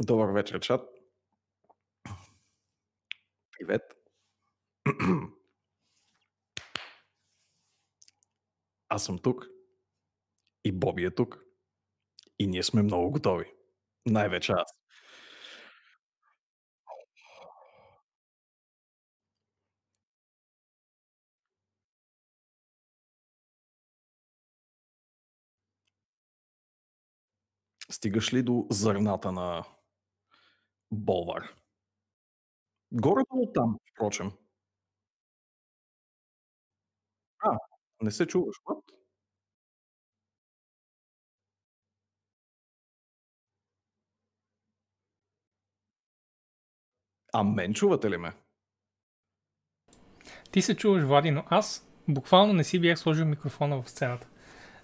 Добър вечер, чат. Привет. Аз съм тук и Боби е тук и ние сме много готови. Най-вече аз. Стигаш ли до зърната на болвар? Горе-долу там, впрочем. А, не се чуваш, what? А мен чувате ли ме? Ти се чуваш, Влади, но аз буквално не си бях сложил микрофона в сцената.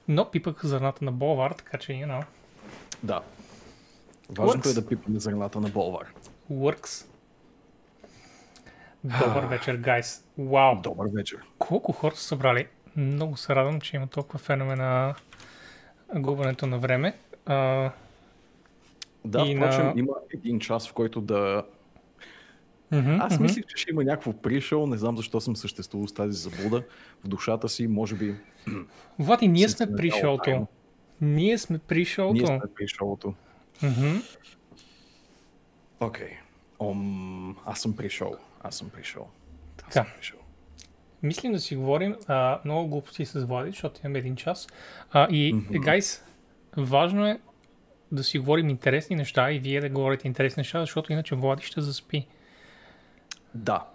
Но пипах зърната на болвар, така че, Да. Важното Works. е да пипаме зърната на болвар. Works. Добър вечер, гайс. Вау. Добър вечер. Колко хора са събрали. Много се радвам, че има толкова феномен на губенето на време. Да, и впрочем, има един час, в който да... Аз мислих, че ще има някакво пришъл, не знам защо съм съществувал с тази заблуда. В душата си, може би... Влади, ние съм сме се при надявал шоуто. тайно. Ние сме при шоуто. Ние сме при шоуто. Окей. Аз съм пришъл. Така. Мислим да си говорим много глупости с Влади, защото имаме един час. Гайс, важно е да си говорим интересни неща и вие да говорите интересни неща, защото иначе Влади ще заспи. Да.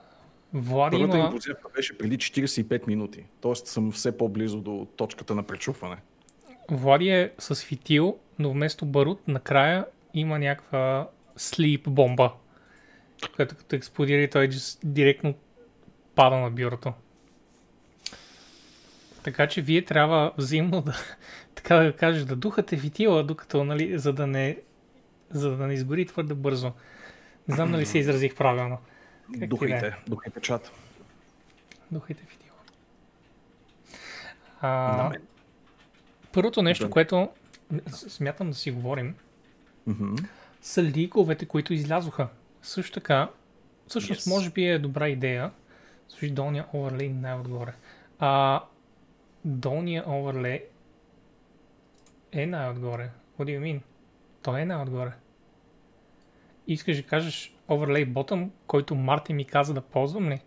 Влади Първата има... им позиция беше преди 45 минути. Тоест съм все по-близо до точката на пречупване. Влади е с фитил, но вместо барут накрая има някаква слип бомба, която като експлодира и той директно пада на бюрото. Така че вие трябва взаимно да, така да кажеш, да духате фитила, докато, нали, за да не изгори твърде бързо. Не знам дали се изразих правилно. Духайте чат. Духайте фитила. На мен. Първото нещо, което смятам да си говорим, са ликовете, които излязоха. Също така, всъщност може би е добра идея. Слушай, долния оверлей най-отгоре. Долния оверлей е най-отгоре. What do you mean? Той е най-отгоре. Искаш да кажеш оверлей bottom, който Марти ми каза да ползвам ли?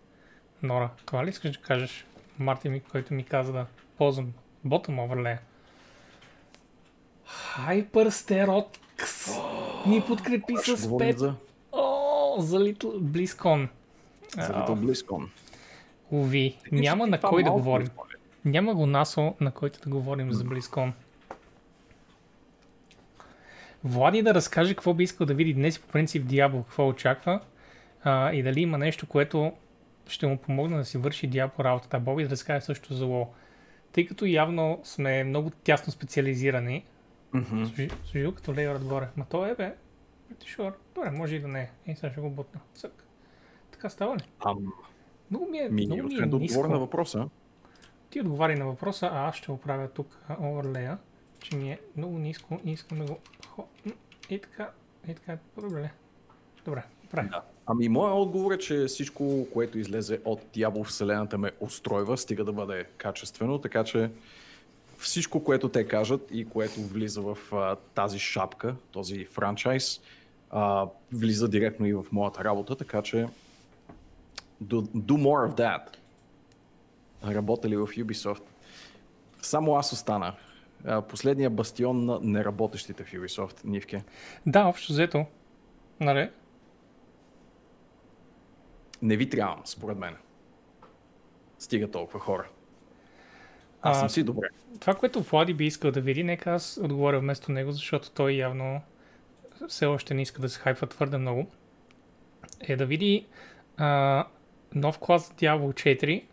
Нора, това ли искаш да кажеш? Марти, който ми каза да ползвам bottom оверлея. HyperSterox ни подкрепи с 5. За Little BlizzCon. За Little BlizzCon. Уви, няма на кой да говорим. Няма го насо, на който да говорим за BlizzCon. Влади да разкаже какво би искал да види днес, по принцип Диабло, какво очаква и дали има нещо, което ще му помогне да си върши Диабло работата. Боби да разкаже също за WoW. Тъй като явно сме много тясно специализирани, служи като лейер отгоре. Ма то бе, sure. Добре, може и да не е. Сега ще го бутна. Цък. Така става ли? Много ми е да отговоря на въпроса. Ти отговари на въпроса, а аз ще оправя тук оверлея, че ми е много ниско и искам да го... И така е добре. Добре, прави. Да. Моят отговор е, че всичко, което излезе от Diablo вселената ме устройва, стига да бъде качествено, така че всичко, което те кажат и което влиза в тази шапка, този франчайз, влиза директно и в моята работа, така че do more of that. Работели в Ubisoft. Само аз остана. Последния бастион на неработещите в Ubisoft, Нивке. Да, общо взето. Нали? Не ви трябвам, според мен. Стига толкова хора. Аз съм си добре. Това, което Влади би искал да види, нека аз отговоря вместо него, защото той явно все още не иска да се хайпва твърде много, е да види нов клас Diablo 4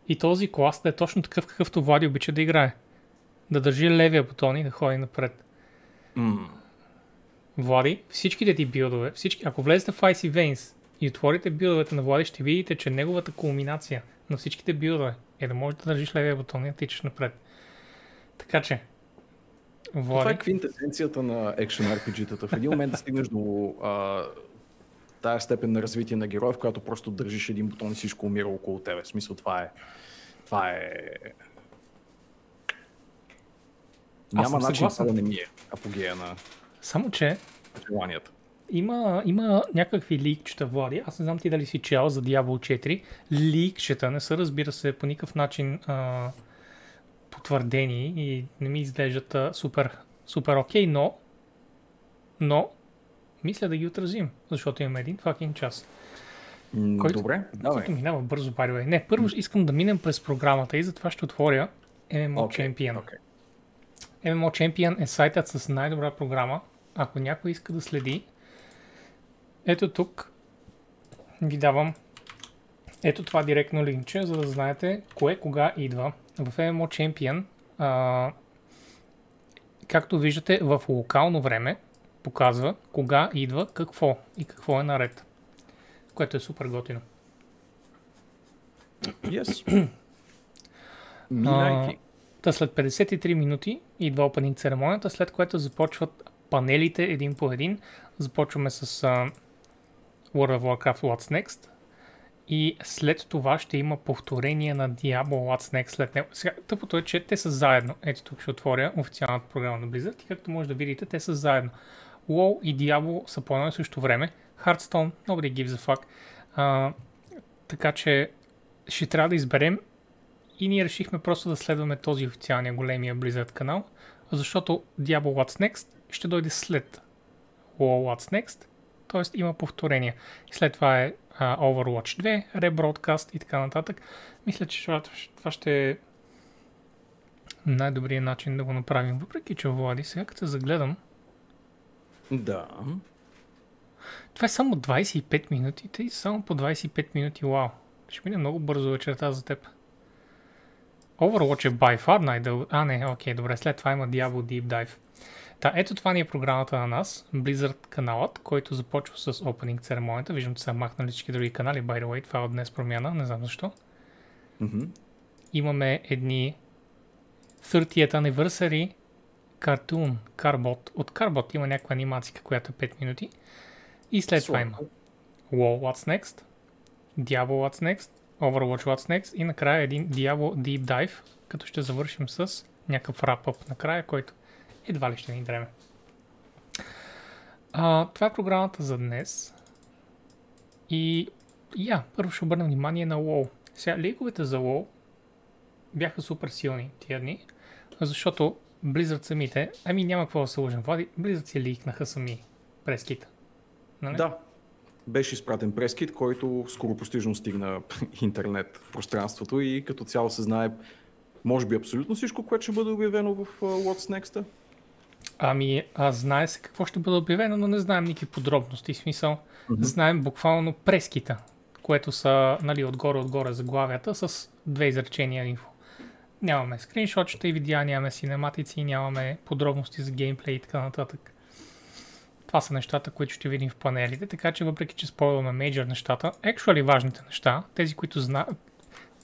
и този клас да е точно такъв, какъвто Влади обича да играе. Да държи левия бутон и да ходи напред. Влади, всичките ти билдове, ако влезете в Icy Veins и отворите билдовете на Влади, ще видите, че неговата кулминация на всичките билдове е да можеш да държиш левия бутон и да тичаш напред. Така че, Това е квинтесенцията на екшен RPG-тата. В един момент да стигнеш до тая степен на развитие на героя, в която просто държиш един бутон и всичко умира около тебе. В смисъл, това е... Няма начин да не ми е апогея на само че желанията. Има някакви ликчета, Влади. Аз не знам ти дали си чел за Diablo 4. Ликчета не са, разбира се, по никакъв начин потвърдени и не ми изглеждат супер окей, но мисля да ги отразим, защото имаме един fucking час. Добре, давай. Който минава бързо, by the way. Не, първо искам да минем през програмата и затова ще отворя MMO Champion. Okay. MMO Champion е сайтът с най-добра програма. Ако някой иска да следи, ето тук ви давам ето това директно линче, за да знаете кое кога идва. В MMO Champion, както виждате, в локално време показва кога идва какво и какво е наред, което е супер готино. Yes. Милайки. След 53 минути идва опенинг церемонията, след което започват панелите един по един. Започваме с World of Warcraft What's Next и след това ще има повторение на Diablo What's Next след него. Сега, тъпото е, че те са заедно. Ето тук ще отворя официалната програма на Blizzard и както може да видите, те са заедно. WoW и Diablo са по едно и също време. Hearthstone, nobody gives a fuck. Така че ще трябва да изберем и ние решихме просто да следваме този официалния големия Blizzard канал, защото Diablo What's Next ще дойде след WoW What's Next, т.е. има повторение. И след това е Overwatch 2, Rebroadcast и така нататък. Мисля, че това ще е най-добрият начин да го направим. Въпреки, че Влади, сега като се загледам, да. това е само 25 минути, тъй само по 25 минути, вау. Ще мине много бързо вечерта за теб. Overwatch е by far най-дълго. Не, окей, добре, след това има Diablo Deep Dive. Ето това ни е програмата на нас, Blizzard каналът, който започва с Opening церемонията. Виждам, че са махнали всички други канали, by the way, това е от днес промяна, не знам защо. Имаме едни 30th Anniversary Cartoon, Carbot. От Carbot има някаква анимация, която е 5 минути. И след това има WoW What's Next, Diablo What's Next, Overwatch What's Next и накрая един Diablo Deep Dive, като ще завършим с някакъв wrap-up накрая, който едва ли ще ни дреме. Това е програмата за днес. И първо ще обърнем внимание на WoW. Сега, лиговете за WoW бяха супер силни тия дни, защото Blizzard самите, няма какво да се лъжим, Влади, Blizzard си ликнаха сами прескита. Нали? Да. Беше изпратен прескит, който скоропостижно стигна интернет пространството и като цяло се знае, може би абсолютно всичко, което ще бъде обявено в What's Next-а. Знае се какво ще бъде обявено, но не знаем никакви подробности. Смисъл, знаем буквално прескита, което са отгоре заглавията с 2 изречения инфо. Нямаме скриншотчета и видеа, нямаме синематици, нямаме подробности за геймплей и така нататък. Това са нещата, които ще видим в панелите, така че въпреки, че спойлваме мейджор нещата, actually важните неща, тези, които знаят,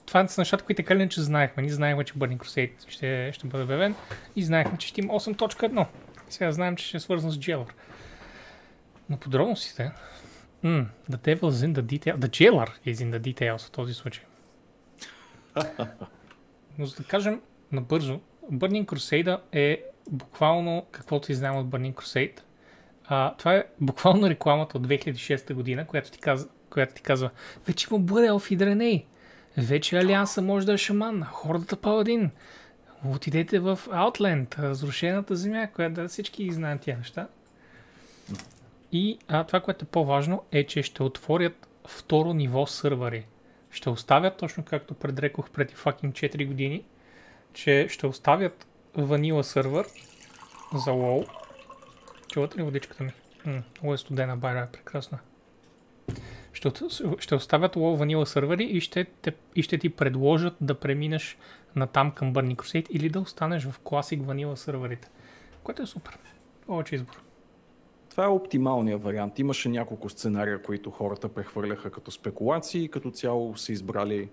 това са нещата, които така ли че знаехме. Ние знаехме, че Burning Crusade ще бъде обявен и знаехме, че ще има 8.1. Сега знаем, че ще е свързан с Jailer. Но подробностите, the devil's in the detail, the Jailer is in the details в този случай. Но за да кажем набързо, Burning Crusade е буквално каквото си знаем от Burning Crusade. Това е буквално рекламата от 2006 година, която ти казва, вече има Blood Elf и Дреней, вече Алианса може да е шаман, хордата Паладин, отидете в Outland, разрушената земя, която да всички знаем тия неща. И това, което е по-важно, е, че ще отворят второ ниво сървъри. Ще оставят, точно както предрекох преди fucking 4 години, че ще оставят ванила сървър за WoW. Чувате ли водичката ми? Много е студена, байра, прекрасна. Ще оставят WoW ванила сървъри и ще ти предложат да преминеш натам към Burning Crusade или да останеш в Classic ванила сървърите. Което е супер. Повече избор. Това е оптималният вариант. Имаше няколко сценария, които хората прехвърляха като спекулации и като цяло са избрали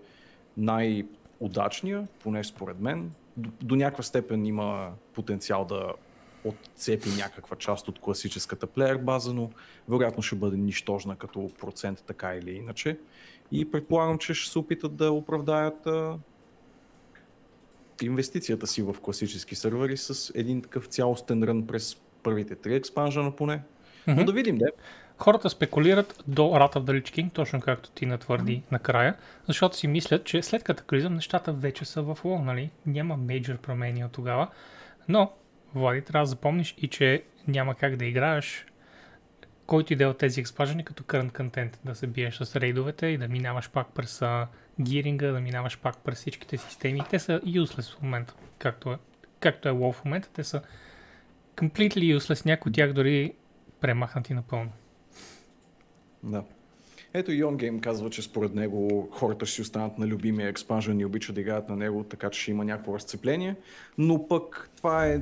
най-удачния, поне според мен. До някаква степен има потенциал да отцепи някаква част от класическата плеер база, но вероятно ще бъде нищожна като процент така или иначе. И предполагам, че ще се опитат да оправдаят инвестицията си в класически сървъри с един такъв цялостен рън през първите 3 експанжена поне. Но да видим, да. Хората спекулират до Wrath of the Lich King, точно както ти натвърди накрая, защото си мислят, че след катаклизъм нещата вече са в WoW, нали? Няма мейджор промени от тогава. Но, Влади, трябва да запомниш и че няма как да играеш който иде от тези експанжени като current content, да се биеш с рейдовете и да минаваш пак през гиринга, да минаваш пак през всичките системи. Те са useless в момента, както е WoW в момента. Те са completely useless, някои от тях дори премахнати напълно. Да. Ето и OnGame казва, че според него хората ще си останат на любимия експанжен и обичат да играят на него, така че ще има някакво разцепление, но пък това е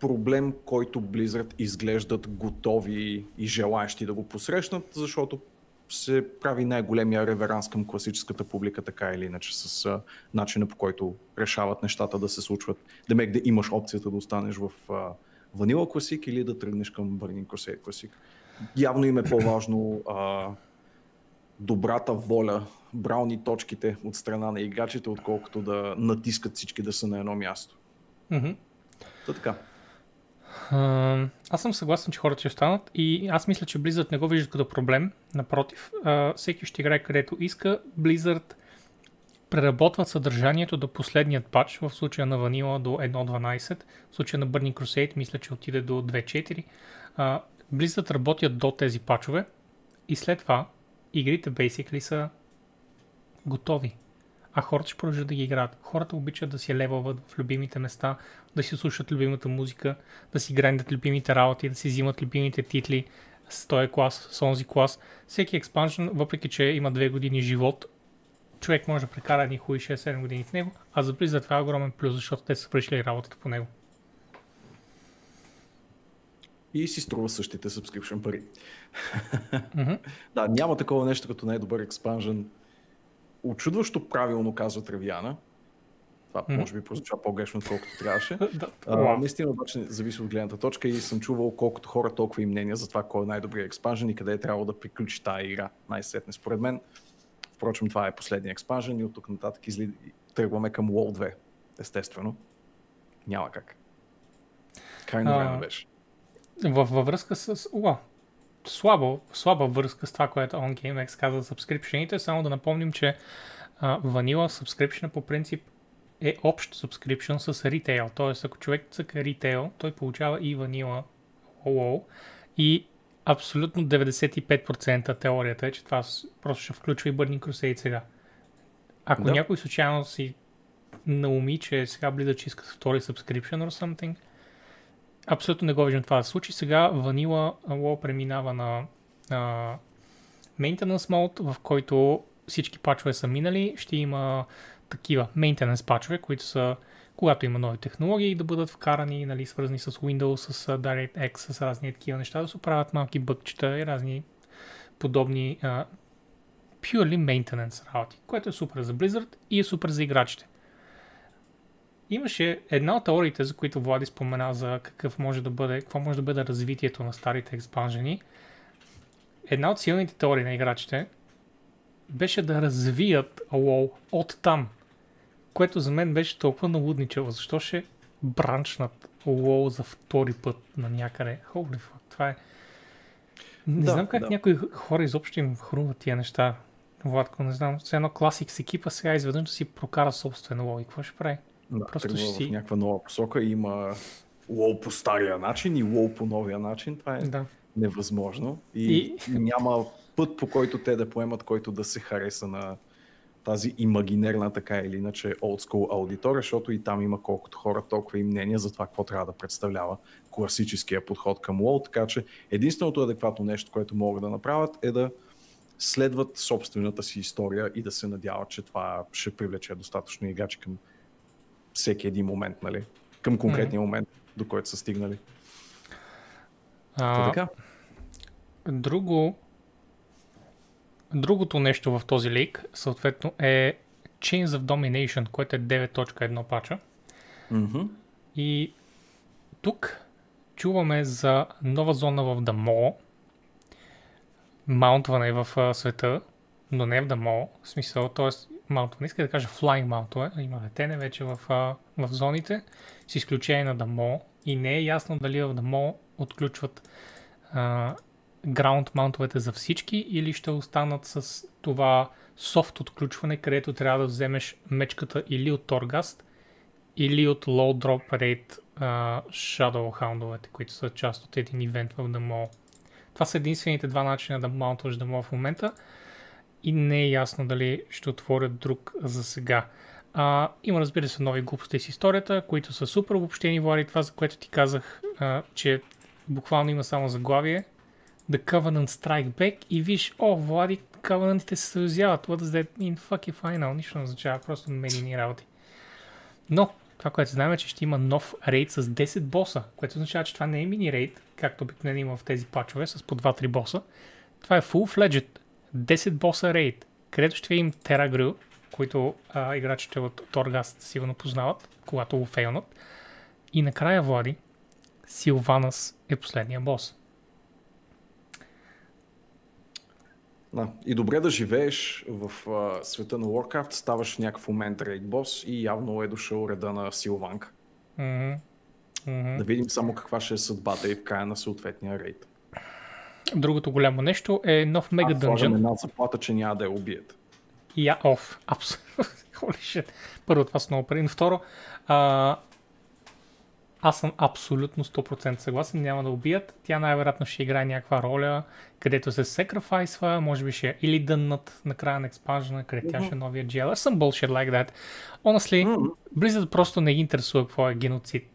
проблем, който Blizzard изглеждат готови и желаещи да го посрещнат, защото се прави най-големия реверанс към класическата публика, така или иначе, с начина, по който решават нещата да се случват. Демек да имаш опцията да останеш в Vanilla Classic или да тръгнеш към Burning Crusade Classic. Явно им е по-важно добрата воля, брауни точките от страна на играчите, отколкото да натискат всички да са на едно място. Та така. Аз съм съгласен, че хората ще останат и аз мисля, че Blizzard не го виждат като проблем. Напротив, всеки ще играе където иска. Blizzard преработват съдържанието до последният патч, в случая на Vanilla до 1.12, в случая на Burning Crusade мисля, че отиде до 2.4. Blizzard работят до тези патчове и след това игрите basically са готови. А хората ще продължат да ги играят. Хората обичат да си левелват в любимите места, да си слушат любимата музика, да си грандят любимите работи, да си взимат любимите титли с този клас, с онзи клас. Всеки експаншън, въпреки че има 2 години живот, човек може да прекара едни хубави 6-7 години в него, а за Blizzard това е огромен плюс, защото те са свършили работата по него. И си струва същите subscription пари. Да, няма такова нещо като най-добър експанжен. Очудващо правилно казва Тревиана. Това може би прозвуча по-грешно, отколкото трябваше. Наистина обаче зависи от гледната точка и съм чувал колкото хора, толкова и мнения за това кой е най-добрият експанжен и къде е трябвало да приключи тая игра. Най-сетне според мен. Впрочем, това е последния експанжен и от тук нататък тръгваме към WoW 2. Естествено. Няма как. Крайно време беше. Във връзка с... слаба връзка с това, което OnGameX каза за subscription-ите, само да напомним, че Vanilla subscription по принцип е общ subscription с retail, т.е. ако човек цъка retail, той получава и Vanilla WoW и абсолютно 95% теорията е, че това просто ще включва и Burning Crusade сега. Ако някой случайно си науми, че сега Blizzard че иска втори subscription or something, абсолютно не го виждам това да се случи. Сега Vanilla WoW преминава на Maintenance Mode, в който всички пачове са минали. Ще има такива Maintenance пачове, които са когато има нови технологии да бъдат вкарани, нали, свързани с Windows, с DirectX, с разни такива неща, да се оправят малки бъгчета и разни подобни purely maintenance работи, което е супер за Blizzard и е супер за играчите. Имаше една от теориите, за които Влади спомена за какво може да бъде развитието на старите експанжени. Една от силните теории на играчите беше да развият WoW от там, което за мен беше толкова налудничево. Защо ще бранчнат WoW за втори път на някъде? Holy fuck, това е... Не знам как някои хора изобщо им хрумват тия неща. Владко, не знам. Все едно Classic с екипа сега изведнъж да си прокара собствен WoW и какво ще прави? Да, просто ще си... в някаква нова посока има WoW по стария начин и WoW по новия начин. Това е невъзможно. И няма път, по който те да поемат, който да се хареса на тази имагинерна, така или иначе, old school аудитория, защото и там има колкото хора, толкова и мнения за това, какво трябва да представлява класическия подход към WoW, така че единственото адекватно нещо, което могат да направят е да следват собствената си история и да се надяват, че това ще привлече достатъчно играчи към всеки един момент, нали? Към конкретния момент, до който са стигнали. Така. Другото нещо в този лик, съответно, е Chains of Domination, което е 9.1 пача. И тук чуваме за нова зона в The Mall. Маунтване в света, но не в The Mall. В смисъл, т.е. маунтване, иска да кажа flying маунтове. Има летене вече в зоните, с изключение на The Mall. И не е ясно дали в The Mall отключват граунд маунтовете за всички или ще останат с това софт отключване, където трябва да вземеш мечката или от Torghast, или от Low Drop Rate Shadow Hound-овете, които са част от един ивент в The Mall. Това са единствените два начина да маунтваш The Mall в момента и не е ясно дали ще отворят друг за сега. Има, разбира се, нови глупости с историята, които са супер обобщени, Влади, това, за което ти казах, че буквално има само заглавие. The Covenant Strike Back и виж, Влади, Covenantите се съюзяват. What does that mean? Fuck if I know. Нищо не означава, просто медийни работи. Но, това, което знаем е, че ще има нов рейд с 10 боса, което означава, че това не е мини рейд, както обикновено има в тези пачове, с по 2-3 боса. Това е full-fledged 10 боса рейд, където ще видим Terragru, които играчите от Torghast сигурно познават, когато го фейлнат. И накрая, Влади, Силванас е последния бос. Да. И добре да живееш в света на Warcraft, ставаш в някакъв момент рейд бос и явно е дошъл реда на Силванка. Да видим само каква ще е съдбата и в края на съответния рейд. Другото голямо нещо е нов мега дънжън. Една заплата, че няма да я убият. Абсолютно. Holy shit. Първо, това са много пари. Но второ, аз съм абсолютно 100% съгласен, няма да убият. Тя най-вероятно ще играе някаква роля, където се секрафайсва, може би ще или дъннат на края на експанжена, където тя ще е новия джелър. Some bullshit like that. Honestly, Blizzard просто не ги интересува какво е геноцид.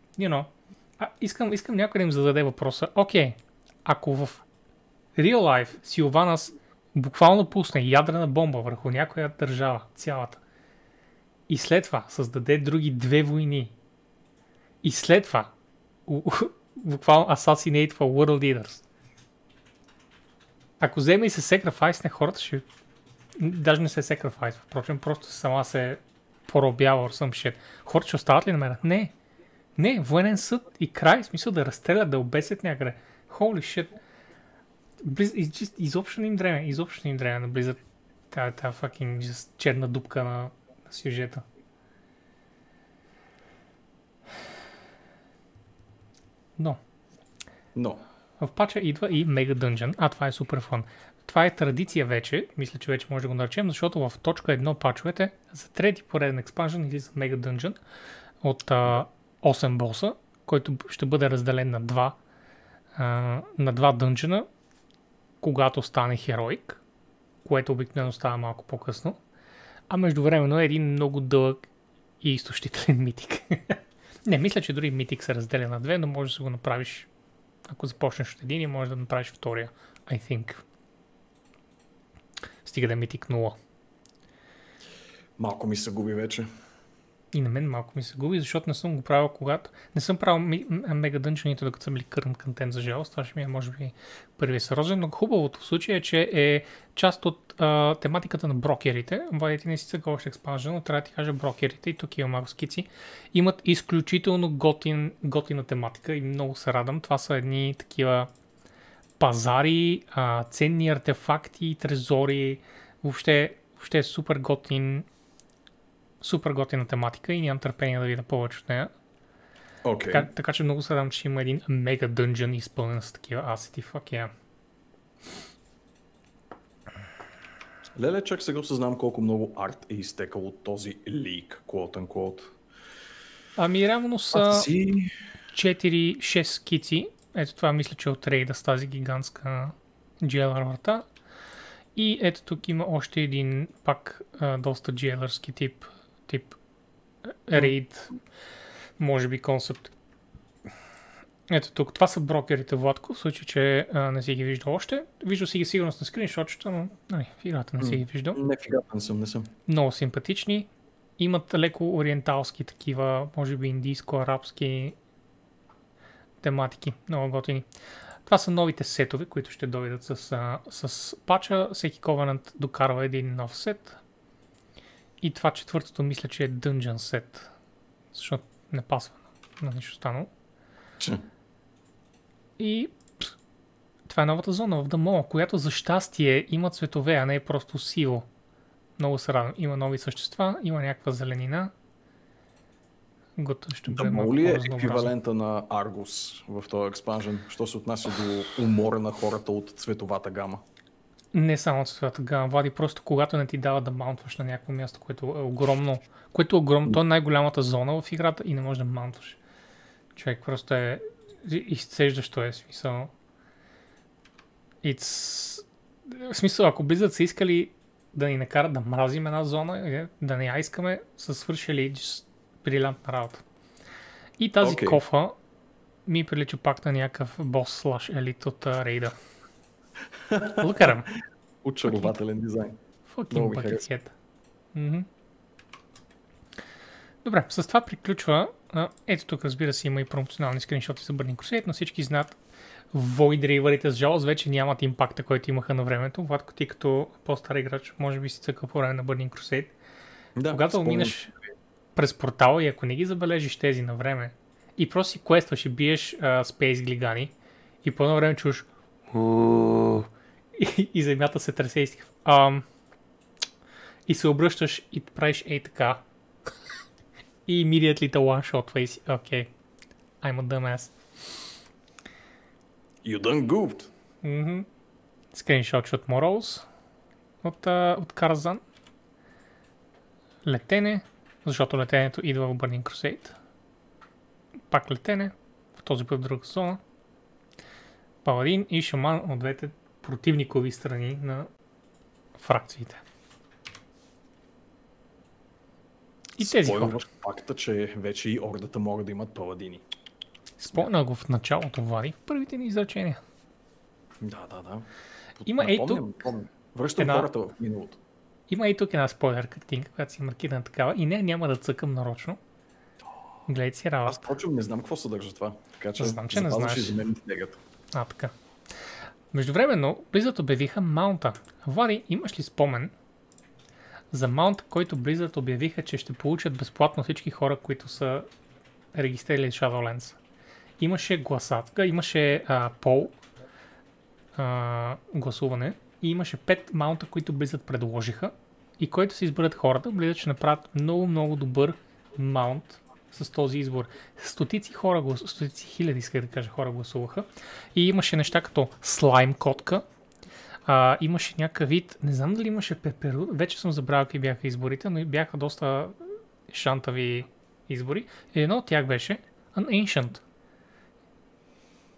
Искам някой да им зададе въпроса. Окей, ако в real life Силванас буквално пусне ядрена бомба върху някоя държава, цялата, и след това създаде други две войни, и след това буквално assassinate for world leaders. Ако вземе и се секрафайсне, хората ще... Даже не се секрафайсва, впрочем, просто сама се поробява or some shit. Хората ще остават ли на мен? Не, военен съд и край, в смисъл да разстрелят, да обесят някъде. Holy shit. Изобщо не им дреме на Blizzard. Тая fucking черна дупка на сюжета. Но. В пача идва и Mega Dungeon. Това е супер фан. Това е традиция вече, мисля, че вече може да го наречем, защото в точка 1 пачовете за трети пореден експанжен или за Mega Dungeon от 8 боса, който ще бъде разделен на два дънжена, когато стане хероик, което обикновено става малко по-късно. А междувременно е един много дълъг и изтощителен митик. Не, мисля, че дори митик се разделя на две, но можеш да го направиш, ако започнеш от един и можеш да направиш втория, I think. Стига да е митик 0. Малко ми се губи вече. И на мен малко ми се губи, защото не съм го правил не съм правил мега дънчените, докато са били current content, за жалост. Това ще ми е, може би, първия сериозен, но хубавото в случая е, че е част от тематиката на брокерите. Влади, ти не си цъкал още експанжен, но трябва да ти кажа брокерите, и тук има малко скици, имат изключително готина тематика и много се радвам. Това са едни такива пазари, ценни артефакти, трезори, въобще е супер готина тематика и нямам търпение да видя повече от нея. Okay. Така че много се радвам, че има един мега дънжън изпълнен с такива асети. Fuck yeah. Леле, чак сега осъзнавам колко много арт е изтекал от този лик, quote-unquote. Реално са 4-6 скици. Ето това мисля, че от рейда с тази гигантска GLR врата. И ето тук има още един пак доста GLR-ски тип рейд, може би концепт. Ето тук, това са брокерите, Владко, в случай, че не си ги виждал още. Виждал си ги сигурно на скриншотчета, но в играта не си ги виждал. Не, в играта не съм. Много симпатични. Имат леко ориенталски такива, може би индийско-арабски тематики. Много готини. Това са новите сетове, които ще дойдат с пача. Всеки Covenant докарва един нов сет. И това четвъртото мисля, че е Dungeon сет. Защото не пасва на нищо останало. И това е новата зона в The Mall, която за щастие има цветове, а не е просто сиво. Много се радвам. Има нови същества, има някаква зеленина. Готово ще бъде малко ли е по-разнообразно. еквивалента на Argus в този експанжен, що се отнася до умора на хората от цветовата гама? Не само цветовата гама, Влади, просто когато не ти дава да маунтваш на някакво място, което е огромно. То е най-голямата зона в играта и не можеш да маунтваш. Човек просто е изцеждащо е смисъл. В смисъл, ако Blizzard са искали да ни накарат да мразим една зона, да не я искаме, са свършили брилянтна работа. И тази кофа ми прилича пак на някакъв бос / елит от рейда. Лукарам. Очарователен дизайн. Fucking buckethead. Добре, с това приключва. Ето тук, разбира се, има и промоционални скриншоти за Burning Crusade, но всички знаят Void Raver-ите с жалост вече нямат импакта, който имаха на времето. Владко, ти като по-стар играч, може би си цъкал по време на Burning Crusade. Да, когато минеш през портала и ако не ги забележиш тези на време и просто си квестваш и биеш спейс глигани и по едно време чуш и земята се тресе и си и се обръщаш и правиш така и immediately the one shot и си окей, I'm a dumbass. You done goofed. Скриншот от Morals от Карзан. Летене, защото летенето идва в Burning Crusade. Пак летене, в този път в друга зона. Паладин и шаман от двете противникови страни на фракциите. И тези хора. Факта, че вече и ордата могат да имат паладини. Спомня го в началото, Влади, в първите ни изречения. Да. Има тук... Връщам хората в миналото. Има и тук една спойлер картинка, която си маркирана такава и няма да цъкам нарочно. Гледай си работа. Аз почвам не знам какво съдържа това. Така че знам, че не знаеш. А, така. Междувременно, Blizzard обявиха маунта. Влади, имаш ли спомен за маунта, който Blizzard обявиха, че ще получат безплатно всички хора, които са регистрирали Shadowlands? Имаше гласатка, имаше пол гласуване и имаше 5 маунта, които Blizzard предложиха и който се изберат хората, Blizzard ще направят много добър маунт с този избор. Стотици хиляди, исках да кажа, хора гласуваха и имаше неща като слайм котка, имаше някакъв вид, не знам дали имаше пеперу, вече съм забравил какви бяха изборите, но бяха доста шантави избори. Едно от тях беше An Ancient.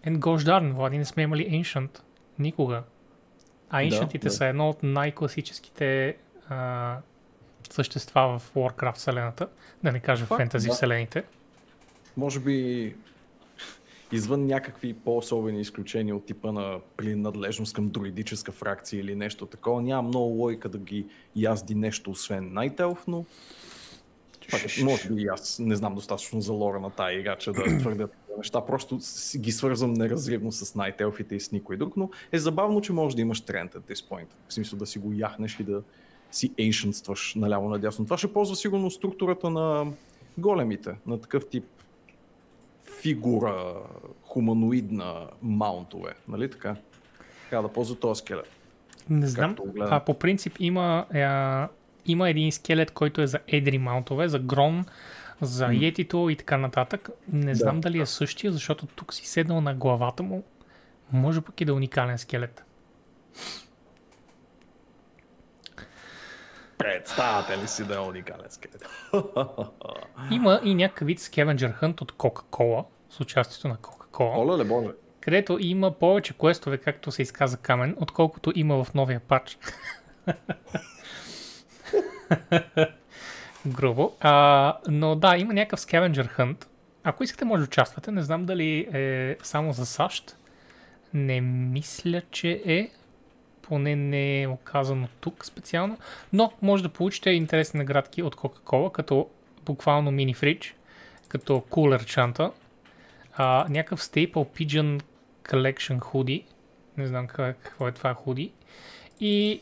And gosh darn, Влади, не сме имали Ancient никога. А Ancient'ите са едно от най-класическите същества в Warcraft вселената, да не кажа в фентази вселените. Може би извън някакви по-особени изключения от типа на принадлежност към друидическа фракция или нещо такова, няма много логика да ги язди нещо освен Night Elf, но може би аз не знам достатъчно за лора на тая игра, че да твърдя неща, просто ги свързвам неразривно с Night Elf-ите и с никой друг, но е забавно, че можеш да имаш тренд at this point. В смисъл да си го яхнеш и да си ancientстваш наляво надясно. Това ще ползва сигурно структурата на големите, на такъв тип фигура, хуманоидна маунтове, нали така? Трябва да ползва този скелет. Не знам, по принцип има един скелет, който е за едри маунтове, за грон, за йетито и така нататък. Не знам дали е същия, защото тук си седнал на главата му. Може пък и да е уникален скелет. Представете ли си да е уникален скелет? Има и някакъв вид Scavenger Hunt от Coca-Cola, с участието на Coca-Cola. Оле, боже. Където има повече квестове, както се изказа Камен, отколкото има в новия патч. Грубо. Но да, има някакъв Scavenger Hunt. Ако искате, може да участвате. Не знам дали е само за САЩ. Не мисля, че е. Поне не е оказано тук специално. Но може да получите интересни наградки от Coca-Cola, като буквално мини фридж, като кулер чанта, някакъв Staple Pigeon Collection худи. Не знам какво е това худи. И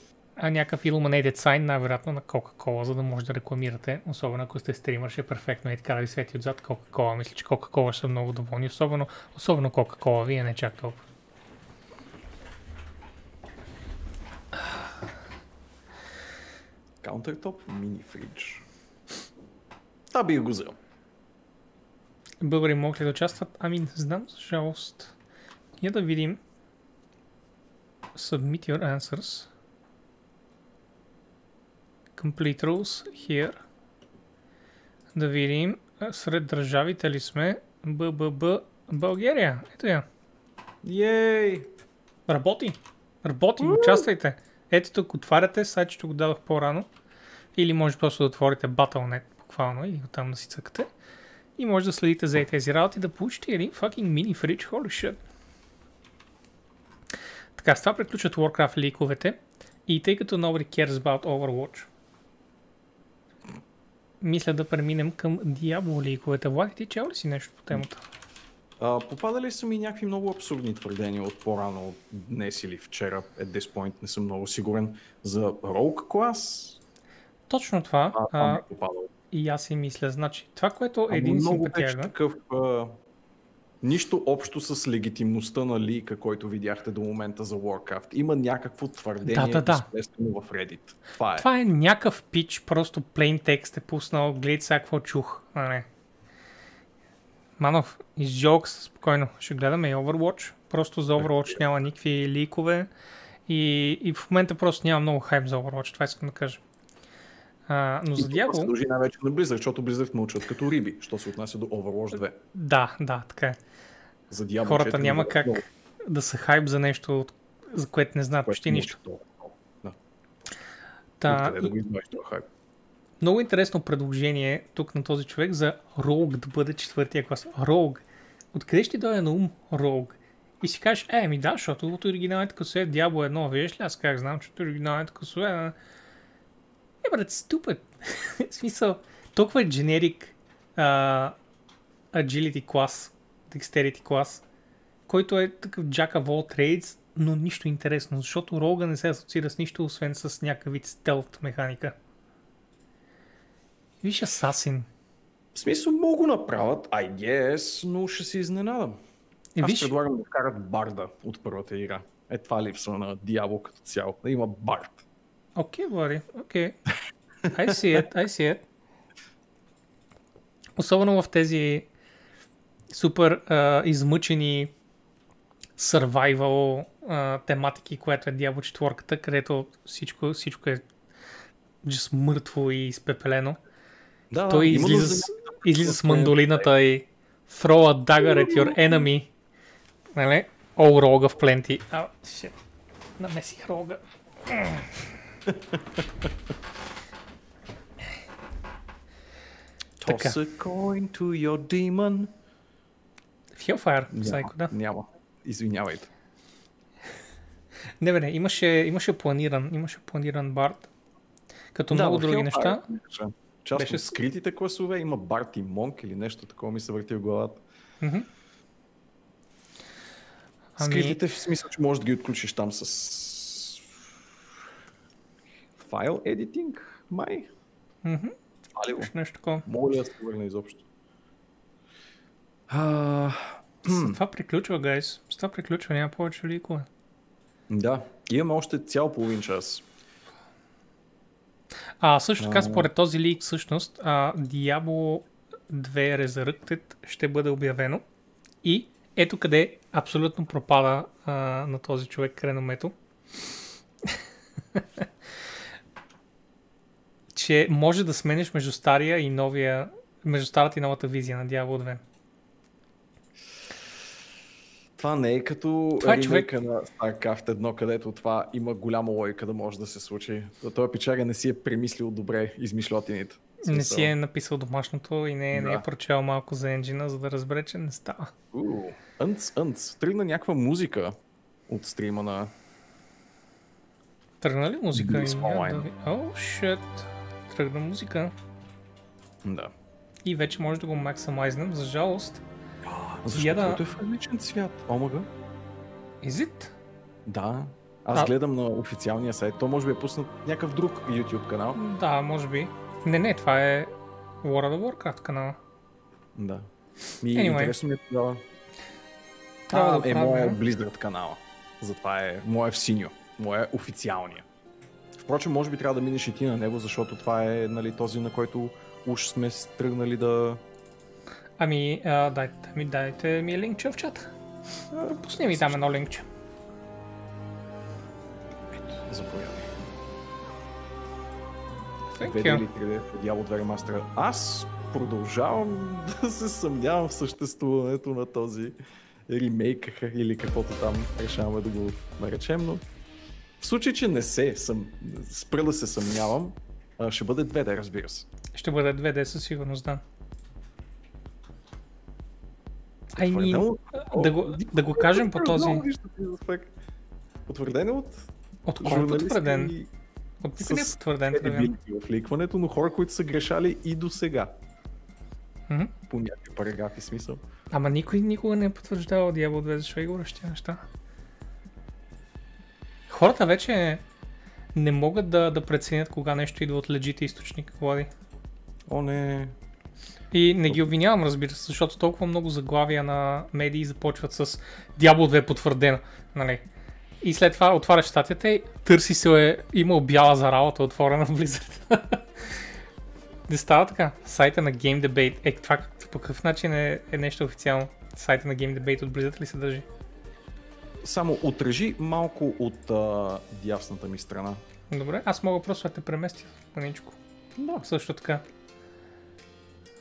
някакъв illuminated sign, най-вероятно на Coca-Cola, за да може да рекламирате. Особено ако сте стримър, ще е перфектно и така да ви свети отзад Coca-Cola. Мисля, че Coca-Cola ще са много доволни. Особено Coca-Cola, вие не чак толкова. Countertop мини фридж. Та бих го взел. Българи могат ли да участват? Ами не знам, за жалост. Я да видим. Submit your answers. Complete rules here. Да видим. Сред държавите ли сме? България. Ето я. Ей! Работи. Участвайте. Ето тук отваряте, сайт ще го дадох по-рано. Или може просто да отворите Battle.net буквално и оттам да си цъкате. И може да следите за тези работи, да получите един fucking mini fridge, holy shit. Така, с това приключват Warcraft ликовете. И тъй като nobody cares about Overwatch, мисля да преминем към Diablo ликовете. Влади, ти чел ли си нещо по темата? Попадали са ми някакви много абсурдни твърдения от по-рано днес или вчера, at this point, не съм много сигурен, за Rogue клас. Точно това. Това е попадало. И аз си мисля, значи, това, което един симпатяга... Такъв, нищо общо с легитимността на лика, който видяхте до момента за Warcraft. Има някакво твърдение, естествено в Reddit. Това е някакъв пич, просто plain text е пуснал, гледай сега какво чух. Манов, из jokes, спокойно, ще гледаме и Overwatch. Просто за Overwatch няма никакви ликове и в момента просто няма много хайп за Overwatch, това искам да кажа. Но за Diablo... Това се дължи най-вече на Blizzard, защото Blizzard научат като риби, що се отнася до Overwatch 2. Да, така е. За Diablo хората 4 няма как да са хайп за нещо, за което не знаят почти нищо. Откъде да го избавиш това хайп? Много интересно предложение тук на този човек за Rogue да бъде четвъртия клас. Rogue. Откъде ще дойде на ум Rogue? И си кажеш, ми да, защото от оригиналните класове Diablo 1, виждаш ли, аз как знам, че от оригиналните класове... брат, stupid. В смисъл, толкова е generic agility клас, dexterity клас, който е такъв jack of all trades, но нищо интересно, защото Rogue не се асоциира с нищо, освен с някакъв вид стелт механика. Виж Assassin. В смисъл мога го направят, I guess, но ще се изненадам. Аз предлагам да вкарат барда от първата игра. Това липсва на Diablo като цяло, да има бард. Окей, Влади, окей. I see it. Особено в тези супер измъчени survival тематики, което е Diablo 4, където всичко е just мъртво и изпепелено. Той излиза с мандолината и throw a dagger at your enemy. Нали? All рога в пленти. Shit. Намесих рога. Toss a coin to your demon. Hellfire, сайко, да. Няма. Извинявайте. Не, имаше планиран бард. Като много други неща. Част от скритите класове има бард и монк или нещо такова ми се върти в главата. Скритите в смисъл, че можеш да ги отключиш там с файл едитинг, май? Нещо такова. Мога ли да се върна изобщо? С това приключва, гайс. С това приключва, няма повече ликове. Да, имаме още цял половин час. Също така, според този лик, всъщност, Diablo 2 Resurrected ще бъде обявено. И ето къде абсолютно пропада на този човек реномето. Че може да смениш между старата и новата визия на Diablo 2. Това не е като ремейка на StarCraft 1, където това има голяма логика да може да се случи. Той пичага не си е премислил добре измишлотините. Не си е написал домашното и не е прочел малко за енджина, за да разбере, че не става.Ънц. Тръгна някаква музика от стрима на... Тръгна ли музика? Shit. Тръгна музика. Да. И вече може да го максимайзнем, за жалост. Защото е в различен цвят, омага. Is it? Да. Аз гледам на официалния сайт, то може би е пуснат някакъв друг YouTube канал. Да, може би. Не, това е World of Warcraft канала. Да. Интересно ми е тогава. Моя Blizzard канала. Затова е моя в синьо. Моя е официалния. Впрочем, може би трябва да минеш и ти на него, защото това е, нали, този, на който уж сме тръгнали да... Дайте ми линкче в чата. Пусни ми там едно линкче. Ето, заповядай. Thank you. 2 ремастера. Аз продължавам да се съмнявам в съществуването на този ремейк или каквото там решаваме да го наречем, но в случай, че не спра да се съмнявам, ще бъде 2D, разбира се. Ще бъде 2D със сигурност, да. Да го кажем по този... Потвърден е от кой е потвърден? От никой не е потвърден. В ликването, но хора, които са грешали и до сега. По някакви параграфи смисъл. Ама никой никога не е потвърждавал Diablo 2, защо и говориш тия неща? Хората вече не могат да преценят кога нещо идва от legit източник, Влади. О, не. И не ги обвинявам, разбира се, защото толкова много заглавия на медии започват с Diablo 2 потвърдена, нали? И след това отваряш статията и търси се имал бяла за работа отворена в Blizzard. Не става така. Сайта на Game Debate. Това по какъв начин е нещо официално? Сайта на Game Debate от Blizzard ли се държи? Само отрежи малко от дясната ми страна. Добре, аз мога просто да те преместя маничко. Да. Също така.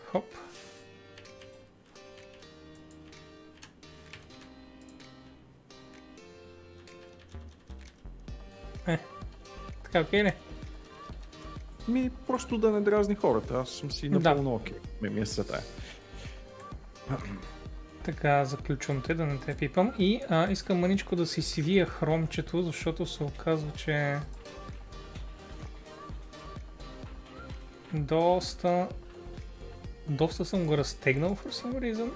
Хоп. Така, окей ли? Просто да не дразни хората. Аз съм си напълно окей. Ми е сетая. Така, заключвам те, да не те пипам. И искам маничко да си свия хромчето, защото се оказва, че доста съм го разтегнал for some reason.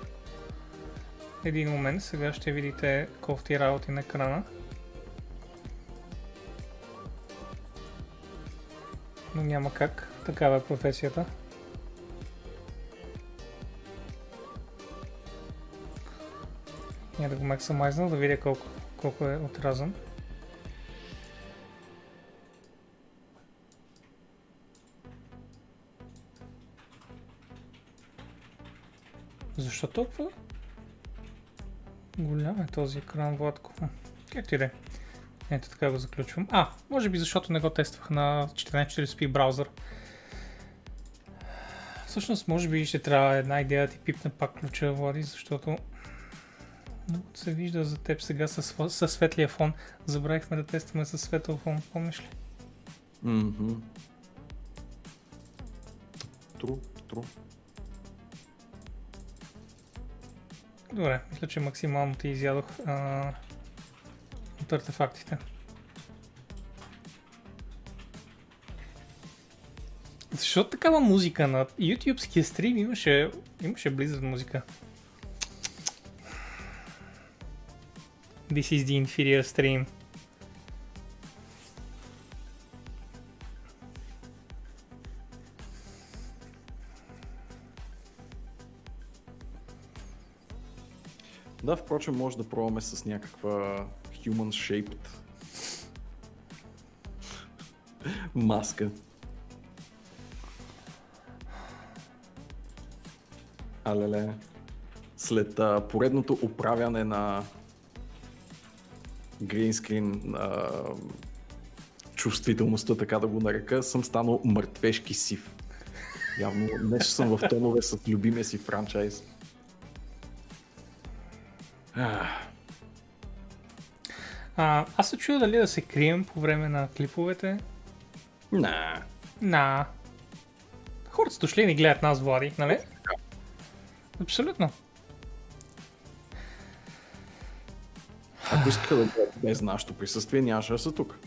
Един момент, сега ще видите кофти работи на екрана. Но няма как, такава е професията. Да го максимайзнам, да видя колко е отразен. Защо толкова голям е този екран, Владко? Както и да е. Ето така го заключвам. Може би защото не го тествах на 1440p браузър. Всъщност, може би ще трябва една идея да ти пипне пак ключа, Влади, защото много се вижда за теб сега със светлия фон. Забравихме да тестваме със светъл фон, помниш ли? True. Добре, мисля, че максимално ти изядох от артефактите. Защо такава музика на YouTube-ския стрим имаше Blizzard музика? This is the inferior stream. Да, впрочем, може да пробваме с някаква human-shaped маска. Алеле. След поредното оправяне на гринскрин чувствителността, така да го нарека, съм станал мъртвешки сив. Явно днес съм в тонове с любимия си франчайз. Аз се чуя дали да се крием по време на клиповете. Хората дошли и ни гледат нас, Влади, нали? Абсолютно. Ако искаха да бъдат без нашето присъствие, нямаше да са тук.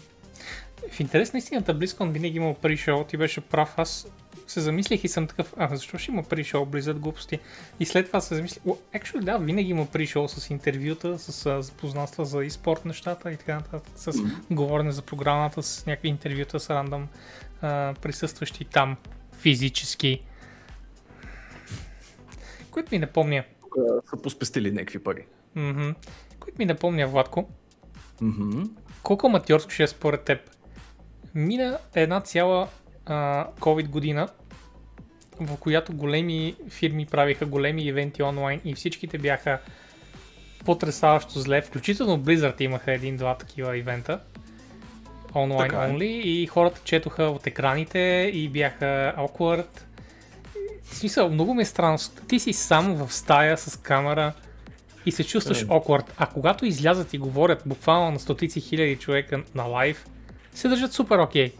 В интерес на истината, BlizzCon винаги имал pre-show, ти беше прав. Аз се замислих и съм такъв, защо ще има pre-show, Blizzard глупости? И след това се замислих, actually да, винаги има pre-show с интервюта, с запознанства за e-спорт нещата и така нататък, с говорене за програмата, с някакви интервюта с рандъм присъстващи там физически. Което ми напомня. Са поспестили някакви пари. Което ми напомня, Владко. Колко аматьорско ще е според теб? Мина една цяла COVID година, в която големи фирми правиха големи ивенти онлайн и всичките бяха потресаващо зле. Включително Blizzard имаха един-два такива ивента. Онлайн only и хората четоха от екраните и бяха awkward. В смисъл, много ми е странно. Ти си сам в стая с камера и се чувстваш awkward. А когато излязат и говорят буквално на стотици хиляди човека на лайв, се държат супер окей.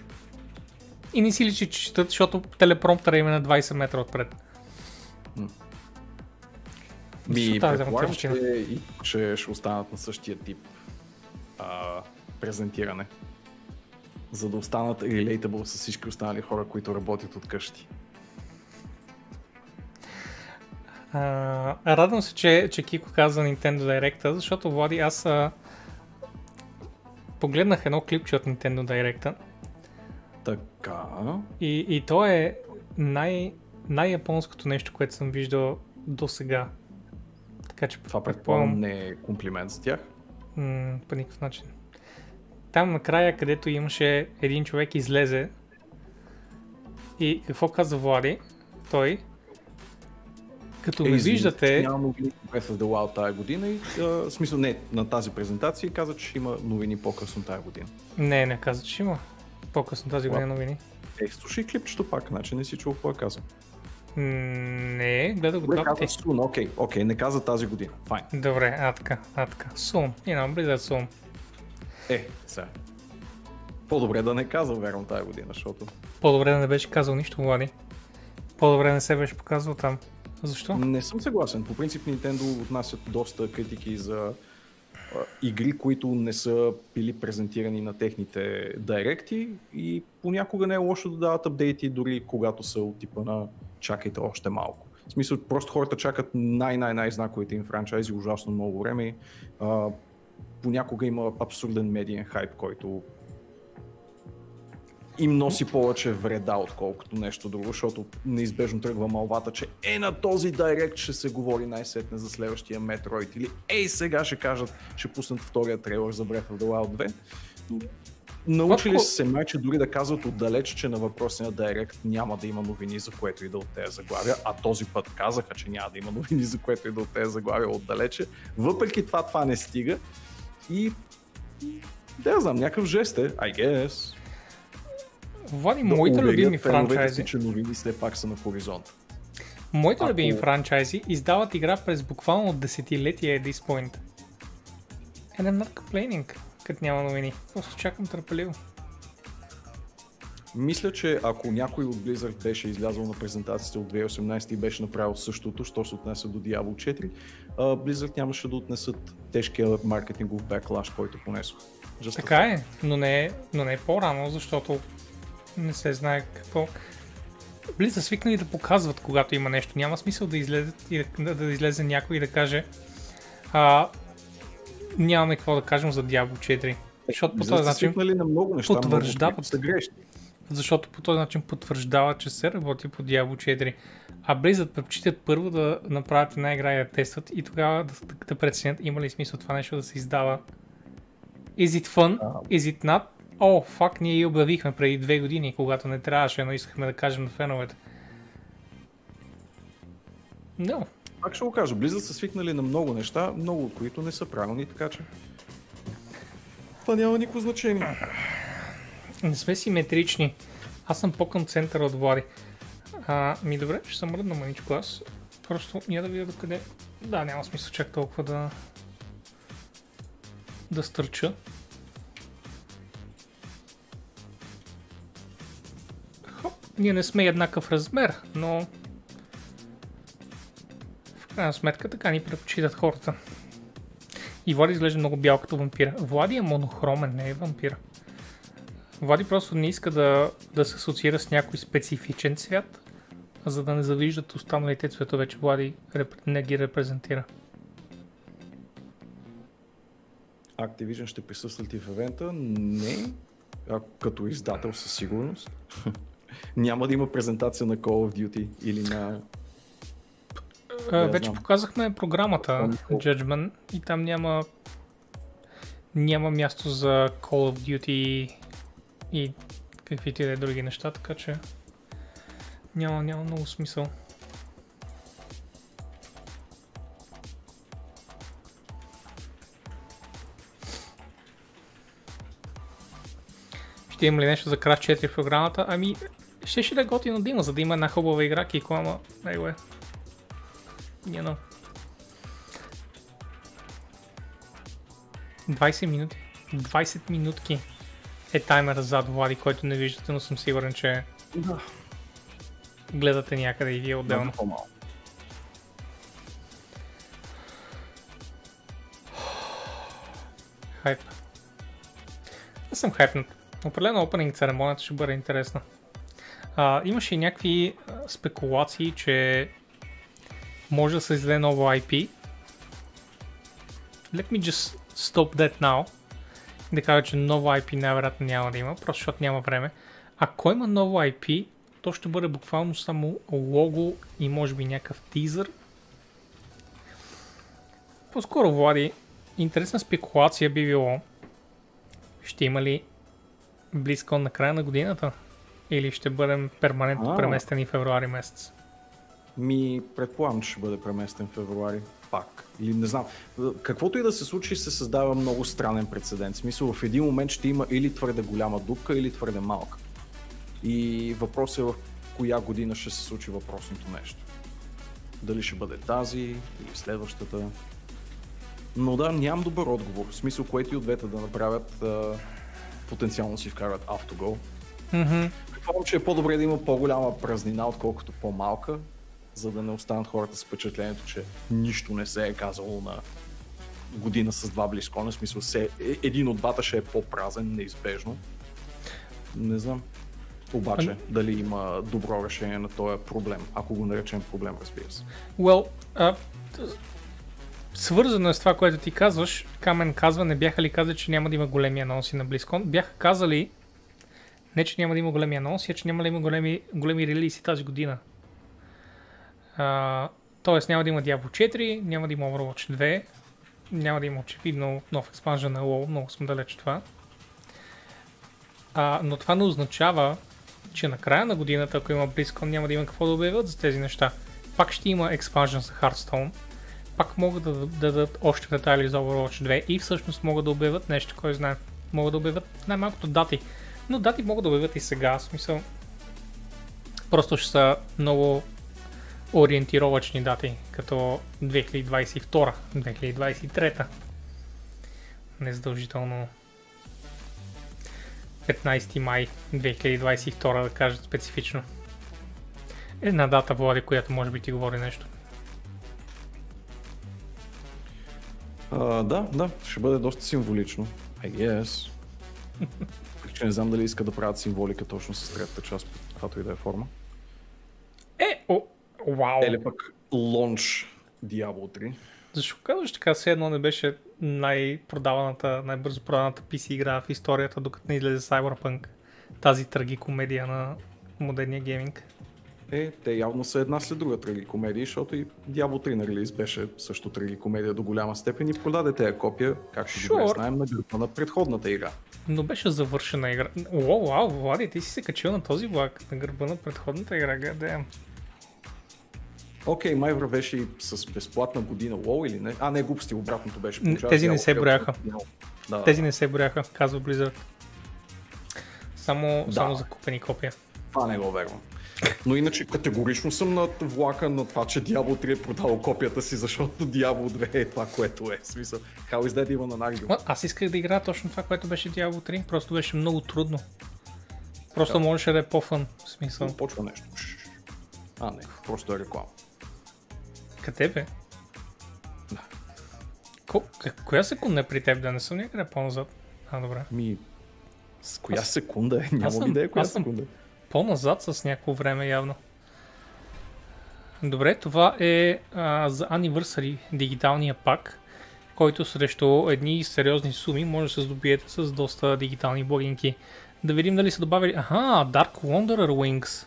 И не си личи, че четат, защото телепромптъра им е на 20 метра отпред. Предполагам, че ще останат на същия тип презентиране. За да останат relatable с всички останали хора, които работят от къщи. Радвам се, че Кико каза Nintendo Direct, защото, Влади, аз погледнах едно клипче от Nintendo Direct. Така. И то е най-японското нещо, което съм виждал до сега. Така че това предполагам не е комплимент за тях? По никакъв начин. Там накрая, където имаше един човек излезе и какво каза Влади? Той, като ме виждате... Няма новини Breath of the Wild тази година и в смисъл не на тази презентация каза, че има новини по-късно тази година. Не каза, че има по-късно тази година новини. Слушай клипчето пак, значи не си чул какво е казал. Не, гледа го това. Окей, не каза тази година. Файн. Добре, така. Soon. Blizzard Soon. Сега. По-добре да не казал, верно, тази година, защото... По-добре да не беше казал нищо, Влади. По-добре не се беше показвал там. Защо? Не съм съгласен. По принцип Nintendo отнасят доста критики за игри, които не са били презентирани на техните директи и понякога не е лошо да дават апдейти, дори когато са от типа на чакайте още малко. В смисъл, просто хората чакат най-знаковите им франчайзи ужасно много време. Понякога има абсурден медиен хайп, който им носи повече вреда, отколкото нещо друго, защото неизбежно тръгва малвата, че на този директ ще се говори най-сетне за следващия Metroid или сега ще кажат, ще пуснат втория трейлър за Breath of the Wild 2. Научили се май, че дори да казват отдалеч, че на въпросния директ няма да има новини, за което и да от тези заглавия, а този път казаха, че няма да има новини, за което и да от тези заглавия отдалече. Въпреки това не стига и да знам, някакъв жест е, I guess. Влади, моите любими франчайзи. Че новини все пак са на хоризонт. Моите любими франчайзи издават игра през буквално десетилетия at this point. And I'm not complaining, като няма новини. Просто чакам търпеливо. Мисля, че ако някой от Blizzard беше излязъл на презентацията от 2018 и беше направил същото, що се отнесе до Diablo 4, Blizzard нямаше да отнесат тежкия маркетингов беклаш, който понесох. Така е, но не е по-рано, защото не се знае какво. Blizzard свикнали да показват, когато има нещо. Няма смисъл да излезе някой и да каже нямаме какво да кажем за Diablo 4. Защото по този начин потвърждават. Защото по този начин потвърждават, че се работи по Diablo 4. А Blizzard предпочитат първо да направят една игра и да тестват и тогава да преценят има ли смисъл това нещо да се издава. Is it fun? Is it not? Фак, ние я обявихме преди 2 години, когато не трябваше, но искахме да кажем на феновете. No. Пак ще го кажа, Blizzard са свикнали на много неща, много от които не са правилни, така че това няма никакво значение. Не сме симетрични. Аз съм по-към центъра от Влади. Добре, ще съм мръдна маничко аз. Просто я да видя докъде. Да, няма смисъл чак толкова да стърча. Ние не сме еднакъв размер, но в крайна сметка така ни предпочитат хората. И Влади изглежда много бял като вампира. Влади е монохромен, не е вампир. Влади просто не иска да се асоциира с някой специфичен цвят, за да не завиждат останалите цветове, че Влади не ги репрезентира. Activision ще присъстват и в евента? Не. Като издател със сигурност. Няма да има презентация на Call of Duty или на... Вече показахме програмата Judgment и там няма място за Call of Duty и каквито и да е други неща, така че няма много смисъл. Ще има ли нещо за Crash 4 в програмата? Ами, ще да е готино да има, за да има една хубава игра, Кико, ама... Anyway. You know. 20 минути. 20 минутки е таймера зад Влади, който не виждате, но съм сигурен, че гледате някъде и вие отделно. Хайп. Аз съм хайпнат. Определено опенинг церемонията ще бъде интересна. Имаше и някакви спекулации, че може да се издаде ново IP. Let me just stop that now. Да кажа, че ново IP най-вероятно няма да има, просто защото няма време. Ако има ново IP, то ще бъде буквално само лого и може би някакъв тизър. По-скоро, Влади, интересна спекулация би било, ще има ли BlizzCon на края на годината? Или ще бъдем перманентно преместени в февруари месец? Предполагам, че ще бъде преместен в февруари пак. Или не знам. Каквото и да се случи, се създава много странен прецедент. В смисъл, в един момент ще има или твърде голяма дупка, или твърде малка. И въпросът е в коя година ще се случи въпросното нещо. Дали ще бъде тази или следващата. Но да, нямам добър отговор. В смисъл, което и от двете да направят, потенциално си вкарат автогол. Предполагам, че е по-добре да има по-голяма празнина, отколкото по-малка, за да не останат хората с впечатлението, че нищо не се е казало на година с два BlizzCon. В смисъл, един от двата ще е по-празен, неизбежно. Не знам. Обаче, дали има добро решение на този проблем, ако го наречем проблем, разбира се. Свързано е с това, което ти казваш. Камен казва, не бяха ли казали, че няма да има големи анонси на BlizzCon? Бяха казали, не че няма да има големи анонси, а че няма да има големи релизи тази година. Тоест няма да има Diablo 4, няма да има Overwatch 2, няма да има очевидно нов експанжен на WoW, много съм далеч това. Но това не означава, че на края на годината, ако има BlizzCon, няма да има какво да обявят за тези неща. Пак ще има експанжен за Hearthstone, пак могат да дадат още детайли за Overwatch 2 и всъщност могат да обявят нещо, кой знае. Могат да обявят най-малкото дати. Но дати могат да обявят и сега, в смисъл. Просто ще са много ориентировачни дати, като 2022, 2023. Незадължително 15 май 2022 да кажат специфично. Една дата, Влади, която може би ти говори нещо. Да, ще бъде доста символично. I guess. Че не знам дали иска да правят символика точно с третата част, каквато и да е форма. Вау! Или пък лонч Diablo 3. Защо казваш така, все едно не беше най-бързо продаваната PC игра в историята, докато не излезе Cyberpunk, тази трагикомедия на модерния гейминг? Те явно са една след друга трагикомедия, защото и Diablo 3 на релиз беше също трагикомедия до голяма степен и продаде тези копия, както добре знаем, на гърба на предходната игра. Но беше завършена игра. Вау, Влади, ти си се качил на този влак, на гърба на предходната игра, гадеем. Окей, май вървеше и с безплатна година WoW или не? Не, глупости, обратното беше. Тези не се брояха. Тези не се брояха, казва Blizzard. Само за купени копия. Това не го вервам. Но иначе категорично съм над влака на това, че Diablo 3 е продал копията си, защото Diablo 2 е това, което е. В смисъл, how is that even an argument? Аз исках да играя точно това, което беше Diablo 3, просто беше много трудно. Просто можеше да е по-фън, в смисъл. Почва нещо. Не, просто е реклама. Къде бе? Да. Коя секунда е при теб, да не съм някъде по-назад? Добре. С коя секунда е? Нямам идея коя секунда. По-назад с някакво време явно. Добре, това е за Anniversary дигиталния пак, който срещу едни сериозни суми може да се здобиете с доста дигитални блогинки. Да видим дали са добавили... Dark Wanderer Wings.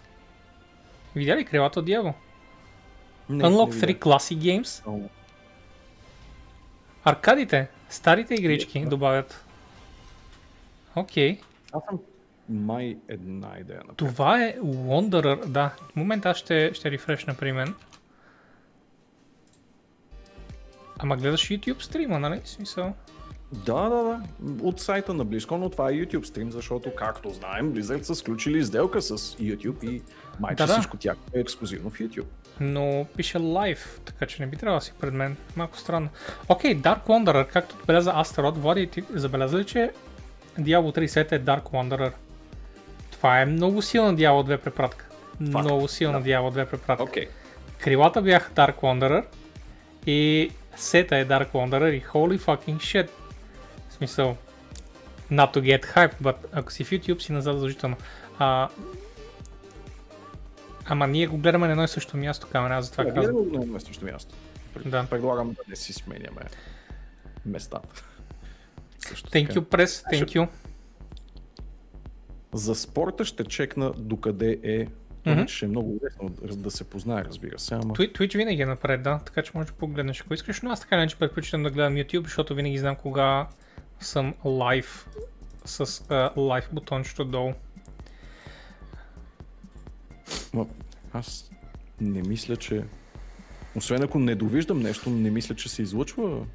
Видя ли крилата дявол? Unlock 3 Classic Games. Аркадите, старите игрички добавят. Окей. Аз съм май една идея. Например. Това е Wanderer, да. В момента аз ще рефрешна при мен. Ама гледаш YouTube стрима, нали? Смисъл? Да. От сайта на BlizzCon, но това е YouTube стрим, защото, както знаем, Blizzard са сключили сделка с YouTube и майче всичко тях е ексклюзивно в YouTube. Но пише live, така че не би трябвало да си пред мен. Малко странно. Окей, Dark Wanderer, както отбеляза Астерот, Влади, ти забеляза ли, че Diablo 3 сета е Dark Wanderer? Това е много силна Diablo 2 препратка. Много силна Diablo 2 препратка. Okay. Крилата бяха Dark Wanderer и сета е Dark Wanderer и holy fucking shit. В смисъл, not to get hype, but ако си в YouTube си назад задължително. Ама ние го гледаме на едно и също място, камера, аз за това казвам. Гледаме на едно и също място. Да. Предлагам да не си сменяме местата. Thank you, Press, thank you. За спорта ще чекна докъде е. Ще е много лесно да се познае, разбира се. Ама... Twitch винаги е напред, да, така че можеш да погледнеш ако искаш, но аз така иначе предпочитам да гледам YouTube, защото винаги знам кога съм лайв с лайв бутончето долу. Аз не мисля, че... Освен ако не довиждам нещо, не мисля, че се излъчва.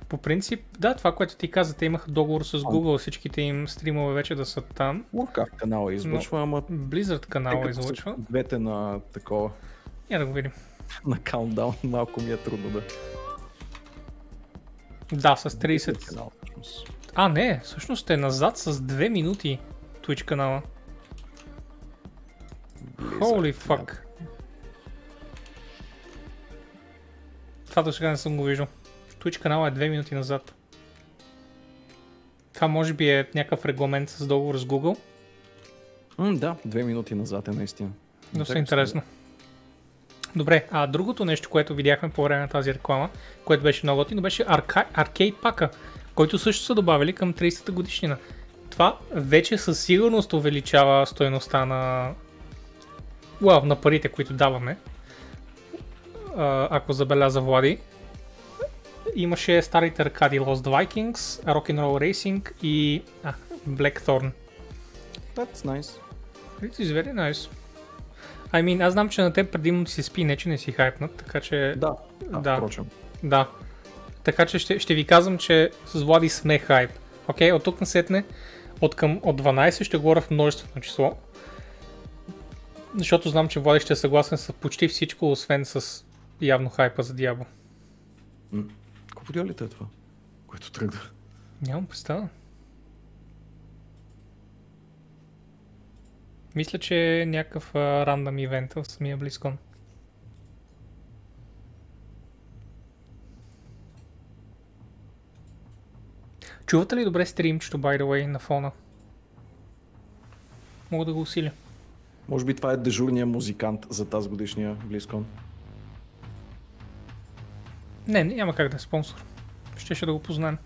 По принцип, да, това, което ти каза, те имаха договор с Google, всичките им стримове вече да са там. Warcraft канала излъчва, ама... Blizzard канала излъчва. Двете на такова... Я да го видим. На каунтдаун малко ми е трудно да... Да, с 30... не, всъщност е назад с 2 минути Twitch канала. Holy fuck. Това до сега не съм го виждал. Twitch канала е 2 минути назад. Това може би е някакъв регламент с договор с Google. Да, 2 минути назад е наистина. Доста интересно. Добре, другото нещо, което видяхме по време на тази реклама, което беше много готино, беше аркейд пака, който също са добавили към 30-та годишнина. Това вече със сигурност увеличава стойността на парите, които даваме. Ако забеляза Влади. Имаше старите аркади Lost Vikings, Rock'n'Roll Racing и Blackthorn. That's nice. It is very nice. Аз знам, че на теб предимно ти се спи, не че не си хайпнат, така че... Да, впрочем. Да. Така че ще ви казвам, че с Влади сме хайп. Окей, от тук насетне, от 12 ще говоря в множествено число. Защото знам, че Влади ще е съгласен с почти всичко, освен с явно хайпа за Diablo. Какво подялите е това? Което тръгна? Нямам представа. Мисля, че е някакъв рандъм ивент в самия BlizzCon. Чувате ли добре стримчето, by the way, на фона? Мога да го усиля. Може би това е дежурния музикант за тази годишния BlizzCon. Не, няма как да е спонсор. Ще да го познаем.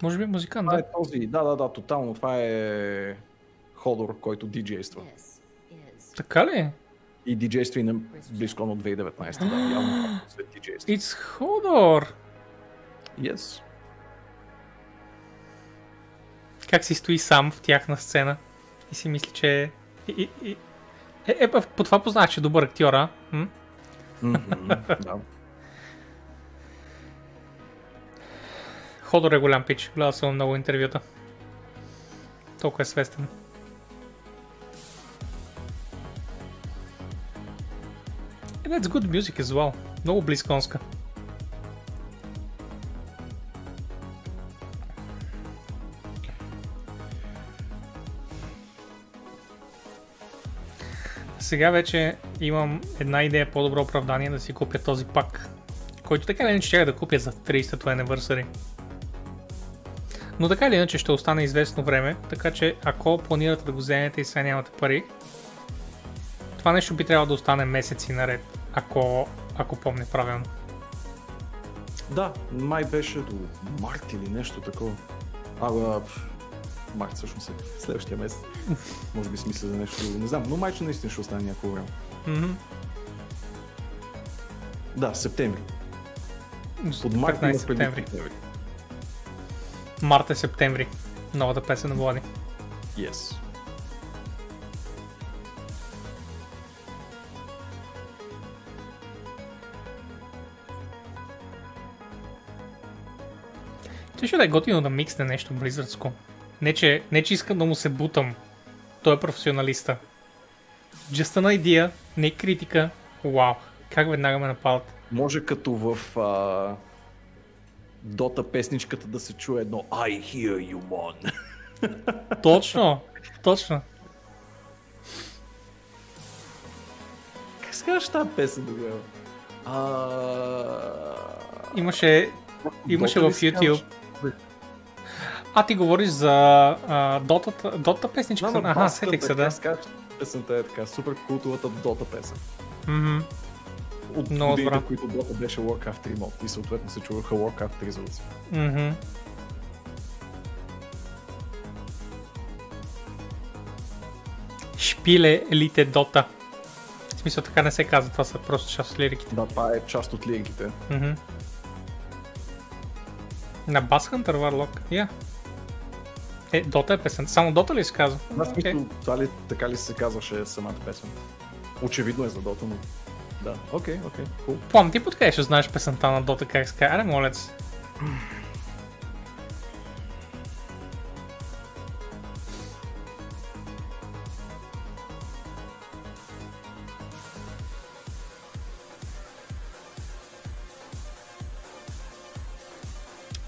Може би музикант, да? Е този, да, тотално. Това е Ходор, който диджейства. Така ли? И диджейства и на BlizzCon от 2019. Да, явно след диджейства. It's Ходор! Yes. Как си стои сам в тяхна сцена и си мисли, че по това познах, че е добър актьор, а? Да. Ходор е голям пич, гледал съм много интервюта. Толкова е свестен. That's good music as well. Много близконска. Сега вече имам една идея по-добро оправдание да си купя този пак, който така не ще да купя за 30-то anniversary. Но така или иначе ще остане известно време, така че ако планирате да го вземете и сега нямате пари, това нещо би трябвало да остане месеци наред, ако помня правилно. Да, май беше до март или нещо такова. Март всъщност е следващия месец. Може би смисля за нещо друго, не знам, но майче наистина ще остане някакво време. Да, септември. Под март 15 септември. Март е септември. Новата песен на Влади. Yes. Те ще да е готино да миксне нещо близърдско. Не че искам да му се бутам. Той е професионалиста. Just an idea, не критика. Вау, как веднага ме нападат. Може като в Дота песничката да се чуе едно I hear you, man. Точно. Как се казваш тази песен тогава? Имаше в YouTube. Ти говориш за Дота песничката? Аха, сетих се, да. Песента е така, супер култовата Дота песен. От много годините, добра. в които Дота беше Warcraft 3 мод и съответно се чуваха Warcraft 3 звуци. Шпиле елите Дота. В смисъл така не се казва, това са просто част от лириките. Да, това е част от лириките. На Bass Hunter Warlock, Дота е песен. Само Дота ли се казва? Това ли така ли се казваше самата песен? Очевидно е за Дота, но... Да, окей, cool. Плам, ти подкъде ще знаеш песента на Дота, как се казва? Аре, молец.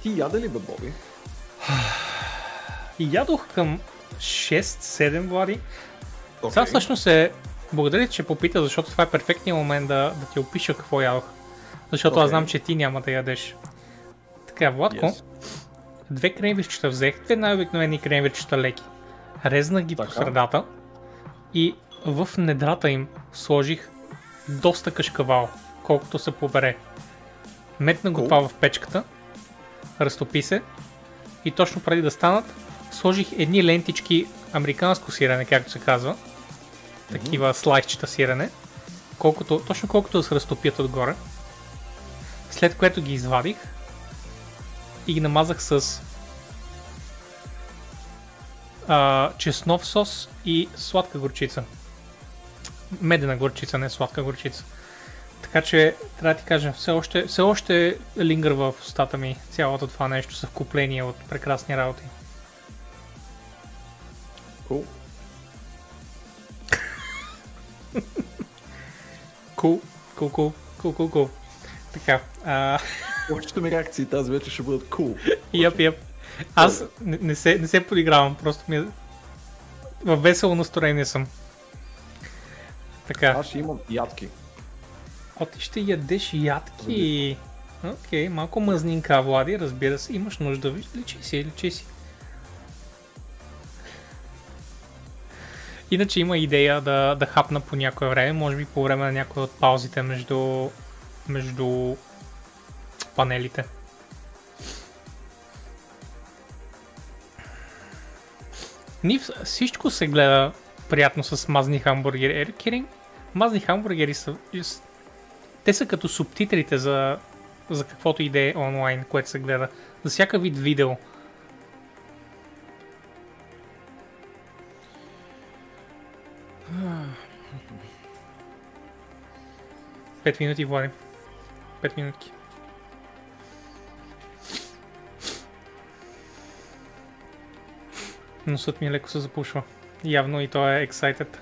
Ти яде ли бе, Боби? И ядох към 6-7, Влади. Това всъщност е... Благодаря, че попита, защото това е перфектният момент да ти опиша какво ядох. Защото аз знам, че ти няма да ядеш. Така, Владко, 2 кренвирчета взех, 2 най-обикновени кренвирчета леки. Резнах ги по средата и в недрата им сложих доста кашкавал, колкото се побере. Метна го това в печката, разтопи се и точно преди да станат, сложих едни лентички американско сирене, както се казва. Такива слайсчета сирене, точно колкото да се разтопят отгоре. След което ги извадих и ги намазах с чеснов сос и сладка горчица. Медена горчица, не сладка горчица. Така че, трябва да ти кажа, все още лингърва в устата ми цялото това нещо, съвкупление от прекрасни работи. Cool. Така. Повечето ми реакции тази вече ще бъдат cool. Yep. Аз не се подигравам, просто ми във весело настроение съм. Така. Аз ще имам ядки. Ти ще ядеш ядки. Окей, малко мъзнинка, Влади, разбира се, имаш нужда. Личи си. Иначе има идея да хапна по някое време, може би по време на някои от паузите между панелите. Всичко се гледа приятно с мазни хамбургери. Мазни хамбургери са... Те са като субтитрите за каквото иде онлайн, което се гледа. За всяка вид видео. 5 минути, Влади. 5 минутки. Носът ми леко се запушва. Явно и той е excited.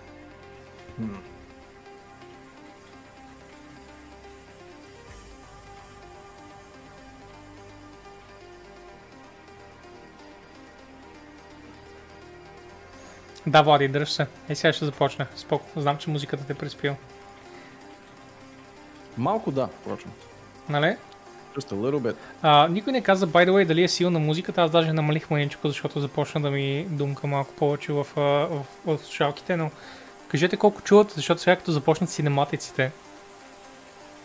Да, Влади, дръж се. Сега ще започне. Споко. Знам, че музиката те приспива. Малко да, впрочем. Нали? Just a little bit. Никой не каза, by the way, дали е силна музиката. Аз даже намалих мъничко, защото започна да ми думка малко повече в слушалките, но кажете колко чувате, защото сега като започнат синематиците,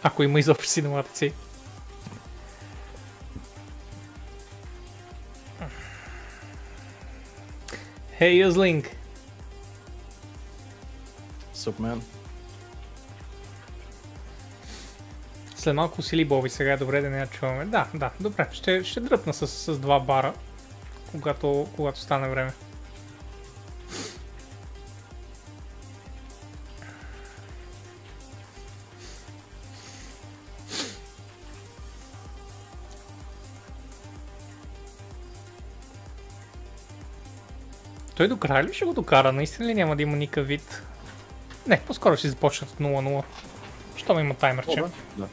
ако има изобщо синематици. Hey, Юзлинг! Sup, man. След малко усили Боби, сега е добре да не я чуваме. Да, добре. Ще дръпна с 2 бара, когато стане време. Той до края ли ще го докара? Наистина ли няма да има никакъв вид? Не, по-скоро ще започнат от 0-0. Щом има таймерче. Да.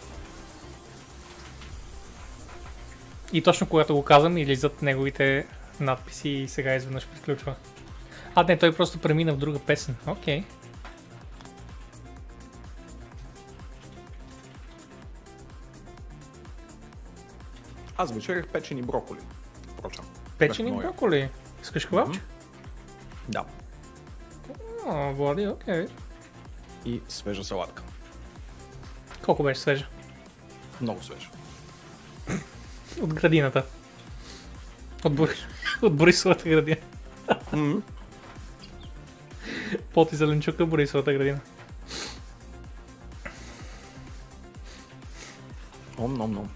И точно когато го казвам, излизат неговите надписи и сега изведнъж приключва. Не, той просто премина в друга песен. Окей. Аз вечерях печени броколи. Впрочем. Печени броколи? Искаш кебабче? Да. Влади, окей. И свежа салатка. Колко беше свежа? Много свежа. От градината. От Борисовата градина. Поти зеленчука, Борисовата градина. Ом.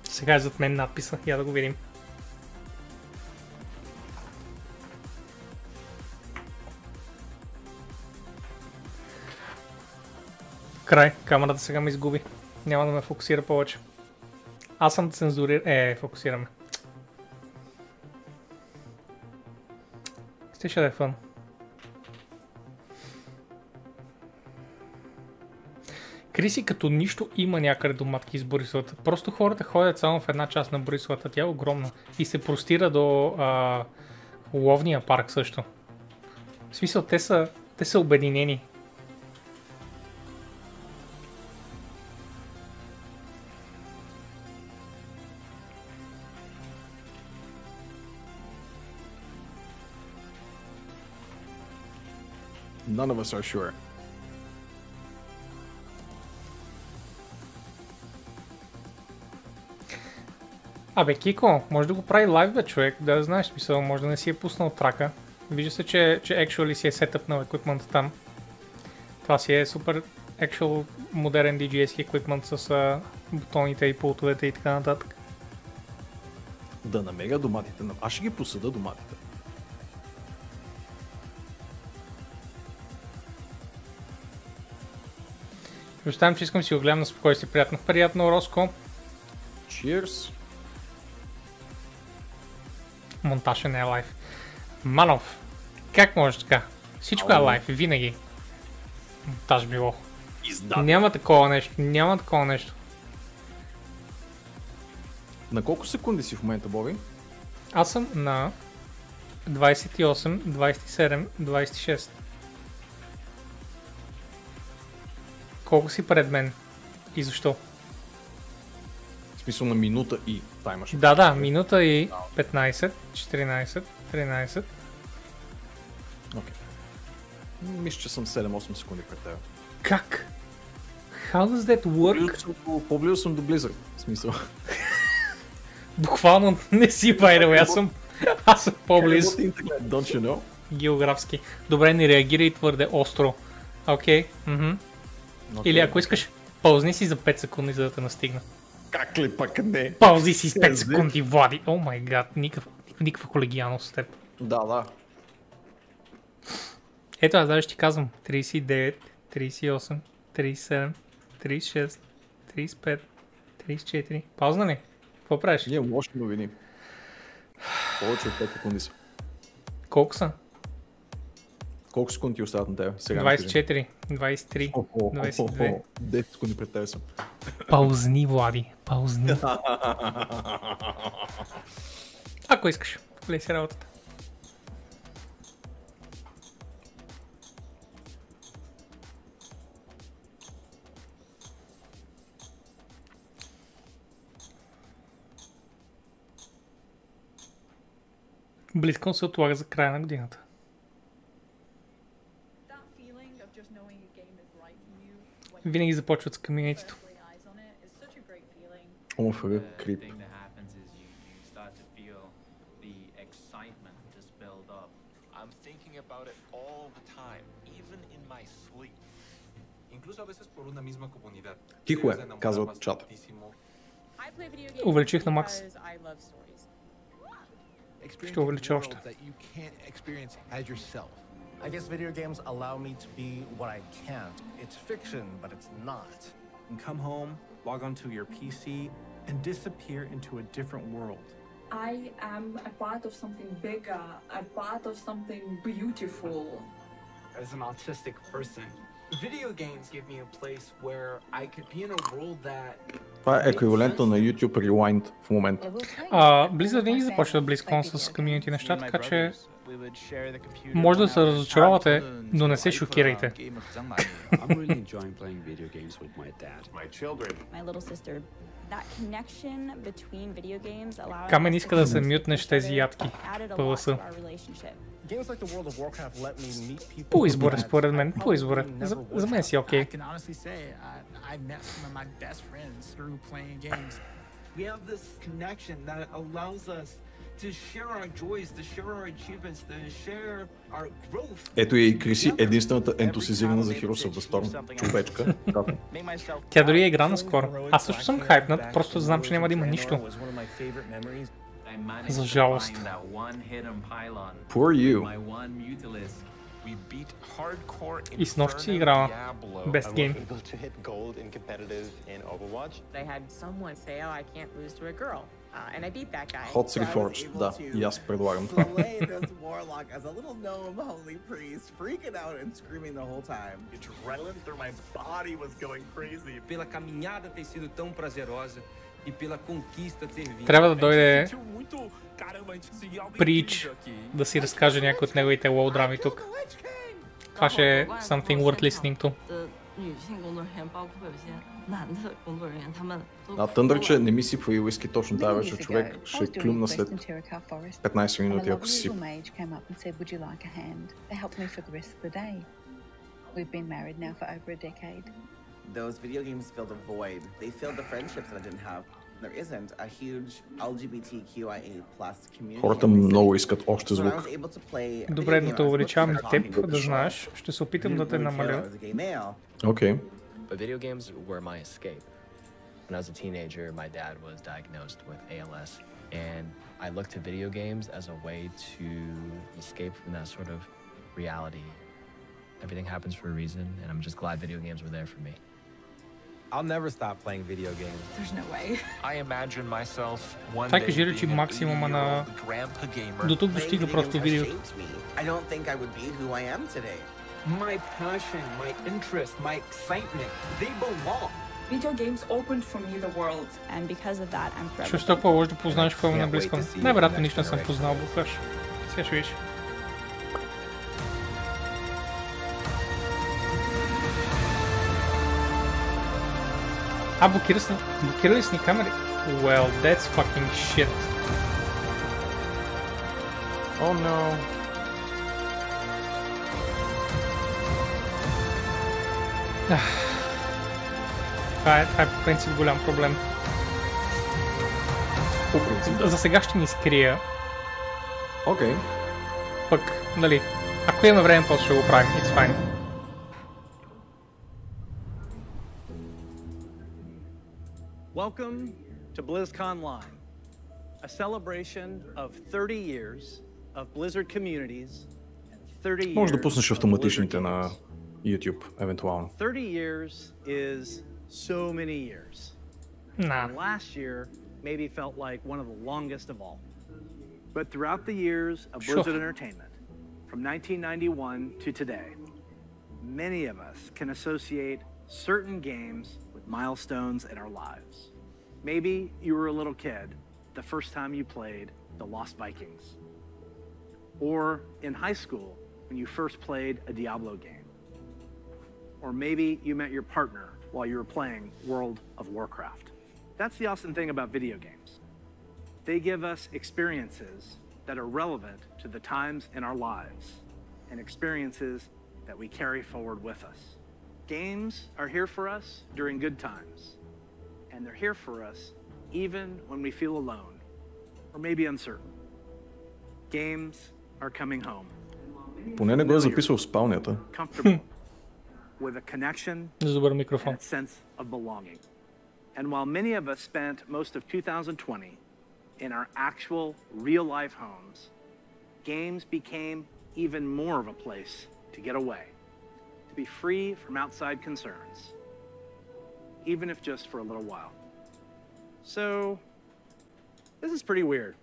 Сега е зад мен надписа, я да го видим. Край, камерата сега ме изгуби. Няма да ме фокусира повече. Аз съм цензурир... фокусираме. Ще да е фън. Криси като нищо има някъде до матки из Борисовата. Просто хората ходят само в една част на Борисовата. Тя е огромна. И се простира до ловния парк също. В смисъл, те са обединени. None of us are sure. Кико, може да го прави лайв, бе, човек, да знаеш смисъл, може да не си е пуснал трака. Вижда се, че actually си е сетъпнал еквипмента там. Това си е супер actual модерен DJ-ски еквипмент с бутоните и пултовете и така нататък. Да намега доматите. Аз ще ги посъда доматите. Оставям, че искам си го гледам на спокойствие. Приятно, Роско. Cheers. Монтаж не е лайв. Манов, как може така? Всичко е лайв, винаги. Монтаж било. Няма такова нещо. На колко секунди си в момента, Боби? Аз съм на 28, 27, 26. Колко си пред мен? И защо? В смисъл на минута и таймаш. Да, минута и 15, 14, 13. Окей. Мисля, че съм 7-8 секунди пред теб. Как? How does that work? По-близо съм до Blizzard, в смисъл. Буквално не си, by the way, аз съм по-близо. Don't you know? Географски. Добре, не реагирай твърде остро. Окей. Или ако искаш, паузни си за 5 секунди, за да те настигна. Как ли пък не? Паузи си с 5 секунди, Влади. О май гад, никаква колегиалност с теб. Да. Ето, аз даже ще ти казвам. 39, 38, 37, 36, 35, 34. Паузна ли? Какво правиш? Ние лоши новини. Повече от 5 секунди са. Колко са? Колко секунди остават на тебе? Сега 24, 23, 22. 10 секунди пред тебе съм. Паузни, Влади. Паузни. Ако искаш, влез си работата. BlizzCon се отлага за края на годината. Винаги започват с комьюнитито. Омафъга, крип. Тихо е, казват чата. Увеличих на макс. Ще увелича още. I guess video games allow me to be what I can't. It's fiction, but it's not. And come home, log onto your PC, and disappear into a different world. I am a part of something bigger, a part of something beautiful. As an autistic person, video games give me a place where I could be in a world that... Това е еквивалентно на YouTube Rewind в момента. Blizzard винаги започва BlizzCon с комьюнити неща, така че може да се разочаровате, но не се шокирайте. Камен иска да се мютнеш тези ядки. ПВС. По избора, според мен. По избора. За мен си окей. Ето и Криси, единствената ентусизирана за Heroes of the Storm човечка. Тя дори е игра наскоро. Аз също съм хайпнат, просто знам, че няма да има нищо. За жалост. Poor you. И с нощ си играла. Best game. Hot Reforged, да, и аз предлагам това. Трябва да дойде Прич да си разкаже някои от неговите лоу драми тук. Това ще е something worth listening to. Тъндърче, не ми сипва и уиски точно тази вечер, човек ще клюмна след 15 минути, ако си сипа. Those video games filled a void. They filled the friendships that I didn't have. There isn't a huge LGBTQIA+ community. Хората много искат още звук. Добре, да те увеличавам и теб, да знаеш. Ще се опитам да те намаля. Окей. But video games were my escape. When I was a teenager, my dad was diagnosed with ALS, and I looked to video games as a way to escape from that sort of reality. Everything happens for a reason, and I'm just glad video games were there for me. I'll never stop playing video games. There's no way. I imagine myself one Това day кажи речи being a максимума на... 80-year-old grandpa gamer. До тук достига просто видеото. I don't think I would be who I am today. My passion, my interest, my excitement, they belong. Video games opened for me the world. And because of that, I'm forever. Ще стоя по-лъж да познаеш какво е на BlizzCon. Най-вероятно нищо не съм познал, бухаш. Сега ще видиш. Блокирали с ни камери? Well, that's fucking shit. Oh no. Това е по принцип голям проблем. По принцип, да. За сега ще ни скрия. Окей. Пък, нали, ако имаме време, после ще го правим. It's fine. Welcome to BlizzConline, a celebration of 30 years of Blizzard communities and 30 years. Може да пуснеш автоматичните на YouTube, евентуално. 30 years is so many years. Nah. And last year maybe felt like one of the longest of all. But throughout the years of Blizzard Entertainment, from 1991 to today, many of us can associate certain games with milestones in our lives. Maybe you were a little kid the first time you played The Lost Vikings. Or in high school when you first played a Diablo game. Or maybe you met your partner while you were playing World of Warcraft. That's the awesome thing about video games. They give us experiences that are relevant to the times in our lives and experiences that we carry forward with us. Games are here for us during good times, and they're here for us even when we feel alone or maybe uncertain. Games are coming home. Поне не го е записал в спалнята. Comfortable, with a connection Добър and микрофон. a sense of belonging. And while many of us spent most of 2020 in our actual real-life homes, games became even more of a place to get away, to be free from outside concerns, even if just for a little while. So, this is pretty weird.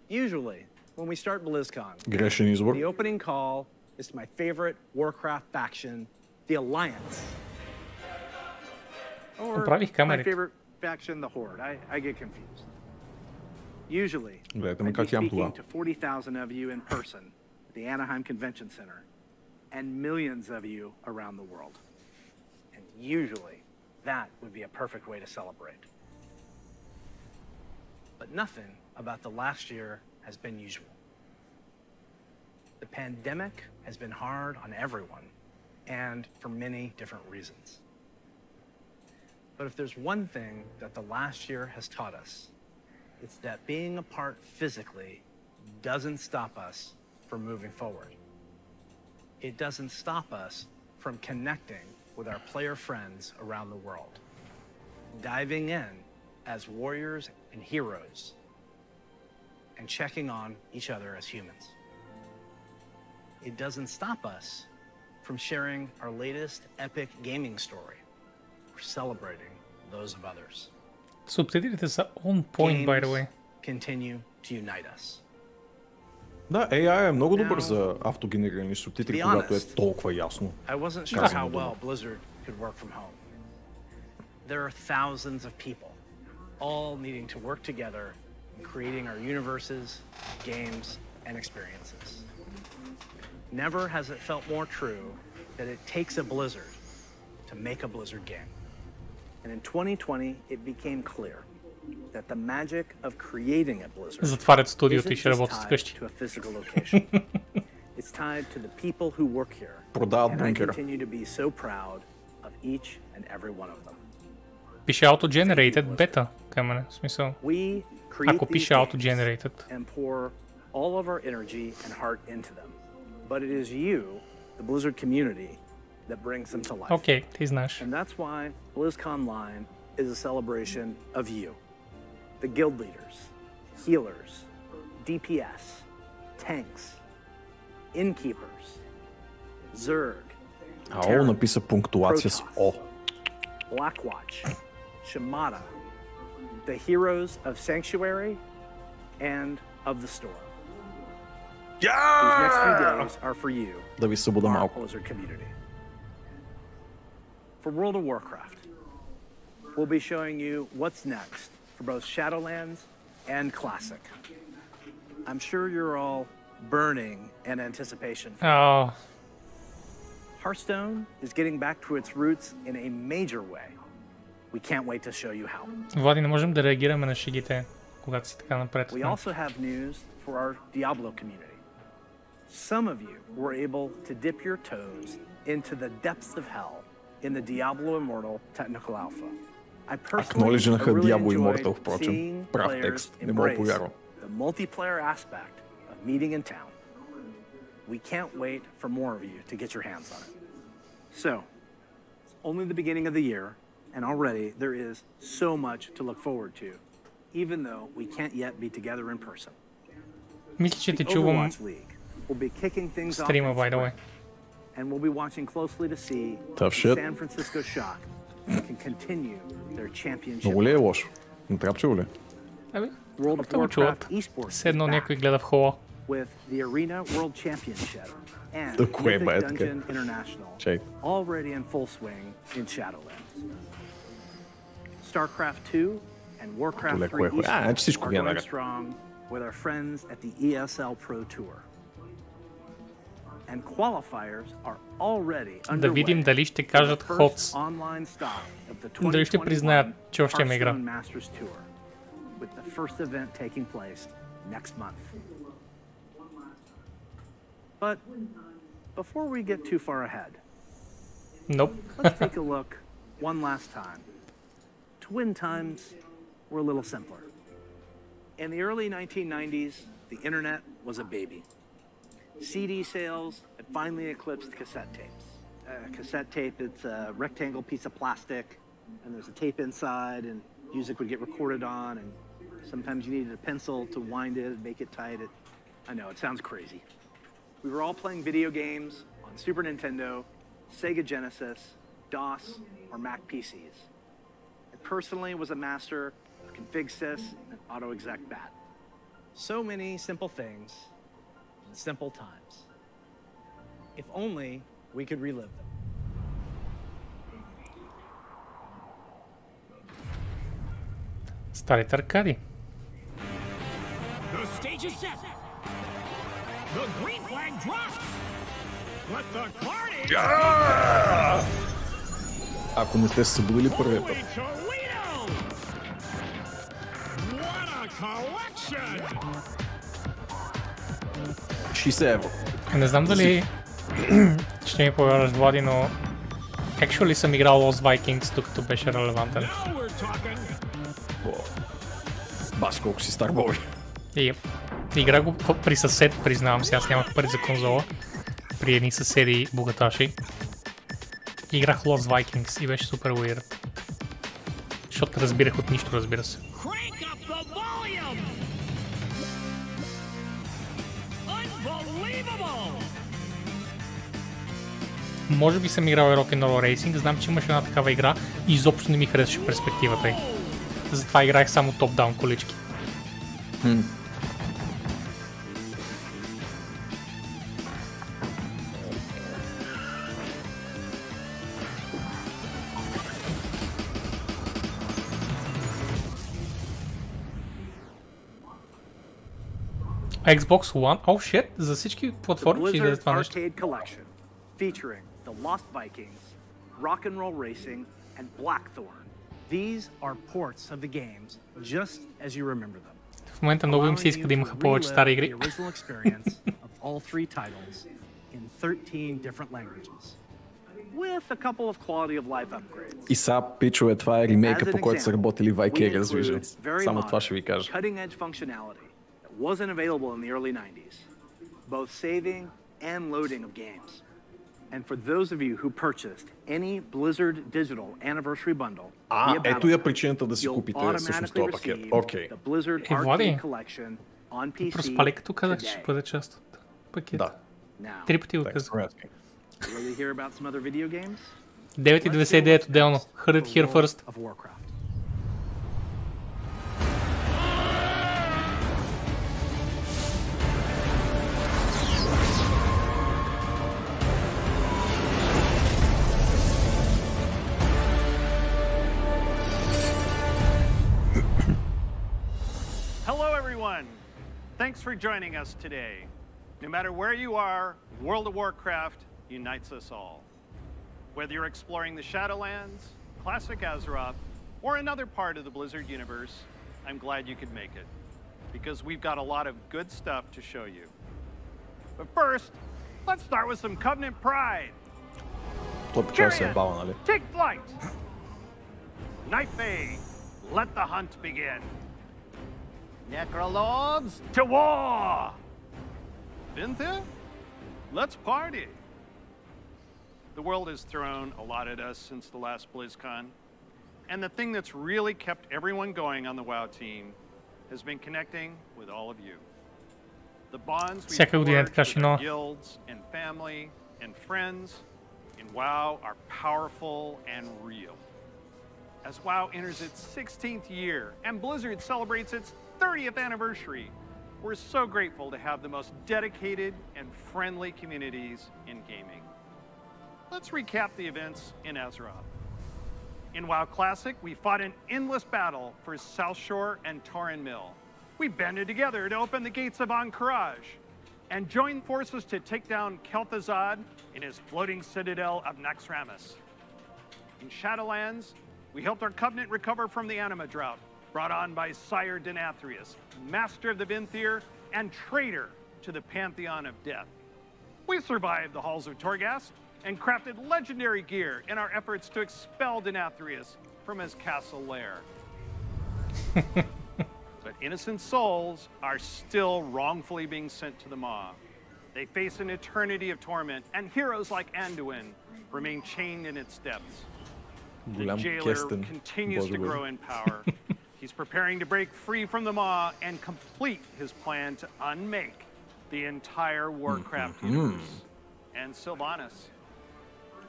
Usually, when we start BlizzCon, Грешен избор. the opening call is to my favorite Warcraft faction, the Alliance. Or Поправих my камерите. favorite faction, the Horde. I get confused. Usually, Гледайте I'd ме be как ям speaking това. to 40,000 of you in person at the Anaheim Convention Center and millions of you around the world. And usually, that would be a perfect way to celebrate. But nothing about the last year has been usual. The pandemic has been hard on everyone, and for many different reasons. But if there's one thing that the last year has taught us, it's that being apart physically doesn't stop us from moving forward. It doesn't stop us from connecting with our player friends around the world, diving in as warriors and heroes, and checking on each other as humans. It doesn't stop us from sharing our latest epic gaming story or celebrating those of others. Субтитрите са on point, by the way. Continue to unite us. Да, AI е много добър за автогенерирани субтитри, To be когато е honest, толкова ясно. I wasn't sure Казано how дума. well Blizzard could work from home. There are thousands of people, all needing to work together in creating our universes, games, and experiences. Never has it felt more true that it takes a Blizzard to make a Blizzard game. And in 2020, it became clear that the magic of creating a Blizzard Затварят студиото и isn't ще just работят tied вкъщи. to a physical location. It's tied to the people who work here. Продават And I бункера. continue to be so proud of each and every one of them. Пише auto-generated beta, камера, в смисъл. We create Ако these пише games auto-generated. and pour all of our energy and heart into them. But it is you, the Blizzard community, that brings them to life. Окей, ти знаеш. And that's why BlizzConline is a celebration of you. The guild leaders, healers, DPS, tanks, innkeepers, Zerg, АО написа пунктуация с О. Blackwatch, Shimada, the heroes of Sanctuary and of the Storm. These next few days are for you, Да ви събуда our малко. Blizzard community. For World of Warcraft, we'll be showing you what's next for both Shadowlands and Classic. I'm sure you're all burning in anticipation. Hearthstone is getting back to its roots in a major way. We can't wait to show you how. Влади, не можем да реагираме на шегите, когато си така напред. We also have news for our Diablo community. Some of you were able to dip your toes into the depths of hell in the Diablo Immortal Technical Alpha. I personally Акноледжнаха really Diablo enjoyed Immortal, впрочем. seeing Прав players текст, не мога да embrace повярвам. the multiplayer aspect of meeting in town. We can't wait for more of you to get your hands on it. So, it's only the beginning of the year, and already there is so much to look forward to, even though we can't yet be together in person. Мисля, че The те чувам Overwatch League will be kicking things off стрима, in by the way. spring, and we'll be watching closely to see Tough if shit. San Francisco Shock can continue their championship. Много ли е лошо? Не трапчило ли? Абе, World of хората го чуват. Warcraft esports Все едно is back някой гледа в хола. with the Arena World Championship and Да, кое е, Mythic бе, така? Dungeon International Чай. already in full swing in Shadowlands. StarCraft 2 and Warcraft 3 Кое. Значи всичко are ви е going наред. strong with our friends at the ESL Pro Tour. And qualifiers are already Да видим underway дали ще for the кажат first ходс. online stop of the Дали ще признаят, че още има игра. Hearthstone Masters Tour, with the first event taking place next month. But before we get too far ahead, Nope. let's take a look one last time. Twin times were a little simpler. In the early 1990s, the internet was a baby. CD sales had finally eclipsed cassette tapes. Cassette tape, it's a rectangle piece of plastic, and there's a tape inside, and music would get recorded on, and sometimes you needed a pencil to wind it and make it tight. I know, it sounds crazy. We were all playing video games on Super Nintendo, Sega Genesis, DOS, or Mac PCs. I personally was a master of config sys and auto exec bat. So many simple things in simple times. If only we could relive them. Старите аркади. The stage is set. The green flag drops. Let the party. Ако не сте се събудили първия път. What a collection! 60 евро. Не знам дали ще ми повярваш, Влади, но actually съм играл Lost Vikings, докато беше релевантен. Now we're talking. Бас, колко си стар, Боби. И играх го при съсед, признавам се, аз нямах пари за конзола. При едни съседи богаташи. Играх Lost Vikings и беше супер weird. Защото разбирах от нищо, разбира се. Crank up the volume. Unbelievable. Може би съм играл Rock'n'Roll Racing, знам, че имаше една такава игра и изобщо не ми харесваше перспективата й. Затова играех само топ-даун колички. Xbox One? Oh shit, за всички платформи ще излезе това нещо. Arcade Collection, featuring the Lost Vikings, Rock'n'Roll Racing, and Blackthorn. These are ports of the games, just as you remember them. В момента много им се иска да имаха повече стари игри. The original experience of all three titles in 13 different languages, with a couple of quality of life upgrades. И сега, пичове, това е ремейка, по който са работили Vicarious Visions. Само това ще ви кажа. Cutting-edge functionality that wasn't available in the early 90s, both saving and loading of games. And for those of you who purchased any Blizzard Digital Anniversary Bundle, ето я причината да си купите всъщност този пакет. Окей. the Blizzard Влади, Arcade Collection on PC проспали като казах, че ще today. бъде част от пакета. Да. Now, 3 пъти го Thanks казах. for asking. really hear about some other video games? 9,99 отделно. Heard it here first. Of Warcraft. Hello, everyone. Thanks for joining us today. No matter where you are, World of Warcraft unites us all. Whether you're exploring the Shadowlands, classic Azeroth, or another part of the Blizzard universe, I'm glad you could make it, because we've got a lot of good stuff to show you. But first, let's start with some Covenant Pride. Той почва да се е бава, нали? Take flight! Night Fae, let the hunt begin. Necrolords, to war! Vintha, let's party! The world has thrown a lot at us since the last BlizzCon, and the thing that's really kept everyone going on the WoW team has been connecting with all of you. The bonds we Всяка година forged така with ще our нова. guilds and family and friends in WoW are powerful and real. As WoW enters its 16th year and Blizzard celebrates its 30th anniversary, we're so grateful to have the most dedicated and friendly communities in gaming. Let's recap the events in Azeroth. In WoW Classic, we fought an endless battle for South Shore and Tauren Mill. We banded together to open the gates of Ahn'Qiraj and joined forces to take down Kel'Thuzad in his floating citadel of Naxxramas. In Shadowlands, we helped our Covenant recover from the Anima Drought, brought on by Sire Denathrius, master of the Vinthier and traitor to the pantheon of death. We survived the halls of Torghast and crafted legendary gear in our efforts to expel Denathrius from his castle lair. But innocent souls are still wrongfully being sent to the Maw. They face an eternity of torment, and heroes like Anduin remain chained in its depths. The jailer continues to grow in power. He's preparing to break free from the Maw and complete his plan to unmake the entire Warcraft universe. And Sylvanas,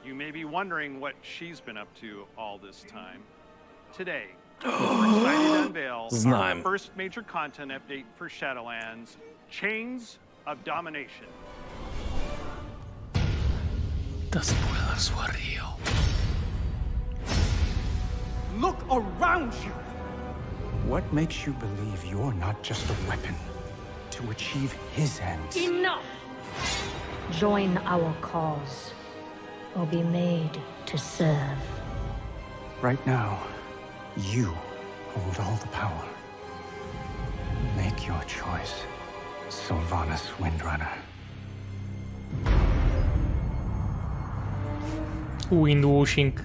you may be wondering what she's been up to all this time. Today, we're excited to unveil our first major content update for Shadowlands, Chains of Domination. The spoilers were real. Look around you! What makes you believe you're not just a weapon to achieve his ends? Enough! Join our cause, or be made to serve. Right now, you hold all the power. Make your choice, Sylvanas Windrunner. Windwashing.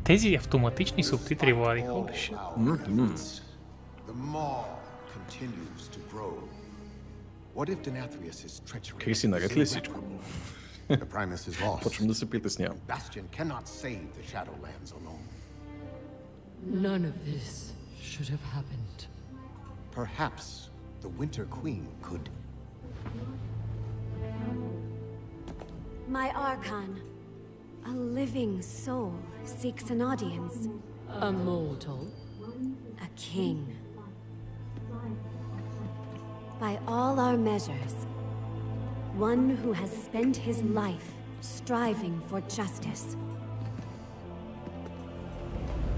Тези автоматични субтитри, Влади, holy shit. The Maw continues to grow. What if Denathrius' treachery? Криси, наред ли всичко? The Primus is lost. Почвам да се притеснявам. Bastion cannot save the Shadowlands alone. None of this should have happened. Perhaps the Winter Queen could. My Archon, a living soul seeks an audience. A mortal? A king. By all our measures, one who has spent his life striving for justice.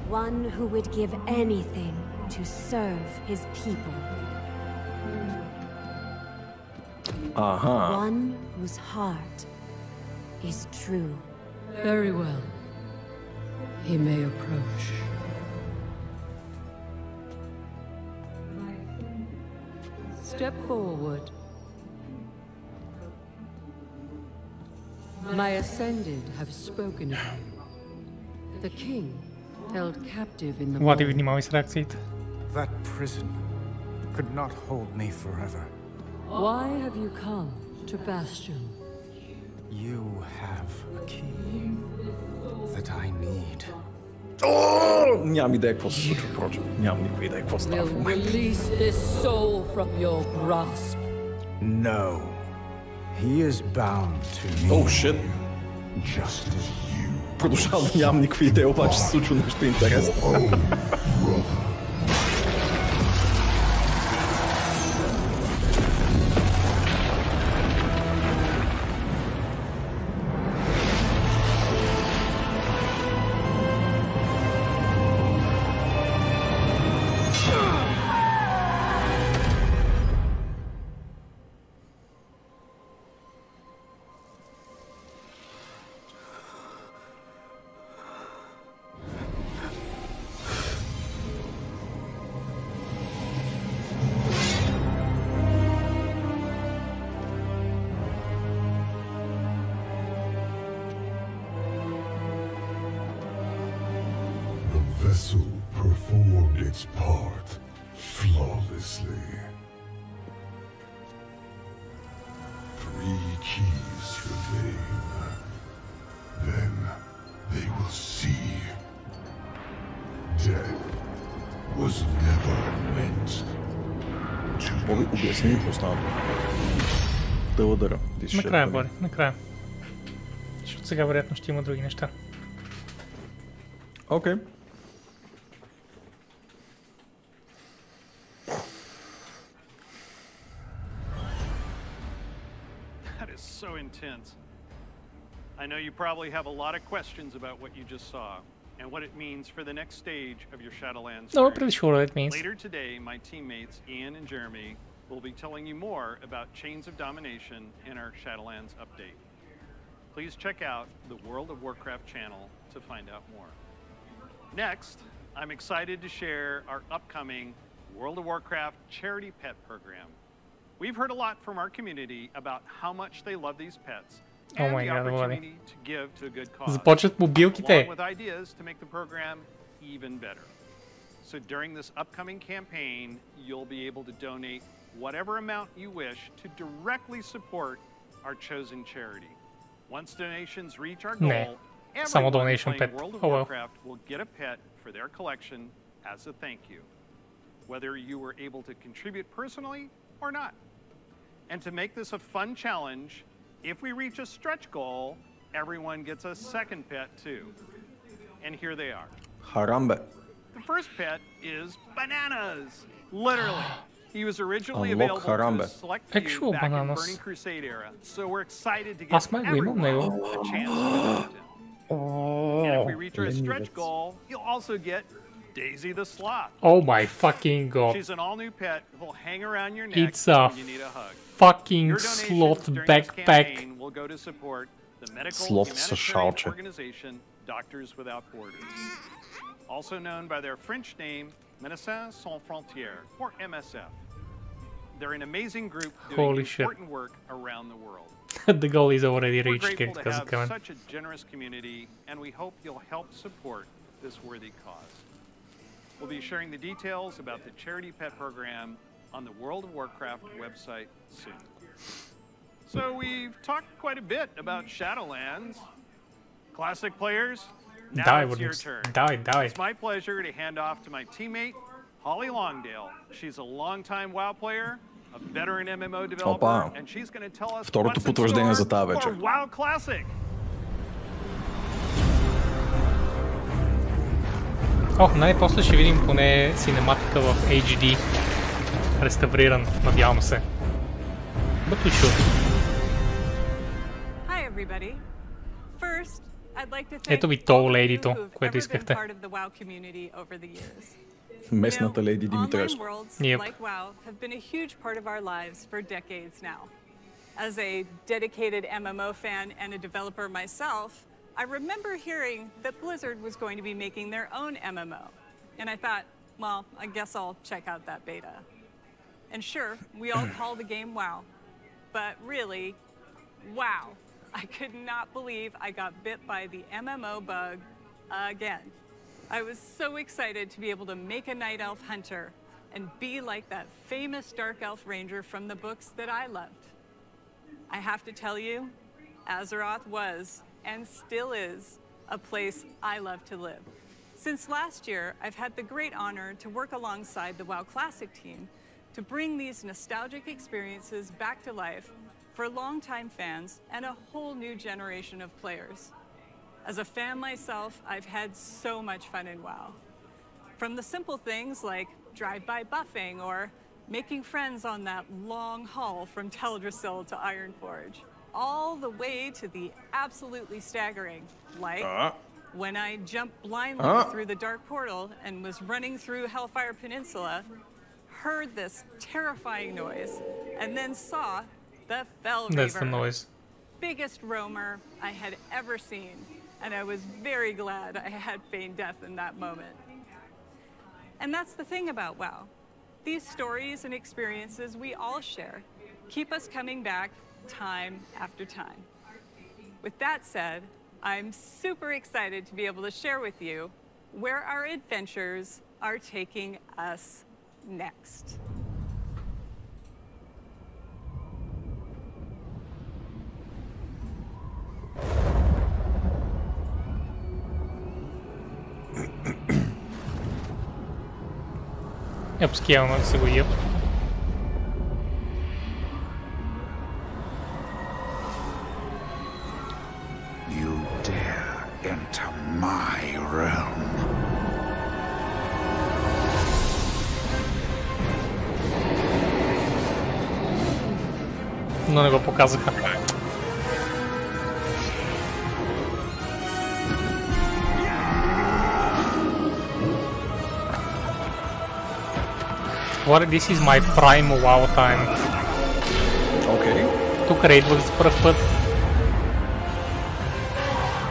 One who would give anything to serve his people. One whose heart is true. Very well. He may approach. Step forward. My Ascended have spoken of you. The king held captive in the Влади, внимавай с реакциите. That prison could not hold me forever. Why have you come to Bastion? You have a key that I need. Нямам идея какво се случва, впрочем. Нямам никаква идея какво става в момента. Release this soul from your grasp. No. He is bound to me. Oh, shit. Just as you. Продължавам, нямам никаква идея, обаче се случва нещо интересно. vessel performed its part flawlessly. 3 keys remain. Then they will see. Death was never meant to be. Обясни какво става. Благодаря. Накрая, Бори, накрая. Защото сега вероятно ще има други неща. Окей. That is so intense. I know you probably have a lot of questions about what you just saw and what it means for the next stage of your Shadowlands No, I'm pretty sure what it means. Later today, my teammates Ian and Jeremy will be telling you more about Chains of Domination in our Shadowlands update. Please check out the World of Warcraft channel to find out more. Next, I'm excited to share our upcoming World of Warcraft charity pet program. We've heard a lot from our community about how much they love these pets and the opportunity to give to a good cause, along with ideas to make the program even better. So during this upcoming campaign, you'll be able to donate whatever amount you wish to directly support our chosen charity. Once donations reach our goal, everyone playing World of Warcraft will get a pet for their collection as a thank you, whether you were able to contribute personally or not. And to make this a fun challenge, if we reach a stretch goal, everyone gets a second pet too. And here they are. Harambe. The first pet is Bananas. Literally. He was originally available to select few back in Burning Crusade era, so we're excited to give everyone a chance to adopt him. And if we reach our stretch goal, you'll also get Daisy the Sloth. Oh my fucking god. She's an all-new pet who'll hang around your neck It's a when you need a hug. Fucking sloth backpack. Will go to support the medical humanitarian organization Doctors Without Borders, also known by their French name Médecins Sans Frontières, or MSF. They're an amazing group doing important work around the world. The goal is already reached. We're grateful to have such a generous community, and we hope you'll help support this worthy cause. We'll be sharing the details about the charity pet program on the World of Warcraft website soon. So we've talked quite a bit about Shadowlands. Classic players, now it's your turn. It's my pleasure to hand off to my teammate, Holly Longdale. She's a longtime WoW player, a veteran MMO developer, and she's going to tell us what's in store for WoW Classic. Най-после ще видим поне синематика в HD, реставриран, надявам се. But we should. Hi everybody. First, I'd like to thank Ето ви то лейдито, което искахте. Местната леди Димитреско. Like WoW have been a huge part of our lives for decades now. As a dedicated MMO fan and a developer myself, I remember hearing that Blizzard was going to be making their own MMO. And I thought, well, I guess I'll check out that beta. And sure, we all call the game WoW. But really, wow. I could not believe I got bit by the MMO bug again. I was so excited to be able to make a Night Elf Hunter and be like that famous Dark Elf Ranger from the books that I loved. I have to tell you, Azeroth was, and still is, a place I love to live. Since last year, I've had the great honor to work alongside the WoW Classic team to bring these nostalgic experiences back to life for longtime fans and a whole new generation of players. As a fan myself, I've had so much fun in WoW. From the simple things like drive-by buffing or making friends on that long haul from Teldrassil to Ironforge, all the way to the absolutely staggering, like when I jumped blindly through the Dark Portal and was running through Hellfire Peninsula, heard this terrifying noise, and then saw the Fell Reaver. That's the noise. Biggest roamer I had ever seen, and I was very glad I had feigned death in that moment. And that's the thing about WoW. These stories and experiences we all share keep us coming back time after time. With that said, I'm super excited to be able to share with you where our adventures are taking us next. Upscale на да го еб. You dare enter my realm. Но не го показаха. What? This is my prime WoW time. Okay. Тук рейдвах за първ път.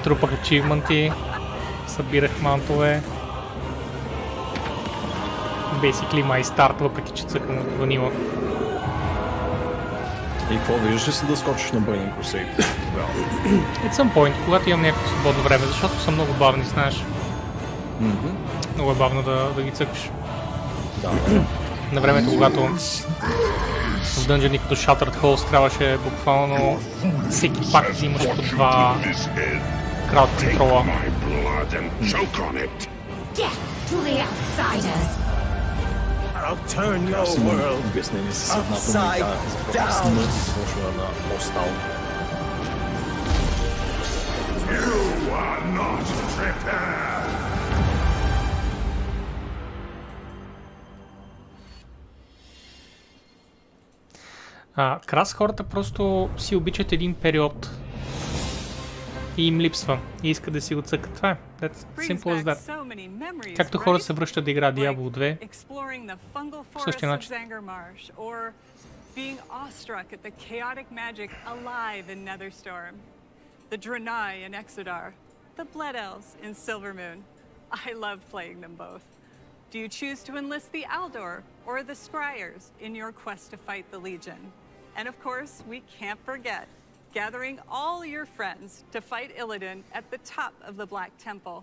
Трупах ачивменти. Събирах мантове. basically my start, въпреки че цъкам от ванила. И какво виждаш ли си да скочиш на Burning Crusade? At some point, когато имам някакво свободно време, защото са много бавни, знаеш. Много е бавно да ги цъкаш. На времето, когато в дънжени като Shattered Halls трябваше буквално всеки пак да имаш по 2 крауд контрола. I'll turn your world upside down. You are not prepared. Крас хората просто си обичат един период и им липсва и искат да си го цъкат. Това е. That's simple as that. Както хората се връщат да играят Diablo 2, по същия начин. Being awestruck at the chaotic magic alive in Netherstorm, the Draenei in Exodar, the Blood Elves in Silvermoon. I love playing them both. Do you choose to enlist the Aldor or the Scryers in your quest to fight the Legion? And of course, we can't forget gathering all your friends to fight Illidan at the top of the Black Temple.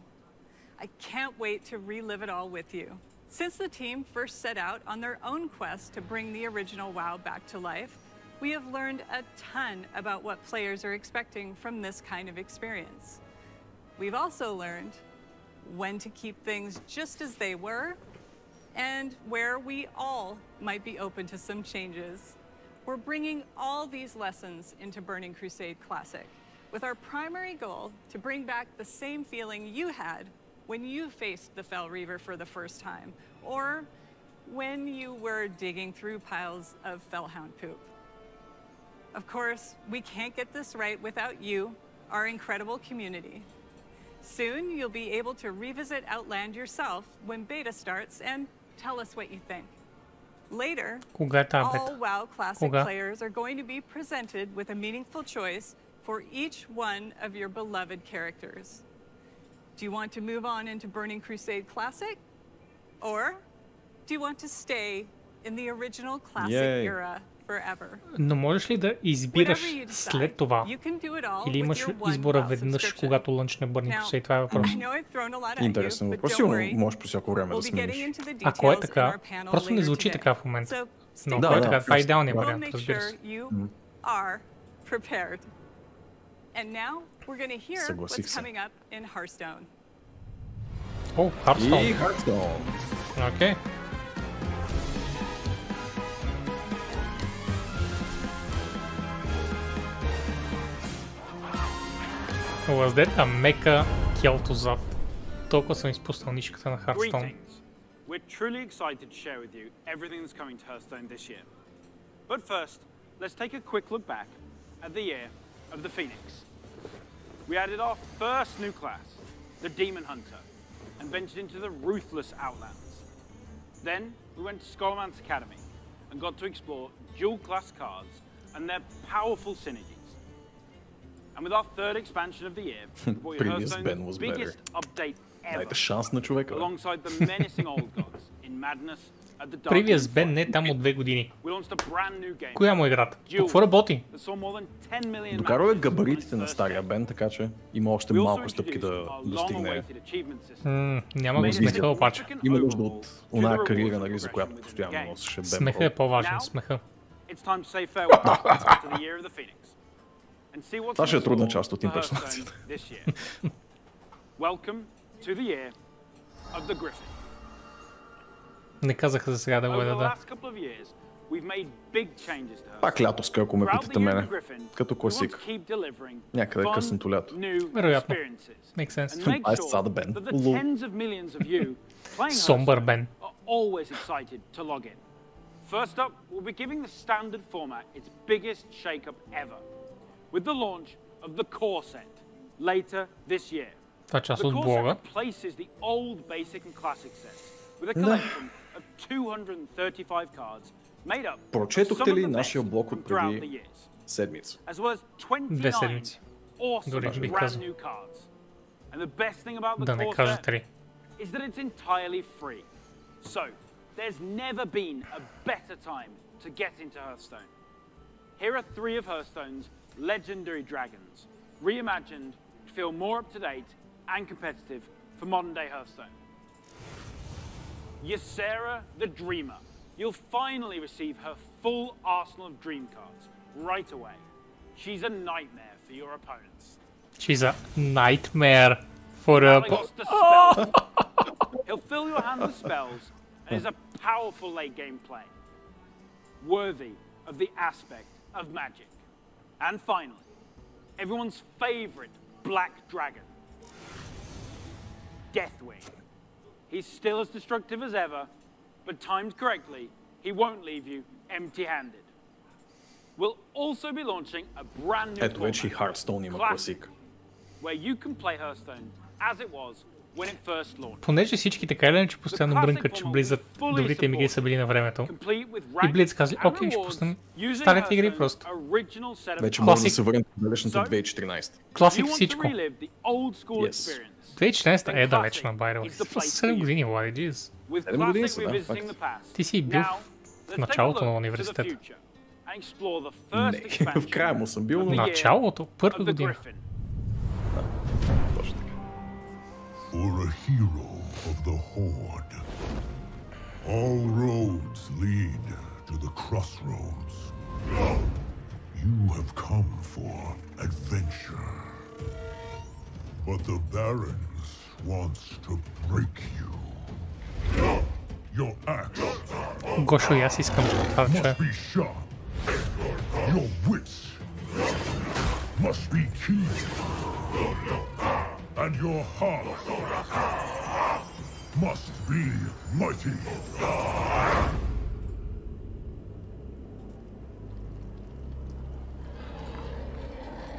I can't wait to relive it all with you. Since the team first set out on their own quest to bring the original WoW back to life, we have learned a ton about what players are expecting from this kind of experience. We've also learned when to keep things just as they were and where we all might be open to some changes. We're bringing all these lessons into Burning Crusade Classic, with our primary goal to bring back the same feeling you had when you faced the Fel Reaver for the first time, or when you were digging through piles of Felhound poop. Of course, we can't get this right without you, our incredible community. Soon, you'll be able to revisit Outland yourself when beta starts and tell us what you think. Later, all WoW Classic players are going to be presented with a meaningful choice for each one of your beloved characters. Do you want to move on into Burning Crusade Classic? Or do you want to stay in the original Classic era forever? Но можеш ли да избираш след това? Или имаш избора веднъж, когато лънчне Burning Crusade? Това е въпрос. Интересен въпрос. Сигурно можеш по всяко време да смениш. Ако е така, просто не звучи така в момента. Но ако е така, това е идеалният вариант, разбира се. And now we're going to hear what's coming up in Hearthstone. Oh, Hearthstone. И Hearthstone. Okay. Лаздета мека келто зад. Толкова съм изпуснал нишката на Hearthstone. We're truly excited to share with you everything that's coming to Hearthstone this year. But first, let's take a quick look back at the year of the Phoenix. We added our first new class, the Demon Hunter, and ventured into the ruthless Outlands. Then we went to Skullman's Academy and got to explore dual class cards and their powerful synergies. And with our third expansion of the year, we brought you Hearthstone's biggest update ever, alongside the menacing old gods in Madness. Previous Ben не е там от 2 години. Коя му е играта? Какво работи? Докарва габаритите на стария Бен, така че има още малко стъпки да достигне. Няма го смеха обаче. Има нужда от оная кариера, нали, за която постоянно носеше Бен. Смеха е по-важен, смеха. Това ще е трудна част от имперсонацията. Не казаха за сега да го да. Пак лятоска, ако ме питате мене. Като класик. Някъде късното лято. Вероятно. Make sense. Ай, сада Бен. Сомбър Бен. First up, we'll be giving the standard format its biggest shake-up ever, with the launch of the core set later this year. Това част от блога. The core set replaces the old basic and classic sets with a collection of 235 cards made up Прочетохте ли нашия блог от преди седмица? as well as 29 awesome brand new cards. And the best thing about the core set is that it's entirely free. So, There's never been a better time to get into Hearthstone. Here are 3 of Hearthstone's legendary dragons, reimagined to feel more up-to-date and competitive for modern-day Hearthstone. Ysera the Dreamer. You'll finally receive her full arsenal of dream cards right away. She's a nightmare for your opponents. She's a nightmare for Alex the Spell. He'll fill your hand with spells and is a powerful late-game play, worthy of the aspect of magic. And finally, everyone's favorite black dragon, Deathwing. He's still as destructive as ever, but timed correctly, he won't leave you empty-handed. We'll also be launching a brand new Ето вече и Hearthstone има класик. Where you can play Hearthstone as it was when it first launched. Понеже всички така или иначе постоянно брънкат, че Blizzard добрите им игри са били на времето. И Blizz казали, окей, ще пуснем старите игри просто. Вече може да се върнем в далечната 2014. Класик всичко. 2014 е далечна, by the way. 7 години, Влади, джиз. 7 години са, да, факт. Ти си бил в началото на университета. Не, в края му съм бил. Началото, първа година. For a hero of the Horde, all roads lead to the crossroads. You have come for adventure, but the Barons wants to break you. Your axe Гошо, и аз искам това да чуя. must be sharp. Your wits must be keen. And your heart must be mighty.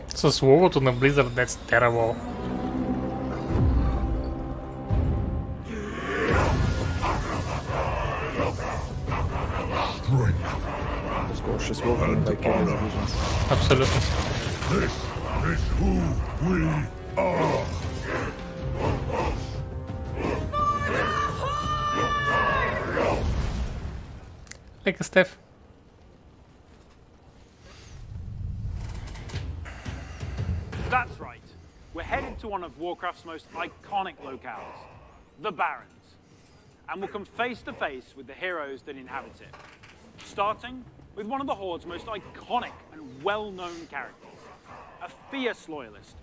С логото на Blizzard, that's terrible. По-скоро ще слогам на Valkyrie Visions. Абсолютно. This is who we are. Лека, Стеф. That's right. We're headed to one of Warcraft's most iconic locales, the Barrens. And we'll come face to face with the heroes that inhabit it. Starting with one of the Horde's most iconic and well-known characters. A fierce loyalist,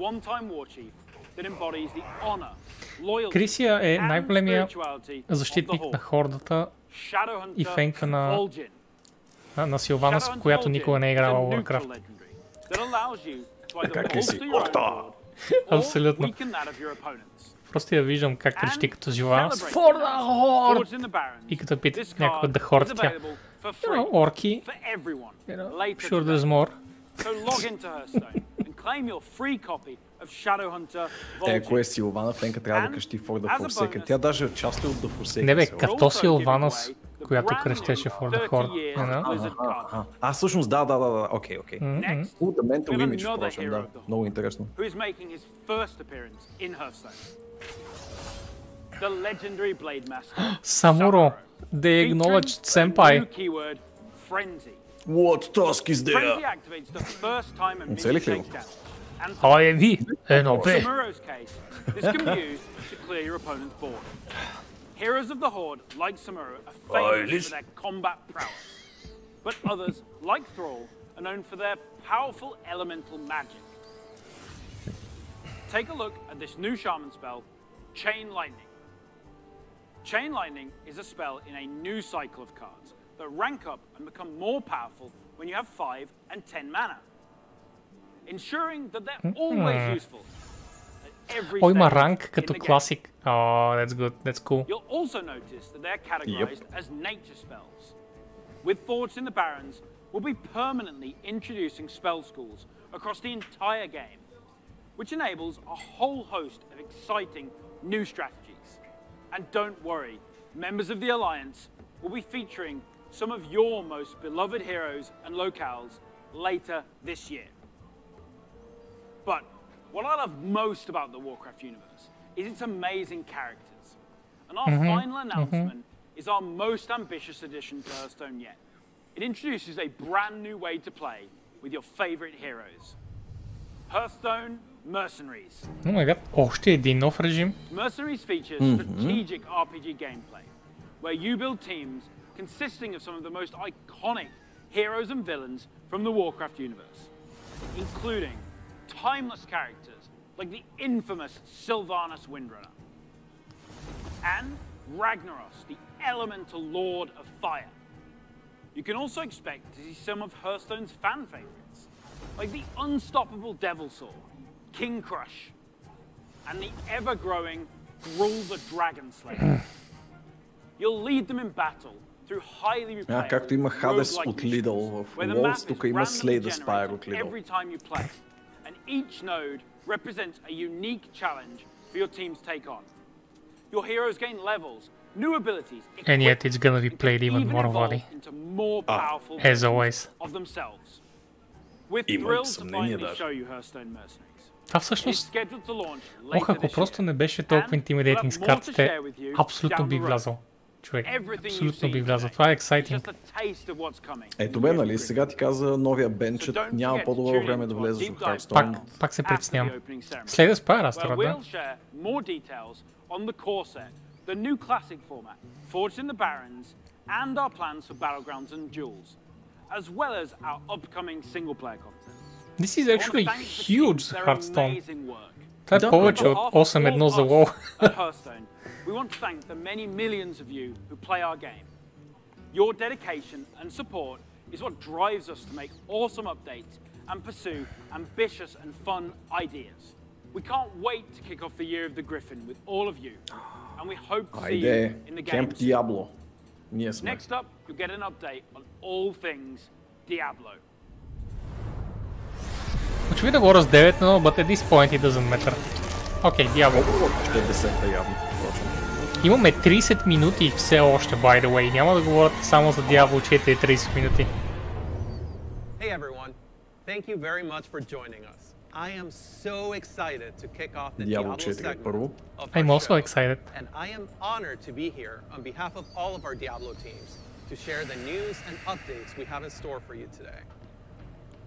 one-time war chief that embodies the honor, loyalty, Крисия е and най-големия spirituality защитник of the на Horde. Хордата и Shadowhunter фенка на Vol'jin. Силвана, с която никога не е играла в Warcraft. That allows you to either Как ли си? bolster your own board or Абсолютно. weaken that of your opponents. Просто я виждам как крещи като Силвана. For the Horde! Forged in the Barrens, И като пита this някой card да is Horde, тя, available for free орки, for everyone later sure there's today. more. So log into Hearthstone and claim your free copy of Shadowhunter Ако е Vol'jin. Sylvana, фенка трябва да крещи For the Forsaken. Тя даже участва от The Forsaken. Не бе, сега. като Силвана, която крещеше For the Horde. Всъщност, да. Окей. Next, The Mental we have Image, another впрочем, hero да. of the Много Horde, интересно. who is making his first appearance in Hearthstone. The legendary Blade Master, Самуро, they acknowledged new Senpai. keyword, Frenzy. What task is Frenzy there? activates the first time a Оцелих minion ли го? takes damage. And IMV, NOP. in Samuro's case, this can be used to clear your opponent's board. Heroes of the Horde, like Samuro, are famous for their combat prowess. But others, like Thrall, are known for their powerful elemental magic. Take a look at this new shaman spell, Chain Lightning. Chain Lightning is a spell in a new cycle of cards that rank up and become more powerful when you have 5 and 10 mana, ensuring that they're always useful at every О, има stage ранг in като the game. класик. Oh, that's good, that's cool. You'll also notice that they're categorized as nature spells. With Forged in the Barrens, we'll be permanently introducing spell schools across the entire game, which enables a whole host of exciting new strategies. And don't worry, members of the Alliance will be featuring some of your most beloved heroes and locales later this year. But what I love most about the Warcraft universe is its amazing characters. And our final announcement is our most ambitious addition to Hearthstone yet. It introduces a brand new way to play with your favorite heroes. Hearthstone Mercenaries. Oh my god, още един нов режим. Mercenaries features strategic RPG gameplay, where you build teams consisting of some of the most iconic heroes and villains from the Warcraft universe, including timeless characters like the infamous Sylvanas Windrunner, and Ragnaros, the elemental lord of fire. You can also expect to see some of Hearthstone's fan favorites, like the unstoppable Devilsaur, King Crush, and the ever-growing Gruul the Dragon Slayer. You'll lead them in battle through highly replayable както има Хадес roguelike от Lidl missions, в where the WoW, map тук is има randomly Slay the Spire от generated every Lidl. time you play, and each node represents a unique challenge for your team to take on. Your heroes gain levels, new abilities, And yet it's gonna be played even more evolve bloody. into more powerful As always. of themselves. We're Имам thrilled to съмнение finally даже. show you Hearthstone Mercenaries. Това It's всъщност, scheduled to launch ох, later ако this просто year. не беше толкова intimidating с картите, абсолютно би влязал. Човек, абсолютно би влязал. Това е exciting. Ето бе, нали, сега ти каза новия бен, че няма по-добро време да влезеш в Hearthstone. Пак се притеснявам. След да спая разтора, Where да? we'll share more details on the core set, the new classic format, Forged in the Barrens, and our plans for Battlegrounds and Duels, as well as our upcoming single-player content. This is actually huge за Hearthstone. Това е повече от 8.1 за WoW. At Hearthstone, we want to thank the many millions of you who play our game. Your dedication and support is what drives us to make awesome updates and pursue ambitious and fun ideas. We can't wait to kick off the year of the Griffin with all of you, and we hope to see you in the game. Camp Diablo. Ние сме. Next up, you'll get an update on all things Diablo. Очевидно го разделят, но but at this point it doesn't matter. Окей, Diablo. Ще е 10-та явно. Имаме 30 минути все още, by the way. Няма да говорят само за Diablo 4 30 минути. Hey everyone, thank you very much for joining us. I am so excited to kick off the Diablo segment of our I'm also show, excited. and I am honored to be here on behalf of all of our Diablo teams to share the news and updates we have in store for you today.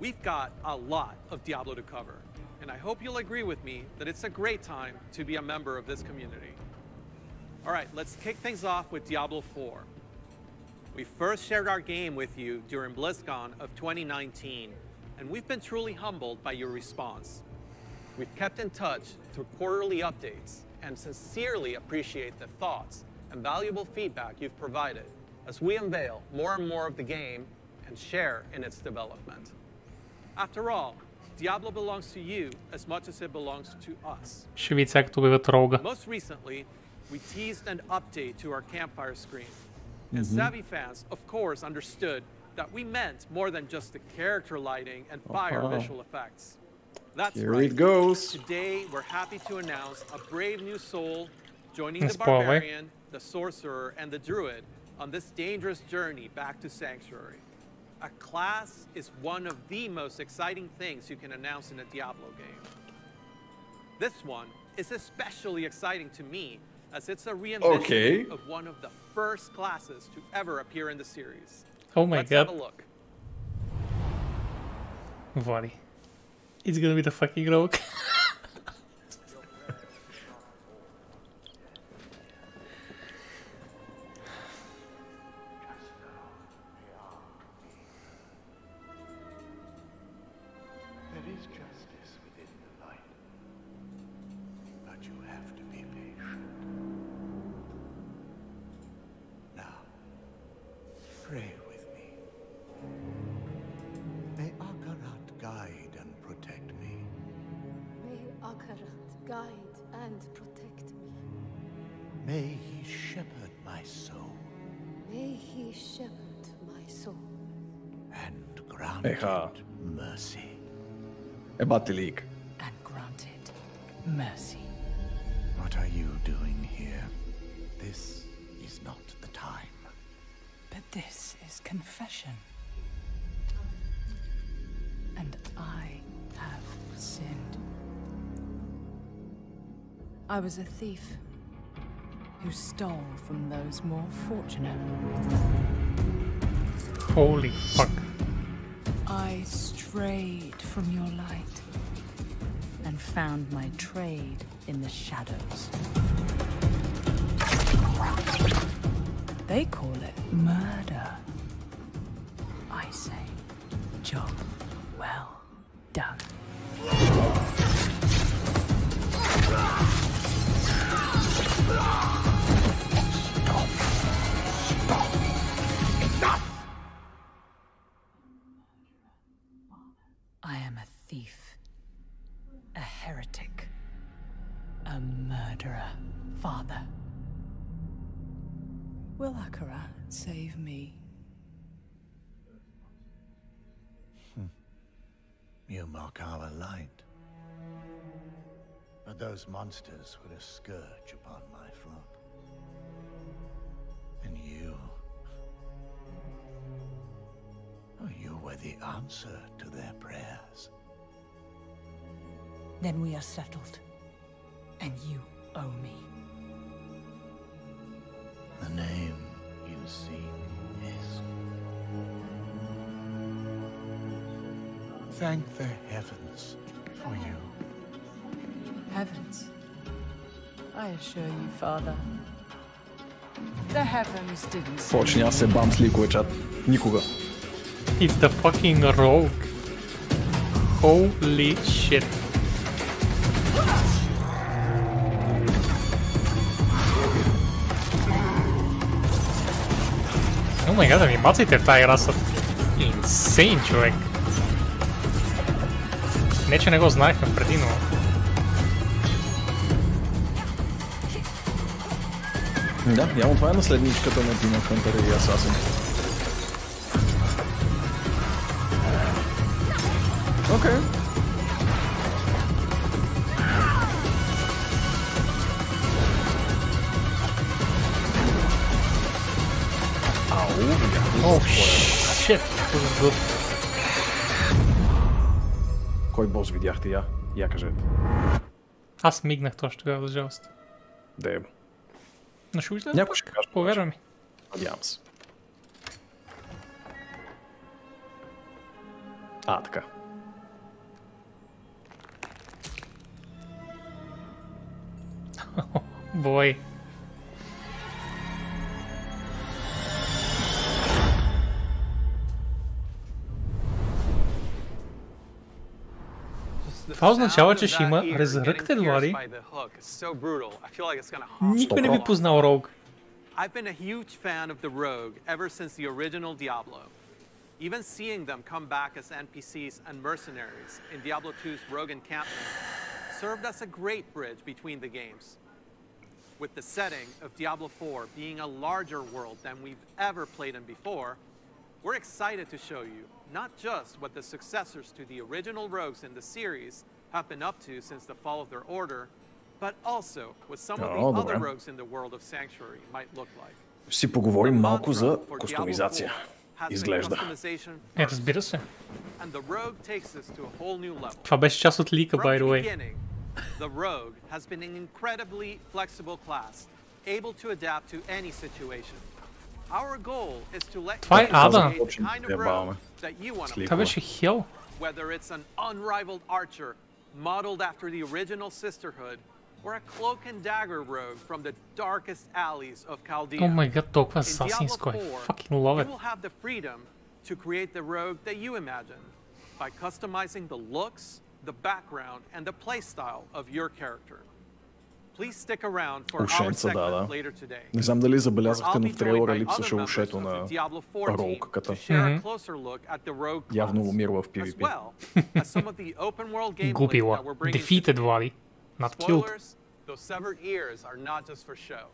We've got a lot of Diablo to cover, and I hope you'll agree with me that it's a great time to be a member of this community. All right, let's kick things off with Diablo 4. We first shared our game with you during BlizzCon of 2019, and we've been truly humbled by your response. We've kept in touch through quarterly updates and sincerely appreciate the thoughts and valuable feedback you've provided as we unveil more and more of the game and share in its development. After all, Diablo belongs to you as much as it belongs to us. Ще видите сега като обявят рога. Most recently, we teased an update to our campfire screen. And savvy fans, of course, understood that we meant more than just the character lighting and fire visual effects. That's Here right. it goes. Today, we're happy to announce a brave new soul joining the Spoiler. barbarian, the sorcerer, and the druid on this dangerous journey back to Sanctuary. A class is one of the most exciting things you can announce in a Diablo game. This one is especially exciting to me as it's a reinvention of one of the first classes to ever appear in the series. Oh my Let's god. have a look. Влади. It's gonna be the fucking rogue. There is justice within the light, but you have to be patient. Now, pray with me. May Akarat guide and protect me. May Akarat guide and protect me. May he shepherd my soul May he shepherd my soul. and grant Еха. it mercy. Ебате лик. And granted mercy. What are you doing here? This is not the time. But this is confession. And I have sinned. I was a thief. who stole from those more fortunate. Holy fuck. I strayed from your light and found my trade in the shadows. They call it murder. I say, job well done. I am a thief, a heretic, a murderer, Father. Will Akara save me? You mock our light. But those monsters were a scourge upon my flock. And you were the answer to their prayers. Then we are settled, and you owe me. The name you seek is... Thank the heavens for you. Heavens? I assure you, Father, the heavens didn't see. Почни, аз се бам с ликове чат. Никога. It's the fucking rogue. Holy shit. Oh my god, анимациите в тази игра са insane, човек. Не, че не го знаехме преди, но... Да, явно това е наследничката на Demon Hunter и Assassin. Окей. Oh shit, this is good. Кой бос видяхте я? Я кажете. Аз мигнах точно тогава, за жалост. Деб. Но ще излезе. Някой ще каже. Повярвай ми. Надявам се. Така. Бой. Това означава, че ще има Resurrected влади. Никой не би познал Rogue. I've been a huge fan of the Rogue ever since the original Diablo. Even seeing them come back as NPCs and mercenaries in Diablo 2's Rogue Encampment served as a great bridge between the games. With the setting of Diablo 4 being a larger world than we've ever played in before, we're excited to show you not just what the successors to the original rogues in the series have been up to since the fall of their order, but also what some of the other rogues in the world of Sanctuary might look like. Си поговорим малко за кастомизация. Изглежда. Разбира се. Това беше част от лика, by the way. The Rogue has been an incredibly flexible class, able to adapt to any situation. Our goal is to let това е Ада. Това беше Хел. Whether it's an unrivaled archer modeled after the original Sisterhood, or a cloak and dagger rogue from the darkest alleys of Chaldea. Oh my god, толкова асасинско. I fucking love it. You will have the freedom to create the rogue that you imagine by customizing the looks, the background, and the playstyle of your character. Please stick around for our segment later today. Не знам дали забелязахте, но в трейлера липсваше ушето на роуката. Явно умирала в PvP. Губила. Defeated, Влади. Not killed. Those severed ears are not just for show.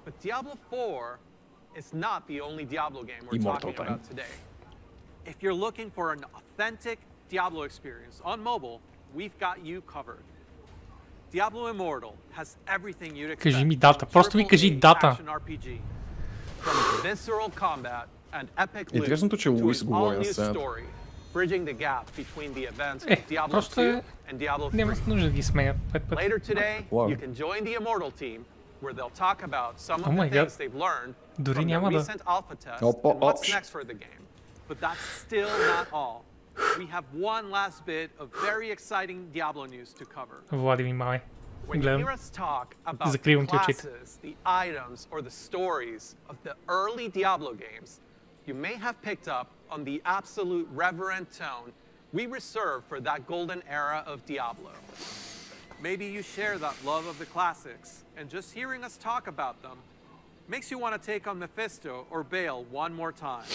But Diablo 4 is not the only Diablo game we're talking about today. If you're looking for an authentic Diablo experience on mobile, we've got you covered. Diablo Immortal has everything you'd expect. Кажи ми дата. Просто ми кажи дата. Интересното, че Луис говори на сцената. bridging the gap between the events of Diablo просто 2 and Diablo 3. Няма нужда да ги сменят. Later today, you can join the Immortal team, where they'll talk about some of the things they've learned from the recent alpha test and what's next for the game. But that's still not all. We have one last bit of very exciting Diablo news to cover. Влади ми май. When you hear us talk about the classes, the items, or the stories of the early Diablo games, you may have picked up on the absolute reverent tone we reserve for that golden era of Diablo. Maybe you share that love of the classics, and just hearing us talk about them makes you want to take on Mephisto or Baal one more time.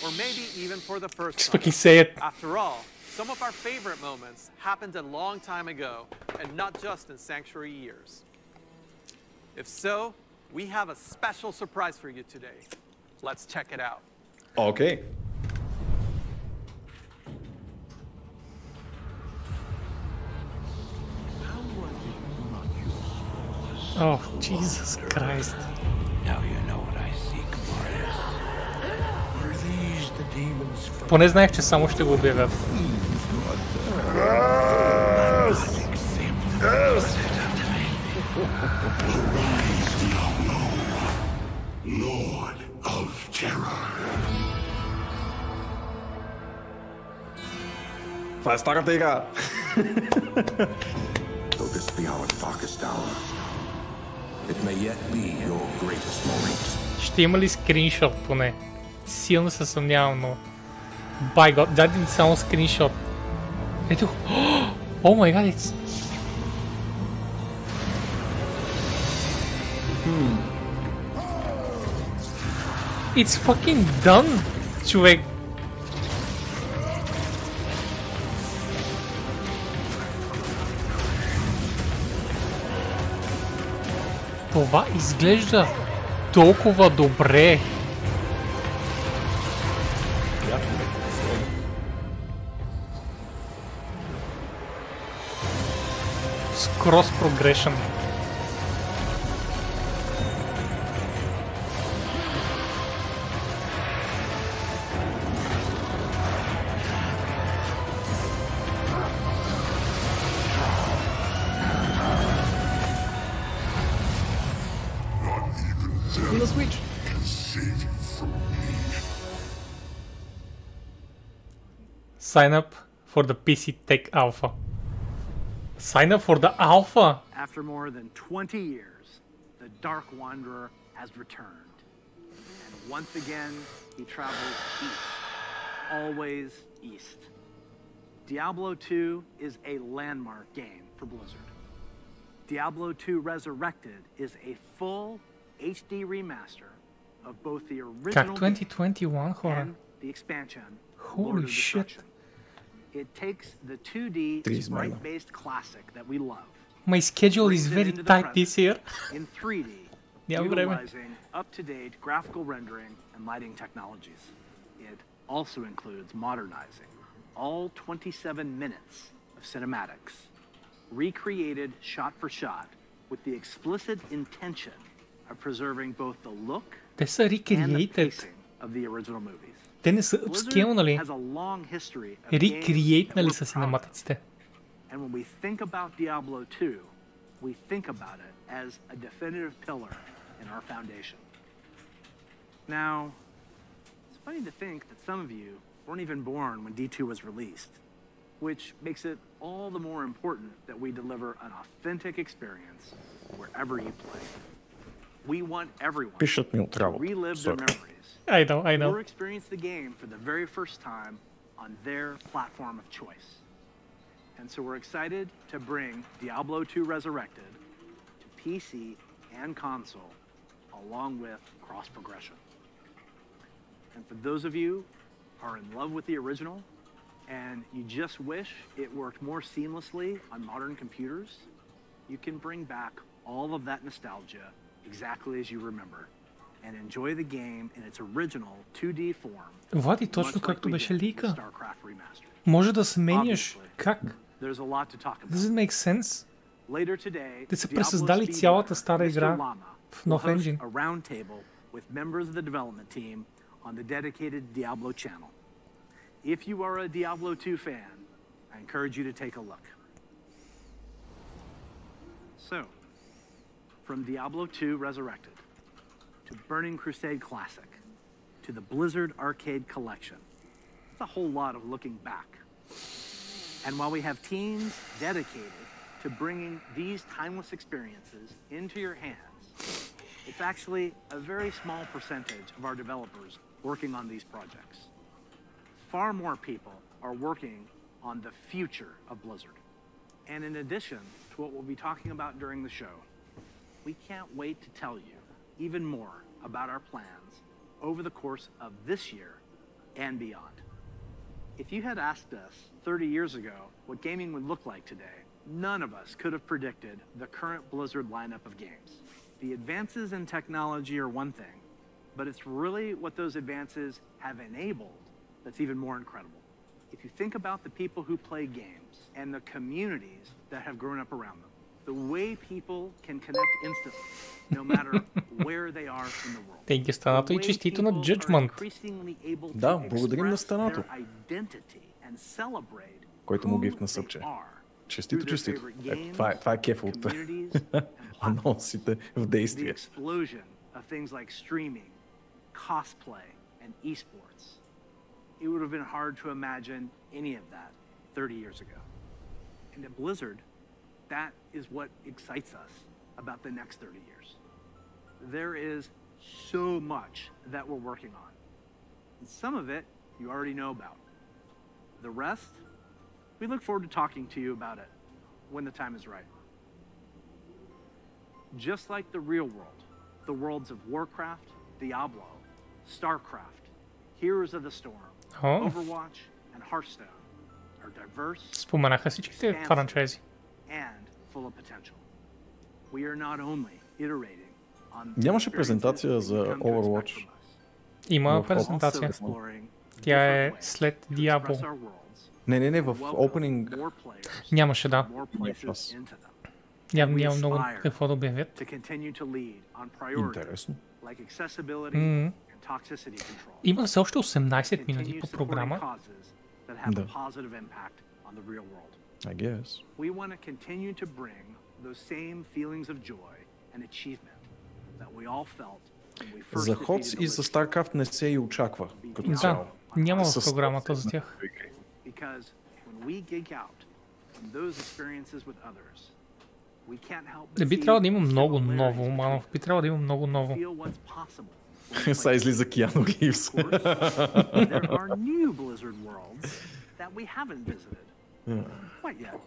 Or maybe even for the first time. Fucking say it. After all, some of our favorite moments happened a long time ago, and not just in Sanctuary years. If so, we have a special surprise for you today. Let's check it out. Okay. Oh, Jesus Christ. Now you know what I seek, Morris. Are these the demons from... Поне знаех, че само ще го обявят. Lord of Terror. Това е старата игра. Though this be our darkest hour, it may yet be your greatest moment. Ще има ли скриншот поне? Силно се съмнявам, но... By God, дай ми само скриншот. Ето... О май гад, it's... It's fucking done, човек! Това изглежда толкова добре. С cross progression. The Switch can save you from me. Sign up for the PC Tech Alpha. Sign up for the Alpha! After more than 20 years, the Dark Wanderer has returned. And once again, he travels east. Always east. Diablo 2 is a landmark game for Blizzard. Diablo 2 Resurrected is a full HD remaster of both the original Как 2021 хора? and the expansion. Holy shit. It takes the 2D sprite-based classic that we love. My schedule is very tight this year. In 3D, utilizing up-to-date graphical rendering and lighting technologies. It also includes modernizing all 27 minutes of cinematics, recreated shot for shot with the explicit intention of preserving both the look Те са and the recreated. pacing of the original movies. Те не са upscale-нали. Has a long history of Recreate-нали са синематиците. And when we think about Diablo 2, we think about it as a definitive pillar in our foundation. Now, it's funny to think that some of you weren't even born when D2 was released, which makes it all the more important that we deliver an authentic experience wherever you play. We want everyone Пишат ми от to работа. relive their memories. I know. Or experience the game for the very first time on their platform of choice. And so we're excited to bring Diablo 2 Resurrected to PC and console, along with cross-progression. And for those of you who are in love with the original, and you just wish it worked more seamlessly on modern computers, you can bring back all of that nostalgia exactly as you remember, and enjoy the game in its original 2D form. Влади, точно както беше лика. Може да сменяш как? There's a lot to talk about. Does it make sense? Later today, Те са пресъздали цялата стара игра в нов енджин. A roundtable with members of the development team on the dedicated Diablo channel. if you are a Diablo 2 fan, I encourage you to take a look. So, from Diablo 2 Resurrected, to Burning Crusade Classic, to the Blizzard Arcade Collection, it's a whole lot of looking back. And while we have teams dedicated to bringing these timeless experiences into your hands, it's actually a very small percentage of our developers working on these projects. Far more people are working on the future of Blizzard. And in addition to what we'll be talking about during the show, we can't wait to tell you even more about our plans over the course of this year and beyond. If you had asked us 30 years ago what gaming would look like today, none of us could have predicted the current Blizzard lineup of games. The advances in technology are one thing, but it's really what those advances have enabled that's even more incredible. If you think about the people who play games and the communities that have grown up around them, the way people can connect instantly, no matter where they are in the world. Теги станато и честито на Judgment. Да, благодарим на станато. Който му гифт на събче. Честито, честито. Това е кеф от анонсите в действие. It would have been hard to imagine any of that 30 years ago. And at Blizzard, that is what excites us about the next 30 years. There is so much that we're working on. And some of it you already know about. The rest, we look forward to talking to you about it when the time is right. Just like the real world, the worlds of Warcraft, Diablo, StarCraft, Heroes of the Storm, Overwatch, and Hearthstone are diverse, споменаха всичките франчайзи. and full of potential. We are not only iterating on Нямаше презентация за Overwatch. Има презентация. Тя е след Diablo. Не, в Opening нямаше, да. Няма много какво да обявят. Интересно. Има все още 18 минути по програма. Да. I guess. We want to continue to bring those same feelings of joy and achievement that we all felt when we first За HOTS и за StarCraft не се и очаква като цяло. Да, няма в програмата за тях. Because when we geek out from those experiences with others, we can't help but би трябвало да има много ново, Манов. Би трябвало да има много ново. Сега излиза Киану Ривз. There are new Blizzard worlds that we haven't visited. Quite yet.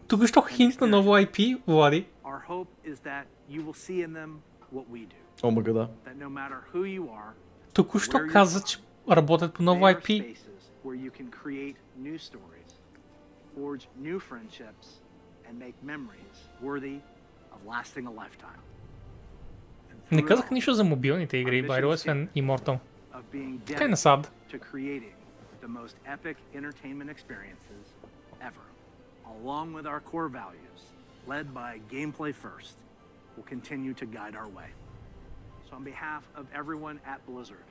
Току-що хинт на ново IP, Влади. Our hope is that you will see in them what we do. О, мага да. That no matter who you are, току-що каза, че работят по ново IP. Where you can create new stories, forge new friendships, and make memories worthy of lasting a lifetime. Не казах нищо за мобилните игри, by the way, освен Immortal. Kinda sad. To creating the most epic entertainment experiences ever, along with our core values, led by gameplay first, will continue to guide our way. So on behalf of everyone at Blizzard,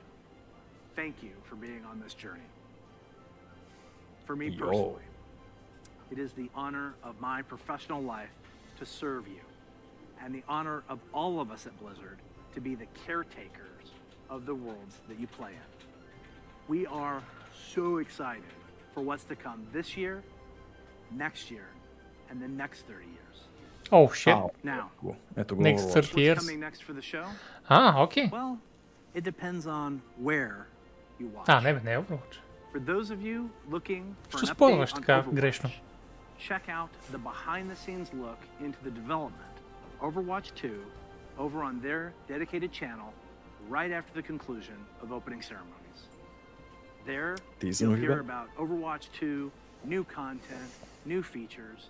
thank you for being on this journey. For me personally, it is the honor of my professional life to serve you, and the honor of all of us at Blizzard to be the caretakers of the worlds that you play in. We are so excited for what's to come this year, next year, and the next 30 years. Oh shit. Now, next 30 years. What's coming next for the show? Okay. Well, it depends on where you watch. Не Overwatch. For those of you looking for Ще an спомняш update on така Overwatch, грешно. check out the behind-the-scenes look into the development of Overwatch 2 over on their dedicated channel right after the conclusion of opening ceremonies. There, you'll hear about Overwatch 2, new content, new features,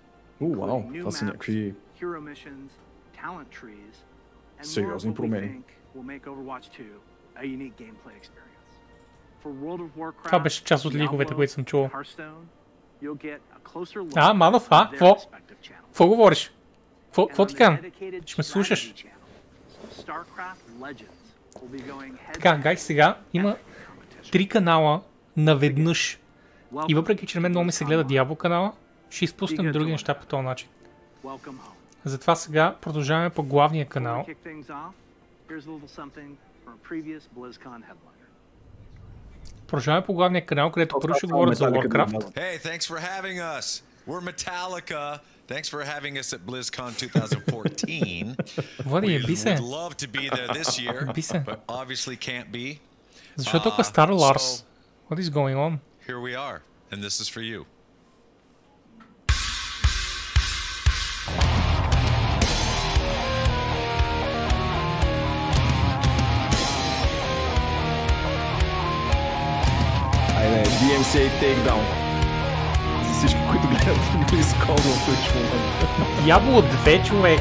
including new maps, hero missions, talent trees, and more of what we think will make Overwatch 2 a unique gameplay experience. For World of Warcraft, Diablo, Hearthstone, you'll get a closer look Манов, at their respective channels. Какво говориш? Какво ти казвам? Ще ме слушаш. StarCraft Legends will be going head Така, гай, сега има 3 канала наведнъж. И въпреки, че на мен много ми се гледа Diablo канала, ще изпуснем други неща по този начин. Затова сега продължаваме по главния канал. Продължаваме по главния канал, където първо ще говорят за Warcraft. Hey, thanks for having us. We're Metallica. Thanks for having us at BlizzCon 2014. Влади, еби се. We would love to be there this year, but obviously can't be. Защо е толкова стар Ларс? What is going on? Here we are, and this is for you. Айде, DMCA Takedown. За всички, които гледат BlizzCon в този момент. Diablo 2, човек.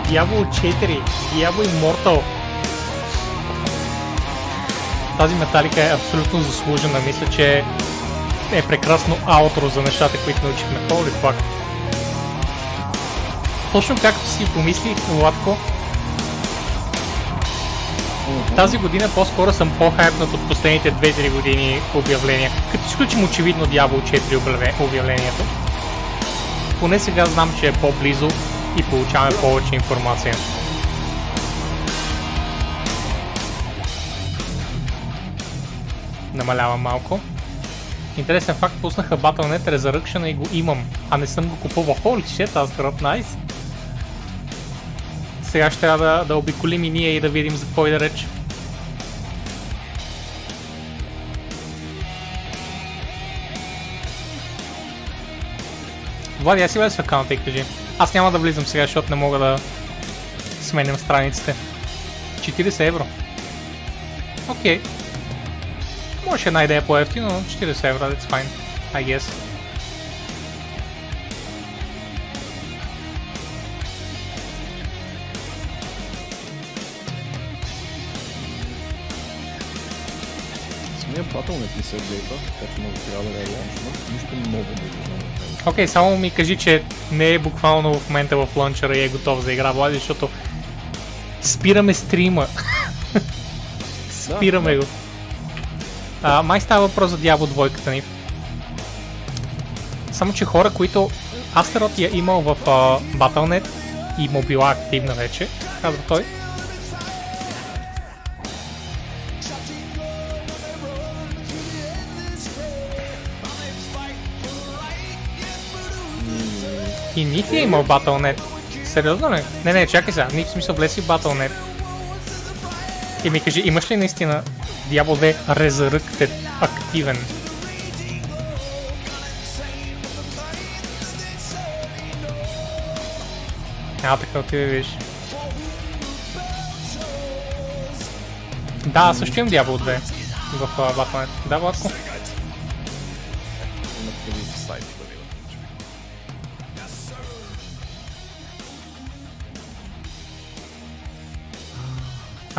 Diablo 4. Diablo Immortal. Тази металика е абсолютно заслужена. Мисля, че е прекрасно аутро за нещата, които научихме. Holy fuck. Точно както си помислих, Владко, тази година по-скоро съм по-хайпнат от последните 2-3 години обявления. Като изключим очевидно Diablo 4 обявлението. Поне сега знам, че е по-близо и получаваме повече информация. Намалявам малко. Интересен факт, пуснаха Battle.net Resurrection и го имам, а не съм го купувал. Holy shit, Astaroth, nice! Сега ще трябва да обиколим и ние и да видим за какво и да реч. Влади, аз си влез в аккаунта и кажи. Аз няма да влизам сега, защото не мога да сменям страниците. 40 евро. Окей. Може една идея по-ефтина, но 40 евро, that's fine, I guess. Самия Battle.net не се гледа, така че много трябва да реаланчва. Нищо много не виждам. Окей, само ми кажи, че не е буквално в момента в лънчера и е готов за игра, Влади, защото спираме стрима. Спираме го. Май става въпрос за Diablo 2-ката ни. Само че хора, които Astaroth я имал в Battle.net и му била активна вече, казва той. И Ник е имал Battle.net. Сериозно ли? Не, чакай сега. Ник в смисъл влеси в Battle.net. И ми кажи, имаш ли наистина Diablo 2 Resurrected активен? Така отиде виж. Да, също имам Diablo 2 в Battle.net. Да, Владко?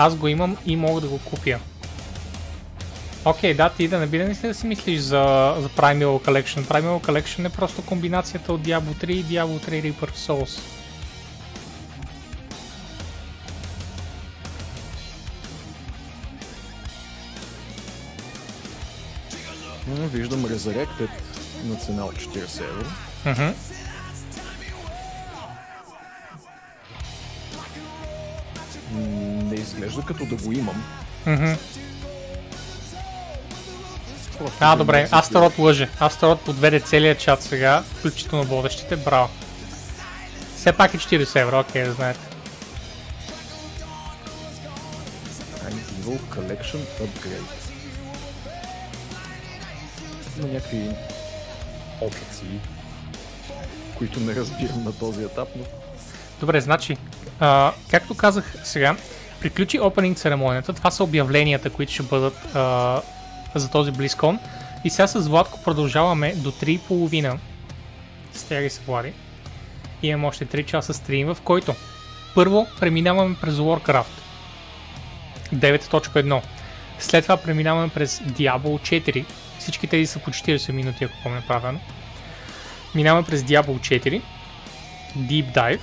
Аз го имам и мога да го купя. Окей, да, ти да не би да си мислиш за Primal Collection. Primal Collection е просто комбинацията от Diablo 3 и Diablo 3 Reaper of Souls. Виждам Resurrected на цена от 40 евро. Не изглежда като да го имам. Добре, Astaroth лъже. Astaroth подведе целия чат сега, включително водещите. Браво. Все пак е 40 евро, окей, да знаете. Evil Collection Upgrade. Има някакви опции, които не разбирам на този етап, но... Добре, значи, както казах сега, приключи Opening церемонията, това са обявленията, които ще бъдат за този BlizzCon. И сега с Владко продължаваме до 3:30. Стяги се, Влади. Имам още 3 часа стрим, в който първо преминаваме през Warcraft 9.1. След това преминаваме през Diablo 4. Всички тези са по 40 минути, ако помня правилно. Минаваме през Diablo 4, Deep Dive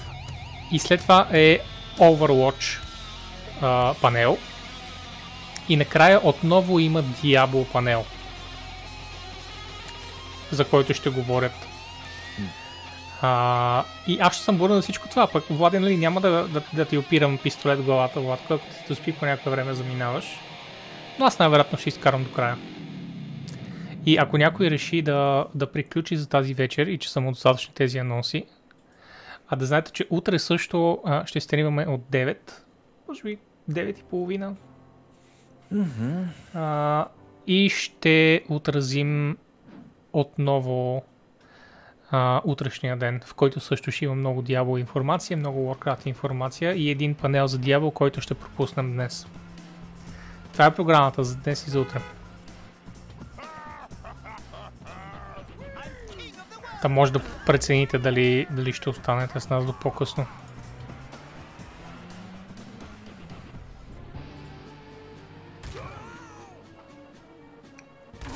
и след това е Overwatch панел. И накрая отново има Diablo панел, за който ще говорят. И аз ще съм бурен за всичко това, пък Влади, нали, няма да ти опирам пистолет в главата, Владко, ако ти доспи по някакво време заминаваш. Но аз най-вероятно ще изкарам до края. И ако някой реши да приключи за тази вечер и че са му достатъчни тези анонси, а да знаете, че утре също ще стримаме от 9, може би 9:30. И ще отразим отново утрешния ден, в който също ще има много Diablo информация, много Warcraft информация и един панел за Diablo, който ще пропуснем днес. Това е програмата за днес и за утре. Та може да прецените дали ще останете с нас до по-късно.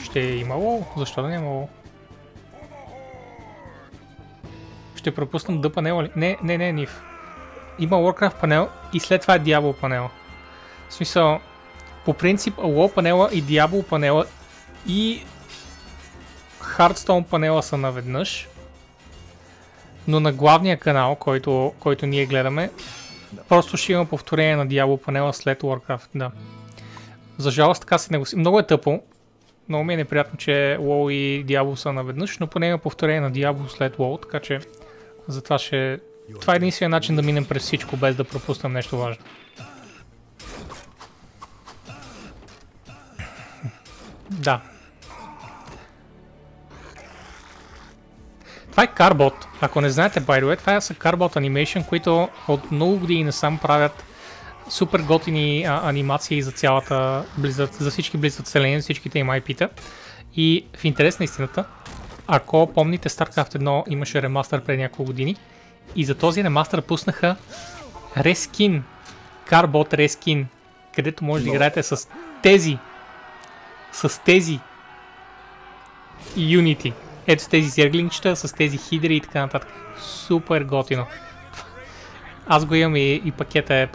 Ще е имало? Защо да не е имало? Ще пропуснам да панела ли? Не, Нив. Има Warcraft панел и след това е Diablo панел. В смисъл, по принцип WoW панела и Diablo панела и Hearthstone панела са наведнъж, но на главния канал, който ние гледаме, просто ще има повторение на Diablo панела след Warcraft. Да. За жалост така се негласи. Много е тъпо. Много ми е неприятно, че WoW и Diablo са наведнъж, но поне има повторение на Diablo след WoW, така че затова това е единствения начин да минем през всичко, без да пропуснем нещо важно. Да. Това е Carbot. Ако не знаете, by the way, това са Carbot Animation, които от много години насам правят супер готини анимации за цялата за всички Blizzard вселени, за всичките им IP-та. И в интерес на истината, ако помните, StarCraft 1 имаше ремастър преди няколко години и за този ремастър пуснаха Reskin, Carbot Reskin, където може да играете с тези Unity. Ето с тези зерглинчета, с тези хидри и така нататък. Супер готино. Аз го имам и пакета е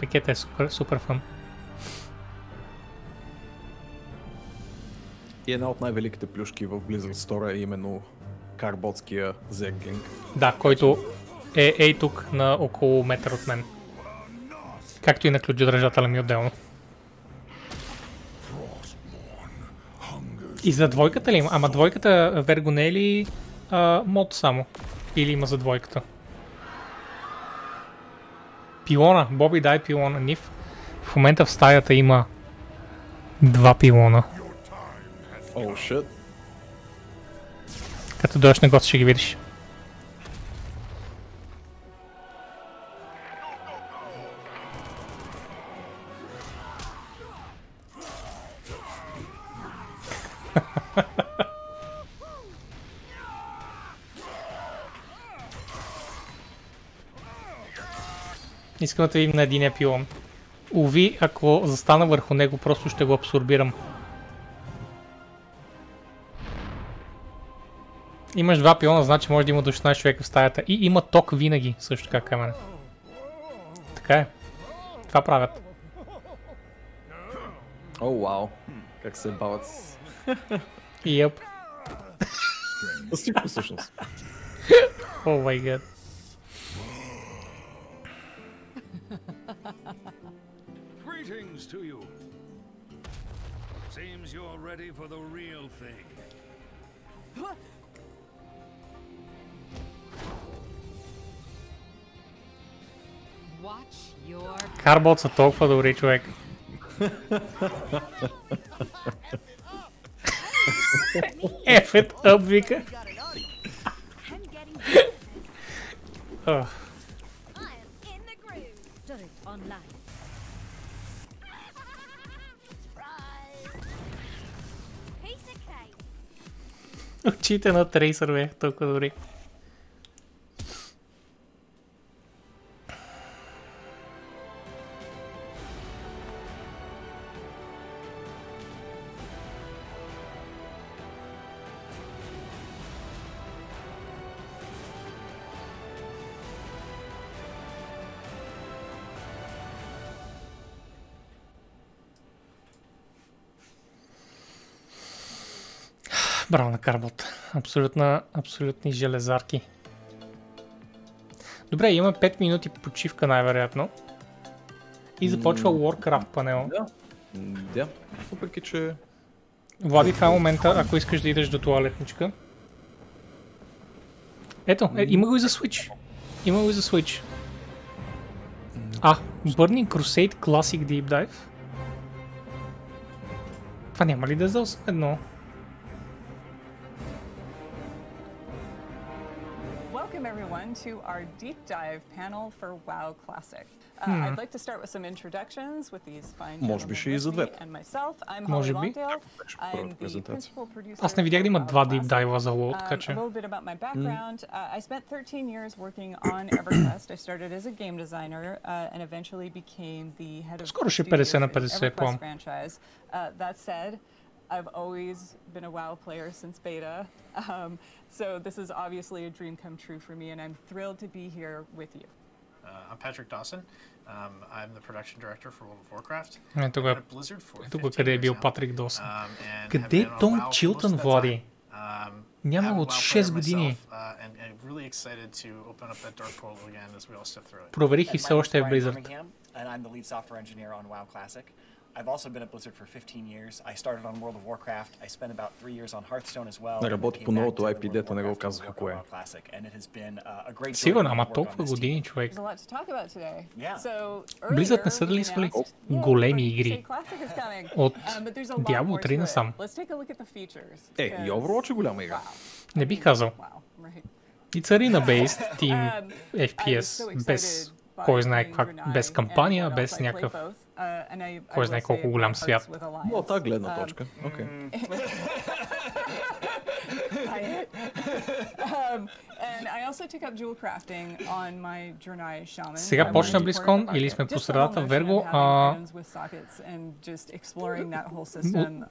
супер фън. И една от най-великите плюшки в Blizzard Store е именно карботския зерглинг. Да, който е тук на около метър от мен. Както и на ключодържателя ми отделно. И за двойката ли има? Ама двойката Верго не е ли мод само? Или има за двойката? Пилона, Боби дай пилона, Нив. В момента в стаята има 2 пилона. Oh shit. Като дойдеш на гост ще ги видиш. Искам да видим на единия пилон. Уви, ако застана върху него, просто ще го абсорбирам. Имаш 2 пилона, значи може да има до 16 човека в стаята. И има ток винаги, също така камене. Така е. Това правят. О, вау. Как се бават с... Йеп. Всичко всъщност. О май гад. Greetings to you. Seems you're ready for the real thing. Карбот са толкова добри, човек. Ефет ъп, вика. Очите на Трейсър бе, толкова добри. Браво на Карбот. Абсолютни железарки. Добре, имаме 5 минути почивка най-вероятно. И започва Warcraft панел. Да, въпреки че... Влади, това е момента, ако искаш да идеш до туалетничка. Ето, има го и за Switch. Burning Crusade Classic Deep Dive. Това няма ли да е за едно? Welcome everyone to our deep dive panel for WoW Classic. I'd like to start with some introductions with these fine gentlemen and myself. I'm Holly Longdale. I'm the principal producer. Аз не видях да има два deep dive за WoW, така че. A little bit about my background. I spent 13 years working on EverQuest. I started as a game designer and eventually became the head of Скоро ще 50 на 50 EverQuest franchise. That said, I've always been a WoW player since beta, so this is obviously a dream come true for me, and I'm thrilled to be here with you. I'm Patrick Dawson. I'm the production director for World of Warcraft. Тук къде е бил Патрик Досън? Къде е Том Чилтън, Влади? Няма от 6 години. Проверих и все още е в Blizzard. I've also been at Blizzard for 15 years. I started on World of Warcraft. I spent about 3 years on Hearthstone as well. Работи по новото IP, дето не го казаха кое е. Сигурно, ама толкова години, човек. Blizzard не са дали свали големи игри от Diablo 3 насам. И Overwatch е голяма игра. Не бих казал. It's arena-based team FPS, без кой знае как, без кампания, без някакъв кой знае колко голям свят. От тази гледна точка. Окей. Сега почна BlizzCon или сме по средата, Верго,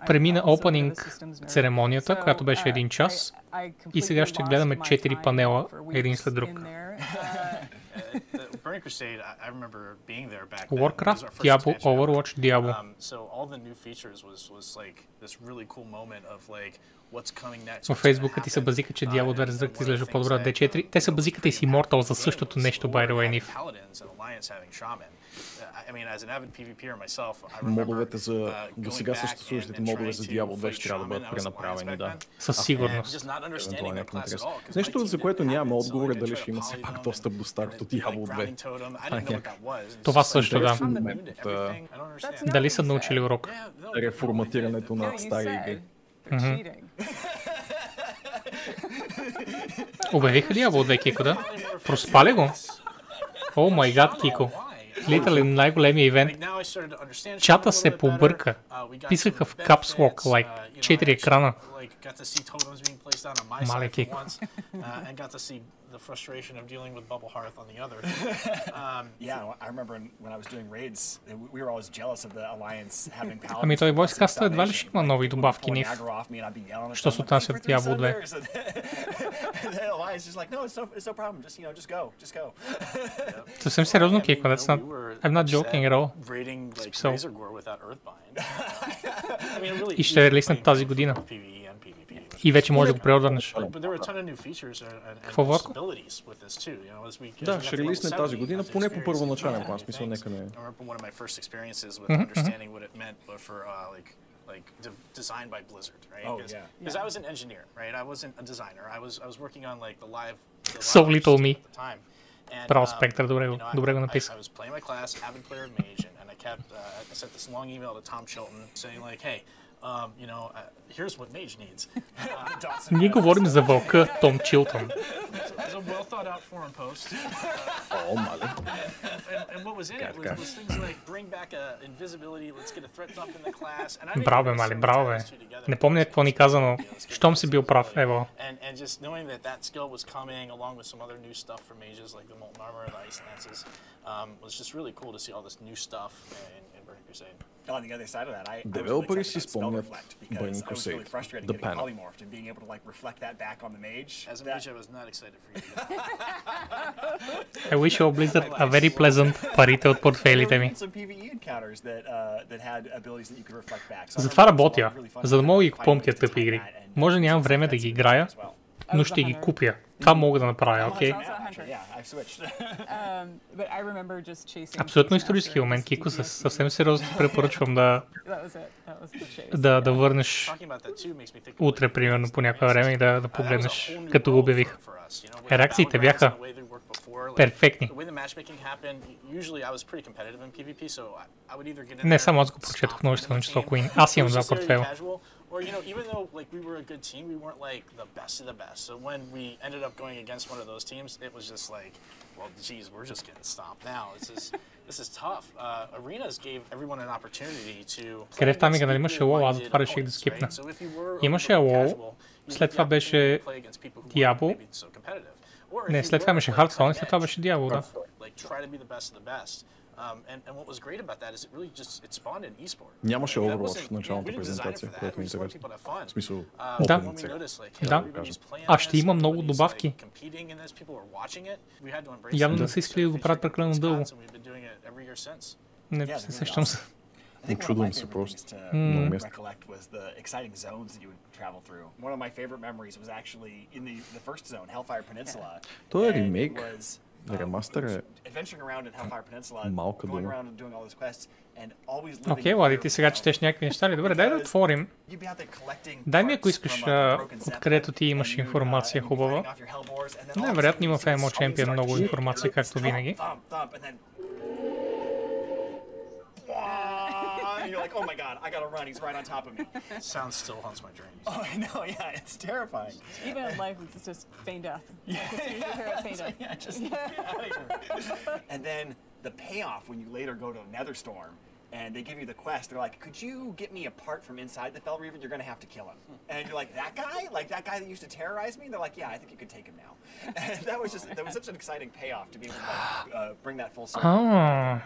премина опенинг церемонията, която беше 1 час и сега ще гледаме 4 панела, един след друг. Warcraft, Diablo, Overwatch, Diablo. Във Фейсбука ти се базика, че Diablo 2 разръкът изглежда по-добра от D4. Те са базиката и с Immortal за същото нещо, by the way, Нив. Модовете за... До сега съществуващите модове за Diablo 2 ще трябва да бъдат пренаправени, да. Със сигурност. Нещо, за което нямаме отговор е дали ще има все пак достъп до старото Diablo 2. Това също, да. Дали са научили урок? Реформатирането на стари игри. Обявиха Diablo 2, Кико, да? Проспали го? О май гад, Кико. Литали най-големия ивент. Чата се побърка. Писаха в Caps Lock, like 4 екрана. Мале Кико. The frustration of dealing with Bubble Hearth on the other. Yeah, I remember when I was doing raids, we were always jealous of the Alliance having paladins. Ами той BlizzConline едва ли ще има нови добавки, Нив? Що се отнася в Diablo 2? The Alliance is like, no, it's no problem. Just go. Съвсем сериозно, Кико, I'm not joking at all. И ще релиснат тази година. И вече може да го преордърнеш. Какво, Ворко? Да, ще релисне тази година, поне по първоначален план, смисъл нека не е. Designed by Blizzard, right? Because I was an engineer, right? I wasn't a designer. I was working on like the live So little me. Прав спектър, добре го написа. I was playing my class, avid player of Mage, and I kept I sent this long email to Tom Chilton saying like, hey, here's what Mage needs. Ние говорим за вълка Том Чилтън. It's a well thought out forum post. And what was in it was things like bring back invisibility, let's get a threat dump in the class. Браво бе, Мали, браво бе. Не помня какво ни каза, но щом си бил прав, ево. And just knowing that skill was coming along with some other new stuff for mages like the Molten Armor, the Ice Lances, was just really cool to see all this new stuff in Burning Crusade. On the other side of that, I was really Девелопери excited си about спомнят Spell Reflect because Burning I was really Crusade, frustrated the getting panel. polymorphed and being able to like reflect that back on the mage. As a mage, I was not excited for you. I wish you Blizzard a very pleasant парите от портфейлите ми. Some PvE encounters that had abilities that you could reflect back. So Затова работя, за да мога да ги купувам тия тъпи игри. Може нямам време да ги играя, но ще ги купя. Това мога да направя, окей? Абсолютно исторически момент, Кико, съвсем сериозно ти препоръчвам да върнеш утре, примерно, по някое време и да погледнеш, като го обявих. Реакциите бяха перфектни. Не само аз го прочетох множествено число, Queen. Аз имам два портфела. Or, you know, even though like we were a good team, we weren't like the best of the best. So when we ended up going against one of those teams, it was just like, well, geez, we're just getting stomped now. This is tough. Arenas gave everyone an opportunity to. Къде в тази игра имаше лол, аз затова реших да скипна. Имаше лол, след това беше Diablo. Не, след това имаше Hearthstone и след това беше Diablo, да. And what was great about that is it really just it spawned an esport. Нямаше Overwatch в началната презентация, което ми интересно. В смисъл, да. А ще има много добавки. Явно да са искали да го правят прекалено дълго. Не се сещам се. Очудвам се просто. Той е ремейк. Ремастър е малка дума. Окей, Влади, ти сега четеш някакви неща ли? Добре, дай да отворим. Дай ми, ако искаш, откъдето ти имаш информация хубава. Най-вероятно има в MMO Champion много информация, както винаги. And you're like, oh my god, I gotta run, he's right on top of me. Sound still haunts my dreams. Oh, I know, yeah, it's terrifying. Even in life, it's just feign death. And then the payoff when you later go to Netherstorm, and they give you the quest, they're like, could you get me a part from inside the Fel Reaver? You're gonna have to kill him. And you're like, that guy? Like that guy that used to terrorize me? They're like, yeah, I think you could take him now. And that was such an exciting payoff to be able to bring that full circle and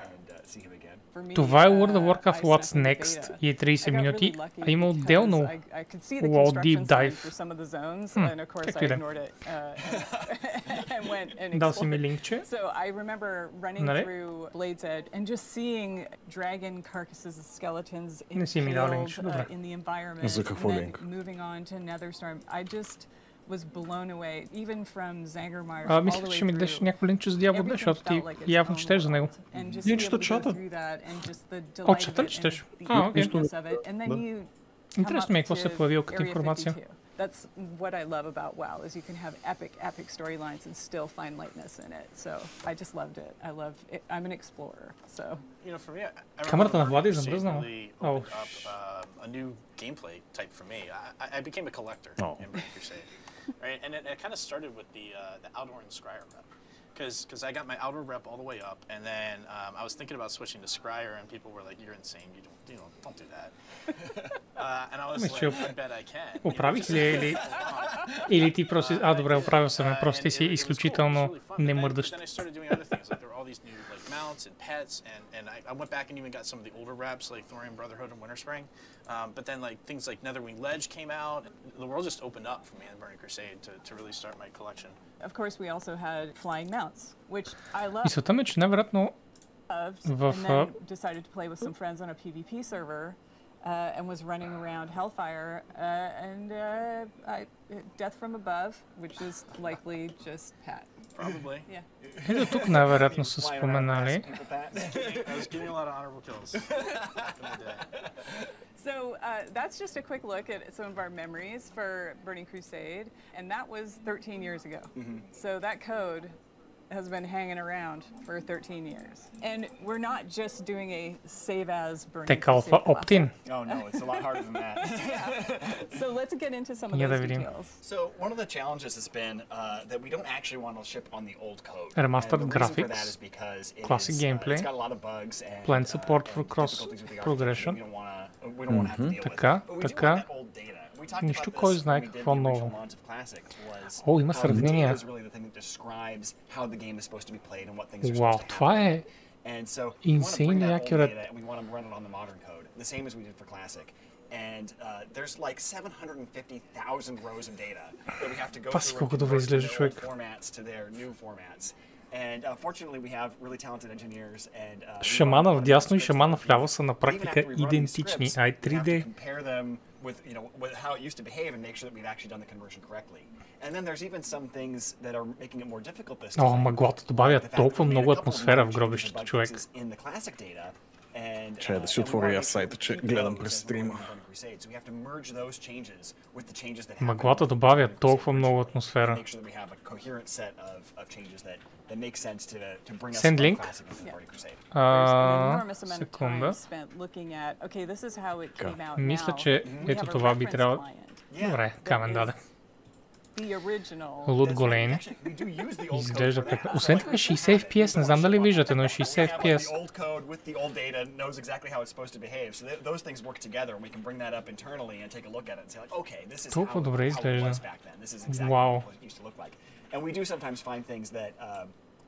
see him again. Това е World of Warcraft What's Next и е 30 минути, а има отделно WoW Deep Dive. Както и да. Дал си ми линкче. Не си ми дал линкче, добре. За какво линк? Мисля, че ще ми дадеш някакво линче за Diablo 2, защото ти явно четеш за него. Линчето чата. От чата ли четеш? Окей. Интересно ми е какво се появило като информация. That's what I love about WoW is you can have epic storylines and still find lightness in it. So I just loved it. I'm an explorer. So you know, for me, камерата на Влади замръзнала. A new gameplay type for me. I became a collector in Burning Crusade, right? And it kind of started with the Outdoor and Scryer rep. Because I got my outer rep all the way up, and then I was thinking about switching to Scryer, and people were like, "You're insane! Don't do that." And I was like, "I bet I can." Оправих ли или ти просто... добре, оправил съм, просто ти си изключително немърдащ. Then I started doing other things, like there were all these new like mounts and pets, and I went back and even got some of the older reps, like Thorium Brotherhood and Winterspring. But then like things like Netherwing Ledge came out, and the world just opened up for me in Burning Crusade to really start my collection. Of course, we also had flying mounts, which I loved. Мисълта ми, че невероятно and then decided to play with some friends on a PvP server and was running around Hellfire and Death from Above, which is likely just Pat. Probably. Yeah. Ето тук най-вероятно са споменали. I was getting a lot of honorable kills. So that's just a quick look at some of our memories for Burning Crusade, and that was 13 years ago. So that code has been hanging around for 13 years. And we're not just doing a save as Burning Crusade opt-in. Oh no, it's a lot harder than that. So let's get into some of those details. So one of the challenges has been that we don't actually want to ship on the old code. Remastered graphics, classic gameplay, it's got a lot of bugs and planned support for cross progression. Така. Нищо кой знае какво ново. О, има сравнение. Вау, това е And so we want to bring Insanely that old accurate. data and we want to run it on the modern code, the same as we did for Classic. And there's like 750,000 rows of data that we have to go through and convert from their old formats to their new formats. And fortunately we have really talented engineers and Шамана вдясно и шамана вляво са на практика идентични. i3D. compare them with how it used to behave and make sure that we've actually done the conversion correctly. And then there's even some things that are making it more difficult this time. О, мъглата добавя толкова много атмосфера в гробището, човек. Чай да си отворя я сайта, че гледам през стрима. Мъглата добавя толкова много атмосфера. Send link. Секунда. Мисля, че ето това би трябвало... Добре, Камен даде. Лут голейн. Изглежда прекрасно. Освен това 60 FPS, не знам дали виждате, но 60 FPS. Толкова добре изглежда. Вау.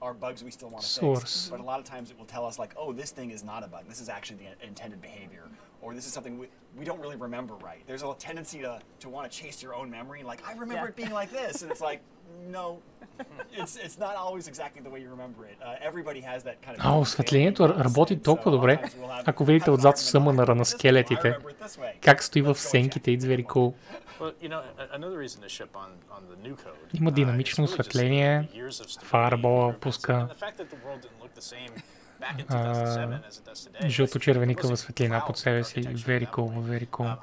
Are bugs we still want to Source. fix, but a lot of times it will tell us like, oh, this thing is not a bug. This is actually the intended behavior, or this is something we don't really remember right. There's a tendency to want to chase your own memory, like I remember it being like this, and it's like, no, it's not always exactly the way you remember it. Everybody has that kind of. Осветлението работи толкова добре. Ако видите отзад съмънъра на скелетите, как стои в сенките, it's very cool. Има динамично осветление, фаербола пуска жълто-червеникава светлина под себе си. Very cool, very cool.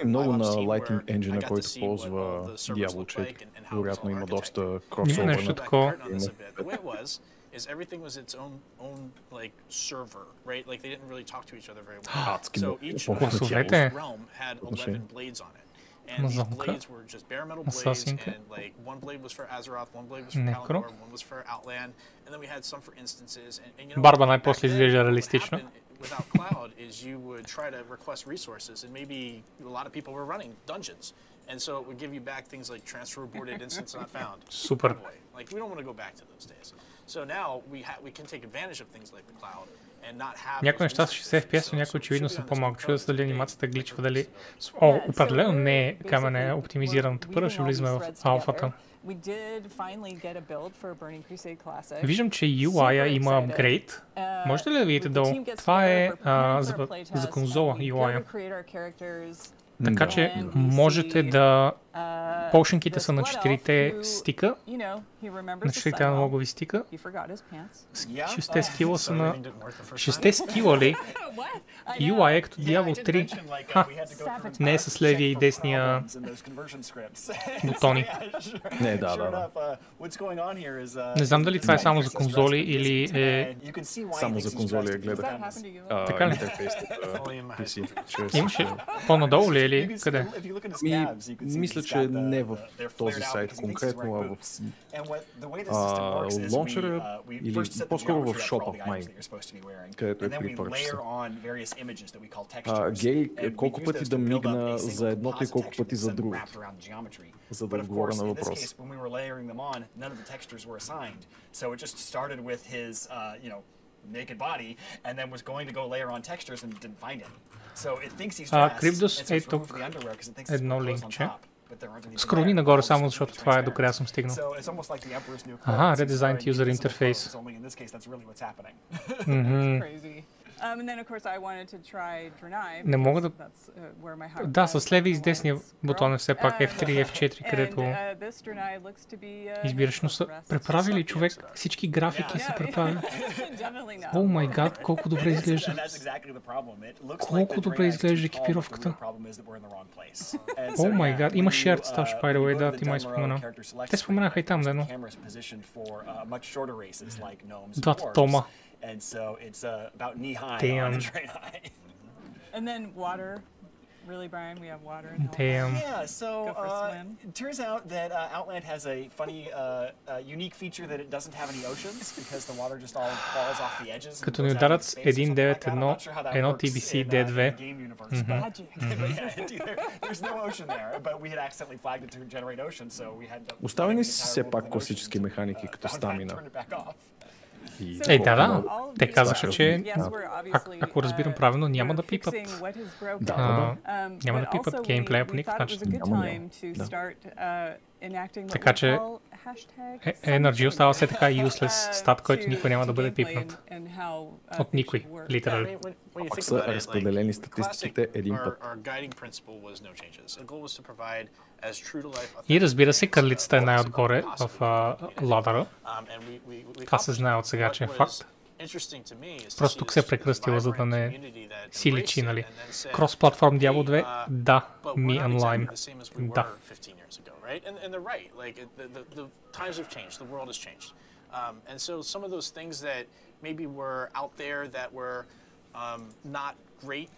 Много на Lighting Engine, който ползва Diablo 4. Вероятно има доста кросовър. Има нещо такова. Is everything was its own like server, right? Like they didn't really talk to each other very well. So each realm had 11 blades on it. And these blades were just bare metal blades, and like one blade was for Azeroth, one blade was for Kalimdor, one was for Outland, and then we had some for instances. And you know, Барба най-после изглежда реалистично. Without cloud is you would try to request resources, and maybe a lot of people were running dungeons, and so it would give you back things like transfer aborted, instance not found. Super. Like we don't want to go back to those days. So now we can take advantage of things like the cloud and not have. Някои неща с 60 FPS, но някои очевидно са по-малко. Чуда се дали анимацията гличва, дали... О, определено не е Камен е оптимизиран. Тепърва ще влизаме в алфата. Виждам, че UI-а има апгрейд. Можете ли да видите долу? Това е за конзола UI-а. Така че можете да... Полшинките са на 4-те стика, на 4-те аналогови стика. 6-те скила са на... 6-те скила ли? UI е като Diablo 3. Не е с левия и десния бутони. Не, да. Не знам дали това е само за конзоли или е... Само за конзоли гледах. Така ли? Имаше по-надолу ли или къде? Мисля, че не в този сайт конкретно, а в лончера или по-скоро в шопа, май, където е при пърчеса. Гей, колко пъти да мигна за едното и колко пъти за другото, за да отговоря на въпрос. Naked body, and then was going to go layer on textures and didn't find it. So it thinks he's Крипдос е тук едно линкче. Скрони нагоре само, защото това е до къде съм стигнал. Ага, Redesigned User Interface. Не мога да... Да, с леви и с десния бутон е все пак F3 и F4, където избираш, но са преправили човек. Всички графики са преправили. О май гад, колко добре изглежда. Колко добре изглежда екипировката. О май гад, има shared stash, by the way, да, ти май спомена. Те споменаха и там, да, но... Двата тома. And so it's about knee high Damn. on the train high. And then water. Really, Brian? We have water in Damn. Yeah, so it turns out that Outland has a funny, unique feature that it doesn't have any oceans because the water just all falls off the edges. Като ни ударят с 1.9.1, едно TBC D2. There's no ocean there, but we had accidentally flagged it to generate ocean, so we had to... Оставени си все пак класически механики като стамина. Да. Те казаха, че ако разбирам правилно, няма да пипат. Няма да пипат геймплея по никакъв начин. Така че Energy остава все така useless стат, който никой няма да бъде пипнат. От никой, литерали. Пак са разпределени статистиките един път. И разбира се, кърлицата е най-отгоре в ладъра. Това се знае от сега, че е факт. Просто тук се е прекръстила, за да не си личи, нали. Cross-platform Diablo 2, да. Me Online, да. Right? And they're right. Like the times have changed, the world has changed, and so some of those things that maybe were out there that were not great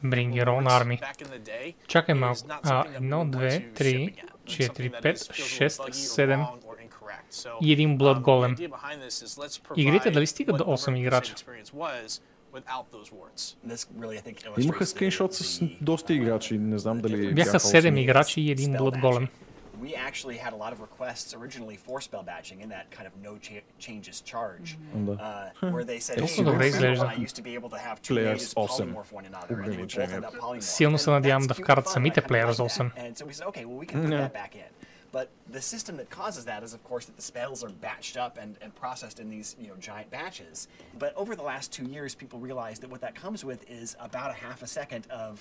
back in the day. Чакай малко. 1, 2, 3, 4, 5, 6, 7 и един Blood Golem. Игрите дали стигат до 8 играча? Имаха скриншот с доста играчи, не знам дали бяха 7 играчи и един Blood Golem. We actually had a lot of requests originally for spell batching in that kind of no changes charge, where they said, hey, I used to be able to have two natives polymorph one another, and they would both end up polymorph. Силно се надявам да вкарат самите Players 8. And so we said, okay, well, we can put that back in. But the system that causes that is, of course, that the spells are batched up and processed in these, giant batches. But over the last 2 years, people realized that what that comes with is about a half a second of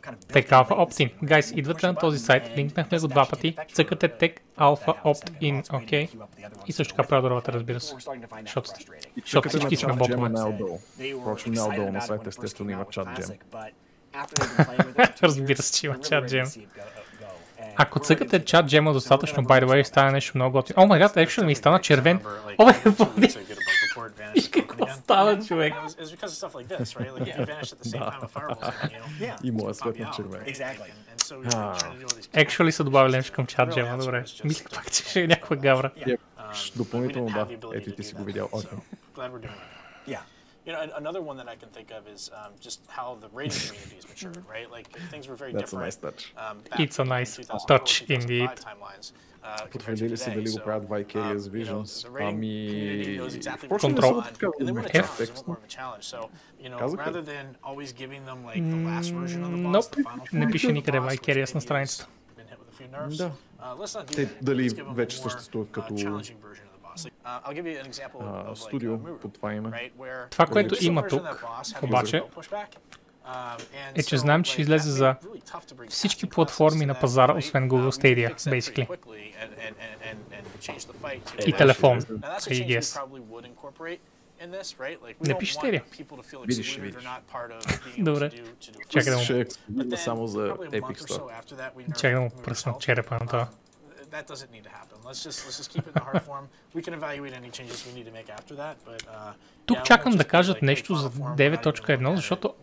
kind of Tech Alpha Opt-in. Guys, идвате на този сайт, линкнахме го 2 пъти, цъкате Tech Alpha Opt-in, окей? И също така продължавате, разбира се. Защото всички сме ботове. Впрочем, най-отдолу на сайта естествено има чат джем. Разбира се, че има чат джем. Ако цъкате чат джема достатъчно, by the way, стане нещо много готино. О май гад, actually ми стана червен. О май гад, виж какво става, човек. И моя свет на червен. Actually са добавили нещо към чат джема, добре. Мислих пак, че ще е някаква гавра. Допълнително да, ето ти си го видял. Another one that I can think of is just how the rating community has matured, right? Like things were very different. That's a nice touch. It's a nice touch indeed. Потвърдили се дали го правят Vicarious Visions. Контрол. Nope. Не пише никъде Vicarious на страницата. Да. Те дали вече съществуват като студио под това име. Това, което има тук, обаче, е, че знам, че излезе за всички платформи на пазара, освен Google Stadia, basically. И телефон, AGS. Не пише Stadia. Видиш, ще видиш. Добре. Чакай да му... Ще е само за Epic Store. Чакай да му пръсна черепа на това. That doesn't need to happen. Let's just keep it in the hard form. We can evaluate any changes we need to make after that, but тук чакам да кажат нещо за 9.1, защото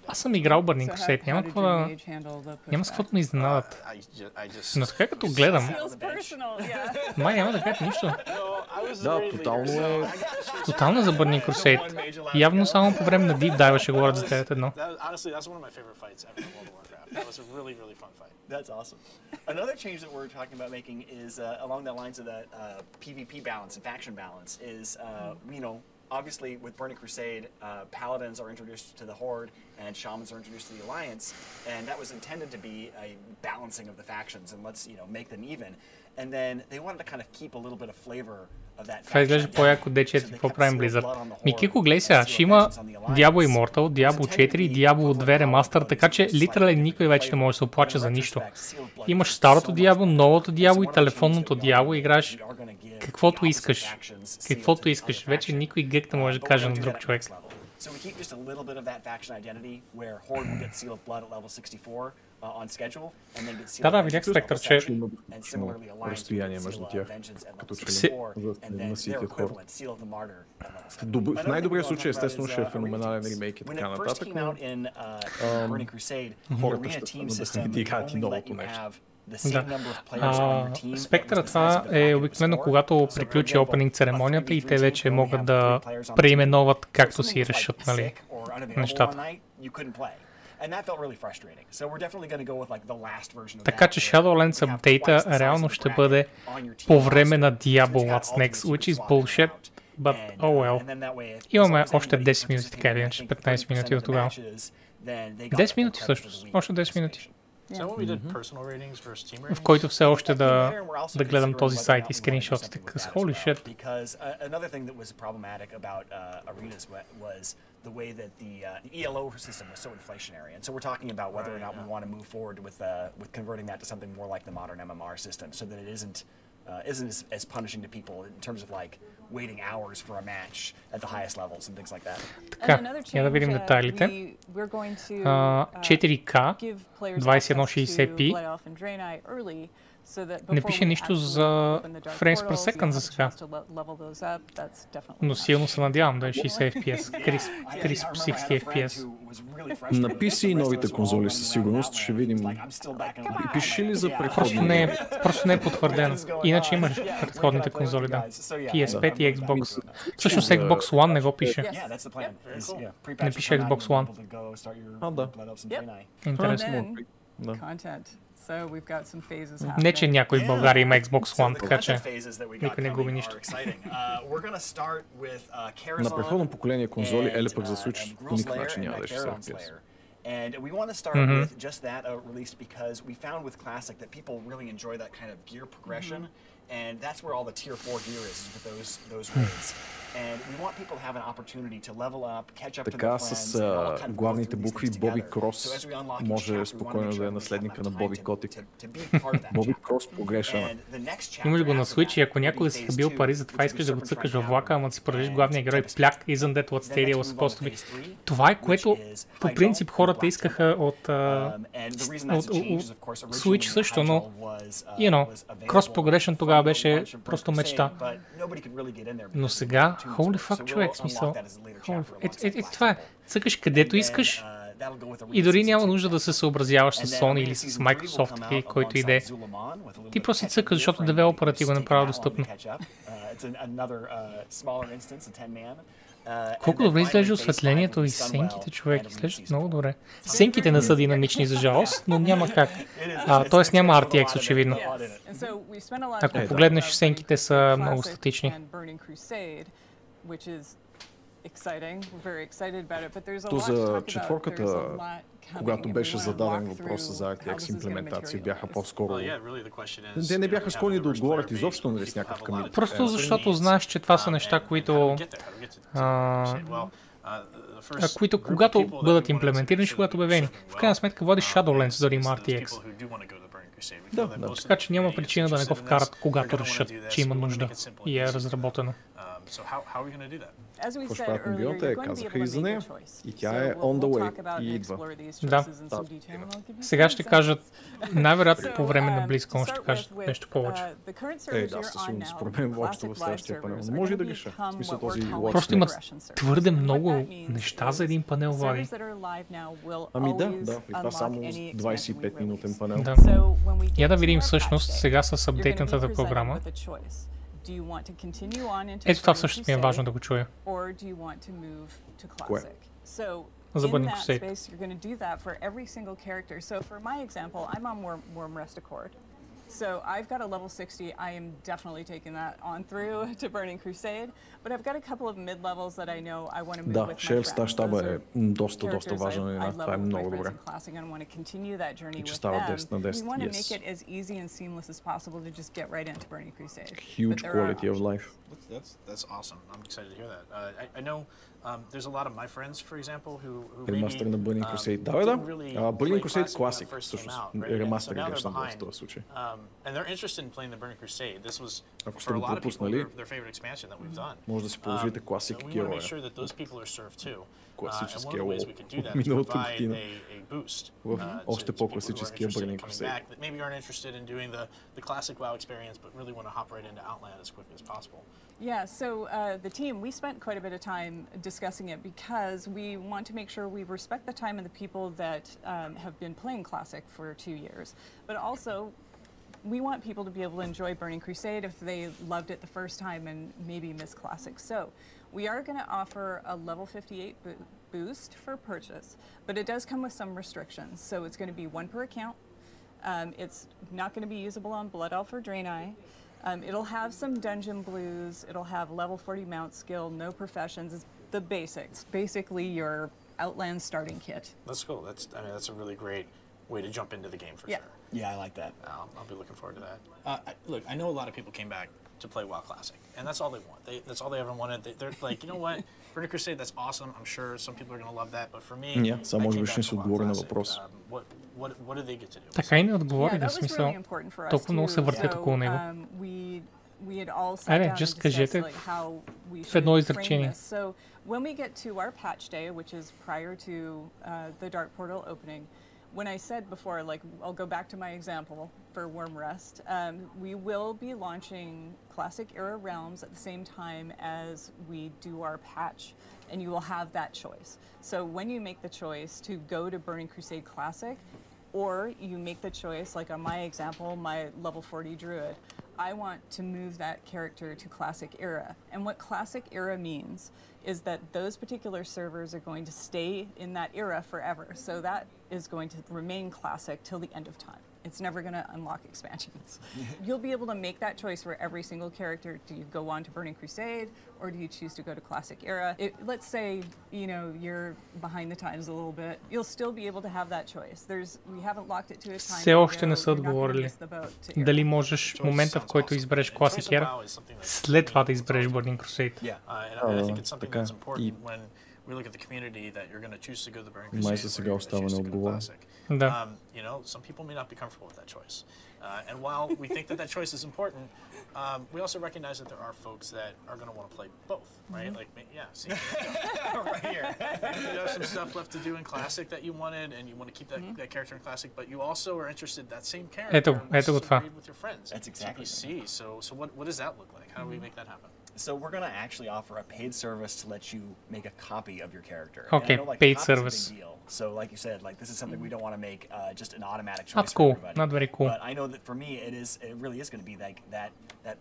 аз съм играл Burning Crusade, няма какво да... Няма с каквото ме изненадат. Но така като гледам... Май няма да кажат нищо. Да, тотално е... Тотално за Burning Crusade. Явно само по време на Deep Dive ще говорят за 9.1. That was a really, really fun fight. That's awesome. Another change that we're talking about making is along the lines of that PvP balance and faction balance is, obviously with Burning Crusade, Paladins are introduced to the Horde and Shamans are introduced to the Alliance, and that was intended to be a balancing of the factions and let's, make them even. And then they wanted to kind of keep a little bit of flavor. Това изглежда по-яко D4, какво правим Blizzard? Микико, гледай сега, ще има Diablo Immortal, Diablo 4 и Diablo 2 Remaster, така че литерално никой вече не може да се оплаче за нищо. Имаш старото Diablo, новото Diablo и телефонното Diablo, играеш каквото искаш. Каквото искаш. Вече никой гък не може да каже на друг човек. So we keep just a little bit of that faction identity where Horde will get Seal of Blood at level 64 on schedule and then get Seal of Blood видях спектър, че разстояние между тях, като че ли наситят хората. В най-добрия случай естествено ще е феноменален ремейк и така нататък, но хората ще надъхнат и играят и новото нещо. Да. Спектъра това е обикновено когато приключи опенинг церемонията и те вече могат да преименуват както си решат, нали, нещата. Така че Shadowlands апдейта реално ще бъде по време на Diablo What's Next, which is bullshit. But, oh well. Имаме още 10 минути, така или иначе, 15 минути до тогава. 10 минути всъщност, още 10 минути. В който все още да гледам този сайт и скриншотите. Holy shit. The way that the ELO system was so inflationary, and so we're talking about whether or not we want to move forward with converting that to something more like the modern MMR system, so that it isn't as punishing to people in terms of like waiting hours for a match at the highest levels and things like that. Така, я да видим детайлите. 4K, 2160p. Не пише нищо за frames per second за сега. Но силно се надявам да е 60 FPS, crisp 60 FPS. На PC новите конзоли със сигурност ще видим. Пише ли за предходни? Просто не е потвърдено. Иначе имаш предходните конзоли, да. PS5 и Xbox. Всъщност Xbox One не го пише. Не пише Xbox One. Да. Интересно. Не, че някой в България има Xbox One, така че никой не губи нищо. На предходно поколение конзоли, еле пък за Switch по никакъв начин няма да е 60 FPS. And we want to start with just that release because we found with Classic that people really enjoy that kind of gear progression, and that's where all the tier 4 gear is with those raids. And we want people to have an opportunity to level up, catch up to their friends. Така с главните букви Боби Крос може спокойно да е наследника на Боби Котик. Боби Крос Progression. Имаш го на Switch и ако някой си хабил пари за това искаш да го цъкаш във влака, ама да си продължиш главния герой пляк, isn't that what Stadia was supposed to be. Това е което по принцип хората искаха от Switch също, но Cross Progression тогава беше просто мечта. Но сега, holy fuck, човек, смисъл. Това е, цъкаш където искаш и дори няма нужда да се съобразяваш с Sony или с Microsoft или който и да е. Ти просто си цъкаш, защото девелопърът ти го направи достъпно. Колко добре изглежда осветлението и сенките, човек, изглеждат много добре. Сенките не са динамични за жалост, но няма как. Тоест няма RTX очевидно. Ако погледнеш, сенките са много статични. То за четворката, когато беше зададен въпрос за RTX имплементация, бяха по-скоро... Те не бяха склонни да отговорят изобщо, нали, с някакъв камил. Просто защото знаеш, че това са неща, които когато бъдат имплементирани, ще бъдат обявени. В крайна сметка води Shadowlands, за да има RTX. Да. Така че няма причина да не го вкарат, когато решат, че има нужда и е разработено. Какво ще правят мобилната казаха и за нея. И тя е on the way и идва. Да. Сега ще кажат, най-вероятно по време на BlizzCon ще кажат нещо повече. Да, със сигурност. Според мен въобще в следващия панел. Не може да реша. В смисъл този watch. Просто имат твърде много неща за един панел, Влади. Ами да. И това само 25-минутен панел. Да. Я да видим всъщност сега с апдейтната програма. Ето това всъщност ми е важно да го чуя. Кое? За Burning Crusade. So I've got a level 60. I am definitely taking that on through to Burning Crusade, but I've got a couple of mid-levels that I know I want to move with my friends. Да, щаба е доста важен. Това е много добре. И че става 10 на 10. We want to make it as easy and seamless as possible to just get right into Burning Crusade. Huge quality of life. That's awesome. I'm excited to hear that. I know there's a lot of my friends, for example, who ремастър на Burning Crusade. Да. Burning Crusade Classic, всъщност. Ремастър беше в този случай. And they're interested in playing the Burning Crusade. This was for a lot of people their favorite expansion that we've done. Може да си положите Classic Gear. We want to make sure that those people are served too. Класическия WoW миналата година. В още по-класическия Burning Crusade. Maybe aren't interested in doing the classic WoW experience, but really want to hop right into Outland as quickly as possible. Yeah, so the team, we spent quite a bit of time discussing it because we want to make sure we respect the time of the people that have been playing Classic for 2 years. But also, we want people to be able to enjoy Burning Crusade if they loved it the first time and maybe missed Classic. So we are going to offer a level 58 boost for purchase, but it does come with some restrictions. So it's going to be 1 per account. It's not going to be usable on Blood Elf or Draenei. It'll have some dungeon blues, it'll have level 40 mount skill, no professions, it's the basics. Basically your Outland starting kit. That's cool. That's a really great way to jump into the game for sure. Yeah, I like that. I'll be looking forward to that. Look, I know a lot of people came back to play WoW Classic, and that's all they want. That's all they ever wanted. They're like, you know what, Burning Crusade, that's awesome. I'm sure some people are going to love that, but for me, само може би ще се отговори на въпрос. What do they get to do? Така и не отговори, в смисъл. Толкова много се въртят около него. Айде, just кажете в едно изречение. When we get to our patch day, which is prior to the Dark Portal opening, when I said before, like, I'll go back to my example for Worm Rest, we will be launching Classic Era Realms at the same time as we do our patch, and you will have that choice. So when you make the choice to go to Burning Crusade Classic, or you make the choice, like on my example, my level 40 Druid, I want to move that character to Classic Era. And what Classic Era means is that those particular servers are going to stay in that era forever. So that is going to remain classic till the end of time. It's never going to unlock expansions. You'll be able to make that choice for every single character. Do you go on to Burning Crusade, or do you choose to go to Classic Era? Let's say, you know, you're behind the times a little bit. You'll still be able to have that choice. We haven't locked it to a time. Все още не са отговорили дали можеш в момента, в който избереш Classic Era, след това да избереш Burning Crusade. Yeah, and I think it's something that's important when we look at the community that you're going to choose to go to the Burning Crusade. Май за сега остава неотговорен. Да. You know, some people may not be comfortable with that choice. And while we think that that choice is important, we also recognize that there are folks that are going to want to play both, right? Like, see, right here. You have some stuff left to do in Classic that you wanted, and you want to keep that character in Classic, but you also are interested in that same character with your friends. That's exactly. So what does that look like? How do we make that happen? So we're going to actually offer a paid service to let you make a copy of your character. Okay, paid service. So like you said, like this is something we don't want to make just an automatic choice That's cool. for everybody. Not very cool. But I know that for me, it really is going to be like that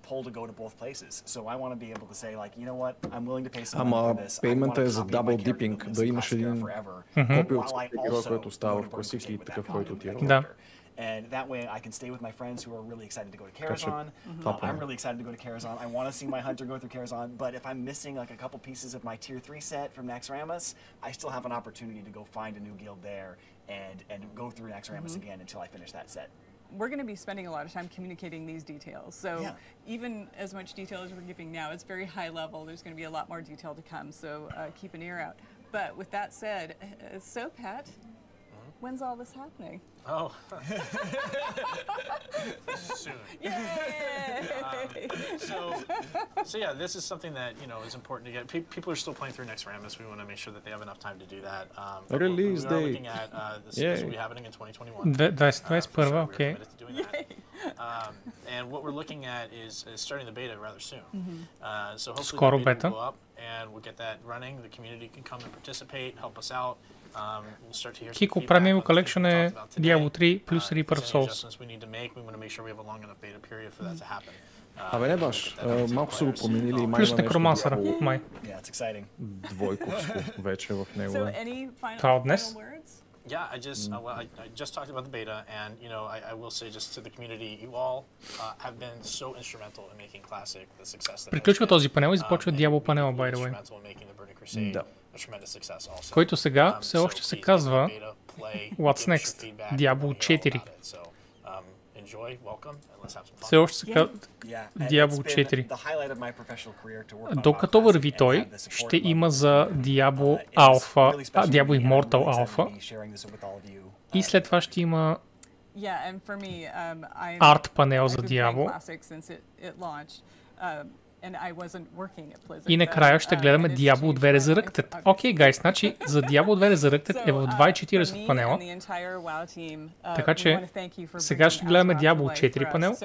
pull to go to both places. So I want to be able to say, like, you know what, I'm willing to pay some money for this. Пеймента е за double dipping, да имаш един копия от героя, който става в класик и такъв, който ти е. Да. And that way I can stay with my friends who are really excited to go to Karazhan. I'm really excited to go to Karazhan. I want to see my hunter go through Karazhan, but if I'm missing like a couple pieces of my tier 3 set from Naxxramas, I still have an opportunity to go find a new guild there and go through Naxxramas again until I finish that set. We're going to be spending a lot of time communicating these details. So even as much detail as we're giving now, it's very high level. There's going to be a lot more detail to come, so keep an ear out. But with that said, so Pat, when's all this happening? Oh. Soon. Yay! So yeah, this is something that, you know, is important to get. People are still playing through Naxxramas. We want to make sure that they have enough time to do that. Release we are date. looking at this will be happening in 2021. 2021, okay. And what we're looking at is starting the beta rather soon. So hopefully Скоро the beta бета. will go up and we'll get that running. The community can come and participate, help us out. We'll start to hear some Kiko feedback Premium on the things Collection we е talked about today. Diablo 3 плюс Reaper of Any Souls. adjustments we need to make, we want to make sure we have a long enough beta period for that to happen. Абе не баш, малко са го променили и май Плюс има нещо Necromancer, много май. Yeah, it's exciting. Двойковско вече в него. So any final words? Yeah, I just talked about the beta, and you know, I will say just to the community, you all have been so instrumental in making Classic the success that Приключва този панел и започва Diablo панела, by the way. Да. Който сега все още се казва What's Next? Diablo 4. Все още се казва Diablo 4. Докато върви той, ще има за Diablo Alpha, Diablo Immortal Alpha. И след това ще има арт панел за Diablo. И накрая ще гледаме Diablo 2 Resurrected. Окей, гайс, значи за Diablo 2 Resurrected е в 2.40 панела. Така че сега ще гледаме Diablo 4 панел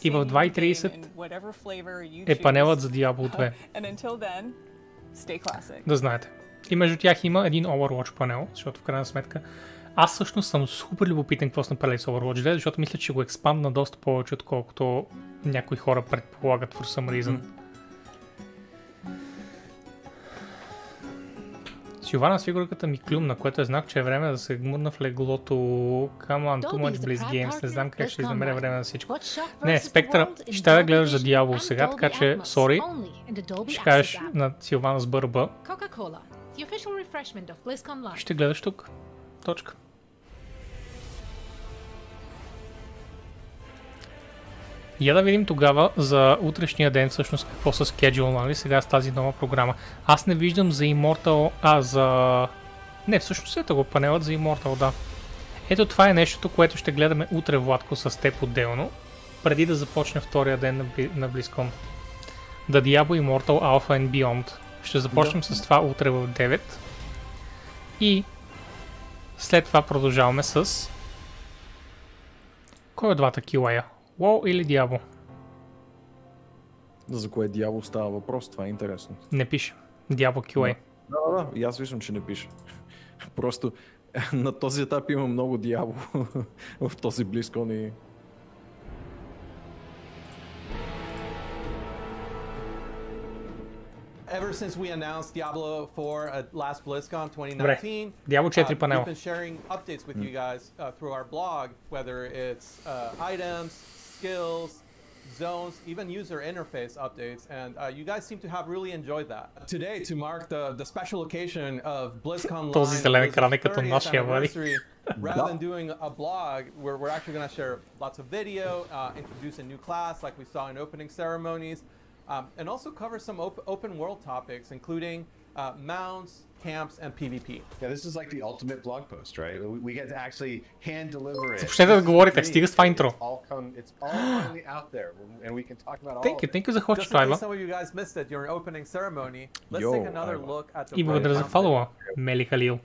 и в 2.30 е панелът за Diablo 2. Да знаете. И между тях има един Overwatch панел, защото в крайна сметка аз всъщност съм супер любопитен какво са направили с Overwatch 2, защото мисля, че го експандна доста повече, отколкото някои хора предполагат for some reason. Силвана с фигурката ми клюмна, което е знак, че е време да се гмурна в леглото. Come on, too much Blizz Games. Не знам как ще изнамеря време на всичко. Не, Спектър, ще да гледаш за Дявол сега, така че, сори, ще кажеш на Силвана с бърба. Ще гледаш тук. Точка. Я да видим тогава за утрешния ден всъщност какво са schedule, нали, сега с тази нова програма. Аз не виждам за Immortal, Не, всъщност ето го панелът за Immortal, да. Ето това е нещото, което ще гледаме утре, Владко, с теб отделно, преди да започне втория ден на BlizzCon. The Diablo Immortal Alpha and Beyond. Ще започнем с това утре в 9. И след това продължаваме с... Кой от двата QA? WoW или Diablo? За кое Diablo става въпрос? Това е интересно. Не пише. Diablo QA. Да, и аз виждам, че не пише. Просто на този етап има много Diablo в този BlizzCon и... Ever since we announced Diablo 4 at last BlizzCon 2019, Diablo 4 panel. we've been sharing updates with you guys through our blog, whether it's items, skills, zones, even user interface updates, and you guys seem to have really enjoyed that. Today, to mark the special occasion of BlizzConline, rather than doing a blog, we're actually going to share lots of video, introduce a new class like we saw in opening ceremonies, and also cover some open world topics, including mounts, camps, and PvP. Yeah, this is like the ultimate blog post, right? We get to actually hand deliver it. Ще да говорите, стига с това интро. It's all finally out there, and we can talk about all of it. Thank you за хоч Just in трайва. case some of you guys missed it during opening ceremony, let's take another look at the И благодаря за фоллоуа, Мели Халил.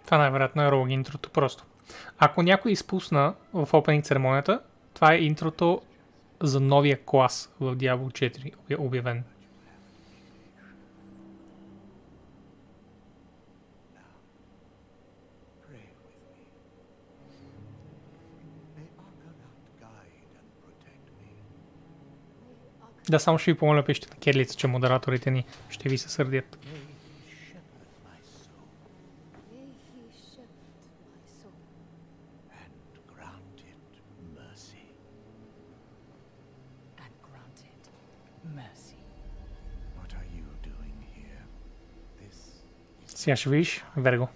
Това най-вероятно е ролог интрото просто. Ако някой изпусна в опенинг церемонията, това е интрото за новия клас в Diablo 4 обявен. Да, само ще ви помоля пишете на кирилица, че модераторите ни ще ви се сърдят. Сега ще видиш, Верго.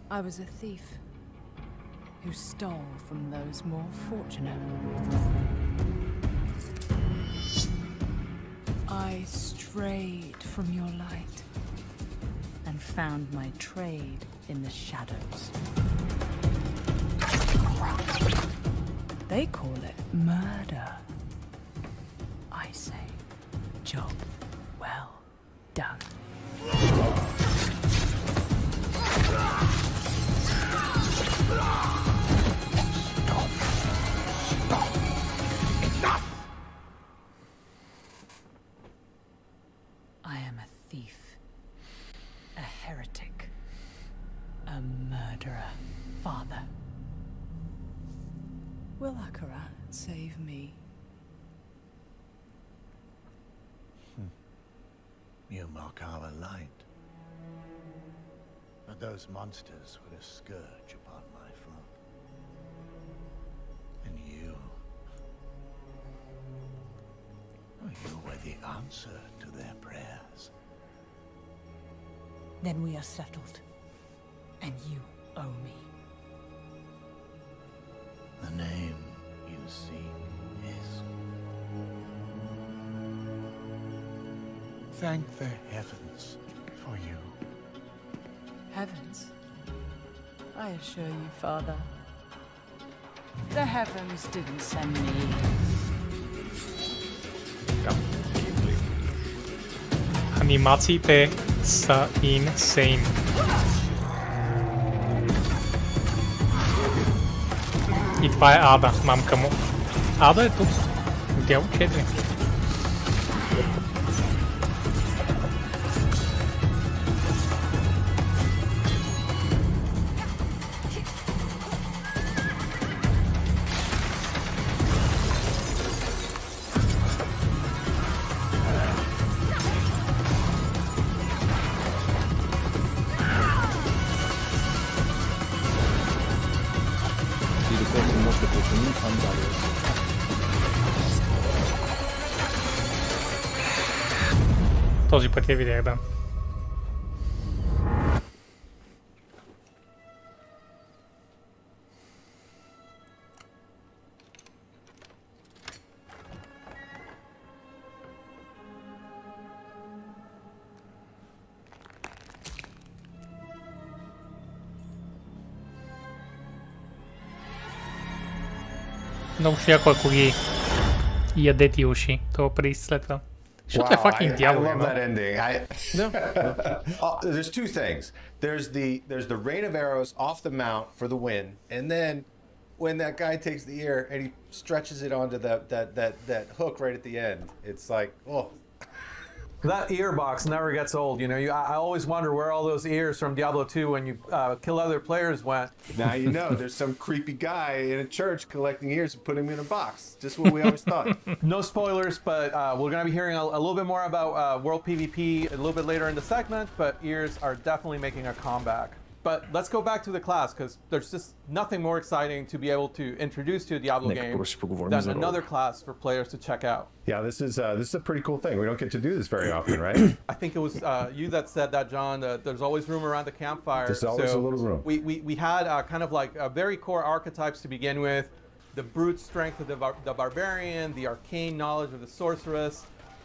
I was a thief who stole from those more fortunate. I strayed from your light and found my trade in the shadows. They call it murder. I say, job well done. I am a thief, a heretic, a murderer, Father. Will Akara save me? You mock our light. But those monsters were a scourge upon my flock. And you were the answer to their prayers. Then we are settled, and you owe me. The name you seek is... Thank the heavens for you. Heavens? I assure you, Father, the heavens didn't send me. Анимациите са insane. И това е Ада, мамка му. Ада е тук. Diablo 4. този път я видях, да. Много ще яко, ако ги яде ти уши, това преди след това. Защото е fucking дявол. I love that ending. There's two things. There's the rain of arrows off the mount for the win, and then when that guy takes the ear and he stretches it onto that hook right at the end, it's like, oh. That ear box never gets old. You know, I always wonder where all those ears from Diablo 2 when you kill other players went. Now you know there's some creepy guy in a church collecting ears and putting them in a box. Just what we always thought. No spoilers, but we're going to be hearing a little bit more about World PvP a little bit later in the segment, but ears are definitely making a comeback. But let's go back to the class, because there's just nothing more exciting to be able to introduce to a Diablo game than another class for players to check out. Yeah, this is a pretty cool thing. We don't get to do this very often, right? I think it was you that said that, John. There's always room around the campfire. There's always a little room. We had kind of like very core archetypes to begin with. The brute strength of the barbarian, the arcane knowledge of the sorceress,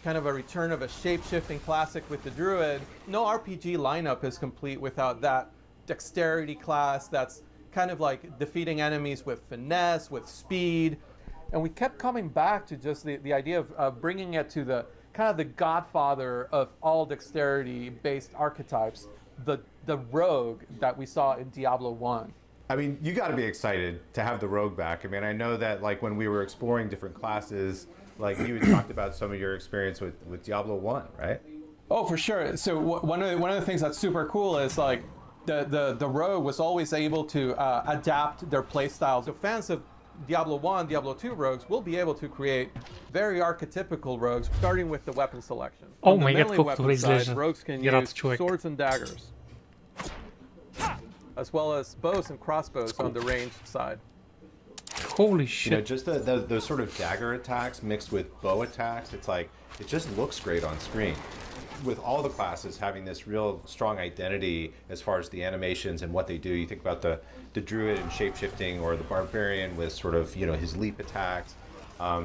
kind of a return of a shape-shifting classic with the druid. No RPG lineup is complete without that dexterity class that's kind of like defeating enemies with finesse, with speed. And we kept coming back to just the idea of bringing it to the kind of the godfather of all dexterity-based archetypes, the rogue that we saw in Diablo 1. I mean, you got to be excited to have the rogue back. I mean, I know that like when we were exploring different classes, like you had talked about some of your experience with Diablo 1, right? Oh, for sure. So one of the things that's super cool is like the rogue was always able to adapt their playstyle. So fans of Diablo 1, Diablo 2 rogues will be able to create very archetypical rogues, starting with the weapon selection. Oh On the my god, melee weapon side, rogues can use swords and daggers, as well as bows and crossbows on the ranged side. Holy shit. You know, just those sort of dagger attacks mixed with bow attacks, it's like, it just looks great on screen. With all the classes having this real strong identity as far as the animations and what they do. You think about the druid and shape-shifting, or the barbarian with sort of, you know, his leap attacks.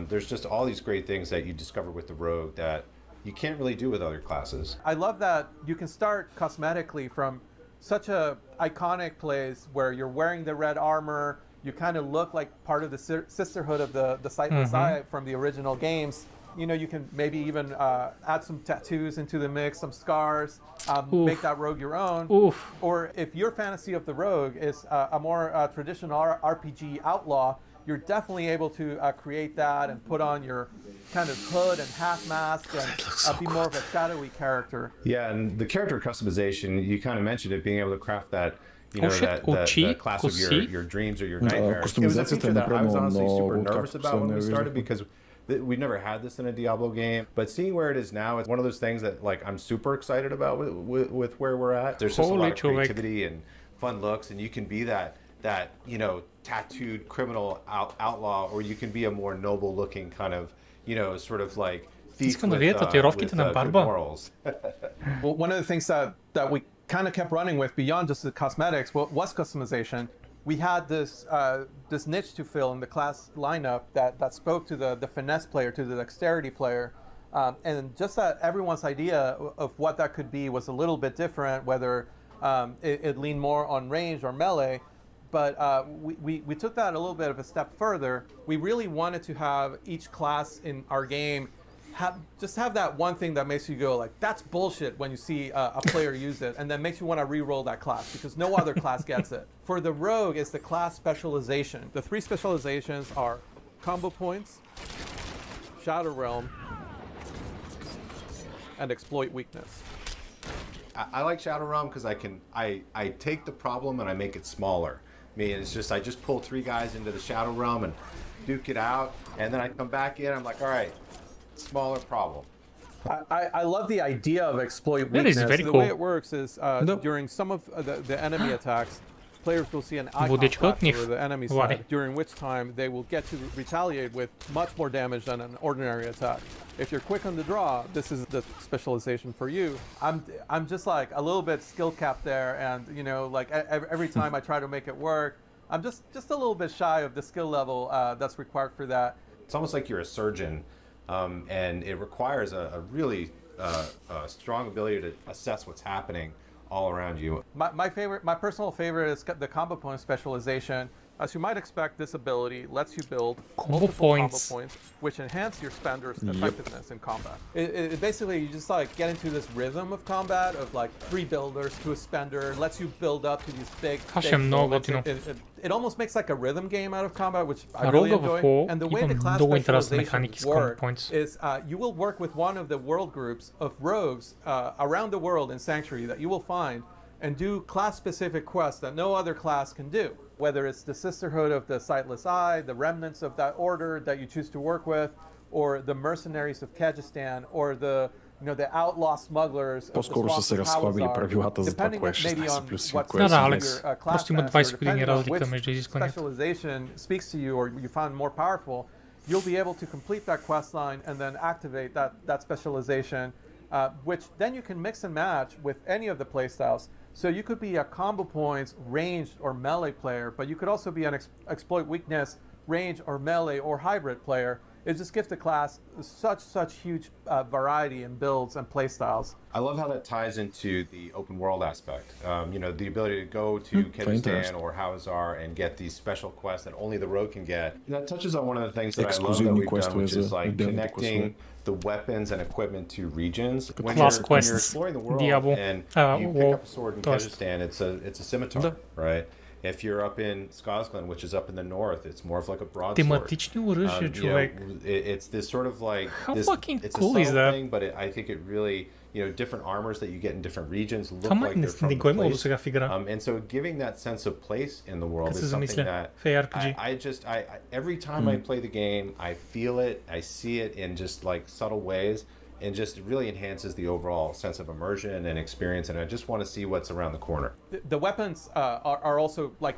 There's just all these great things that you discover with the rogue that you can't really do with other classes. I love that you can start cosmetically from such a iconic place where you're wearing the red armor, you kind of look like part of the sisterhood of the Sightless Eye from the original games. You know, you can maybe even add some tattoos into the mix, some scars, make that rogue your own. Oof. Or if your fantasy of the rogue is a more traditional RPG outlaw, you're definitely able to create that and put on your kind of hood and half mask and be more of a shadowy character. Yeah, and the character customization, you kind of mentioned it, being able to craft that, you know, that class of your dreams or your nightmares. It was a feature that I was honestly super nervous about when we started, because we've never had this in a Diablo game, but seeing where it is now, it's one of those things that like I'm super excited about with where we're at. There's just a lot of creativity and fun looks, and you can be that you know, tattooed criminal outlaw, or you can be a more noble looking kind of, you know, sort of like thief with good morals. Well, one of the things that we kind of kept running with beyond just the cosmetics was customization. We had this niche to fill in the class lineup that spoke to the finesse player, to the dexterity player, and just that everyone's idea of what that could be was a little bit different, whether it leaned more on range or melee. But we took that a little bit of a step further. We really wanted to have each class in our game just have that one thing that makes you go like, that's bullshit when you see a player use it, and then makes you want to re-roll that class, because no other class gets it. For the rogue, it's the class specialization. The 3 specializations are combo points, Shadow Realm, and exploit weakness. I like Shadow Realm because I take the problem and I make it smaller. I mean, it's just, I just pull 3 guys into the Shadow Realm and duke it out, and then I come back in, I'm like, all right, smaller problem. I love the idea of exploit weakness. That is very the cool. way it works is during some of the enemy attacks, players will see an icon flash over the enemy side, during which time they will get to retaliate with much more damage than an ordinary attack. If you're quick on the draw, this is the specialization for you. I'm just like a little bit skill capped there, and you know, like every time I try to make it work, I'm just a little bit shy of the skill level that's required for that. It's almost like you're a surgeon, and it requires a really strong ability to assess what's happening all around you. My personal favorite is the combo point specialization. As you might expect, this ability lets you build multiple combo points, which enhance your spender's effectiveness in combat. It basically, you just like get into this rhythm of combat of like 3 builders to a spender, lets you build up to these big moments. It almost makes like a rhythm game out of combat, which I really enjoy. And the way the class specializations work is you will work with one of the world groups of rogues around the world in Sanctuary that you will find and do class-specific quests that no other class can do. Whether it's the Sisterhood of the Sightless Eye, the remnants of that order that you choose to work with, or the mercenaries of Kyrgyzstan, or the outlaw smugglers of the swamps of Hawazar, depending maybe on what class depending on which specialization speaks to you or you find more powerful, you'll be able to complete that quest line and then activate that specialization, which then you can mix and match with any of the playstyles. So you could be a combo points, ranged, or melee player, but you could also be an exploit weakness, range, or melee, or hybrid player. It just gives the class such huge variety in builds and playstyles. I love how that ties into the open world aspect. You know, the ability to go to Kyrgyzstan or Hawazar and get these special quests that only the rogue can get. That touches on one of the things that I love that we've done, which is like connecting the weapons and equipment to regions. When you're exploring the world and you pick up a sword in Kyrgyzstan, it's a scimitar, right? If you're up in Scotland, which is up in the north, it's more of like a broadsword. It's this sort of like it's a subtle thing, but I think it really, different armors that you get in different regions look like they're from the place. And so giving that sense of place in the world is something that I every time I play the game, I feel it, I see it in just like subtle ways. And just really enhances the overall sense of immersion and experience, and I just want to see what's around the corner. The weapons are also, like,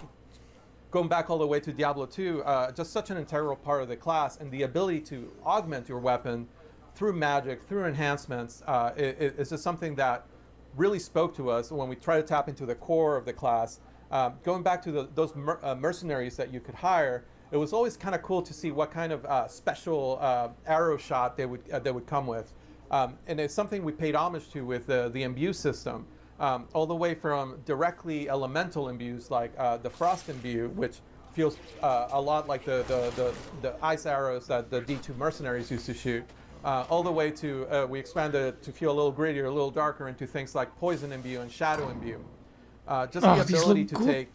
going back all the way to Diablo 2, just such an integral part of the class, and the ability to augment your weapon through magic, through enhancements, is just something that really spoke to us when we try to tap into the core of the class. Going back to those mercenaries that you could hire, it was always kind of cool to see what kind of special arrow shot they would come with. And it's something we paid homage to with the imbue system, all the way from directly elemental imbues like the frost imbue, which feels a lot like the ice arrows that the D2 mercenaries used to shoot, all the way to we expanded it to feel a little grittier, a little darker, into things like poison imbue and shadow imbue. Just the ability to take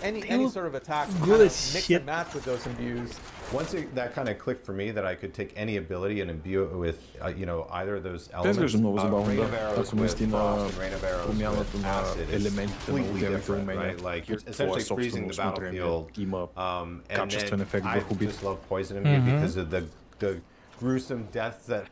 any sort of attack, mix and match with those imbues. Once that kind of clicked for me, that I could take any ability and imbue it with, either of those elements. Rain of arrows with frost and rain of arrows with acid is completely different, right? Like you're essentially freezing the battlefield. And then I just love poison imbue because of the gruesome deaths that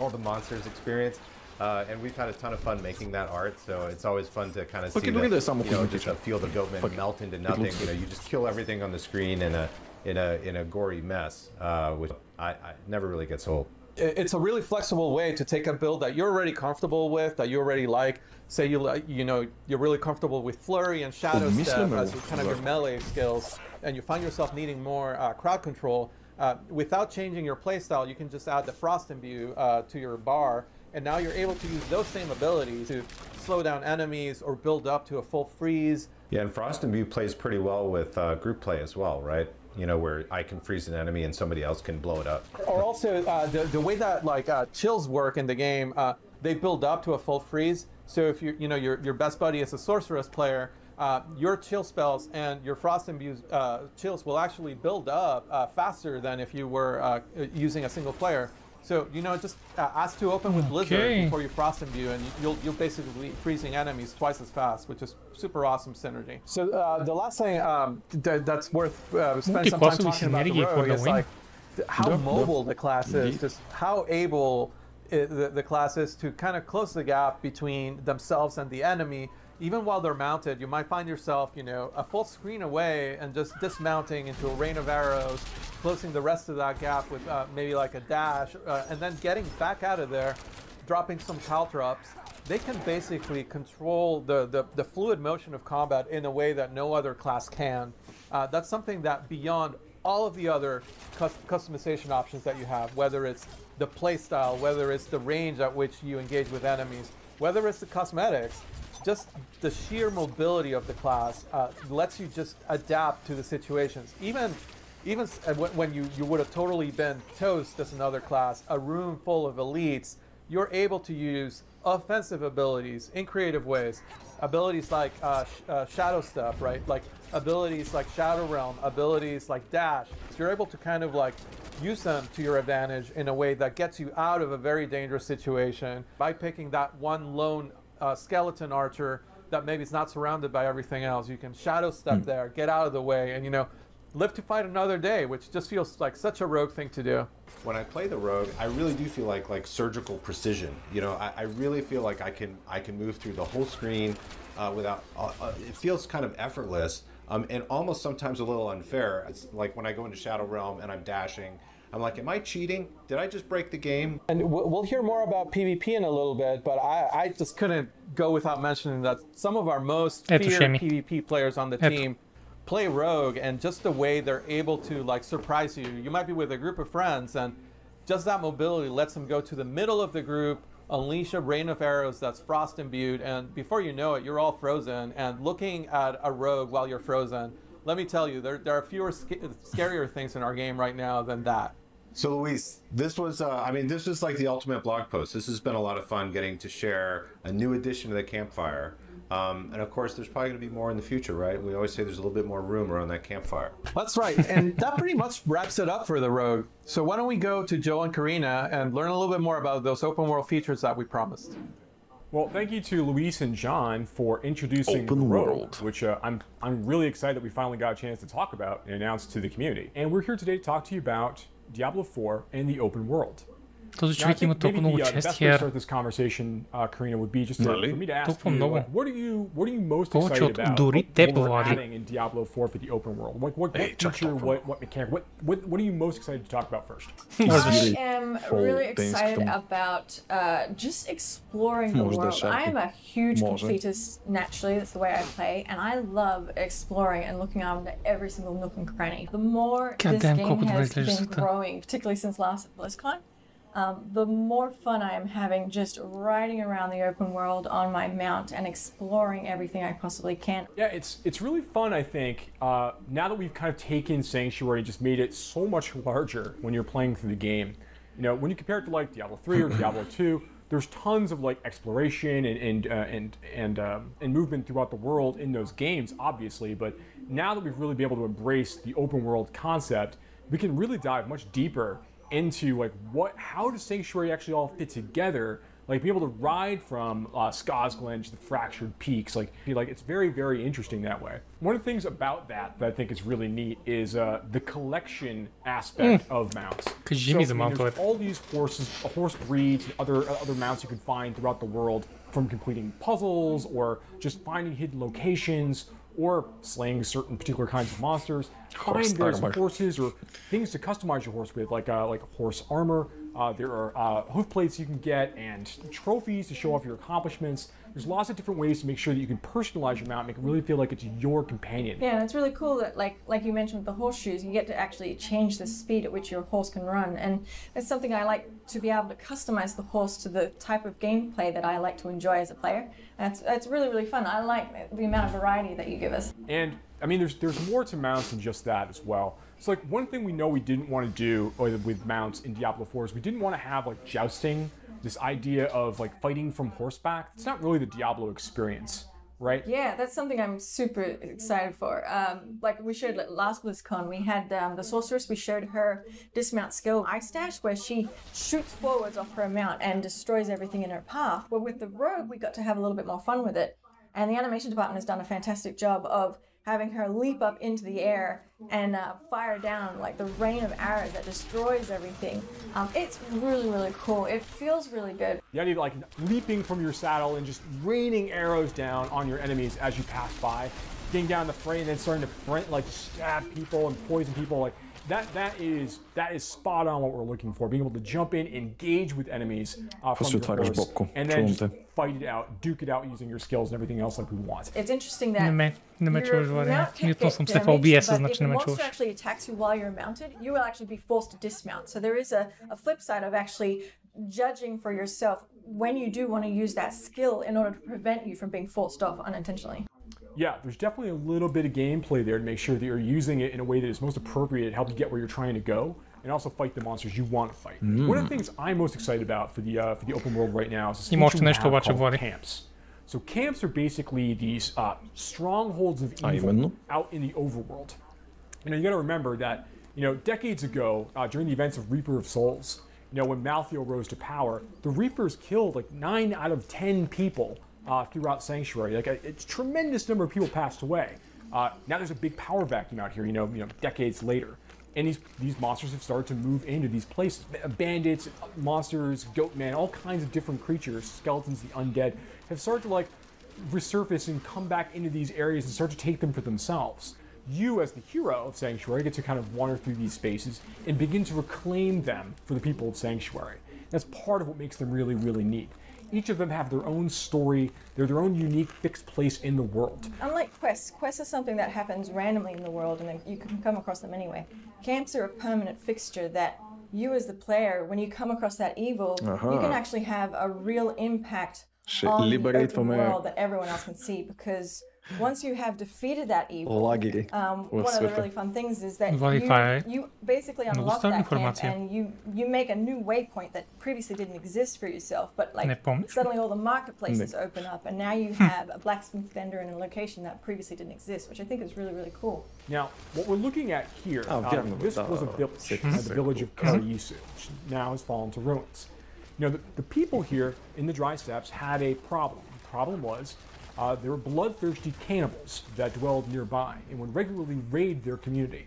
all the monsters experience. And we've had a ton of fun making that art, so it's always fun to kind of see that, just a field of goatmen melt into nothing. You just kill everything on the screen in a gory mess, which I never really gets old. It's a really flexible way to take a build that you're already comfortable with, that you already like. Say you're really comfortable with flurry and shadow step as kind of your melee skills, and you find yourself needing more crowd control. Without changing your playstyle, you can just add the frost imbue to your bar. And now you're able to use those same abilities to slow down enemies or build up to a full freeze. Yeah, and Frost Imbue plays pretty well with group play as well, right? Where I can freeze an enemy and somebody else can blow it up. Or also the way that chills work in the game, they build up to a full freeze. So if your best buddy is a sorceress player, your chill spells and your Frost Imbue chills will actually build up faster than if you were using a single player. So, just ask to open with Blizzard before you Frost Imbue, and you'll basically be freezing enemies twice as fast, which is super awesome synergy. So the last thing that's worth spending some time talking about the rogue is like how mobile the class is, just how able the class is to kind of close the gap between themselves and the enemy, even while they're mounted, you might find yourself, a full screen away and just dismounting into a rain of arrows, closing the rest of that gap with maybe like a dash, and then getting back out of there, dropping some caltrops. They can basically control the fluid motion of combat in a way that no other class can. That's something that beyond all of the other customization options that you have, whether it's the playstyle, whether it's the range at which you engage with enemies, whether it's the cosmetics, just the sheer mobility of the class lets you just adapt to the situations. Even when you would have totally been toast as another class, a room full of elites, you're able to use offensive abilities in creative ways. Abilities like Shadow Step, right? Like abilities like Shadow Realm, abilities like Dash. So you're able to kind of like use them to your advantage in a way that gets you out of a very dangerous situation by picking that one lone skeleton archer that maybe is not surrounded by everything else. You can Shadow Step there, get out of the way, and live to fight another day, which just feels like such a rogue thing to do. When I play the rogue, I really do feel like surgical precision. I really feel like I can move through the whole screen without. It feels kind of effortless and almost sometimes a little unfair. It's like when I go into Shadow Realm and I'm dashing, I'm like, am I cheating? Did I just break the game? And we'll hear more about PvP in a little bit, but I just couldn't go without mentioning that some of our most feared PvP players on the team play rogue, and just the way they're able to like surprise you. You might be with a group of friends, and just that mobility lets them go to the middle of the group, unleash a rain of arrows that's frost imbued, and before you know it, you're all frozen. And looking at a rogue while you're frozen, let me tell you, there are fewer scarier things in our game right now than that. So Luis, this was this was like the ultimate blog post. This has been a lot of fun getting to share a new addition to the campfire. And of course, there's probably going to be more in the future, right? We always say there's a little bit more room around that campfire. That's right. And that pretty much wraps it up for the Rogue. So why don't we go to Joe and Karina and learn a little bit more about those open world features that we promised. Well, thank you to Luis and John for introducing the Rogue, which I'm really excited that we finally got a chance to talk about and announce to the community. And we're here today to talk to you about Diablo 4 and the open world. Този човек има толкова много чест here. Start this conversation, Karina, would be just for me to ask you, what are you most excited about? What we're adding in Diablo 4 for the open world? What feature, what mechanic, what are you most excited to talk about first? I am really excited about just exploring the world. I am a huge completist naturally, that's the way I play, and I love exploring and looking under every single nook and cranny. The more this game has been growing, particularly since last BlizzCon, the more fun I am having just riding around the open world on my mount and exploring everything I possibly can. Yeah, it's really fun, I think, now that we've kind of taken Sanctuary and just made it so much larger when you're playing through the game. When you compare it to like Diablo 3 or Diablo 2, there's tons of like exploration and movement throughout the world in those games, obviously, but now that we've really been able to embrace the open world concept, we can really dive much deeper into like how does Sanctuary actually all fit together, like be able to ride from Skazglen to the Fractured Peaks, like it's very, very interesting that way. One of the things about that I think is really neat is the collection aspect of mounts. There's all these horse breeds and other mounts you can find throughout the world, from completing puzzles or just finding hidden locations or slaying certain particular kinds of monsters. Find various horses or things to customize your horse with, like horse armor. There are hoof plates you can get and trophies to show off your accomplishments. There's lots of different ways to make sure that you can personalize your mount, make it really feel like it's your companion. Yeah, and it's really cool that, like you mentioned with the horseshoes, you get to actually change the speed at which your horse can run, and it's something I like to be able to customize the horse to the type of gameplay that I like to enjoy as a player. And it's really, really fun. I like the amount of variety that you give us. And I mean, there's more to mounts than just that as well. So like one thing we know we didn't want to do with mounts in Diablo 4 is we didn't want to have like jousting, this idea of like fighting from horseback. It's not really the Diablo experience, right? Yeah, that's something I'm super excited for. Like we showed last BlizzCon, we had the sorceress, we showed her dismount skill Ice Dash, where she shoots forwards off her mount and destroys everything in her path. Well, with the Rogue, we got to have a little bit more fun with it. And the animation department has done a fantastic job of having her leap up into the air and fire down like the rain of arrows that destroys everything. It's really, really cool. It feels really good. The idea of like leaping from your saddle and just raining arrows down on your enemies as you pass by, getting down the fray and then starting to like stab people and poison people, like that is spot on what we're looking for. Being able to jump in, engage with enemies from your horse, and then just fight it out, duke it out using your skills and everything else like we want. It's interesting that your mount can't get damaged, but if a monster actually attacks you while you're mounted, you will actually be forced to dismount. So there is a flip side of actually judging for yourself when you do want to use that skill in order to prevent you from being forced off unintentionally. Yeah, there's definitely a little bit of gameplay there to make sure that you're using it in a way that is most appropriate to help you get where you're trying to go, and also fight the monsters you want to fight. One of the things I'm most excited about for the open world right now is this feature we have called camps. So camps are basically these strongholds of evil out in the overworld. You know, you got to remember that decades ago, during the events of Reaper of Souls, when Malthael rose to power, the Reapers killed like 9 out of 10 people throughout Sanctuary. Like a tremendous number of people passed away. Now there's a big power vacuum out here, decades later. And these monsters have started to move into these places. Bandits, monsters, goatmen, all kinds of different creatures, skeletons, the undead, have started to like resurface and come back into these areas and start to take them for themselves. You, as the hero of Sanctuary, get to kind of wander through these spaces and begin to reclaim them for the people of Sanctuary. That's part of what makes them really, really neat. Each of them have their own story, they're their own unique fixed place in the world. Unlike quests are something that happens randomly in the world and you can come across them anyway. Camps are a permanent fixture that you as the player, when you come across that evil, you can actually have a real impact on the open world that everyone else can see, because once you have defeated that evil, one of the really fun things is that you basically unlock that camp and you make a new waypoint that previously didn't exist for yourself, but like suddenly all the marketplaces open up and now you have a blacksmith vendor in a location that previously didn't exist, which I think is really, really cool. Now, what we're looking at here, this was a village, the village of Karayisu, which now has fallen to ruins. The people here in the Dry Steppes had a problem. The problem was there were bloodthirsty cannibals that dwelled nearby and would regularly raid their community.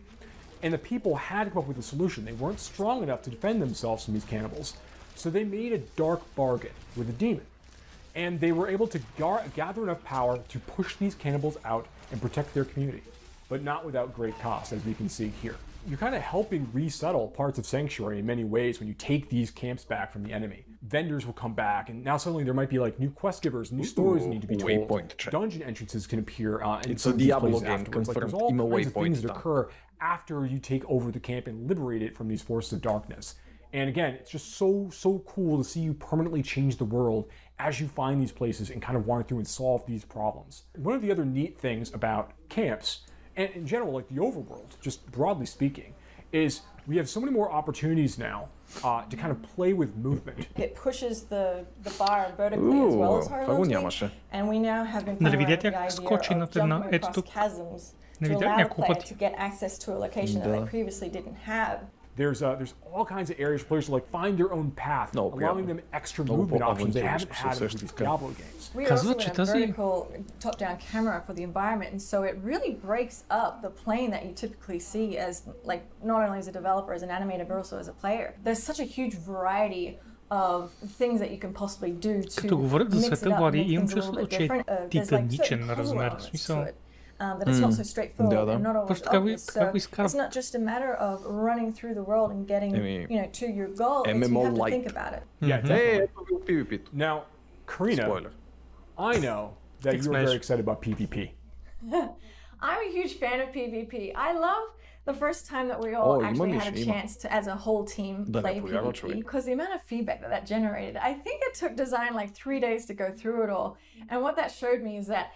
And the people had to come up with a solution. They weren't strong enough to defend themselves from these cannibals, so they made a dark bargain with a demon. And they were able to gather enough power to push these cannibals out and protect their community, but not without great cost, as we can see here. You're kind of helping resettle parts of Sanctuary in many ways when you take these camps back from the enemy. Vendors will come back, and now suddenly there might be like new quest givers, new stories that need to be told. Dungeon entrances can appear it's a Diablo game confirmed. Like, there's all kinds of things that occur after you take over the camp and liberate it from these forces of darkness. And again, it's just so cool to see you permanently change the world as you find these places and kind of wander through and solve these problems. One of the other neat things about camps, and in general, like the overworld, just broadly speaking, is we have so many more opportunities now to kind of play with movement. It pushes the bar vertically as well as horizontally, and we now have implemented the idea of jumping across chasms to allow the player to get access to a location that they previously didn't have. There's all kinds of areas for players to like find their own path, allowing them extra movement options they haven't had in these Diablo games. We also went a vertical top-down camera for the environment, and so it really breaks up the plane that you typically see as like not only as a developer, as an animator, but also as a player. There's such a huge variety of things that you can possibly do to mix it up and make things a little bit different. There's like certain puzzle elements to it. That it's not so straightforward and not always obvious. So it's not just a matter of running through the world and getting to your goal. You have to think about it. Yeah, definitely. Now, Karina, I know that you're very excited about PvP. I'm a huge fan of PvP. I love the first time that we all actually had a chance to, as a whole team, play PvP, because the amount of feedback that generated, I think it took design like 3 days to go through it all. And what that showed me is that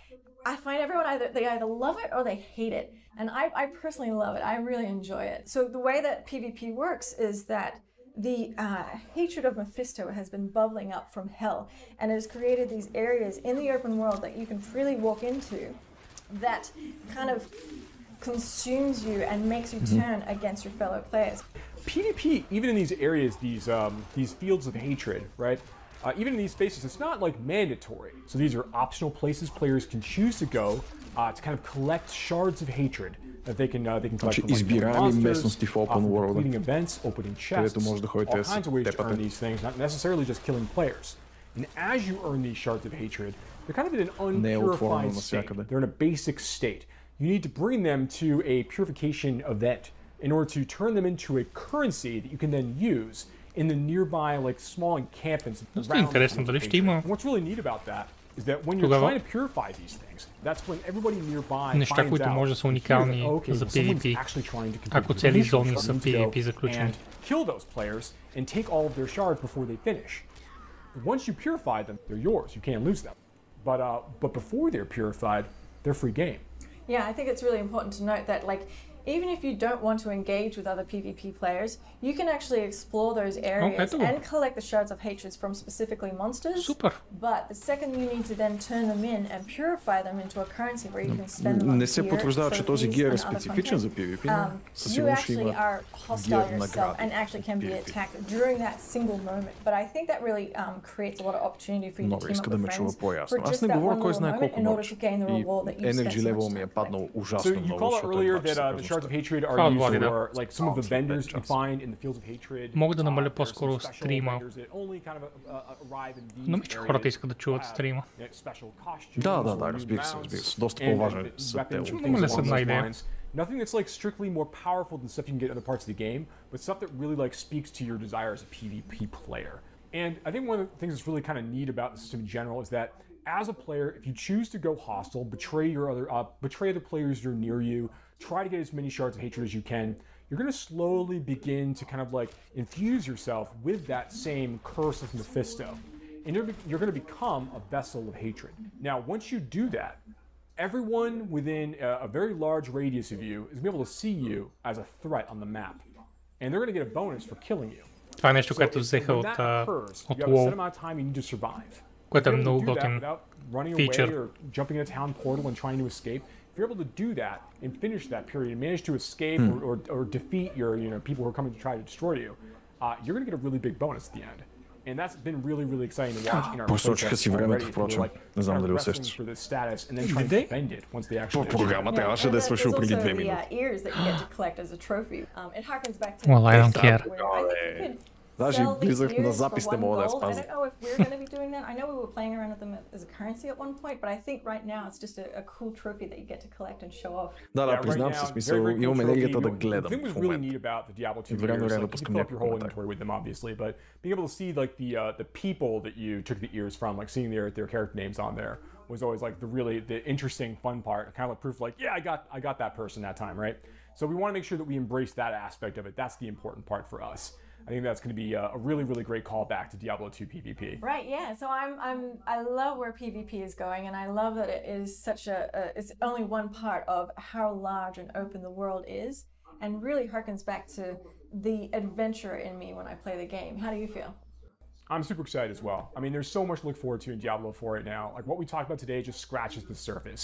I find everyone they either love it or they hate it. And I personally love it. I really enjoy it. So the way that PvP works is that the hatred of Mephisto has been bubbling up from hell and has created these areas in the open world that you can freely walk into that kind of consumes you and makes you turn against your fellow players. PvP, even in these areas, these fields of hatred, right? even in these spaces, it's not like mandatory. So these are optional places players can choose to go to kind of collect shards of hatred that they can collect from monsters, completing events, opening chests, all kinds of ways to earn these things, not necessarily just killing players. And as you earn these shards of hatred, they're kind of in an unpurified state. They're in a basic state. You need to bring them to a purification event in order to turn them into a currency that you can then use in the nearby like small encampments around the What's really neat about that is that when you're trying to purify these things, that's when everybody nearby неща, които може да са уникални за PvP, ако цели зони са PvP заключени. Kill those players and take all of their shards before they finish. Once you purify them, they're yours. You can't lose them. But before they're purified, they're free game. Yeah, I think it's really important to note that like even if you don't want to engage with other PvP players, you can actually explore those areas and collect the shards of hatred from specifically monsters. Super. But the second you need to then turn them in and purify them into a currency where you can spend them on Не се потвърждава, че този гир е специфичен за PvP, но със сигурност ще има гир награди. And actually can be attacked during that single moment. But I think that really creates a lot of opportunity for you to team up with friends for just that one little moment in order to gain the reward that you spent so much time for. So you call it earlier that the shards of hatred are used for like some of the vendors you find in the fields of hatred. Мога да намаля по-скоро стрима. Но мисля, че хората искат да чуват стрима. Да, разбира се. Доста по-важен са те. Намаля се една идея. Nothing that's like strictly more powerful than stuff you can get in other parts of the game, but stuff that really like speaks to your desire as a PvP player. And I think one of the things that's really kind of neat about the system in general is that as a player, if you choose to go hostile, betray other players that are near you, try to get as many shards of hatred as you can, you're going to slowly begin to kind of like infuse yourself with that same curse of Mephisto. And you're going to become a vessel of hatred. Now, once you do that, everyone within a very large radius of you is going to be able to see you as a threat on the map. And they're going to get a bonus for killing you. Това е нещо, което взеха от WoW, което е много готин фичър. If you're able to do that and finish that period and manage to escape or defeat your people who are coming to try to destroy you, you're going to get a really big bonus at the end. And that's been really exciting to watch in our process already. Не знам дали усещаш. Програма трябваше да е свършил преди 2 минути. Well, I don't care. Даже влизах на запис, не мога да я спазя. Да, признавам се, смисъл, имам енергията да гледам в момента. И време да пускам някакъв коментар. Being able to see like the people that you took the ears from, like seeing their character names on there was always like the interesting fun part, kind of like proof like, yeah, I got that person that time, right? So we want to make sure that we embrace that aspect of it. That's the important part for us. I think that's going to be a really great callback to Diablo 2 PvP. Right, yeah. So I love where PvP is going, and I love that it is such it's only one part of how large and open the world is, and really harkens back to the adventure in me when I play the game. How do you feel? I'm super excited as well. I mean, there's so much to look forward to in Diablo 4 right now. Like what we talked about today just scratches the surface.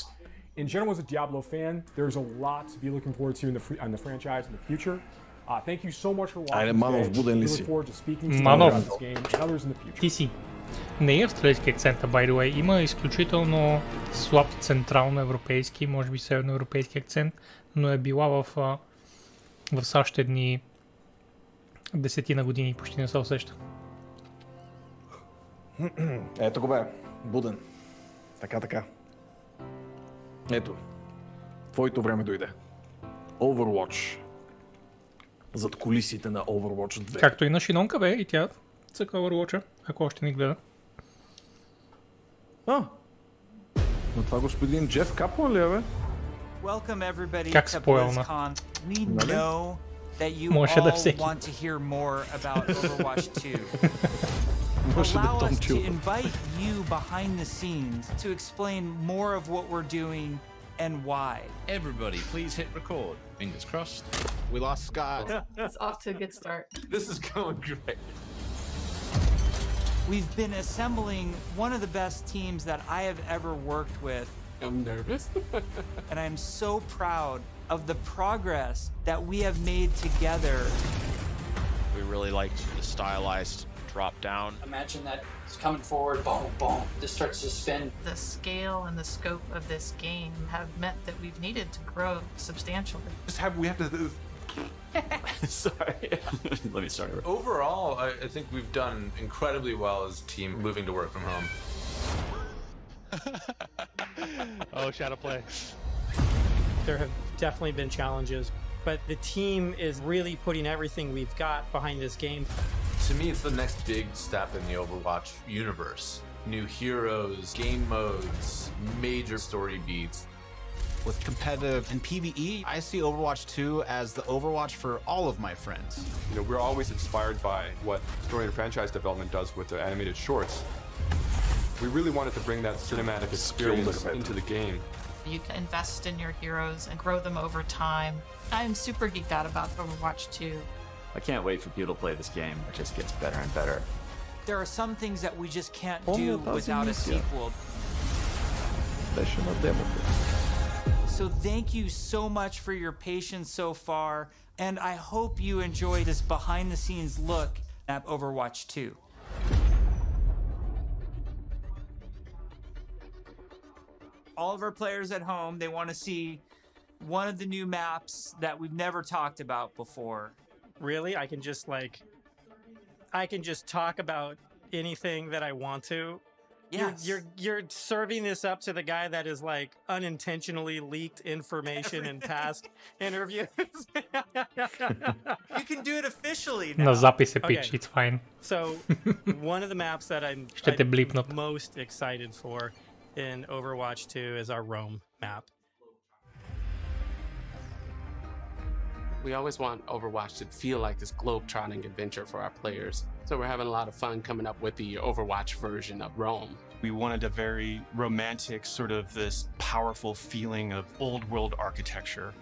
In general, as a Diablo fan, there's a lot to be looking forward to in the franchise in the future. Thank you so much for watching. We look forward to speaking to you about this game and others in the future. Ти си. Не е австралийски акцент, by the way. Има изключително слаб централно-европейски, може би северноевропейски акцент, но е била в САЩ едни 10 на години, почти не се усеща. Ето го бе, Буден. Така. Ето, твоето време дойде. Overwatch. Зад кулисите на Overwatch 2. Както и на Шинонка бе, и тя цъка Overwatch-а, ако още не гледа. Но това господин Джеф Каплан ли е, бе? Как спойлна? Може да всеки. Може да Том Чил. And why? Everybody, please hit record. Fingers crossed. We lost Scott. It's off to a good start. This is going great. We've been assembling one of the best teams that I have ever worked with. I'm nervous. And I'm so proud of the progress that we have made together. We really liked the stylized drop down. Imagine that it's coming forward, boom, boom, this starts to spin. The scale and the scope of this game have meant that we've needed to grow substantially. We have to... Sorry. Let me start over. Overall, I think we've done incredibly well as a team moving to work from home. Oh, shadow play. There have definitely been challenges, but the team is really putting everything we've got behind this game. To me, it's the next big step in the Overwatch universe. New heroes, game modes, major story beats. With competitive and PvE, I see Overwatch 2 as the Overwatch for all of my friends. You know, we're always inspired by what story and franchise development does with the animated shorts. We really wanted to bring that cinematic experience into the game. You can invest in your heroes and grow them over time. I'm super geeked out about Overwatch 2. I can't wait for people to play this game. It just gets better and better. There are some things that we just can't do without a sequel. So thank you so much for your patience so far, and I hope you enjoy this behind-the-scenes look at Overwatch 2. All of our players at home, they want to see one of the new maps that we've never talked about before. Really? I can just talk about anything that I want to? Yes. You're serving this up to the guy that is like unintentionally leaked information in past interviews. You can do it officially now. No записи pitch, it's fine. So one of the maps that I'm most excited for in Overwatch 2 is our Rome map. We always want Overwatch to feel like this globe-trotting adventure for our players. So we're having a lot of fun coming up with the Overwatch version of Rome. We wanted a very romantic, sort of this powerful feeling of old world architecture.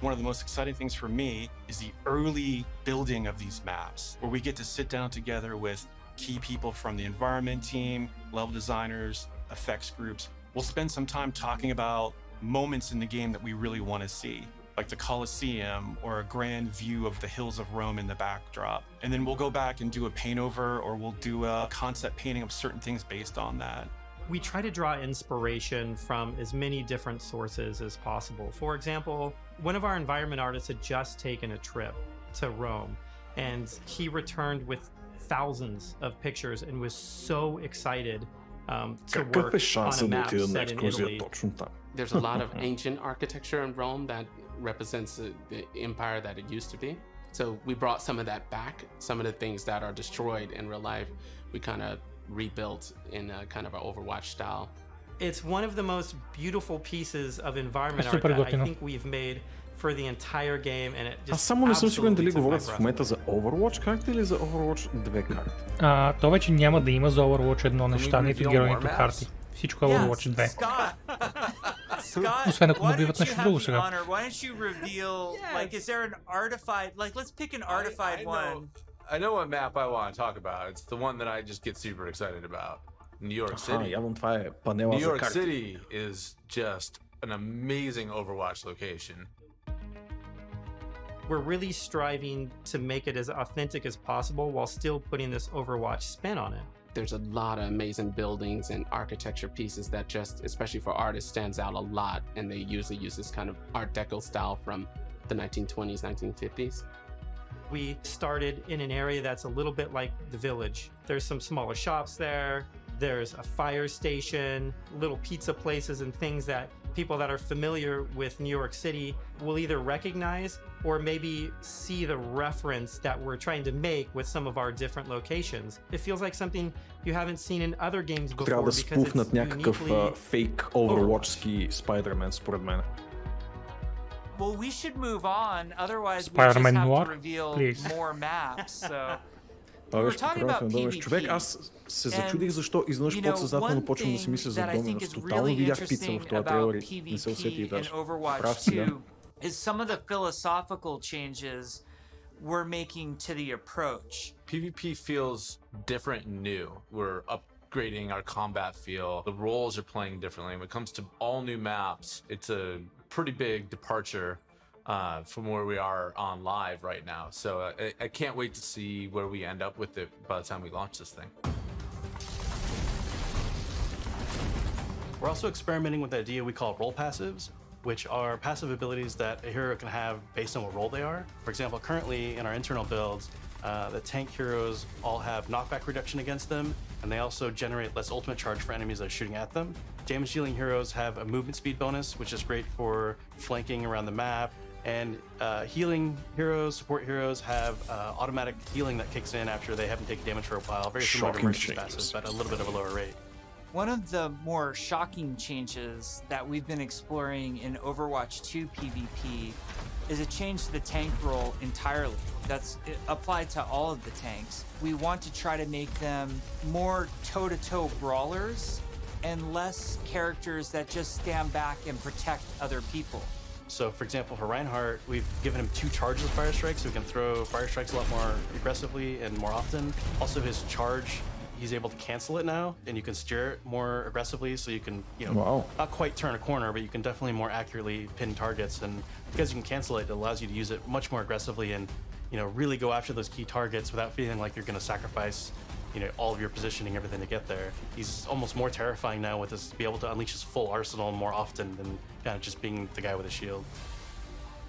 One of the most exciting things for me is the early building of these maps, where we get to sit down together with key people from the environment team, level designers, effects groups. We'll spend some time talking about moments in the game that we really want to see, like the Colosseum or a grand view of the hills of Rome in the backdrop. And then we'll go back and do a paint over, or we'll do a concept painting of certain things based on that. We try to draw inspiration from as many different sources as possible. For example, one of our environment artists had just taken a trip to Rome, and he returned with thousands of pictures and was so excited to work on a map set in Italy. There's a lot of ancient architecture in Rome that represents the empire that it used to be. So we brought some of that back. Some of the things that are destroyed in real life, we kind of rebuilt in a kind of an Overwatch style. It's one of the most beautiful pieces of environment art that I think we've made for the entire game, and it just Аз само не съм сигурен дали говорят в момента за Overwatch карти или за Overwatch 2 карти. То вече няма да има за Overwatch 1 неща, нито герои, нито карти. Всичко е Overwatch 2. Освен ако добиват нещо друго сега. Why don't you reveal, like, is there an artified, like, let's pick an artified one. I know what map I want to talk about. It's the one that I just get super excited about. New York City. New York City is just an amazing Overwatch location. We're really striving to make it as authentic as possible while still putting this Overwatch spin on it. There's a lot of amazing buildings and architecture pieces that just, especially for artists, stands out a lot. And they usually use this kind of Art Deco style from the 1920s, 1950s. We started in an area that's a little bit like the Village. There's some smaller shops there. There's a fire station, little pizza places and things that people that are familiar with New York City will either recognize or maybe see the reference that we're trying to make with some of our different locations. It feels like something you haven't seen in other games before. Трябва да спуфнат някакъв фейк Overwatch-ски Spider-Man, според мен. Well, we should move on, otherwise we just have to reveal more maps, so... Това беше прекалено много човек. Аз се зачудих защо изведнъж подсъзнателно почвам да си мисля за Доминус. Тотално видях пица в това трейлър и не се усети даже. Прав си, да. Is some of the philosophical changes we're making to the approach. PvP feels different and new. We're upgrading our combat feel. The roles are playing differently. When it comes to all new maps, it's a pretty big departure. from where we are on live right now. So I can't wait to see where we end up with it by the time we launch this thing. We're also experimenting with the idea we call role passives, which are passive abilities that a hero can have based on what role they are. For example, currently in our internal builds, the tank heroes all have knockback reduction against them, and they also generate less ultimate charge for enemies that are shooting at them. Damage dealing heroes have a movement speed bonus, which is great for flanking around the map. And healing heroes, support heroes have automatic healing that kicks in after they haven't taken damage for a while. Very similar to Mercy's passive, but a little bit of a lower rate. One of the more shocking changes that we've been exploring in Overwatch 2 PvP is a change to the tank role entirely. That's applied to all of the tanks. We want to try to make them more toe-to-toe brawlers and less characters that just stand back and protect other people. So, for example, for Reinhardt, we've given him 2 charges of Fire Strike, so we can throw Fire Strikes a lot more aggressively and more often. Also, his charge, he's able to cancel it now, and you can steer it more aggressively, so you can, not quite turn a corner, but you can definitely more accurately pin targets. And because you can cancel it, it allows you to use it much more aggressively and, really go after those key targets without feeling like you're going to sacrifice, all of your positioning, everything to get there. He's almost more terrifying now with this, be able to unleash his full arsenal more often than kind of just being the guy with a shield.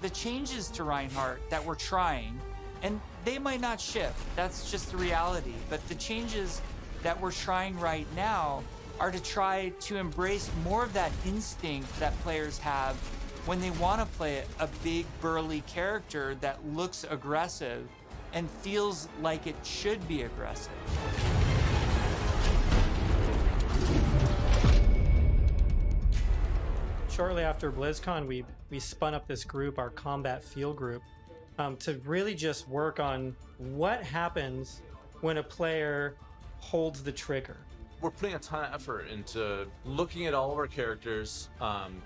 The changes to Reinhardt that we're trying, and they might not shift, that's just the reality, but the changes that we're trying right now are to try to embrace more of that instinct that players have when they want to play a big burly character that looks aggressive and feels like it should be aggressive. Shortly after BlizzCon, we spun up this group, our combat field group, to really just work on what happens when a player holds the trigger. We're putting a ton of effort into looking at all of our characters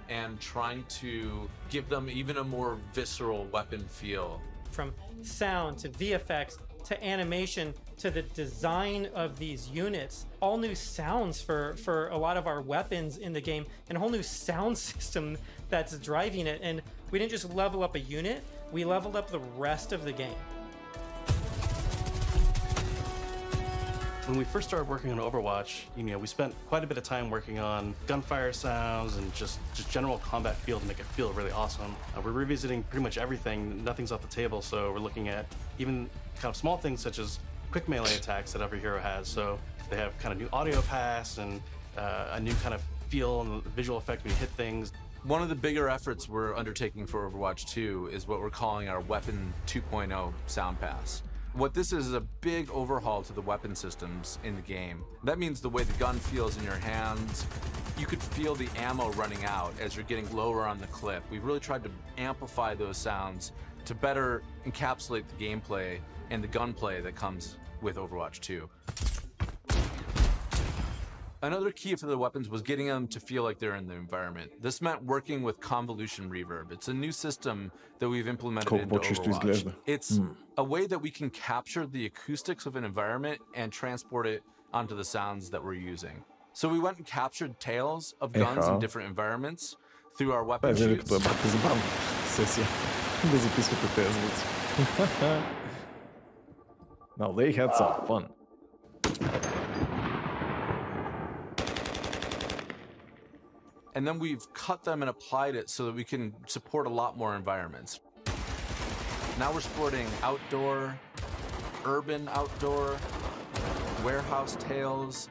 and trying to give them even a more visceral weapon feel. From sound to VFX to animation to the design of these units, all new sounds for a lot of our weapons in the game, and a whole new sound system that's driving it. And we didn't just level up a unit, we leveled up the rest of the game. When we first started working on Overwatch, we spent quite a bit of time working on gunfire sounds and just general combat feel to make it feel really awesome. We're revisiting pretty much everything. Nothing's off the table, so we're looking at even kind of small things such as quick melee attacks that every hero has. So they have kind of new audio pass and a new kind of feel and visual effect when you hit things. One of the bigger efforts we're undertaking for Overwatch 2 is what we're calling our Weapon 2.0 sound pass. What this is a big overhaul to the weapon systems in the game. That means the way the gun feels in your hands. You could feel the ammo running out as you're getting lower on the clip. We've really tried to amplify those sounds to better encapsulate the gameplay and the gunplay that comes with Overwatch 2. Another key for the weapons was getting them to feel like they're in the environment. This meant working with convolution reverb. It's a new system that we've implemented into Overwatch. It's a way that we can capture the acoustics of an environment and transport it onto the sounds that we're using. So we went and captured tales of guns in different environments through our weapon shoots. Now they had some fun. And then we've cut them and applied it so that we can support a lot more environments. Now we're supporting outdoor, urban outdoor, warehouse tales,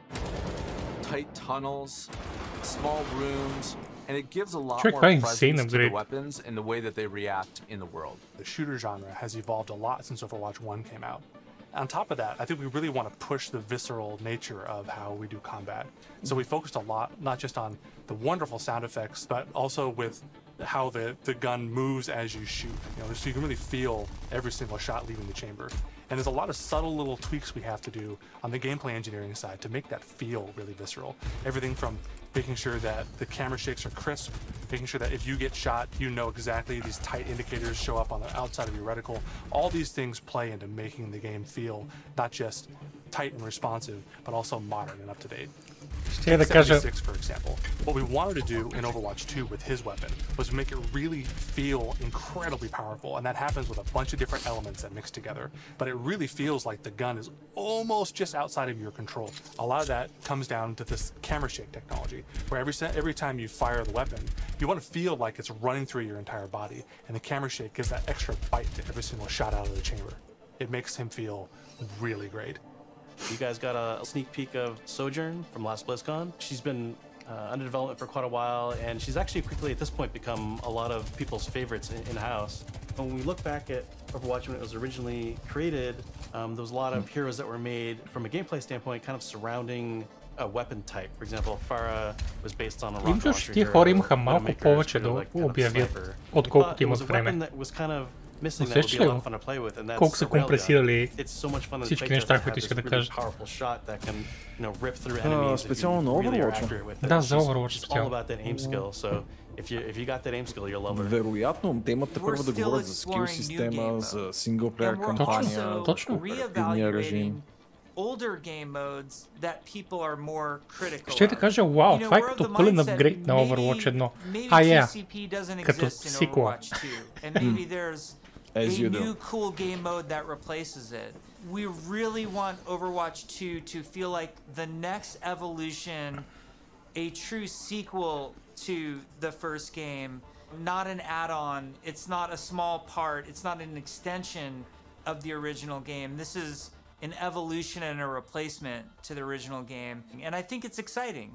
tight tunnels, small rooms, and it gives a lot more presence to the weapons and the way that they react in the world. The shooter genre has evolved a lot since Overwatch 1 came out. On top of that, I think we really want to push the visceral nature of how we do combat. So we focused a lot, not just on the wonderful sound effects, but also with how the gun moves as you shoot. So you can really feel every single shot leaving the chamber. And there's a lot of subtle little tweaks we have to do on the gameplay engineering side to make that feel really visceral. Everything from making sure that the camera shakes are crisp, making sure that if you get shot, you know exactly these tight indicators show up on the outside of your reticle. All these things play into making the game feel not just tight and responsive, but also modern and up to date. Ще да кажа, for example, what we wanted to do in Overwatch 2 with his weapon was make it really feel incredibly powerful, and that happens with a bunch of different elements that mix together. But it really feels like the gun is almost just outside of your control. A lot of that comes down to this camera shake technology, where every time you fire the weapon, you want to feel like it's running through your entire body, and the camera shake gives that extra bite to every single shot out of the chamber. It makes him feel really great. You guys got a sneak peek of Sojourn from last BlizzCon. She's been under development for quite a while, and she's actually quickly at this point become a lot of people's favorites in-house. When we look back at Overwatch when it was originally created, there was a lot of heroes that were made from a gameplay standpoint kind of surrounding a weapon type. For example, Farah was based on a rocket launcher hero. Хора имаха малко повече да обявят, отколкото имат време. Усещаш ли го? Колко са компресирали всички неща, които иска да кажат? Специално на Overwatch? Да, за Overwatch специално. Вероятно, те имат първо да говорят за скил система, за синглплеер кампания, оперативния режим. Ще да кажа, вау, това е като пълен апгрейд на Overwatch 1. Като сиквел. A new cool game mode that replaces it. We really want Overwatch 2 to feel like the next evolution, a true sequel to the first game, not an add-on. It's not a small part. It's not an extension of the original game. This is an evolution and a replacement to the original game, and I think it's exciting.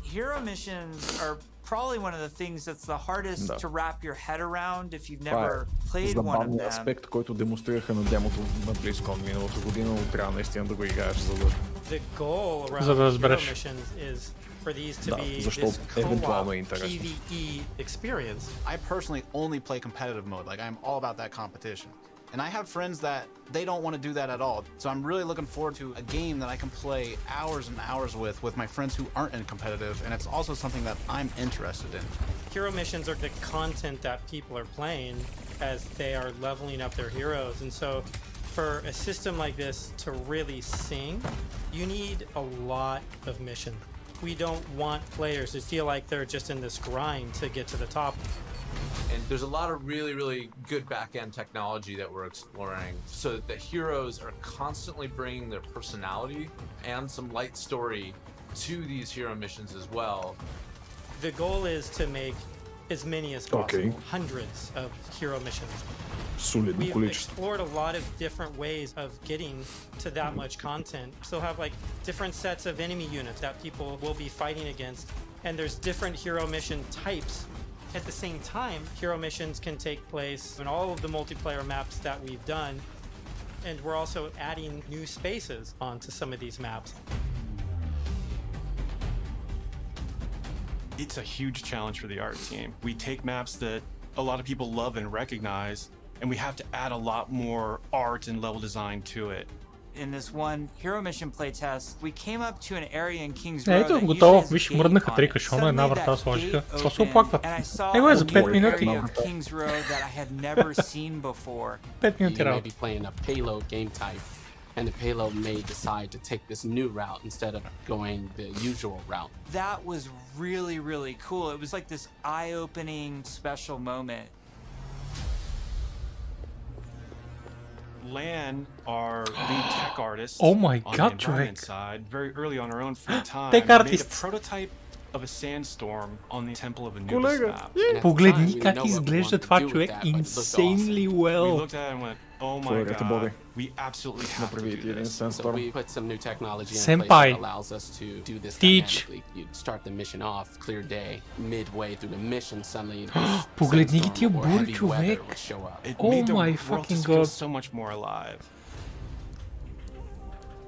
Hero missions are probably one of the things that's the hardest to wrap your head around if you've never played one of them. Аспект, който демонстрираха на демото на BlizzCon миналата година, но трябва наистина да го играеш, за да... The goal around hero missions is for these to be this co-op PvE experience. I personally only play competitive mode. Like, I'm all about that competition. And I have friends that they don't want to do that at all. So I'm really looking forward to a game that I can play hours and hours with my friends who aren't in competitive, and it's also something that I'm interested in. Hero missions are the content that people are playing as they are leveling up their heroes. And so for a system like this to really sing, you need a lot of mission. We don't want players to feel like they're just in this grind to get to the top. And there's a lot of really, really good back-end technology that we're exploring so that the heroes are constantly bringing their personality and some light story to these hero missions as well. The goal is to make as many as possible, hundreds of hero missions. We've explored a lot of different ways of getting to that much content. So have like different sets of enemy units that people will be fighting against, and there's different hero mission types. At the same time, hero missions can take place in all of the multiplayer maps that we've done, and we're also adding new spaces onto some of these maps. It's a huge challenge for the art team. We take maps that a lot of people love and recognize, and we have to add a lot more art and level design to it. In this one hero mission playtest, we came up to an area in King's Row. Ето, готово. Виж, мръднаха 3 кашона, една врата сложиха. Какво се оплакват? Его е за 5 минути. 5 минути работа. And the payload may decide to take this new route instead of going the usual route. That was really, really cool. It was like this eye-opening special moment. Lan, our lead tech artist, oh my God, on the environment side, very early on her own free time, made a prototype of a sandstorm on the Temple of Anubis map. Погледни как изглежда това, човек. Insanely well. We looked at it and went, oh my God, we absolutely have to do this. So we put some new technology in Senpai. place that allows us to do this Teach. dynamically. You start the mission off, clear day, midway through the mission, suddenly погледни ги тия бури, човек. Oh my fucking God. So much more alive.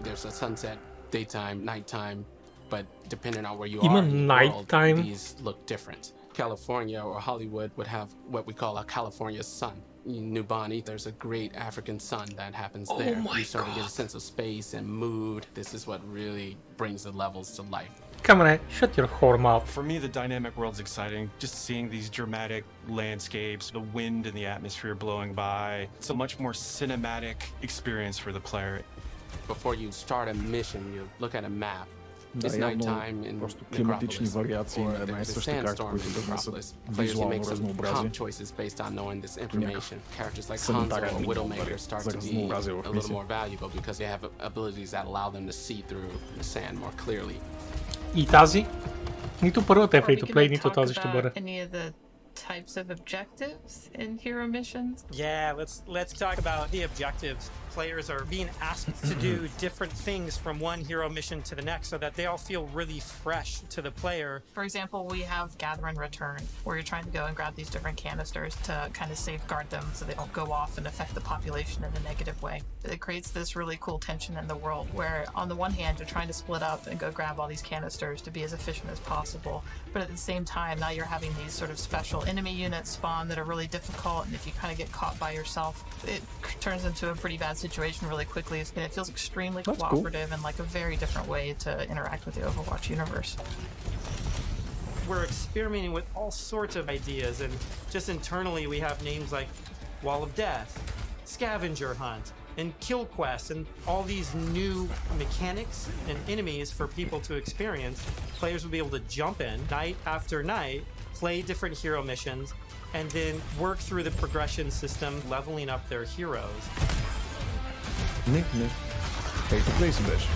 There's a sunset, daytime, nighttime, but depending on where you Има are in the nighttime. world, these look different. California or Hollywood would have what we call a California sun. Nubani, there's a great African sun that happens there. You start to get a sense of space and mood. This is what really brings the levels to life. Come on, shut your whore mouth. For me, the dynamic world's exciting. Just seeing these dramatic landscapes, the wind and the atmosphere blowing by. It's a much more cinematic experience for the player. Before you start a mission, you look at a map. It's явно nighttime in просто климатични вариации на една и съща карта, които да внесат визуално разнообразие. Choices based on knowing this information. Characters like Hanzo or Widowmaker start to be a little more valuable because they have abilities that allow them to see through the sand more clearly. И тази? Нито първата е free-to-play, нито тази ще бъде. Types of objectives in hero missions? Yeah, let's talk about the objectives. Players are being asked to do different things from one hero mission to the next so that they all feel really fresh to the player. For example, we have Gather and Return, where you're trying to go and grab these different canisters to kind of safeguard them so they don't go off and affect the population in a negative way. It creates this really cool tension in the world where on the one hand you're trying to split up and go grab all these canisters to be as efficient as possible, but at the same time now you're having these sort of special enemy units spawn that are really difficult, and if you kind of get caught by yourself, it turns into a pretty bad situation really quickly, and it feels extremely cooperative and like a very different way to interact with the Overwatch universe. We're experimenting with all sorts of ideas, and just internally we have names like Wall of Death, Scavenger Hunt, and Kill Quest, and all these new mechanics and enemies for people to experience. Players will be able to jump in night after night, play different hero missions, and then work through the progression system, leveling up their heroes. Не. Pay-to-play си беше.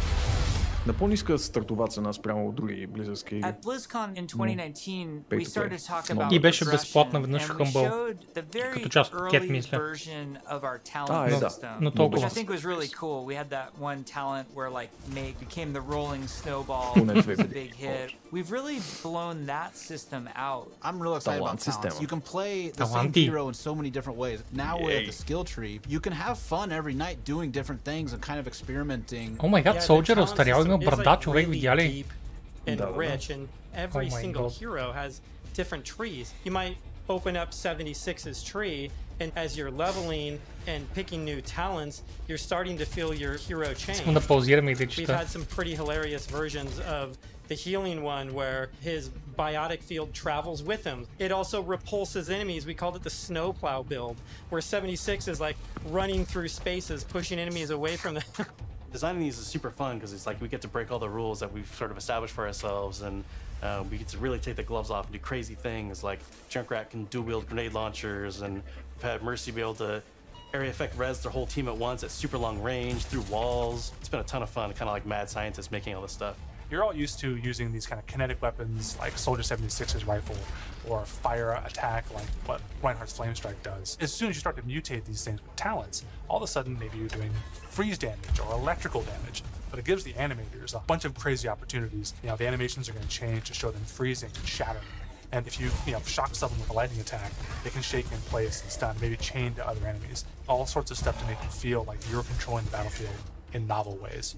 На по-ниска стартова цена спрямо други близърски. At BlizzCon in 2019, we started to talk about и беше безплатна веднъж в Humble, като част от Cat, мисля. Но толкова. Which I think was really cool. We had that one talent where like Meg became the rolling snowball. It was a big hit. We've really blown that system out. I'm real excited about talents. You can play the same hero in so many different ways. Now with the skill tree, you can have fun every night doing different things and kind of experimenting. Oh my god, Soldier остарял, има брада, човек, видя ли? And rich, and every single hero has different trees. You might open up 76's tree, and as you're leveling and picking new talents, you're starting to feel your hero change. We've had some pretty hilarious versions of the healing one where his biotic field travels with him. It also repulses enemies. We called it the snowplow build, where 76 is like running through spaces, pushing enemies away from them. Designing these is super fun because it's like we get to break all the rules that we've sort of established for ourselves, and we get to really take the gloves off and do crazy things like Junkrat can dual wield grenade launchers, and we've had Mercy be able to area effect res their whole team at once at super long range through walls. It's been a ton of fun, kind of like mad scientists making all this stuff. You're all used to using these kind of kinetic weapons like Soldier 76's rifle or fire attack like what Reinhardt's Flame Strike does. As soon as you start to mutate these things with talents, all of a sudden maybe you're doing freeze damage or electrical damage, but it gives the animators a bunch of crazy opportunities. You know, the animations are going to change to show them freezing and shattering. And if you shock someone with a lightning attack, they can shake in place and stun, maybe chain to other enemies. All sorts of stuff to make you feel like you're controlling the battlefield in novel ways.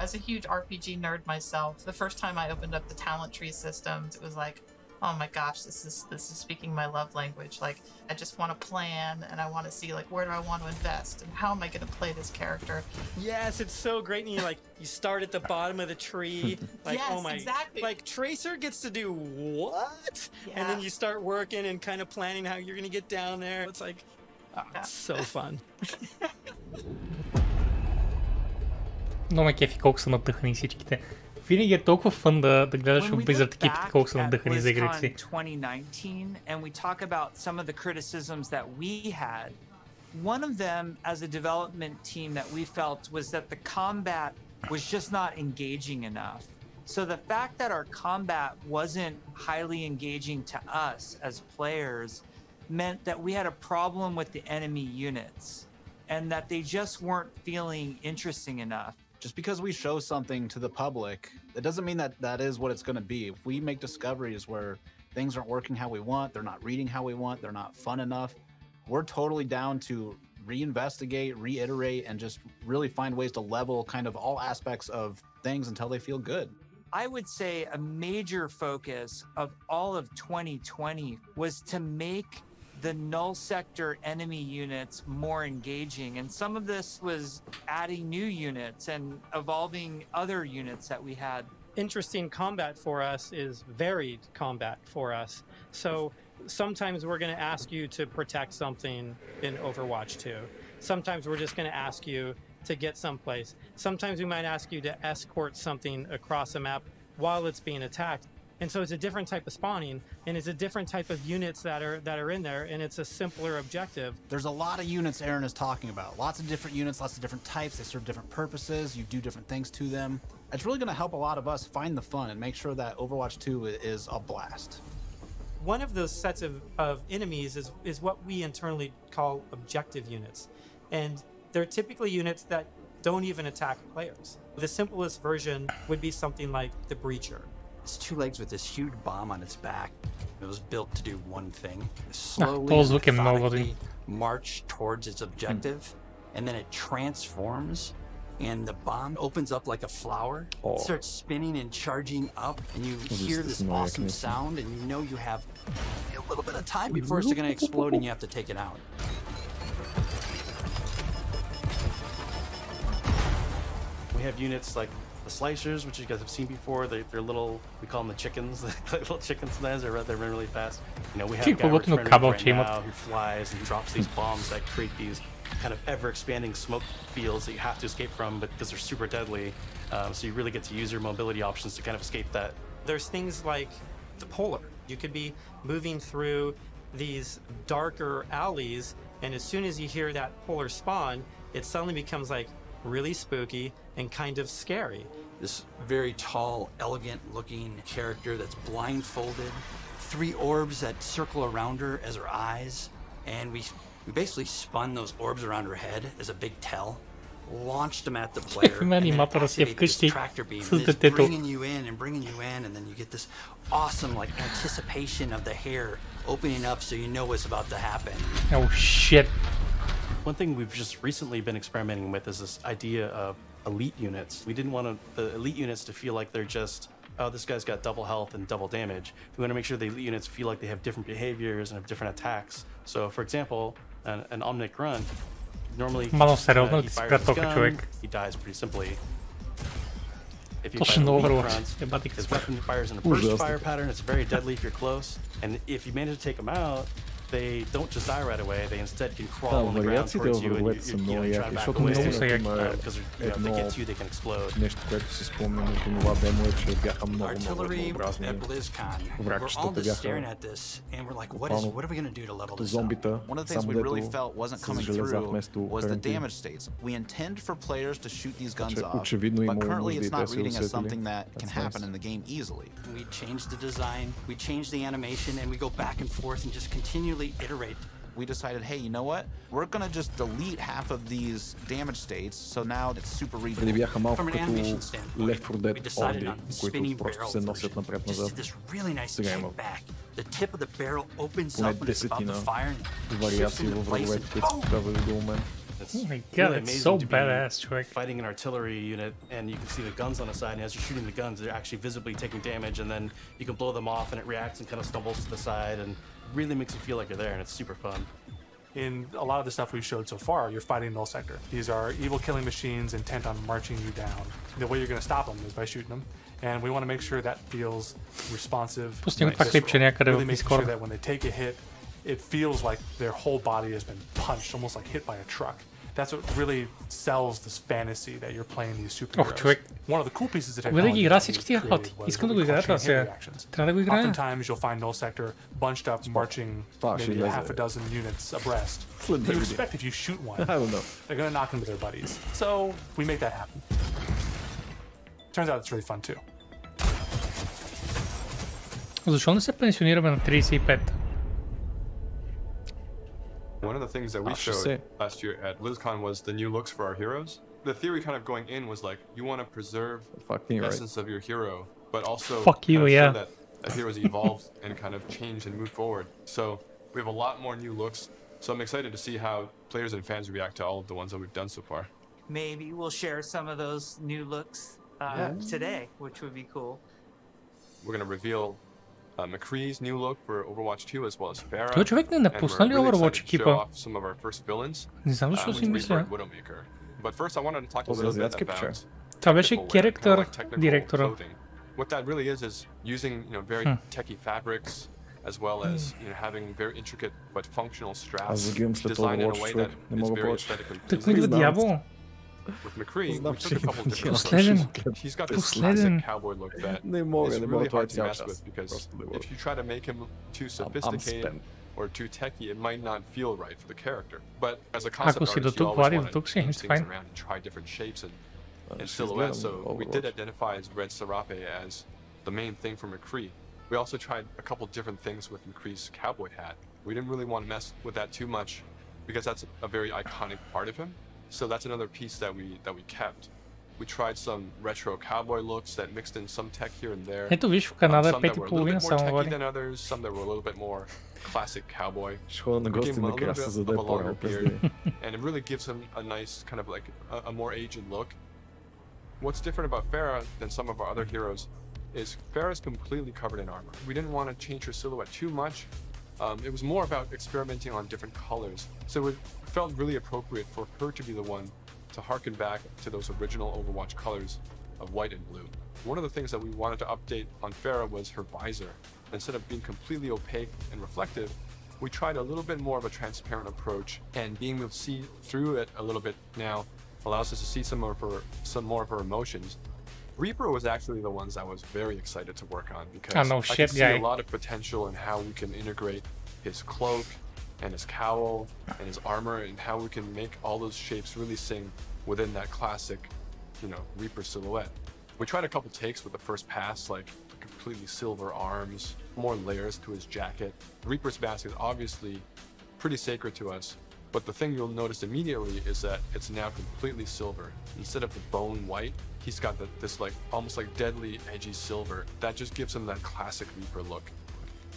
As a huge RPG nerd myself, the first time I opened up the talent tree systems, it was like, oh my gosh, this is speaking my love language. Like, I just want to plan, and I want to see like where do I want to invest, and how am I going to play this character? Yes, it's so great. And you start at the bottom of the tree, like yes, oh my, exactly. Like Tracer gets to do what? Yeah. And then you start working and kind of planning how you're going to get down there. It's like, it's so fun. Но ме кефи колко са надъхани всичките. Винаги е толкова фън да гледаш в Blizzard екипите колко са надъхани за игрите си. 2019 and we talk about some of the criticisms that we had. One of them as a development team that we felt was that the combat was just not engaging enough. So the fact that our combat wasn't highly engaging to us as players meant that we had a problem with the enemy units and that they just weren't feeling interesting enough. Just because we show something to the public, it doesn't mean that that is what it's going to be. If we make discoveries where things aren't working how we want, they're not reading how we want, they're not fun enough, we're totally down to reinvestigate, reiterate, and just really find ways to level kind of all aspects of things until they feel good. I would say a major focus of all of 2020 was to make the null sector enemy units more engaging. And some of this was adding new units and evolving other units that we had. Interesting combat for us is varied combat for us. So sometimes we're going to ask you to protect something in Overwatch 2. Sometimes we're just going to ask you to get someplace. Sometimes we might ask you to escort something across a map while it's being attacked. And so it's a different type of spawning, and it's a different type of units that are in there, and it's a simpler objective. There's a lot of units Aaron is talking about. Lots of different units, lots of different types. They serve different purposes. You do different things to them. It's really going to help a lot of us find the fun and make sure that Overwatch 2 is a blast. One of those sets of enemies is what we internally call objective units. And they're typically units that don't even attack players. The simplest version would be something like the Breacher. It's two legs with this huge bomb on its back. It was built to do one thing. Slowly, march towards its objective, and then it transforms, and the bomb opens up like a flower. It starts spinning and charging up, and you hear this awesome sound, and you know you have a little bit of time before it's going to explode, and you have to take it out. We have units like the slicers, which you guys have seen before. They're little, we call them the chickens. Like little chicken snares. They run really fast. You know, we have a guy right now who flies and drops these bombs that create these kind of ever-expanding smoke fields that you have to escape from, but because they're super deadly. So you really get to use your mobility options to kind of escape that. There's things like the Polar. You could be moving through these darker alleys, and as soon as you hear that Polar spawn, it suddenly becomes like really spooky and kind of scary. This very tall, elegant looking character that's blindfolded, 3 orbs that circle around her as her eyes, and we basically spun those orbs around her head as a big tell, launched them at the player, and then activated this tractor beam, and it's bringing you in, and then you get this awesome like anticipation of the hair opening up so you know what's about to happen. Oh shit. One thing we've just recently been experimenting with is this idea of elite units. We didn't want the elite units to feel like they're just, oh, this guy's got double health and double damage. We want to make sure the elite units feel like they have different behaviors and have different attacks. So, for example, an Omnic Grunt, normally he fires his gun, he dies pretty simply. If you fire elite Grunt, his weapon fires in a burst fire pattern. It's very deadly if you're close. And if you manage to take them out, they don't just die right away, they instead can crawl on the ground towards you and you try to back away because if they get to you, they can explode. Artillery at BlizzCon, we're all just staring at this and we're like, what are we going to do to level this up? One of the things we really felt wasn't coming through was the damage states. We intend for players to shoot these guns off, but currently it's not reading as something that can happen in the game easily. We changed the design, we changed the animation, and we go back and forth and just continually iterate. We decided, hey, you know what? We're gonna just delete half of these damage states, so now it's super readable. From an animation standpoint, we decided on spinning barrel version. Just did this really nice kick back. The tip of the barrel opens up when it's about to fire, and shifts into place, and boom! It's oh my god, really it's so badass, Trick. Fighting an artillery unit, and you can see the guns on the side, and as you're shooting the guns, they're actually visibly taking damage, and then you can blow them off, and it reacts and kind of stumbles to the side, and really makes you feel like you're there, and it's super fun. In a lot of the stuff we've showed so far, you're fighting null sector. These are evil killing machines intent on marching you down. The way you're going to stop them is by shooting them, and we want to make sure that feels responsive. Really making sure that when they take a hit, it feels like their whole body has been punched, almost like hit by a truck. That's what really sells this fantasy that you're playing these superheroes. One of the cool pieces of technology oftentimes you'll find null sector bunched up, marching maybe a half a dozen units abreast. You expect if you shoot one, they're going to knock into their buddies. So we make that happen. Turns out it's really fun too. Защо не се пенсионираме на 35? One of the things that we showed last year at BlizzCon was the new looks for our heroes. The theory kind of going in was like, you want to preserve the essence of your hero, but also show that heroes evolved and kind of changed and moved forward. So we have a lot more new looks. So I'm excited to see how players and fans react to all of the ones that we've done so far. Maybe we'll share some of those new looks today, which would be cool. We're going to reveal McCree's new look for Overwatch 2 as well as Pharah. Той човек не напусна ли Overwatch екипа? Не знам защо си мисля. But first I wanted to talk a little bit about това беше character директора. What that really is using very techy fabrics as well as having very intricate but functional straps designed in a way that is very aesthetically pleasing. With McCree, we took a couple different approaches. He's got this classic cowboy look that is really hard to mess with because if you try to make him too sophisticated or too techy, it might not feel right for the character. But as a concept artist, you always want to change things around and try different shapes and silhouettes. So we did identify as Red Serape as the main thing for McCree. We also tried a couple different things with McCree's cowboy hat. We didn't really want to mess with that too much because that's a very iconic part of him. So that's another piece that we kept. We tried some retro cowboy looks that mixed in some tech here and there. Ето виж в Канада some that were a little bit more techy than others, some that were a little bit more classic cowboy. We gave him a little bit of a longer beard, and it really gives him a nice kind of like a more aged look. What's different about Pharah than some of our other heroes is Pharah's completely covered in armor. We didn't want to change her silhouette too much. It was more about experimenting on different colors. So it felt really appropriate for her to be the one to harken back to those original Overwatch colors of white and blue. One of the things that we wanted to update on Pharah was her visor. Instead of being completely opaque and reflective, we tried a little bit more of a transparent approach, and being able to see through it a little bit now allows us to see some more of her emotions. Reaper was actually the ones I was very excited to work on because I could see a lot of potential in how we can integrate his cloak and his cowl and his armor and how we can make all those shapes really sing within that classic, Reaper silhouette. We tried a couple takes with the first pass, like completely silver arms, more layers to his jacket. Reaper's mask is obviously pretty sacred to us, but the thing you'll notice immediately is that it's now completely silver. Instead of the bone white, he's got this like almost like deadly edgy silver that just gives him that classic Reaper look.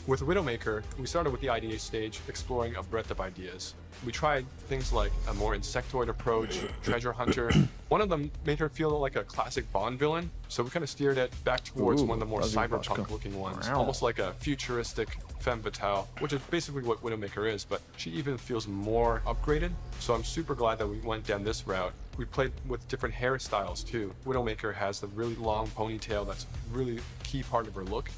With Widowmaker, we started with the idea stage, exploring a breadth of ideas. We tried things like a more insectoid approach, treasure hunter. One of them made her feel like a classic Bond villain, so we kind of steered it back towards one of the more cyberpunk looking ones, almost like a futuristic femme fatale, which is basically what Widowmaker is, but she even feels more upgraded. So I'm super glad that we went down this route. We played with different hairstyles too. Widowmaker has the really long ponytail that's really key part of her look.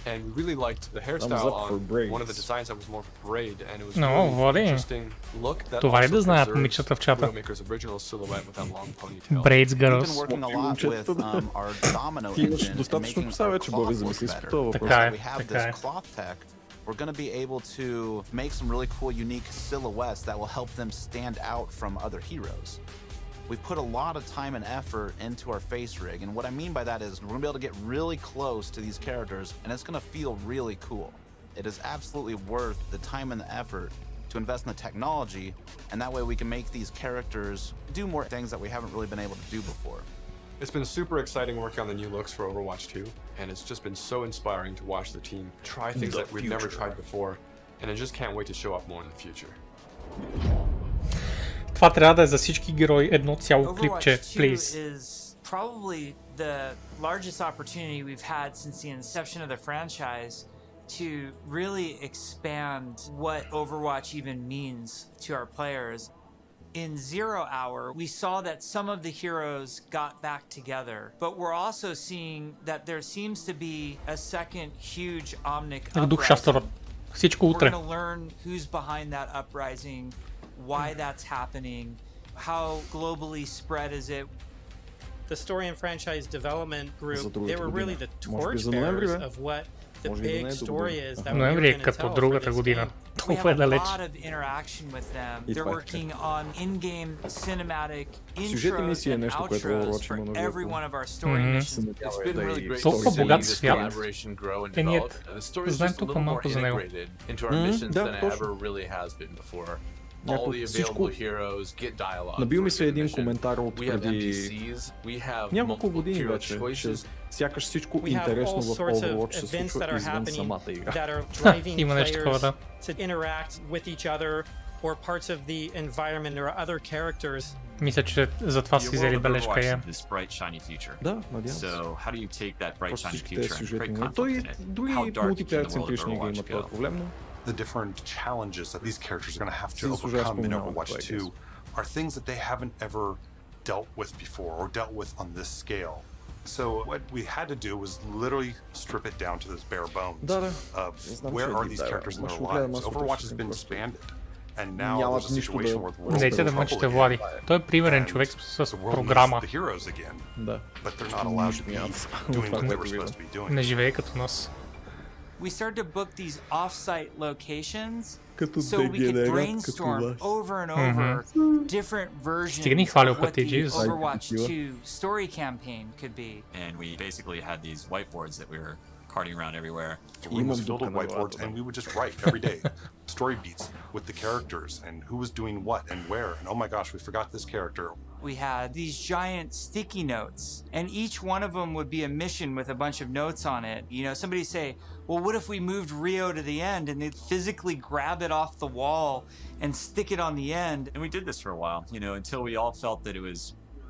And we really liked the hairstyle on one of the designs that was more braid, and it was really interesting look that also preserves Widowmaker's original silhouette with that long ponytail. Braids girls. We've been working a lot with our domino engine and making our cloth look better. We have this cloth tech. We're going to be able to make some really cool, unique silhouettes that will help them stand out from other heroes. We put a lot of time and effort into our face rig, and what I mean by that is we're gonna be able to get really close to these characters, and it's gonna feel really cool. It is absolutely worth the time and the effort to invest in the technology, and that way we can make these characters do more things that we haven't really been able to do before. It's been super exciting working on the new looks for Overwatch 2, and it's just been so inspiring to watch the team try things that we've never tried before, and I just can't wait to show up more in the future. Това трябва да е за всички герои едно цяло клипче, please. Is probably the largest opportunity we've had since the inception of the franchise to really expand what Overwatch even means to our players. In Zero Hour, we saw that some of the heroes got back together, but we're also seeing that there seems to be a second huge Omnic uprising. We're going to learn who's behind that uprising, why that's happening, how globally spread is it. The story and franchise development group, they were really the torchbearers of what the big story is that we're going to tell for this game. We have a lot of interaction with them. They're working on in-game cinematic intros and outros for every one of our story missions. It's been really great to see this collaboration grow and develop. The story is just a little more integrated into our missions than it ever really has been before. All the available heroes get dialogue. Набил ми се един коментар от преди няколко години вече, че сякаш всичко интересно в Overwatch се случва извън самата игра. Има нещо такова, да. or parts of the environment or other characters. Мисля, че затова си взели бележка я. Да, надявам се. Просто всичките сюжетни. Той други мултиплеер центрични игри имат този проблем, но... The different challenges that these characters are going to have to overcome in Overwatch 2 are things that they haven't ever dealt with before or dealt with on this scale. So what we had to do was literally strip it down to this bare bones of where are these characters in their lives. Overwatch has been expanded. And now there's a situation where the world's да мъчите, Влади. Той е примерен човек с програма. Да. But they're not allowed to be doing what they were supposed to be doing. Не живее като нас. We started to book these off-site locations so we could brainstorm over and over different versions of what the Overwatch 2 story campaign could be. And we basically had these whiteboards that we were carting around everywhere. The room was filled with whiteboards, and we would just write every day story beats with the characters and who was doing what and where. And oh my gosh, we forgot this character. We had these giant sticky notes, and each one of them would be a mission with a bunch of notes on it. You know, somebody say, well, what if we moved Rio to the end, and they'd physically grab it off the wall and stick it on the end. And we did this for a while, you know, until we all felt that it was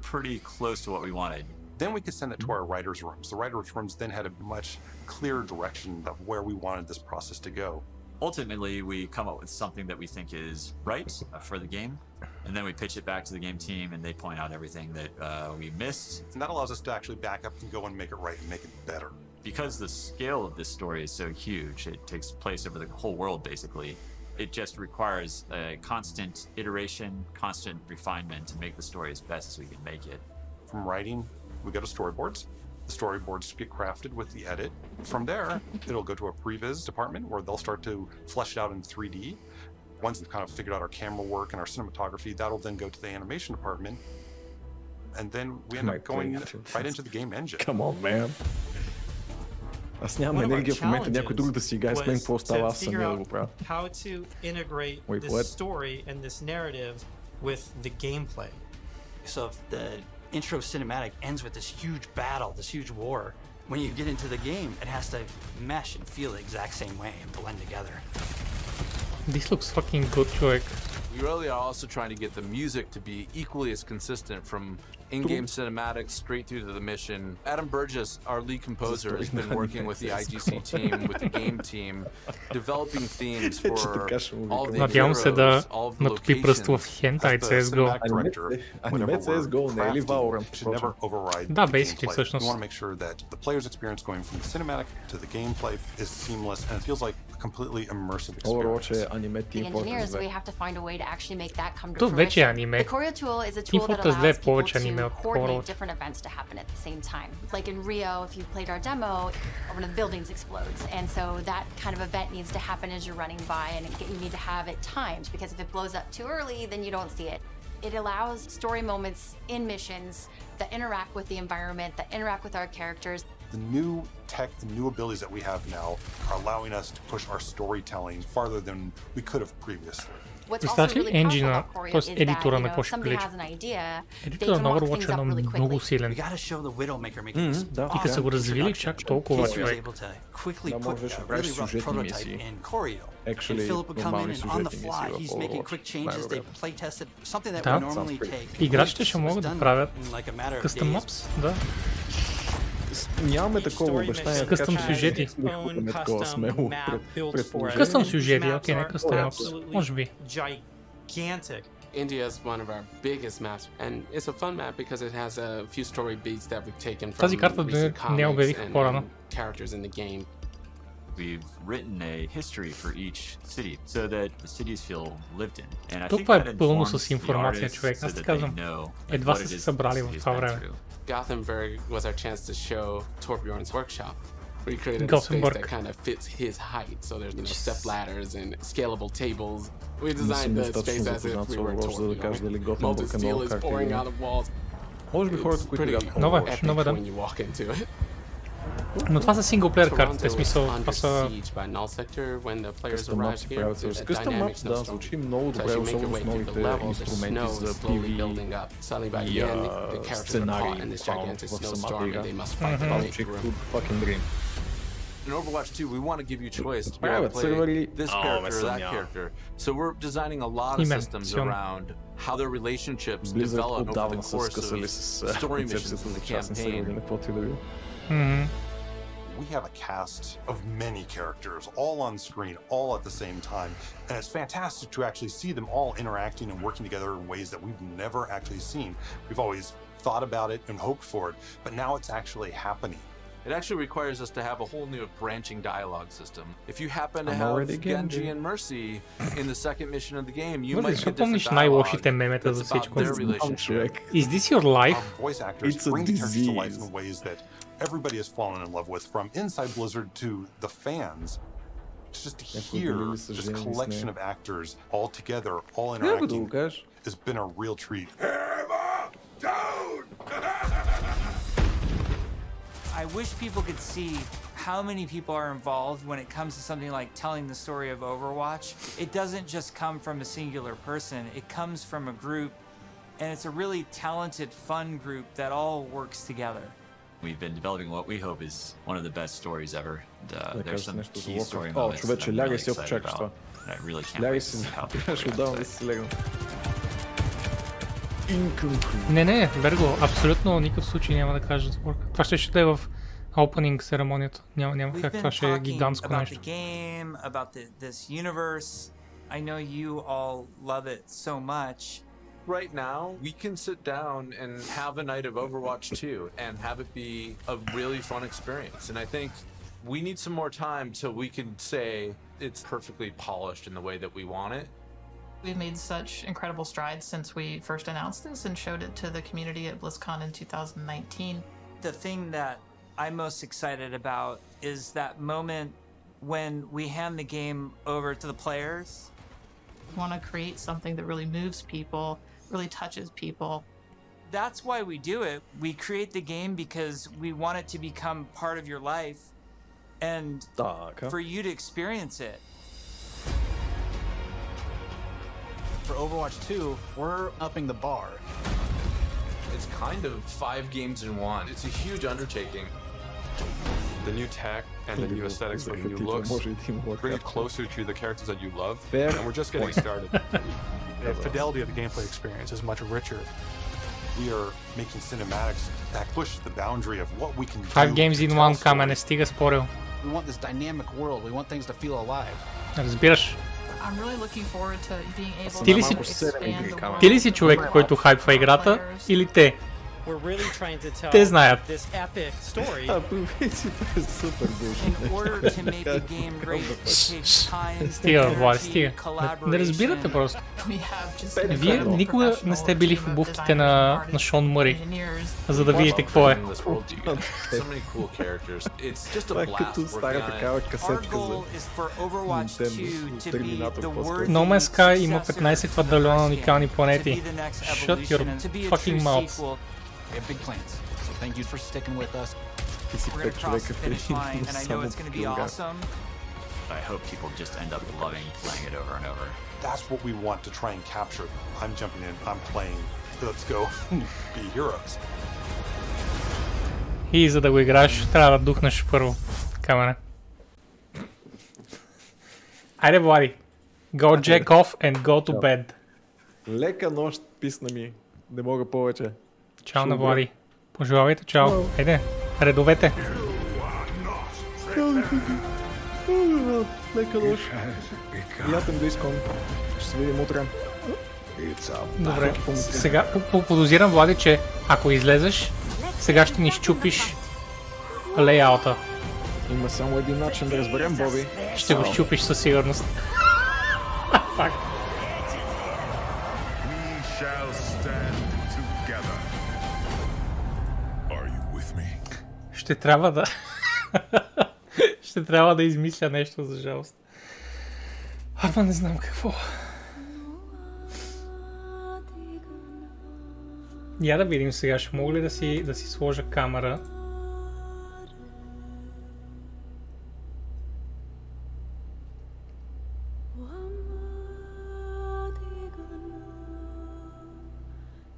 pretty close to what we wanted. Then we could send it to our writers' rooms. The writers' rooms then had a much clearer direction of where we wanted this process to go. Ultimately, we come up with something that we think is right for the game, and then we pitch it back to the game team, and they point out everything that we missed. And that allows us to actually back up and go and make it right and make it better. Because the scale of this story is so huge, it takes place over the whole world, basically. It just requires a constant iteration, constant refinement to make the story as best as we can make it. From writing, we go to storyboards. The storyboards get crafted with the edit. From there, it'll go to a previs department where they'll start to flesh it out in 3D. Once we've kind of figured out our camera work and our cinematography, that'll then go to the animation department. And then we end up going right into the game engine. Come on, man. Аз нямам енергия в момента някой друг да си играе с мен, какво става, аз самия да го правя. How to integrate this story and this narrative with the gameplay. So if the intro cinematic ends with this huge battle, this huge war, when you get into the game, it has to mesh and feel the exact same way and blend together. This looks fucking good, човек. We really are also trying to get the music to be equally as consistent from in-game cinematics straight through to the mission. Adam Burgess, our lead composer, has been working with the IGC team, with the game team, developing themes for all the heroes, all of the locations. Аниме CSGO, не е ли Valorant? Да, basically, всъщност. We want to make sure that the player's experience going from the cinematic to the gameplay is seamless and it feels like a completely immersive experience. The engineers, we have to find a way to actually make that come to fruition. fruition. вече е аниме. The choreo tool is a tool that allows people to coordinate different events to happen at the same time. Like in Rio, if you played our demo, one of the buildings explodes, and so that kind of event needs to happen as you're running by, and you need to have it timed, because if it blows up too early, then you don't see it. It allows story moments in missions that interact with the environment, that interact with our characters. The new tech, the new abilities that we have now are allowing us to push our storytelling farther than we could have previously. Представяш ли енджина, т.е. едитора на какво ще прилича? Едитора на Overwatch е много силен. И като са го развили чак толкова, човек. Да, можеш да правиш сюжетни мисии. Actually, нормални сюжетни мисии в Overwatch. Да, играчите ще могат да правят custom maps, да. Нямаме такова обещание. Къстъм сюжети. Къстъм сюжети, окей, не къстъм мапс. Може би. India is one of our biggest maps, and it's a fun map because it has a few story beats that we've taken from recent comics and characters in the game. We've written a history for each city so that the cities feel lived in. And I think това that е пълно informs с информация, the човек. artists Аз so ти that казвам, they know едва what са it се is събрали the в city това has been време. through. Gothenburg was our chance to show Torbjorn's workshop. We created a space that kind of fits his height, so there's step ladders and scalable tables. We designed the space as if we were Torbjorn. Molten steel is pouring out of walls. It's pretty epic when you walk into it. Но това са синглплеер картите, смисъл, това са... Къстъм мапс си правят с къстъм мапс, да, звучи много добре, особено с новите инструменти за PV и сценарии в самата игра. Това звучи като fucking dream. In Overwatch 2, we want to give you choice to be able to play this character or that character. So we're designing a lot of systems around how their relationships develop over the course of story missions in the campaign. We have a cast of many characters all on screen, all at the same time, and it's fantastic to actually see them all interacting and working together in ways that we've never actually seen. We've always thought about it and hoped for it, but now it's actually happening. It actually requires us to have a whole new branching dialogue system. If you happen to have Genji and Mercy in the second mission of the game, you might get this dialogue that's about their relationship. Is this your life? Voice actors bring the characters to life in ways that everybody has fallen in love with, from inside Blizzard to the fans. It's just to hear this collection of actors all together, all interacting, has been a real treat. I wish people could see how many people are involved when it comes to something like telling the story of Overwatch. It doesn't just come from a singular person, it comes from a group, and it's a really talented, fun group that all works together. We've been developing what we hope is one of the best stories ever. There's some key story moments that I'm really excited about. And I really can't wait to see how people Не, Берго, абсолютно никакъв случай няма да кажа сборка. Това ще да е в опенинг церемонията. Няма как, това ще е гигантско нещо. I know you all love it so much. Right now, we can sit down and have a night of Overwatch 2 and have it be a really fun experience. And I think we need some more time till we can say it's perfectly polished in the way that we want it. We've made such incredible strides since we first announced this and showed it to the community at BlizzCon in 2019. The thing that I'm most excited about is that moment when we hand the game over to the players. We want to create something that really moves people, really touches people. That's why we do it. We create the game because we want it to become part of your life and for you to experience it. For Overwatch 2, we're upping the bar. It's kind of 5 games in one. It's a huge undertaking. The new tech and the new aesthetics and the new looks bring you closer to the characters that you love, and we're just getting started. The fidelity of the gameplay experience is much richer. We are making cinematics that push the boundary of what we can do. 5 games in one, камен, стига спорил. We want this dynamic world. We want things to feel alive. Разбираш. I'm really looking forward to being able to expand the world. Ти ли си човек, който хайпва играта, или те? Те знаят. Стига, Влади, стига. Не разбирате просто. Вие никога не сте били в обувките на Шон Мъри, за да видите какво е. Като стара такава касетка за No Man's Sky има 15 квадрилиона уникални планети. Shut your fucking mouth. We have big plans, so thank you for sticking with us. We're gonna cross the finish line, and I know it's gonna be awesome. I hope people just end up loving playing it over and over. That's what we want to try and capture. I'm jumping in, I'm playing, let's go be heroes. И за да го играеш, трябва да духнеш първо камера. Айде, Влади. Go jack off and go to bed. Лека нощ, писна ми. Не мога повече. Чао на Влади. Пожелавайте чао. Айде, редовете. Лека нощ. Приятен BlizzCon. Ще се видим утре. Добре, сега подозирам, Влади, че ако излезеш, сега ще ни щупиш лейаута. Има само един начин да разберем, Боби. Ще го щупиш със сигурност. Фак. Ще трябва да... Ще трябва да измисля нещо, за жалост. Ама не знам какво. Я да видим сега, ще мога ли да си сложа камера.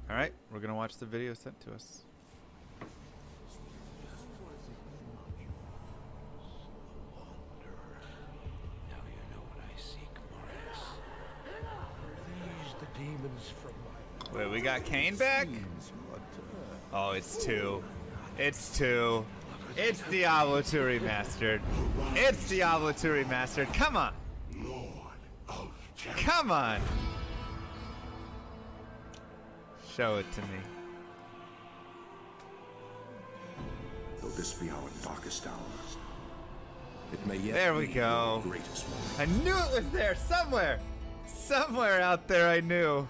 Alright, we're gonna watch the video sent to us. got Kane back? Oh, it's 2. It's 2. It's Diablo 2 Remastered. It's Diablo 2 Remastered. Come on. Come on. Show it to me. Though this be our darkest hours, it may yet there we be go. Our greatest moment. I knew it was there somewhere. Somewhere out there I knew.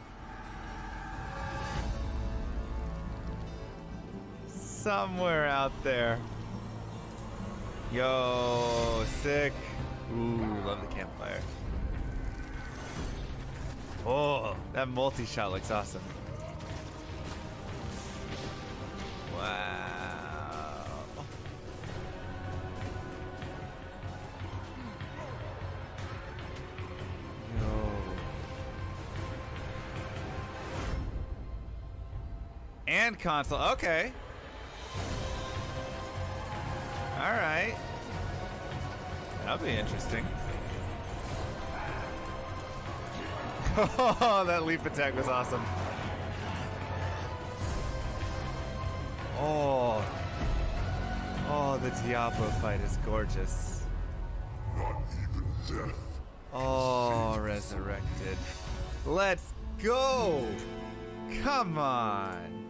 Somewhere out there. Yo, sick. Ooh, love the campfire. Oh, that multi-shot looks awesome. Wow. Yo. And console, okay. All right. That'll be interesting. Oh, that leap attack was awesome. Oh. Oh, the Diablo fight is gorgeous. Not even death. Oh, resurrected. Let's go. Come on.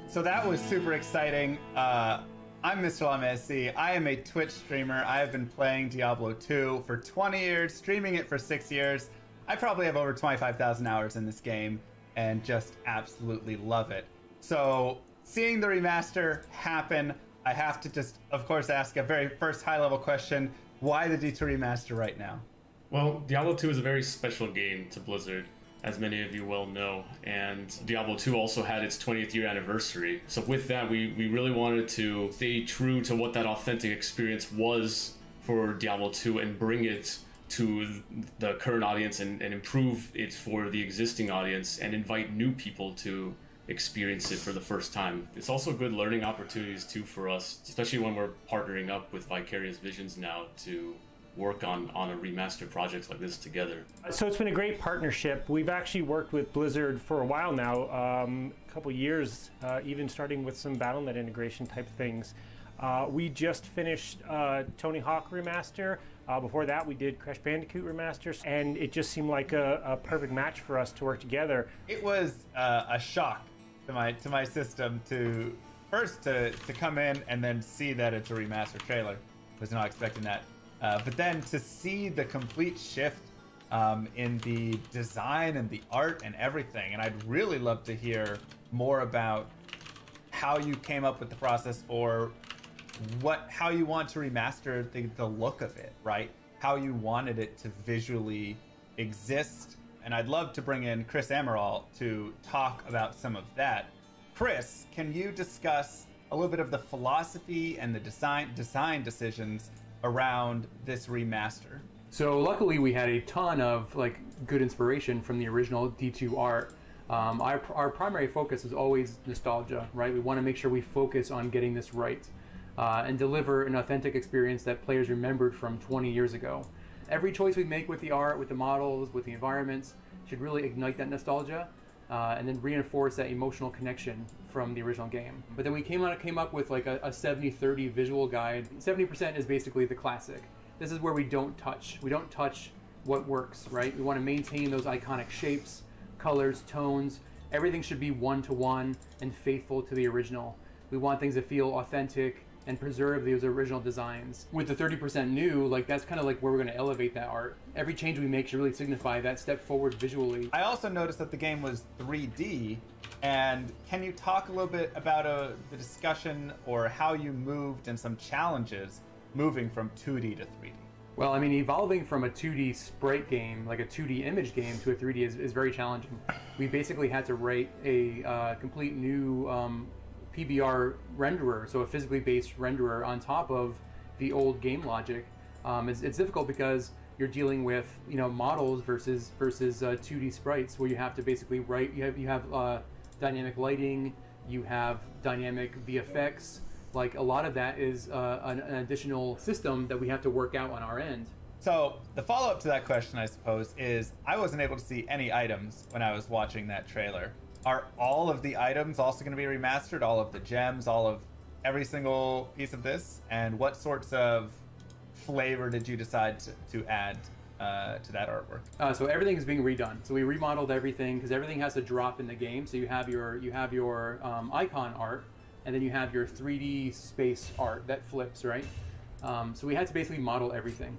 So that was super exciting. I'm Mr. LaMessi. I am a Twitch streamer. I have been playing Diablo 2 for 20 years, streaming it for 6 years. I probably have over 25,000 hours in this game and just absolutely love it. So seeing the remaster happen, I have to just, of course, ask a very first high-level question. Why the D2 remaster right now? Well, Diablo 2 is a very special game to Blizzard, as many of you well know, and Diablo 2 also had its 20th year anniversary. So with that, we really wanted to stay true to what that authentic experience was for Diablo 2 and bring it to the current audience and improve it for the existing audience and invite new people to experience it for the first time. It's also good learning opportunities too for us, especially when we're partnering up with Vicarious Visions now to work on a remaster projects like this together. So it's been a great partnership. We've actually worked with Blizzard for a while now, a couple years, even starting with some BattleNet integration type things. We just finished Tony Hawk Remaster. Before that, we did Crash Bandicoot Remaster, and it just seemed like a perfect match for us to work together. It was a shock to my system to first to come in and then see that it's a remaster trailer. Was not expecting that. But then to see the complete shift in the design and the art and everything, and I'd really love to hear more about how you came up with the process for how you want to remaster the look of it, right? How you wanted it to visually exist. And I'd love to bring in Chris Amaral to talk about some of that. Chris, can you discuss a little bit of the philosophy and the design decisions around this remaster? So luckily we had a ton of good inspiration from the original D2 art. Our primary focus is always nostalgia, right? We want to make sure we focus on getting this right and deliver an authentic experience that players remembered from 20 years ago. Every choice we make with the art, with the models, with the environments should really ignite that nostalgia and then reinforce that emotional connection from the original game. But then we came up with like a 70-30 visual guide. 70% is basically the classic. This is where we don't touch. We don't touch what works, right? We want to maintain those iconic shapes, colors, tones. Everything should be one-to-one and faithful to the original. We want things to feel authentic and preserve those original designs. With the 30% new, that's kind of like where we're going to elevate that art. Every change we make should really signify that step forward visually. I also noticed that the game was 3D, and can you talk a little bit about the discussion or how you moved and some challenges moving from 2D to 3D? Well, I mean, evolving from a 2D sprite game, like a 2D image game, to a 3D is very challenging. We basically had to write a complete new PBR renderer, so a physically based renderer on top of the old game logic. It's difficult because you're dealing with models versus 2D sprites, where you have to basically write. You have dynamic lighting, you have dynamic VFX. Like a lot of that is an additional system that we have to work out on our end. So the follow-up to that question, I suppose, is I wasn't able to see any items when I was watching that trailer. Are all of the items also going to be remastered? All of the gems, all of every single piece of this? And what sorts of flavor did you decide to add to that artwork? So everything is being redone. So we remodeled everything because everything has to drop in the game. So you have your icon art, and then you have your 3D space art that flips, right? So we had to basically model everything.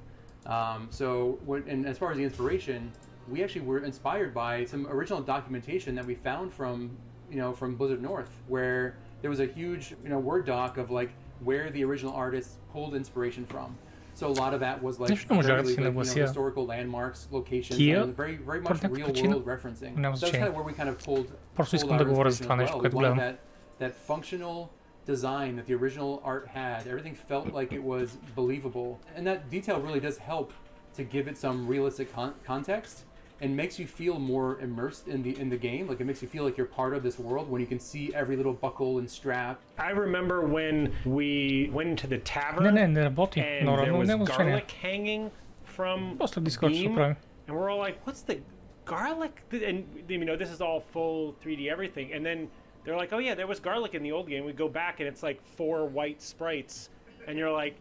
And as far as the inspiration, we actually were inspired by some original documentation that we found from Blizzard North, where there was a huge Word doc of like where the original artists pulled inspiration from. So a lot of that was like historical landmarks, locations, and very much real world referencing. So that's kind of where we kind of pulled our inspiration as well. We wanted that functional design that the original art had. Everything felt like it was believable, and that detail really does help to give it some realistic context. And makes you feel more immersed in the game. Like it makes you feel like you're part of this world when you can see every little buckle and strap. I remember when we went into the tavern and there was garlic hanging from the beam, and we're all like, "What's the garlic?" And this is all full 3D everything. And then they're like, "Oh yeah, there was garlic in the old game." We go back and it's like 4 white sprites, and you're like,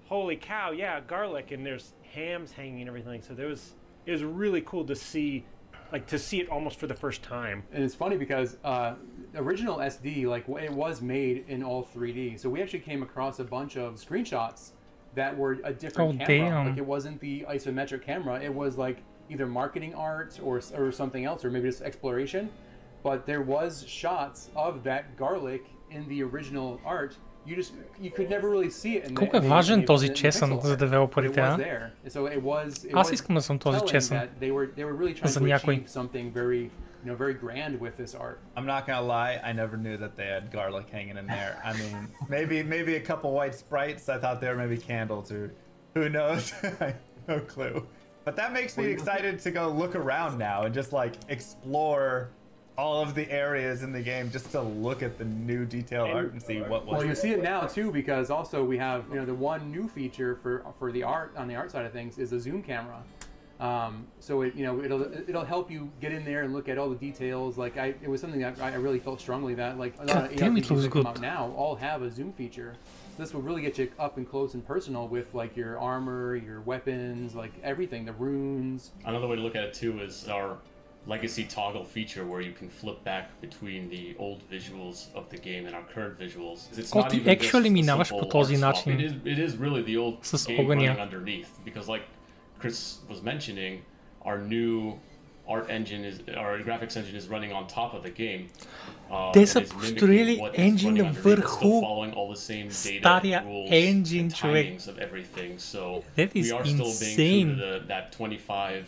"Holy cow, yeah, garlic!" And there's hams hanging and everything. So it was really cool to see it almost for the first time. And it's funny because original SD, like it was made in all 3D. So we actually came across a bunch of screenshots that were a different camera. Damn. Like it wasn't the isometric camera. It was like either marketing art or something else, or maybe just exploration. But there was shots of that garlic in the original art. You could never really see it in Колко е важен този чесън за девелоперите, а? Аз искам да съм този чесън за някой. Very grand with this art. I'm not gonna lie, I never knew that they had garlic hanging in there. I mean, maybe a couple white sprites. I thought they were maybe candles, or who knows? No clue. But that makes me excited to go look around now and just like explore all of the areas in the game just to look at the new detailed art and see what was. Well, you see it now too, because also we have the one new feature for the art on the art side of things is the zoom camera. So it'll help you get in there and look at all the details. Like it was something that I really felt strongly that like a lot of ARPGs that come out now all have a zoom feature. This will really get you up and close and personal with like your armor, your weapons, like everything, the runes. Another way to look at it too is our legacy toggle feature where you can flip back between the old visuals of the game and our current visuals. It's not even just a simple swap. It is really the old game running underneath, because like Chris was mentioning, our new our graphics engine is running on top of the game. Те са построили енджина върху стария енджин, човек. That is insane.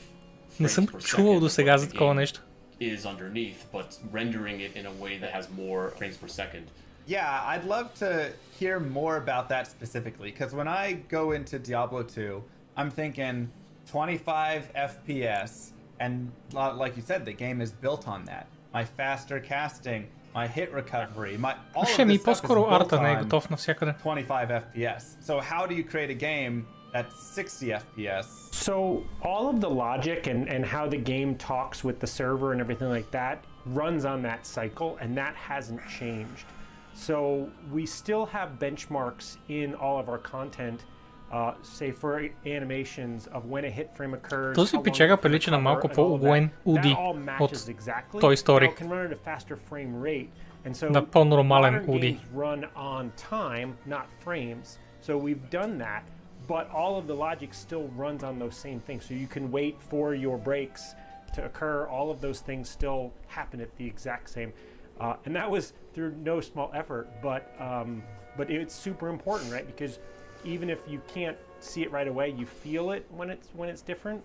Не съм чувал до сега за такова нещо. Is underneath, but rendering it in a way that has more frames per second. Yeah, I'd love to hear more about that specifically, because when I go into Diablo 2, I'm thinking 25 FPS, and like you said, the game is built on that. My faster casting, my hit recovery, all of this stuff is built on 25 FPS. So how do you create a game that's 60 FPS? So all of the logic and how the game talks with the server and everything like that runs on that cycle, and that hasn't changed. So we still have benchmarks in all of our content, say for animations of when a hit frame occurs. Този печага прилича на малко по-углен Уди от Toy Story. На по-нормален Уди. Run on time, not frames. So we've done that. But all of the logic still runs on those same things. So you can wait for your breaks to occur. All of those things still happen at the exact same. And that was through no small effort, but it's super important, right? Because even if you can't see it right away, you feel it when it's different.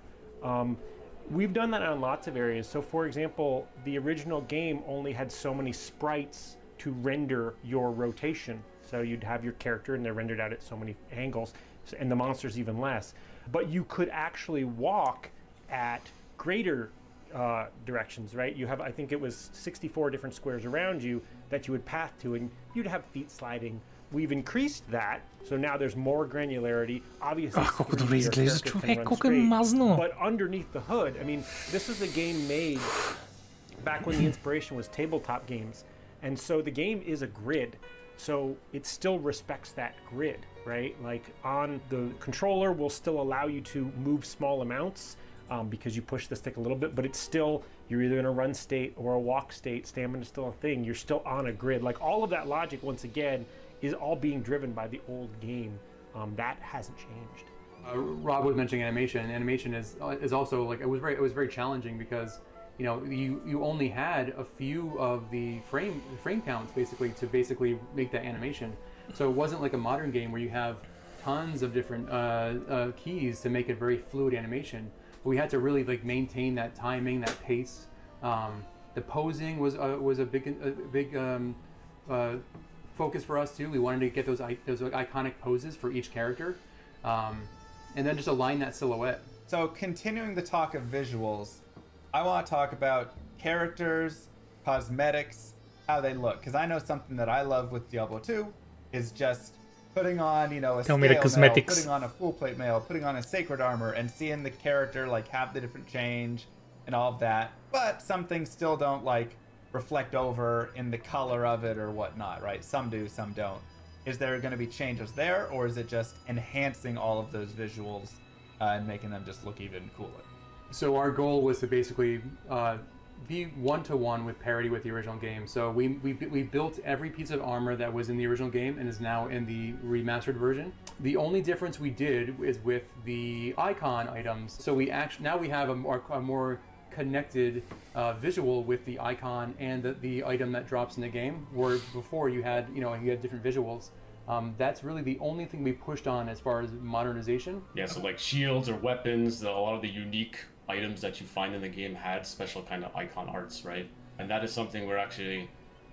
We've done that on lots of areas. So for example, the original game only had so many sprites to render your rotation. So you'd have your character and they're rendered out at so many angles. And the monsters even less. But you could actually walk at greater directions, right? You have, I think it was 64 different squares around you that you would path to, and you'd have feet sliding. We've increased that, so now there's more granularity. Obviously, but underneath the hood, I mean, this is a game made back when the inspiration was tabletop games. And so the game is a grid. So it still respects that grid, right? Like on the controller will still allow you to move small amounts because you push the stick a little bit, but it's still, you're either in a run state or a walk state, stamina is still a thing, you're still on a grid. Like all of that logic, once again, is all being driven by the old game. That hasn't changed. Rob was mentioning animation. Animation is also like, it was very challenging because you know, you only had a few of the frame counts to make that animation. So it wasn't like a modern game where you have tons of different keys to make it very fluid animation. But we had to really like maintain that timing, that pace. The posing was a big focus for us too. We wanted to get those iconic poses for each character, and then just align that silhouette. So continuing the talk of visuals, I want to talk about characters, cosmetics, how they look. Because I know something that I love with Diablo 2 is just putting on, you know, a scale mail, putting on a full plate mail, putting on a sacred armor, and seeing the character like have the different change and all of that. But some things still don't like reflect over in the color of it or whatnot, right? Some do, some don't. Is there going to be changes there, or is it just enhancing all of those visuals and making them just look even cooler? So our goal was to basically be one-to-one with parity with the original game. So we built every piece of armor that was in the original game and is now in the remastered version. The only difference we did is with the icon items. So now we have a more connected visual with the icon and the item that drops in the game, where before you had different visuals. That's really the only thing we pushed on as far as modernization. Yeah, so like shields or weapons, a lot of the unique items that you find in the game had special kind of icon arts, right? And that is something we're actually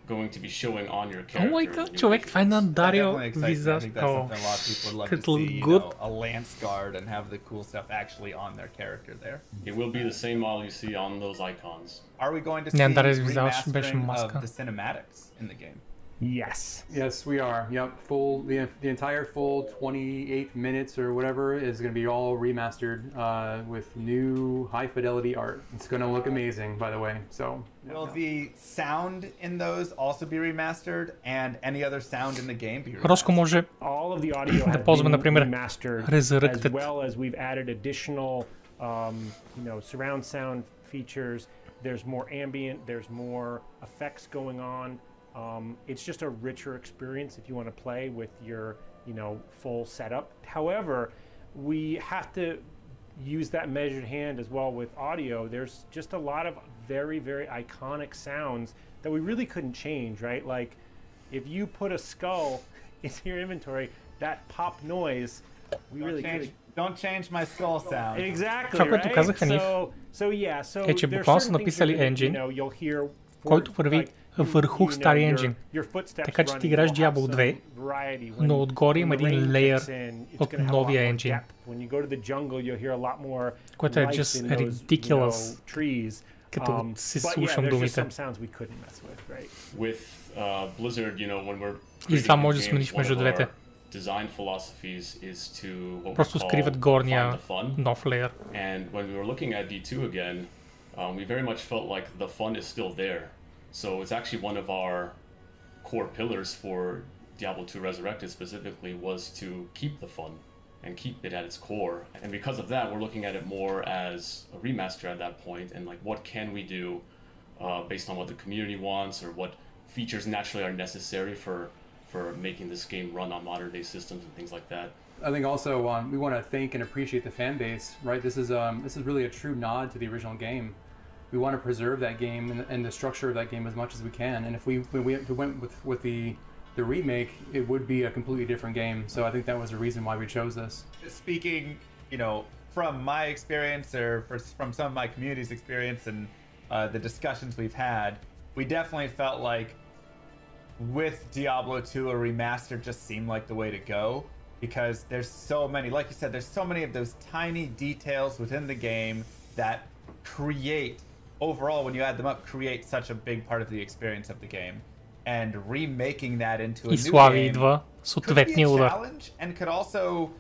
going to be showing on your character. Oh my god, човек, това е на Дарио виза. Като good. A lance guard and have the cool stuff actually on their character there. It will be the same model you see on those icons. Are we going to see remastering of the cinematics in the game? Yes. Yes, we are. Yep. The entire full 28 minutes or whatever is going to be all remastered with new high fidelity art. It's going to look amazing, by the way. So. Will the sound in those also be remastered, and any other sound in the game be remastered? Роско може all of the audio has ползваме, например, remastered, as well as we've added additional, surround sound features. There's more ambient. There's more effects going on. It's just a richer experience if you want to play with your, full setup. However, we have to use that measured hand as well with audio. There's just a lot of very, very iconic sounds that we really couldn't change, right? Like, if you put a skull into your inventory, that pop noise, we really couldn't. Don't change my skull sound. Exactly, това, което казаха ни, е, че буквално са написали engine, който върви върху стария енджин. Така че ти играеш Diablo 2, но отгоре има един леер от новия енджин, което е just ridiculous, като си слушам думите. With Blizzard, when we're и това може да смениш между двете. Design philosophies is to what просто скриват горния нов леер. And when we were looking at D2 again, we very much felt like the fun is still there. So it's actually one of our core pillars for Diablo 2 Resurrected specifically was to keep the fun and keep it at its core. And because of that, we're looking at it more as a remaster at that point, and like what can we do based on what the community wants, or what features naturally are necessary for making this game run on modern day systems and things like that. I think also we want to thank and appreciate the fan base, right? This is really a true nod to the original game. We want to preserve that game and the structure of that game as much as we can. And if we went with the remake, it would be a completely different game. So I think that was the reason why we chose this. Speaking, from my experience or from some of my community's experience and the discussions we've had, we definitely felt like with Diablo 2, a remaster just seemed like the way to go, because there's so many, like you said, there's so many of those tiny details within the game that create, overall, when you add them up, create such a big part of the experience of the game. And remaking that into a new game could be a challenge, and could also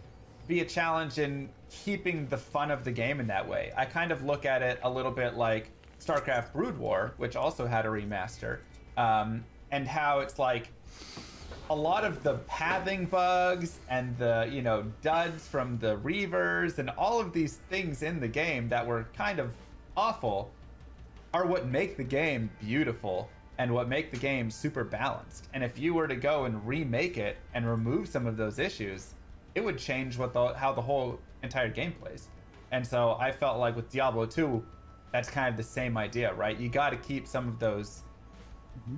be a challenge in keeping the fun of the game in that way. I kind of look at it a little bit like StarCraft Brood War, which also had a remaster, and how it's like a lot of the pathing bugs and the, you know, duds from the Reavers and all of these things in the game that were kind of awful are what make the game beautiful and what make the game super balanced. And if you were to go and remake it and remove some of those issues, it would change how the whole entire game plays. And so I felt like with Diablo 2, that's kind of the same idea, right? You got to keep some of those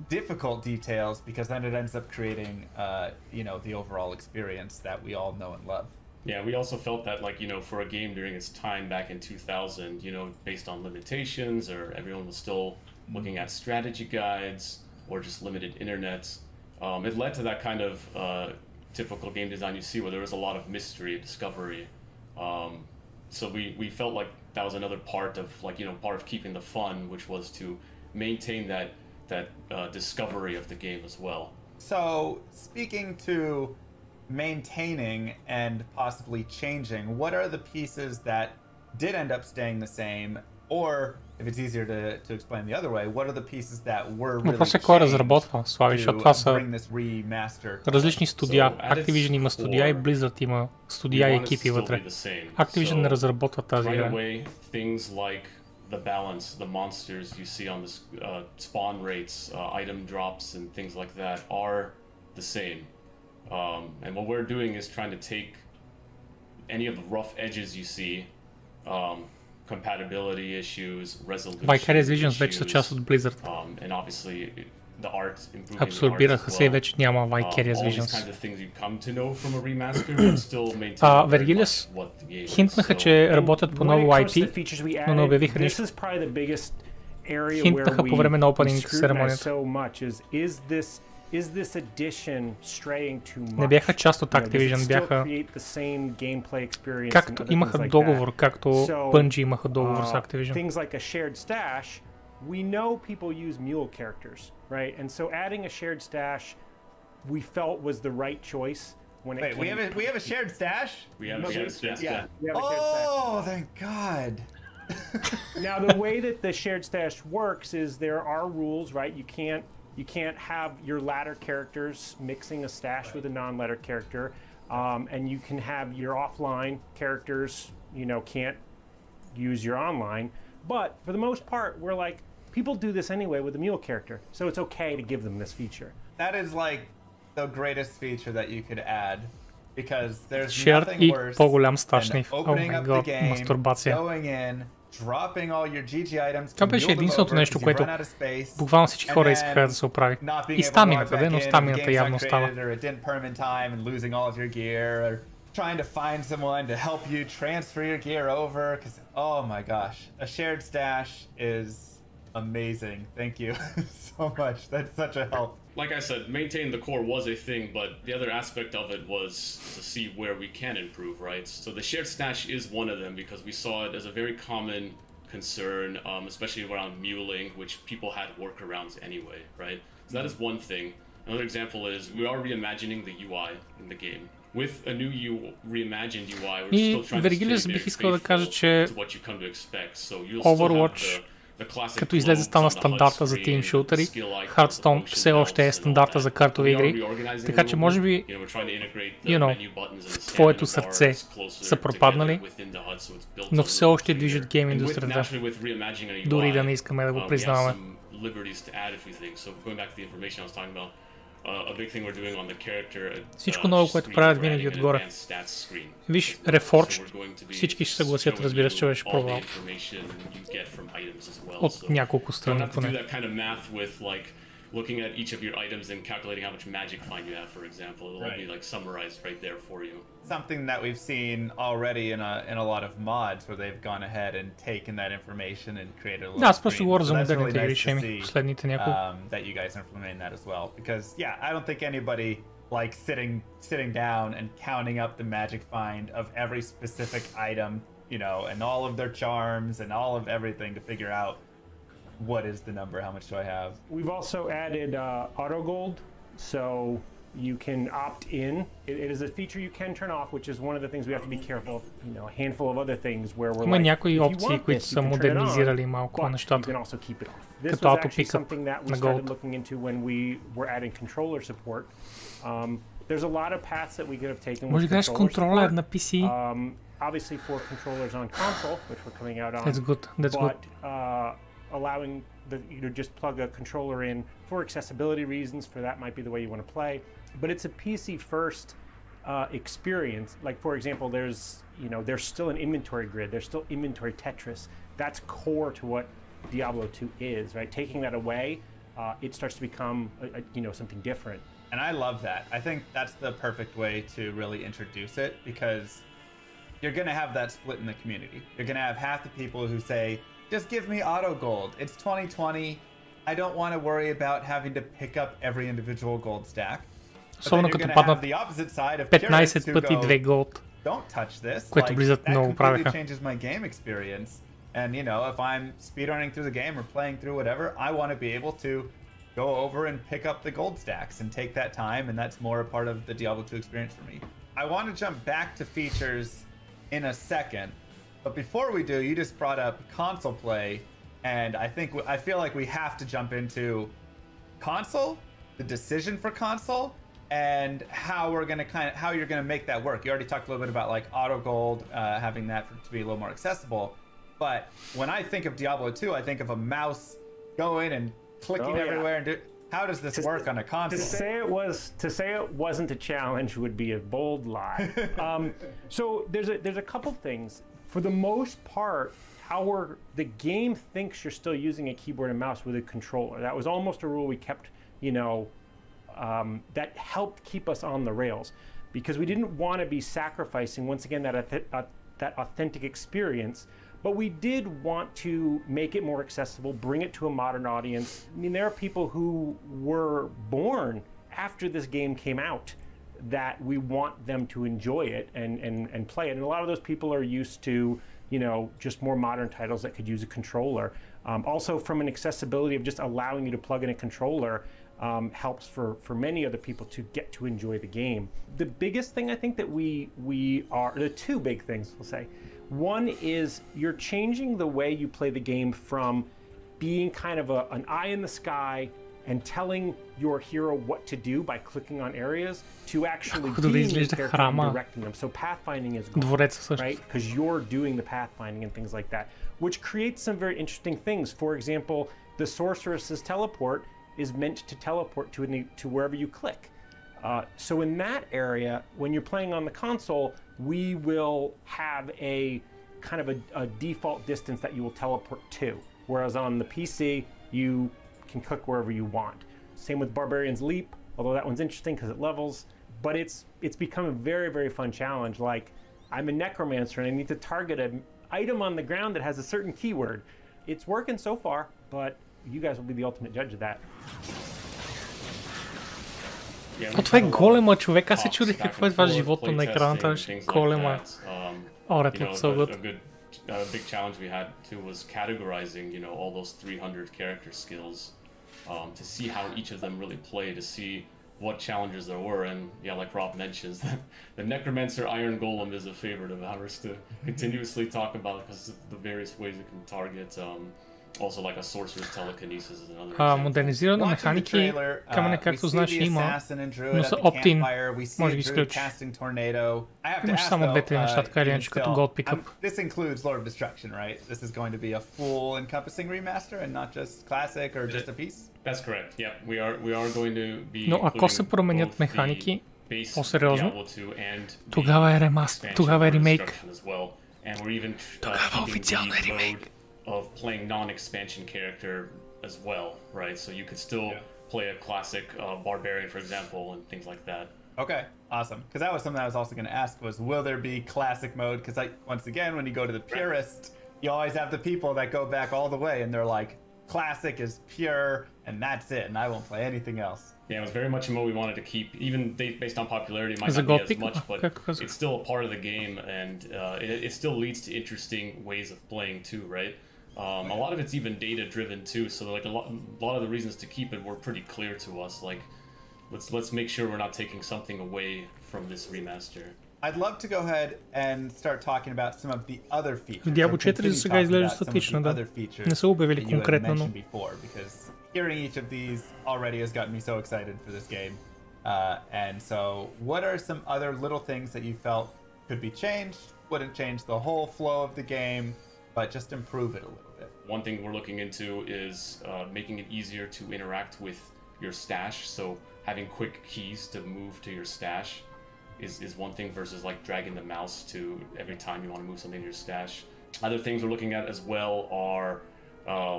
difficult details because then it ends up creating, you know, the overall experience that we all know and love. Yeah, we also felt that, like, you know, for a game during its time back in 2000, you know, based on limitations, or everyone was still looking at strategy guides or just limited internet, it led to that kind of typical game design you see where there was a lot of mystery, discovery. So we felt like that was another part of, like, you know, part of keeping the fun, which was to maintain that discovery of the game as well. So speaking to maintaining and possibly changing, what are the pieces that did end up staying the same, or if it's easier to explain the other way, what are the pieces that were really Въпросът е кой разработва, Слави, защото това са remaster различни студия. Activision има студия и Blizzard има студия и екипи вътре. Activision не разработва тази игра. Things like the balance, the monsters you see on the spawn rates, item drops and things like that are the same. And what we're doing is trying to take any of the rough edges you see, compatibility issues, resolution Vicarious вече са част от Blizzard. And obviously the art, improving Абсорбираха се и вече няма Vicarious all these Visions. kinds of things you come to know from a remaster, but still maintain Вергилиус what the game is. хинтнаха, че работят по ново IP, но не обявиха нищо. Хинтнаха по време на опенинг церемонията. Не бяха част от Activision, бяха... Както имаха договор, както Bungie имаха договор с Activision. We know people use mule characters, right? And so adding a shared stash we felt was the right choice when it came. Wait, we have a shared stash? We have a shared stash. Yeah. Oh, thank God. Now the way that the shared stash works is there are rules, right? You can't have your ladder characters mixing a stash with a non-ladder character, and you can have your offline characters, you know, can't use your online. But for the most part, we're like, people do this anyway with a mule character, so it's okay to give them this feature. That is like the greatest feature that you could add, because there's nothing worse than opening up the game, going in, dropping all your GG items, Това беше единственото нещо, което буквално всички хора искаха да се оправи. И стамината, но стамината явно остава. Trying to find someone to help you transfer your gear over, because oh my gosh, a shared stash is amazing. Thank you so much. That's such a help. Like I said, maintaining the core was a thing, but the other aspect of it was to see where we can improve, right? So the shared stash is one of them because we saw it as a very common concern, especially around muling, which people had workarounds anyway, right? So that is one thing. Another example is we are reimagining the UI in the game. With a new reimagined UI, we're still trying to stay very faithful to what you come to expect. So you'll still have the classic като излезе стана стандарта за тим шутери, Hearthstone все още е стандарта за картови игри, така че може би, в твоето сърце са пропаднали, но все още движат гейм индустрията, дори да не искаме да го признаваме. Всичко ново, което правят винаги отгоре. Виж, Reforged, всички ще съгласят, разбира се, че беше провал. От няколко страни поне. Looking at each of your items and calculating how much magic find you have, for example, it'll all be like summarized right there for you. Something that we've seen already in a lot of mods where they've gone ahead and taken that information and created a little Да, аз просто говоря за модерните игри, шеми, последните няколко. That you guys implement that as well, because yeah, I don't think anybody like sitting down and counting up the magic find of every specific item, you know, and all of their charms and all of everything to figure out what is the number, how much do I have. We've also added auto gold, so You can opt in. It is a feature you can turn off, which is one of the things we have to be careful of. You know, a handful of other things where we're Има like, някои if you опции, want които this, са you can turn it модернизирали on, малко but you нещата. can also keep it off. This Като was actually auto-pickup something that we на started Gold. looking into when we were adding controller support. There's a lot of paths that we could have taken Може with да кажеш controller контролер support. на PC. Obviously for controllers on console, which we're coming out on. That's good. That's but, good. Allowing just plug a controller in for accessibility reasons. For that might be the way you want to play. But it's a PC first experience. Like for example, there's still an inventory grid. There's still inventory Tetris. That's core to what Diablo 2 is, right? Taking that away, it starts to become something different. And I love that. I think that's the perfect way to really introduce it, because you're going to have that split in the community. You're going to have half the people who say, just give me auto gold. It's 2020. I don't want to worry about having to pick up every individual gold stack. Особено като паднат 15 пъти 2 голд. Don't touch this. Което влизат много правеха. That completely changes my game experience. And you know, if I'm speedrunning through the game or playing through whatever, I want to be able to go over and pick up the gold stacks and take that time, and that's more a part of the Diablo 2 experience for me. I want to jump back to features in a second, but before we do, you just brought up console play, and I feel like we have to jump into console, the decision for console, and how you're gonna make that work. You already talked a little bit about like auto gold, having that to be a little more accessible, but when I think of Diablo 2, I think of a mouse going and clicking everywhere and how does this work on a console? To say it wasn't a challenge would be a bold lie. So there's a couple things. For the most part, the game thinks you're still using a keyboard and mouse with a controller. That was almost a rule we kept, that helped keep us on the rails, because we didn't want to be sacrificing once again that authentic experience. But we did want to make it more accessible, bring it to a modern audience. I mean, there are people who were born after this game came out that we want them to enjoy it and play it. And a lot of those people are used to, just more modern titles that could use a controller. Also, from an accessibility of just allowing you to plug in a controller, helps for many other people to get to enjoy the game. The biggest thing I think that we are, the two big things we'll say. One is you're changing the way you play the game from being kind of an eye in the sky and telling your hero what to do by clicking on areas to actually being the character and directing them. So pathfinding is good, right? Because you're doing the pathfinding and things like that, which creates some very interesting things. For example, the sorceress's teleport is meant to teleport to wherever you click. So in that area, when you're playing on the console, we will have a kind of a default distance that you will teleport to. Whereas on the PC, you can click wherever you want. Same with Barbarian's Leap, although that one's interesting because it levels. But it's become a very, very fun challenge. Like, I'm a necromancer and I need to target an item on the ground that has a certain keyword. It's working so far, but you guys will be the ultimate judge of that. Това е голема, човек. Аз се чудих какво е това животно на екраната. Голема. Oh, that looks so good. A big challenge we had too was categorizing, all those 300 character skills, to see how each of them really play, to see what challenges there were. And yeah, like Rob mentions, the Necromancer Iron Golem is a favorite of ours to continuously talk about because of the various ways it can target. Also, like a sorcerer's telekinesis is another example. Модернизиране на механики, камъне, както знаеш, има, но са opt-in. Може да ги изключиш. Имаш само двете неща, така или иначе, като Gold Pickup. This includes Lord of Destruction, right? This is going to be a full encompassing remaster and not just classic or just a piece? That's correct, yeah. We are going to be Но ако се променят механики, по-сериозно, тогава е ремастър, тогава е ремейк. Тогава официално е ремейк. Of playing non-expansion character as well, right? So you could still play a classic barbarian, for example, and things like that. Okay, awesome. Because that was something I was also going to ask was, will there be classic mode? Because once again, when you go to the purist, you always have the people that go back all the way and they're like, classic is pure and that's it, and I won't play anything else. Yeah, it was very much a mode we wanted to keep, even based on popularity. It might not be as much, but it's still a part of the game, and it still leads to interesting ways of playing too, right? A lot of it's even data driven too, so like a lot of the reasons to keep it were pretty clear to us. Like let's make sure we're not taking something away from this remaster. I'd love to go ahead and start talking about some of the other features. Diablo 4 за сега изглежда статично, да. Не са обявили конкретно, но... Because hearing each of these already has gotten me so excited for this game. And so, what are some other little things that you felt could be changed? Wouldn't change the whole flow of the game, but just improve it a little bit. One thing we're looking into is making it easier to interact with your stash. So having quick keys to move to your stash is one thing versus like dragging the mouse to every time you want to move something to your stash. Other things we're looking at as well are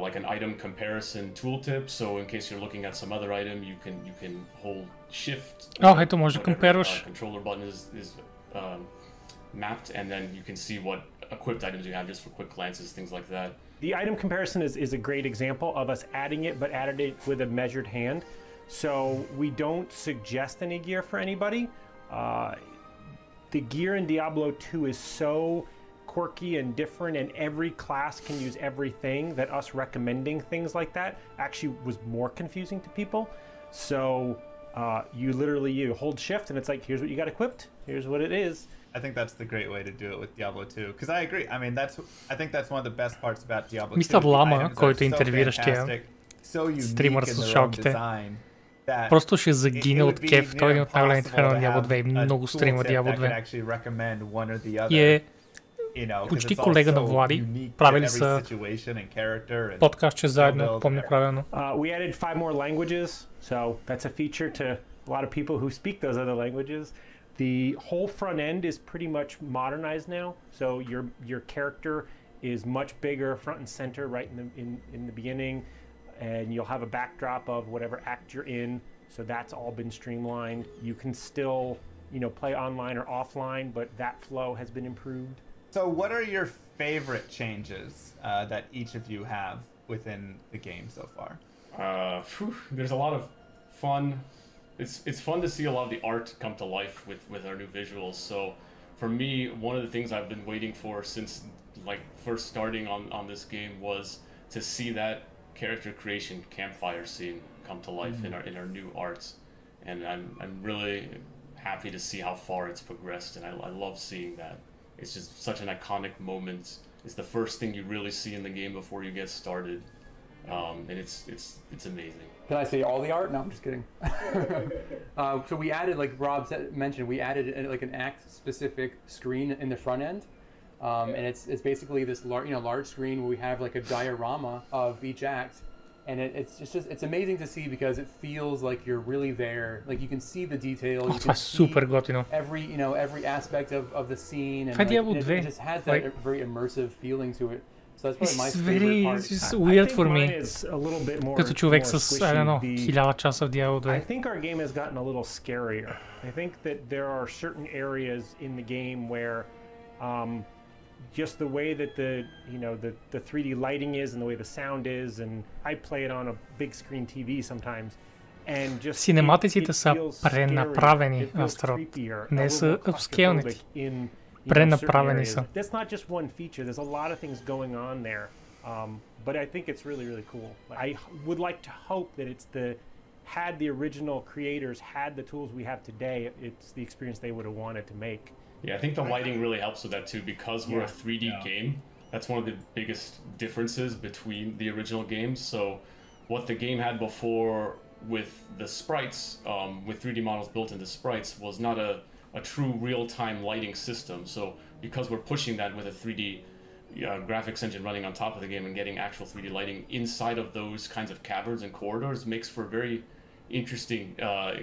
like an item comparison tooltip. So in case you're looking at some other item, you can hold shift. Ето може да компарваш. Controller button is mapped, and then you can see what equipped items you have just for quick glances, things like that. The item comparison is a great example of us adding it, but added it with a measured hand. So we don't suggest any gear for anybody. The gear in Diablo 2 is so quirky and different, and every class can use everything, that us recommending things like that actually was more confusing to people. So you literally hold shift and it's like, here's what you got equipped, here's what it is. I think that's the great way to do it with Diablo 2, because I agree. I mean, I think that's one of the best parts about Diablo 2. Мистер Лама, който интервюиращия стримър с шалките, просто ще загине от кеф. Той е един от най-големите фенове на Diablo 2 и много стрима Diablo 2. И е почти колега на Влади. Правили са подкастче заедно, помня правилно. We added 5 more languages, so that's a feature to a lot of people who speak those other languages. The whole front end is pretty much modernized now, so your character is much bigger front and center right in the beginning, and you'll have a backdrop of whatever act you're in, so that's all been streamlined. You can still, play online or offline, but that flow has been improved. So what are your favorite changes that each of you have within the game so far? There's a lot of fun. It's fun to see a lot of the art come to life with our new visuals. So for me, one of the things I've been waiting for since like first starting on this game was to see that character creation campfire scene come to life in our new arts. And I'm really happy to see how far it's progressed, and I love seeing that. It's just such an iconic moment. It's the first thing you really see in the game before you get started. And it's amazing. Can I say all the art? No, I'm just kidding. So we added, like Rob mentioned, we added like an act-specific screen in the front end, and it's basically this large screen where we have like a diorama of each act, and it's amazing to see because it feels like you're really there. Like you can see the detail. You can see every aspect of the scene, and it just has that very immersive feeling to it. So that's probably my favorite part. It's just weird for me. Като човек с, I don't know, 1000 часа в Diablo 2. I think our game has gotten a little scarier. I think that there are certain areas in the game where just the way that the 3D lighting is and the way the sound is, and I play it on a big screen TV sometimes. And just Синематиците са пренаправени, Астрод. Не са апскейлнати. Пренаправени са. That's not just one feature. There's a lot of things going on there. But I think it's really, really cool. I would like to hope that had the original creators had the tools we have today, it's the experience they would have wanted to make. Yeah, I think the lighting really helps with that too, because we're a 3D game. That's one of the biggest differences between the original games. So what the game had before with the sprites, with 3D models built into sprites, was not a true real-time lighting system. So because we're pushing that with a 3D graphics engine running on top of the game and getting actual 3D lighting inside of those kinds of caverns and corridors makes for a very interesting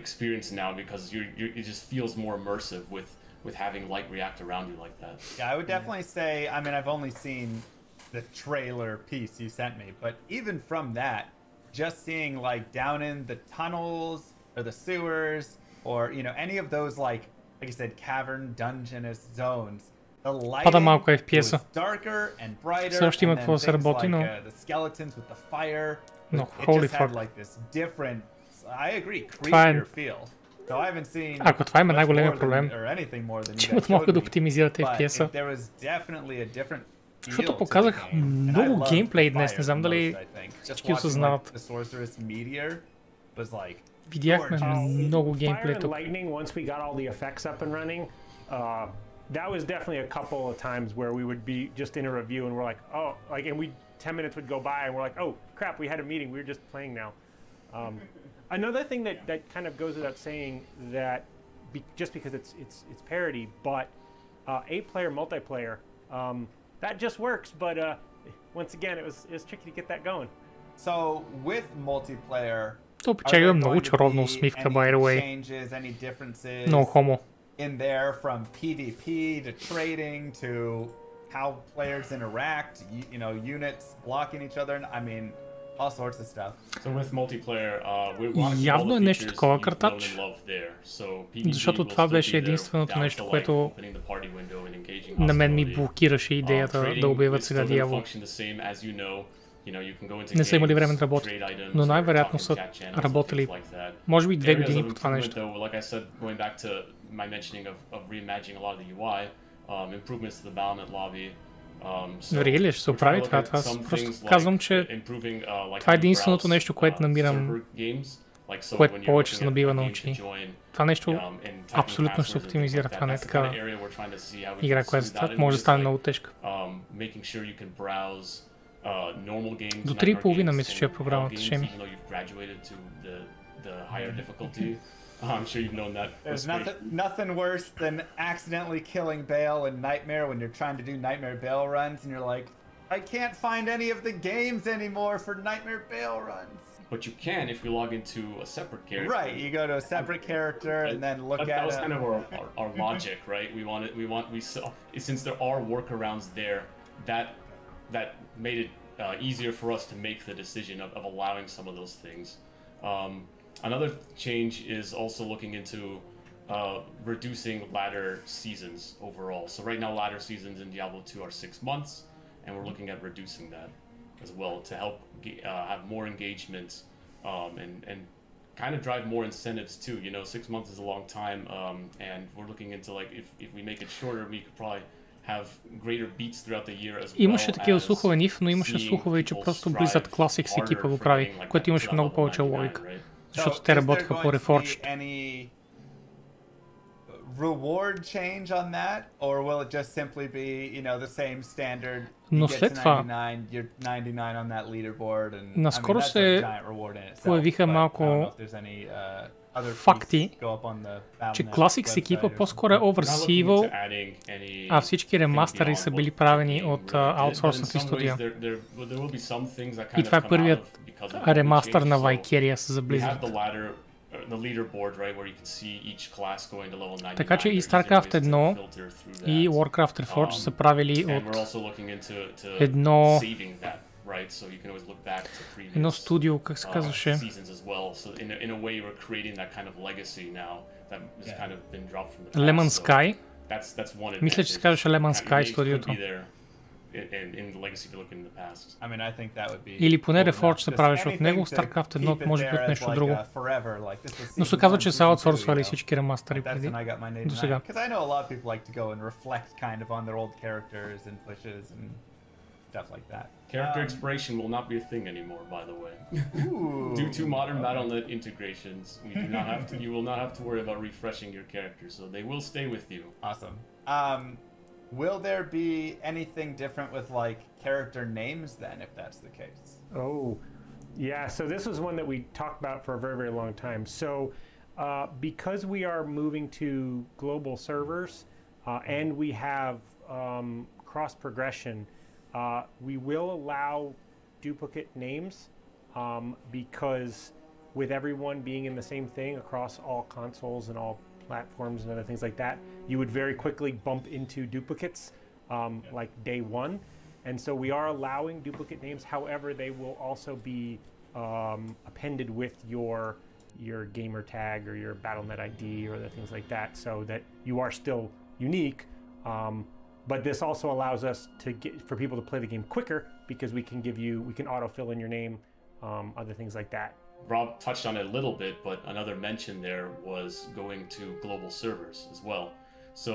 experience now, because it just feels more immersive with having light react around you like that. Yeah, I would definitely say, I mean, I've only seen the trailer piece you sent me, but even from that, just seeing like down in the tunnels or the sewers or, any of those like you said, cavern, dungeonous zones, the lighting was darker and brighter, and then things like the skeletons with the fire, it just had like this different, I agree, creepier feel. So I haven't seen much more than, or anything more than you guys showed me, but there was definitely a different feel. Защото показах много геймплей днес, не знам дали всички осъзнават. The Sorceress Meteor was like Видяхме много геймплей тук. Lightning, once we got all the effects up and running, that was definitely a couple of times where we would be just in a review and we're like, oh, like, and 10 minutes would go by and we're like, oh crap, we had a meeting, we were just playing now. Another thing that kind of goes without saying, that just because it's parody, but 8-player multiplayer, that just works, but once again, it was tricky to get that going. So with multiplayer, То печага много чаровна усмивка, by the way. Много хомо. In there, from PvP to trading to how players interact, you know, units blocking each other. I mean, all sorts of stuff. So with multiplayer, we want явно е нещо такова картач, защото това беше единственото нещо, което на мен ми блокираше идеята да обявят сега Diablo. Не са имали време да работят, но най-вероятно са работили, може би 2 години по това нещо. Дори ли ще се оправи това? Аз просто казвам, че това е единственото нещо, което намирам, което повече се набива на очи. Това нещо абсолютно ще се оптимизира. Това не е такава игра, която може да стане много тежка. До 3,5 мисля, че е програмата, Шеми. I'm sure you've known that. There's nothing worse than accidentally killing Bale in Nightmare when you're trying to do Nightmare Bale runs and you're like, I can't find any of the games anymore for Nightmare Bale runs. But you can if you log into a separate character. Right, you go to a separate character and then look at it. That was kind of our logic, right? Since there are workarounds there, that made it easier for us to make the decision of allowing some of those things. Another change is also looking into reducing ladder seasons overall. So right now ladder seasons in Diablo 2 are 6 months, and we're looking at reducing that as well to help have more engagement and kind of drive more incentives too. You know, 6 months is a long time, and we're looking into like if we make it shorter, we could probably have greater beats throughout the year as well. Имаше такива слухове, Ниф, но имаше слухове, че просто Blizzard Classics екипа го прави, което имаше много повече логика. Защото те работеха по Reforged. Reward change on that, or will it just simply be, you know, the same standard? Но след това, you're 99 on that leaderboard, and наскоро се появиха малко факти, че Classics екипа по-скоро е overseeval, а всички ремастери са били правени от аутсорснати студия. И това е първият ремастър на Vicarious за Blizzard. Така че и StarCraft 1 и Warcraft Reforged са правили от едно студио, как се казваше? Lemon Sky. Мисля, че се казваше Lemon Sky студиото. Или поне Reforged се правеше от него, StarCraft 1 може би от нещо друго. Но се казва, че са аутсорсвали всички ремастъри преди до сега. Character expiration will not be a thing anymore, by the way. Due to modern BattleNet integrations, you will not have to worry about refreshing your characters, so they will stay with you. Awesome. Will there be anything different with like character names then, if that's the case? Oh, yeah. So this was one that we talked about for a very, very long time. So because we are moving to global servers and we have cross progression, we will allow duplicate names because with everyone being in the same thing across all consoles and all platforms and other things like that, you would very quickly bump into duplicates like day one. And so we are allowing duplicate names. However, they will also be appended with your gamer tag or your BattleNet ID or other things like that, so that you are still unique. But this also allows us for people to play the game quicker because we can autofill in your name, other things like that. Rob touched on it a little bit, but another mention there was going to global servers as well. So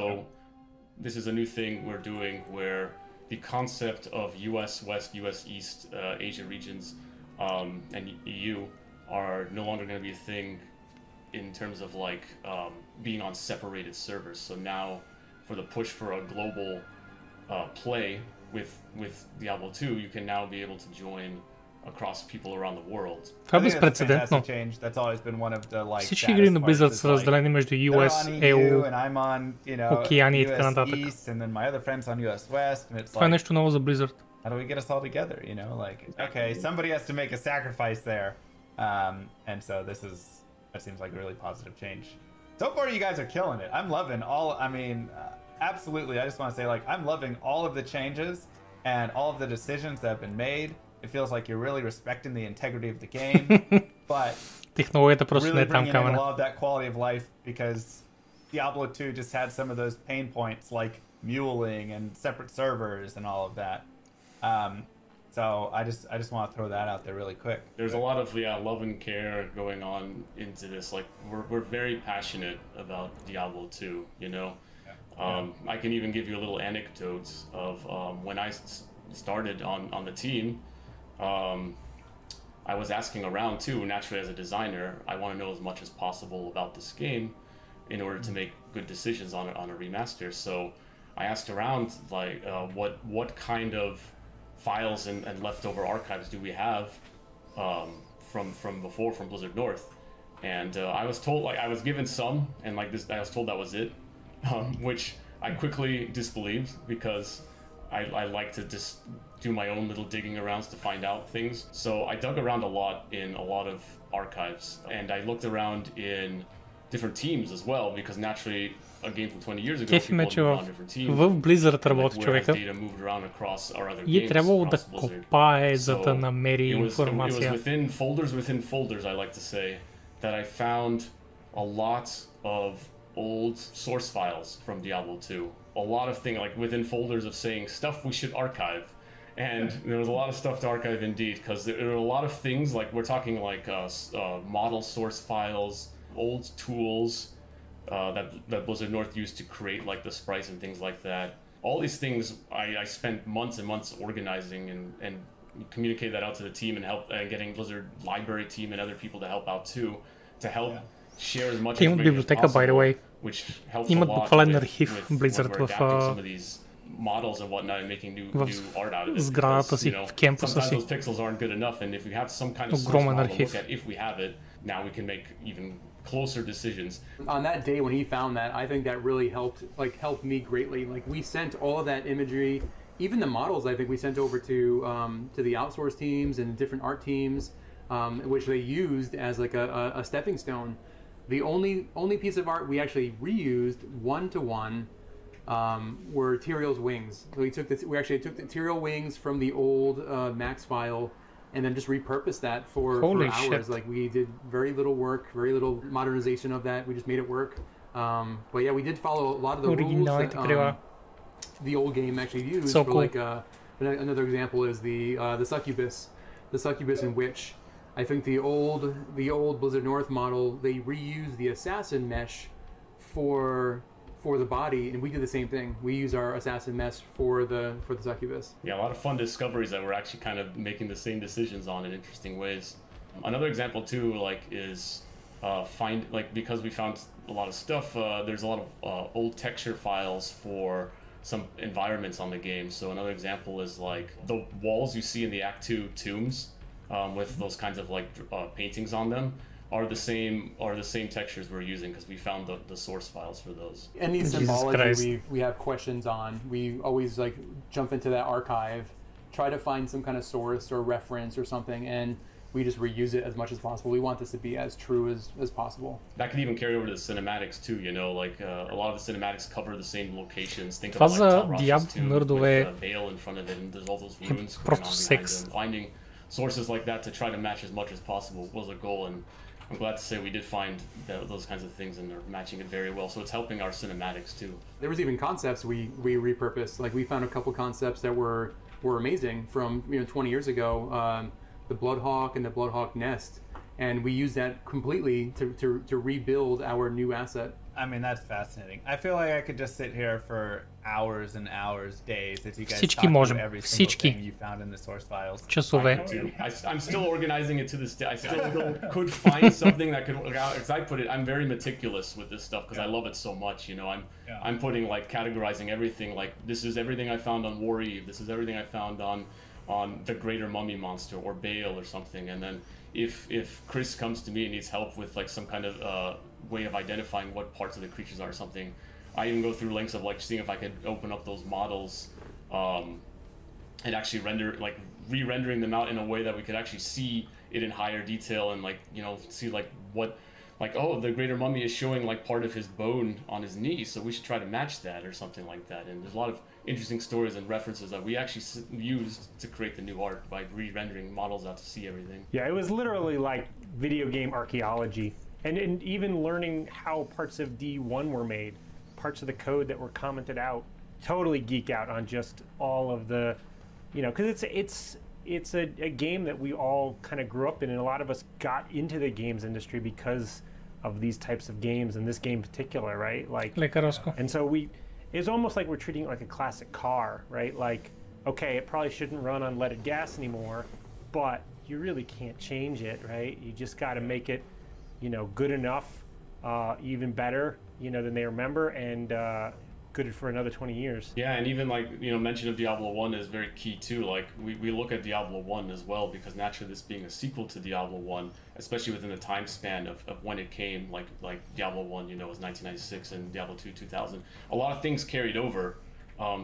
this is a new thing we're doing where the concept of US West, US East, Asia regions, and EU are no longer going to be a thing in terms of like being on separated servers. So now for the push for a global play with Diablo 2, you can now be able to join across people around the world. Това е безпрецедентно. Всички игри на Blizzard са разделени между US, EU, Океани и така нататък. Това е нещо ново за Blizzard. How do we get us all together, you know? Like, okay, somebody has to make a sacrifice there. And so that seems like a really positive change. So far, you guys are killing it. I'm loving all, I mean, absolutely. I just want to say, like, I'm loving all of the changes and all of the decisions that have been made. It feels like you're really respecting the integrity of the game, but really bringing in a lot of that quality of life, because Diablo 2 just had some of those pain points like muling and separate servers and all of that. So I just want to throw that out there really quick. There's a lot of love and care going on into this. Like we're very passionate about Diablo 2, you know. I can even give you a little anecdote of when I started on the team. I was asking around too. Naturally, as a designer, I want to know as much as possible about this game in order to make good decisions on a remaster. So I asked around, like, what kind of files and leftover archives do we have from before, from Blizzard North? And I was told, like, I was given some, and like this, I was told that was it, which I quickly disbelieved, because I like to just do my own little digging arounds to find out things. So I dug around a lot in a lot of archives, and I looked around in different teams as well, because naturally a game from 20 years ago, people moved around different teams. В Blizzard работи човека и е трябвало да копае, за да намери информация. It was within folders, I like to say, that I found a lot of old source files from Diablo 2. A lot of things, like within folders of saying stuff we should archive. And there was a lot of stuff to archive indeed, because there are a lot of things, like we're talking like model source files, old tools that Blizzard North used to create like the sprites and things like that. All these things I spent months and months organizing and communicate that out to the team and help getting Blizzard library team and other people to help out too, to help share as much information as possible, which helps a lot with when we're adapting some of these models and whatnot and making new art out of it. Because, you know, sometimes those pixels aren't good enough, and if we have some kind of source model to look at, if we have it, now we can make even closer decisions. On that day when he found that, I think that really helped me greatly. Like, we sent all of that imagery, even the models, I think we sent over to the outsource teams and different art teams, which they used as like a stepping stone. The only piece of art we actually reused one-to-one were Tyrael's wings. So we actually took the Tyrael wings from the old Max file and then just repurposed that for hours. Like, we did very little work, very little modernization of that. We just made it work. But yeah, we did follow a lot of the rules that the old game actually used. So for, cool. Like another example is the succubus in which I think the old Blizzard North model, they reused the assassin mesh for the body, and we did the same thing. We use our assassin mesh for the succubus. Yeah, a lot of fun discoveries that we're actually kind of making the same decisions on in interesting ways. Another example too, like, is because we found a lot of stuff. There's a lot of old texture files for some environments on the game. So another example is like the walls you see in the Act 2 tombs with those kinds of like paintings on them. Are the same textures we're using, because we found the source files for those. Any symbology we have questions on, we always like jump into that archive, try to find some kind of source or reference or something, and we just reuse it as much as possible. We want this to be as true as possible. That could even carry over to the cinematics too, you know, like a lot of the cinematics cover the same locations. Think of like Talrosh's tomb with a veil in front of it, and there's all those runes going on behind them. Finding sources like that to try to match as much as possible was a goal, and I'm glad to say we did find those kinds of things, and they're matching it very well. So it's helping our cinematics too. There was even concepts we repurposed. Like, we found a couple concepts that were amazing from 20 years ago. The Bloodhawk and the Bloodhawk Nest. and we use that completely to rebuild our new asset. I mean, that's fascinating. I feel like I could just sit here for hours and hours, days, as you guys Всички talk можем. through every single Всички. thing you found in the source files. Часове. I'm still organizing it to this day. I still could find something that could work out. As I put it, I'm very meticulous with this stuff because I love it so much. You know, I'm putting like categorizing everything. Like this is everything I found on War Eve. This is everything I found on the Greater Mummy Monster or Bale or something. And then if Chris comes to me and needs help with like some kind of way of identifying what parts of the creatures are or something, I even go through links of like seeing if I could open up those models and actually re-rendering them out in a way that we could actually see it in higher detail and like, you know, see like what, like, oh, the Greater Mummy is showing like part of his bone on his knee, so we should try to match that or something like that. And there's a lot of interesting stories and references that we actually used to create the new art by re-rendering models out to see everything. Yeah, it was literally like video game archaeology. And even learning how parts of D1 were made, parts of the code that were commented out, totally geek out on just all of the, you know, because it's a game that we all kind of grew up in, and a lot of us got into the games industry because of these types of games, and this game in particular, right? Like Roscoe. And so it's almost like we're treating it like a classic car, right? Like, okay, it probably shouldn't run on leaded gas anymore, but you really can't change it, right? You just got to make it, you know, good enough, even better, you know, than they remember, and good for another 20 years. Yeah, and even like, you know, mention of Diablo 1 is very key too. Like we look at Diablo 1 as well, because naturally this being a sequel to Diablo 1, especially within the time span of when it came, like Diablo 1, you know, was 1996 and Diablo 2, 2000. A lot of things carried over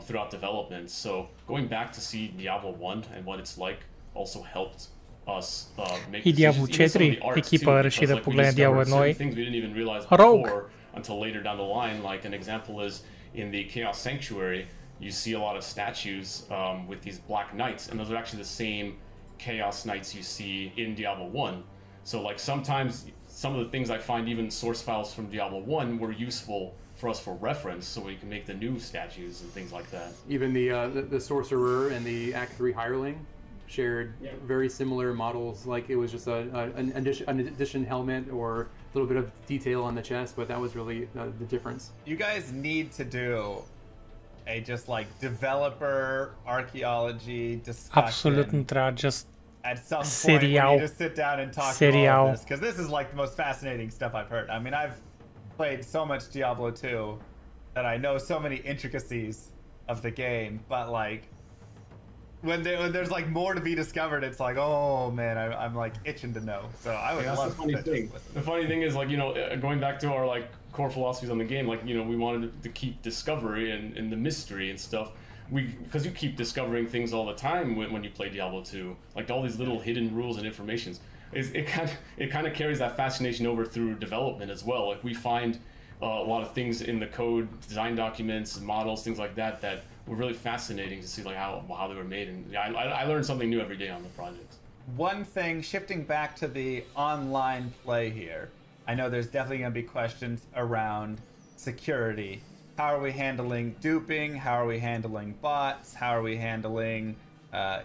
throughout development. So going back to see Diablo 1 and what it's like also helped us make И Diablo 4 екипа реши да погледне Diablo 1 things we didn't even realize Rogue. before until later down the line. Like an example is in the Chaos Sanctuary, you see a lot of statues with these black knights, and those are actually the same Chaos Knights you see in Diablo 1. So like sometimes some of the things I find even source files from Diablo 1 were useful for us for reference, so we can make the new statues and things like that. Even the Sorcerer and the Act 3 Hireling shared very similar models. Like it was just an addition helmet or a little bit of detail on the chest, but that was really the difference. You guys need to do a just like developer archaeology discussion. Абсолютно трябва just at some point we need to sit down and talk about all this, because this is like the most fascinating stuff I've heard. I mean, I've played so much Diablo 2 that I know so many intricacies of the game, but like when there's like more to be discovered, it's like, oh man, I'm like itching to know. So I would love the funny thing. The funny thing is, like, you know, going back to our like core philosophies on the game, like, you know, we wanted to keep discovery and the mystery and stuff. Because you keep discovering things all the time when you play Diablo 2, like all these little hidden rules and informations. It kind of carries that fascination over through development as well. Like we find a lot of things in the code, design documents, models, things like that were really fascinating to see, like how they were made. And I learned something new every day on the project. One thing, shifting back to the online play here, I know there's definitely going to be questions around security. How are we handling duping? How are we handling bots? How are we handling,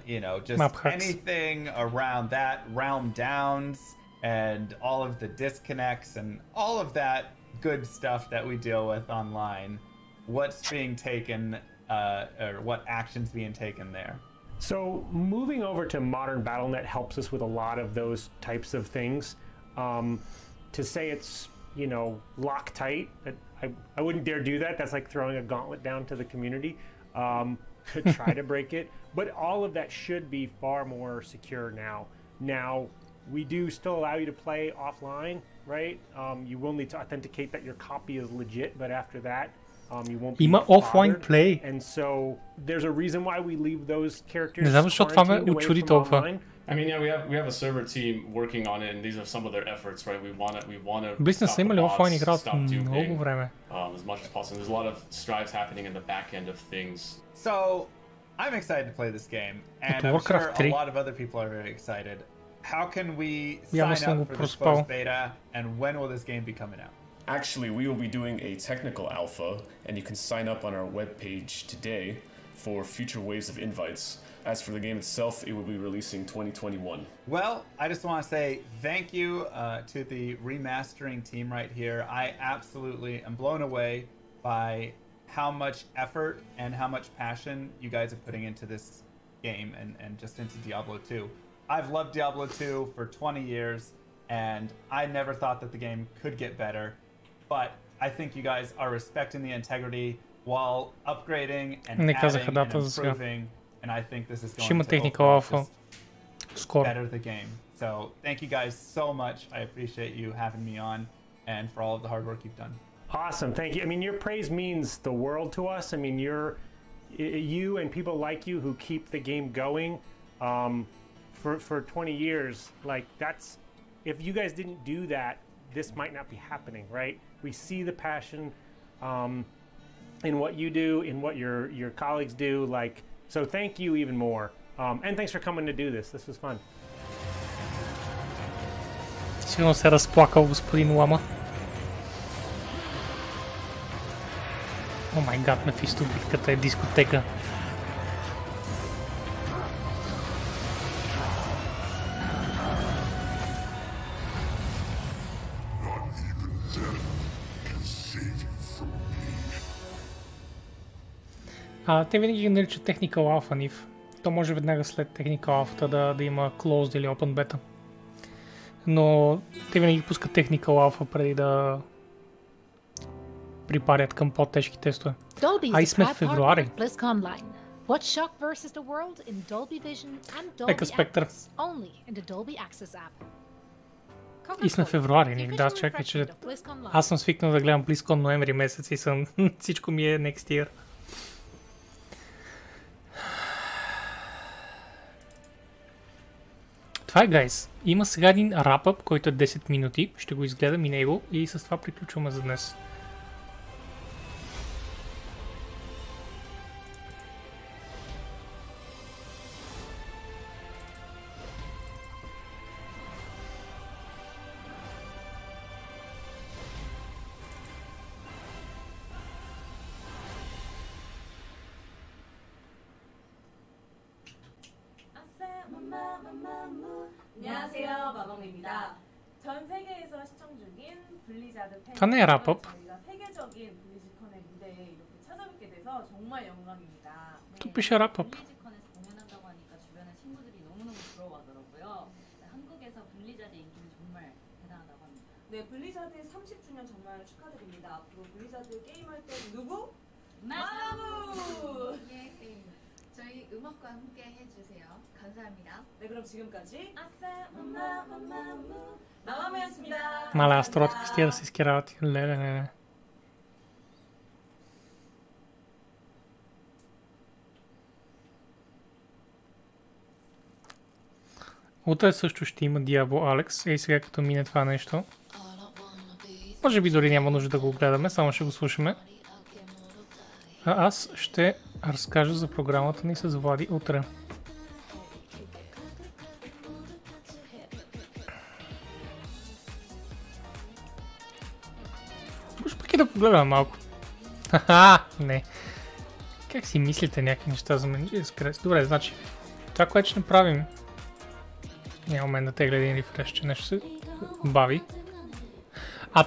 you know, just anything around that, realm downs, and all of the disconnects and all of that good stuff that we deal with online? What's being taken, or what actions being taken there? So moving over to modern BattleNet helps us with a lot of those types of things. To say it's, you know, Loctite, I wouldn't dare do that. That's like throwing a gauntlet down to the community to try to break it. But all of that should be far more secure now. Now, we do still allow you to play offline, right? You will need to authenticate that your copy is legit, but after that, you won't be offline play. And so there's a reason why we leave those characters Не знам защо това ме учуди толкова. I mean, yeah, we have a server team working on it, and these are some of their efforts, right? We want to BlizzConline са имали офлайн игра от много време. As much as possible. There's a lot of strides happening in the back end of things. So, I'm excited to play this game, and I'm sure a lot of other people are very excited. How can we sign up for this post beta, and when will this game be coming out? Actually, we will be doing a technical alpha, and you can sign up on our webpage today. for future waves of invites. As for the game itself, it will be releasing 2021. Well, I just want to say thank you to the remastering team right here. I absolutely am blown away by how much effort and how much passion you guys are putting into this game and just into Diablo 2. I've loved Diablo 2 for 20 years, and I never thought that the game could get better. But I think you guys are respecting the integrity while upgrading and adding and improving. And I think this is going to better the game. So thank you guys so much. I appreciate you having me on and for all of the hard work you've done. Awesome, thank you. I mean, your praise means the world to us. I mean, you and people like you who keep the game going for 20 years. Like, that's, if you guys didn't do that, this might not be happening, right? We see the passion in what you do, in what your colleagues do. Like, so thank you even more. And thanks for coming to do this. This was fun. Сигурно се разплакал господин Лама. О май гад, Мефисто, битката е дискотека. Те винаги ги наричат Technical Alpha, Нив. То може веднага след Technical Alpha да има Closed или Open Beta. Но те винаги пускат Technical Alpha преди да припарят към по-тежки тестове. И сме в февруари. BlizzConline. Watch Shock versus the world in Dolby Vision and Dolby Atmos only in the Dolby Access app. И сме в февруари, Нив. Да, чакай, че аз съм свикнал да гледам BlizzCon ноември месец и съм всичко ми е next year. Това е, гайс. Има сега един wrap-up, който е 10 минути. Ще го изгледам и него и с това приключваме за днес. 안녕하세요, 마봉입니다. 전 세계에서 시청 중인 블리자드 팬 Това не е wrap-up. 저희가 세계적인 블리즈컨의 무대에 이렇게 찾아뵙게 돼서 정말 영광입니다. Тук пише wrap-up. 블리즈컨에서 공연한다고 하니까 주변에 친구들이 너무너무 부러워하더라고요. 한국에서 블리자드 인기는 정말 대단하다고 합니다. 네, 블리자드의 30주년 정말 축하드립니다. 앞으로 블리자드 게임할 때 누구? 마무! 예. 저희 음악과 함께 해주세요. 감사합니다. 네, 그럼 지금까지 아싸 마마마무 마마무였습니다. Мале, аз тротки с тия расистски работи. Леле. Утре също ще има Diablo Алекс. И сега като мине това нещо. Може би дори няма нужда да го гледаме, само ще го слушаме. А аз ще разкажа за програмата ни с Влади утре. Може пък и да погледам малко. Ха-ха, не. Как си мислите някакви неща за мен? Добре, значи, това, което ще направим... Няма мен да тегля един рефреш, че нещо се бави.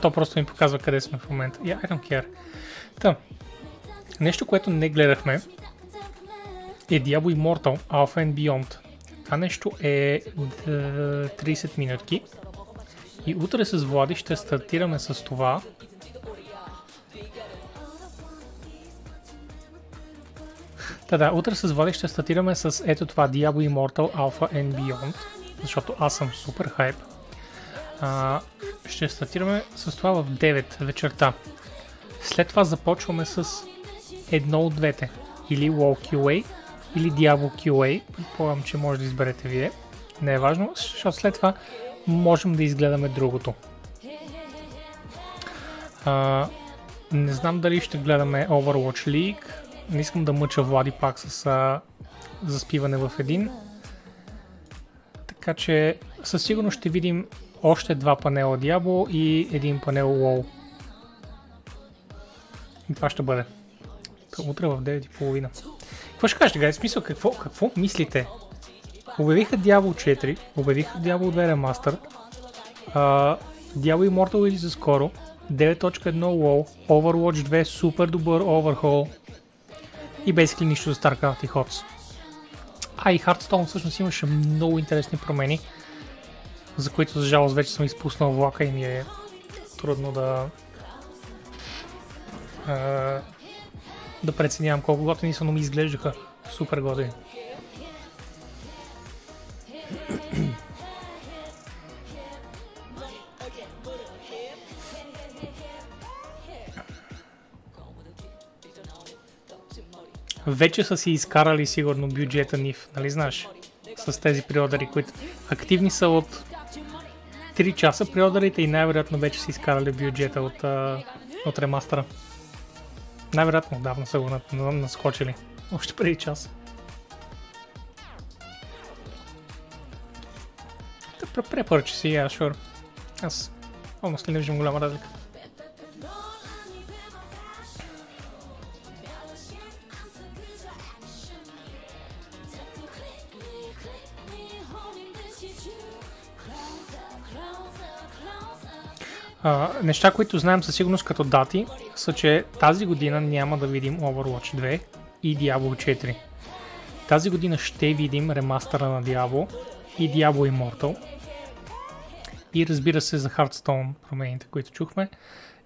То просто ми показва къде сме в момента. I don't care. Та, нещо, което не гледахме, е Diablo Immortal Alpha and Beyond. Това нещо е 30 минутки. И утре с Влади ще стартираме с това. Утре с Влади ще стартираме с ето това Diablo Immortal Alpha and Beyond. Защото аз съм супер хайп. Ще стартираме с това в 9 вечерта. След това започваме с едно от двете. Или WoW QA, или Diablo QA. Предполагам, че може да изберете вие. Не е важно, защото след това можем да изгледаме другото. Не знам дали ще гледаме Overwatch League. Не искам да мъча Влади пак с заспиване в един. Така че със сигурност ще видим още два панела Diablo и един панел WoW. И това ще бъде. Утре в 9:30. Какво ще кажете, гай? Смисъл, какво мислите? Обявиха Diablo 4, обявиха Diablo 2 Remastered, Diablo Immortal излиза скоро, 9.1 WoW, Overwatch 2 супер добър overhaul и basically нищо за StarCraft и HOTS. И Hearthstone всъщност имаше много интересни промени, за които за жалост вече съм изпуснал влака и ми е трудно да преценявам колко готини са, но ми изглеждаха супер готини. Вече са си изкарали сигурно бюджета NIF, нали знаеш? С тези преордери, които активни са от 3 часа преордерите и най-вероятно вече са изкарали бюджета от ремастера. Най-вероятно отдавна са го наскочили. Още преди час. Препоръчи си, sure. Аз almost не виждам голяма разлика. Неща, които знаем със сигурност като дати, са, че тази година няма да видим Overwatch 2 и Diablo 4. Тази година ще видим ремастъра на Diablo и Diablo Immortal. И разбира се за Hearthstone промените, които чухме.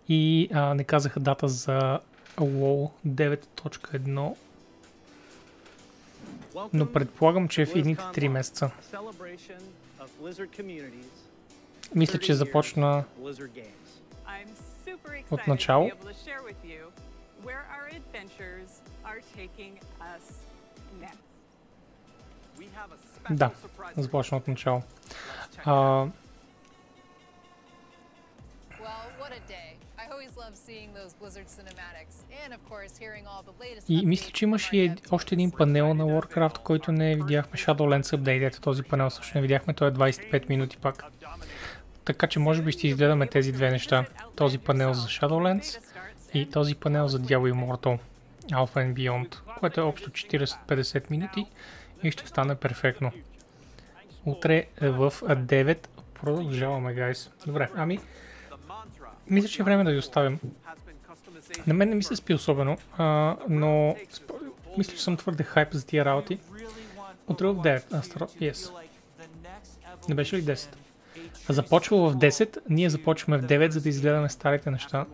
И не казаха дата за WoW 9.1. Но предполагам, че е в едните 3 месеца. Мисля, че започна от начало. Да, започна от начало. И мисля, че имаше и още един панел на Warcraft, който не видяхме. Shadowlands Update, този панел също не видяхме, той е 25 минути пак. Така че може би ще изгледаме тези две неща. Този панел за Shadowlands и този панел за Diablo Immortal Alpha and Beyond, което е общо 40-50 минути и ще стане перфектно. Утре в 9 продължаваме, гайс. Добре, мисля, че е време да ви оставим. На мен не ми се спи особено, но мисля, че съм твърде хайп за тия работи. Утре в 9. Yes. Не беше ли 10? Започва в 10, ние започваме в 9, за да изгледаме старите неща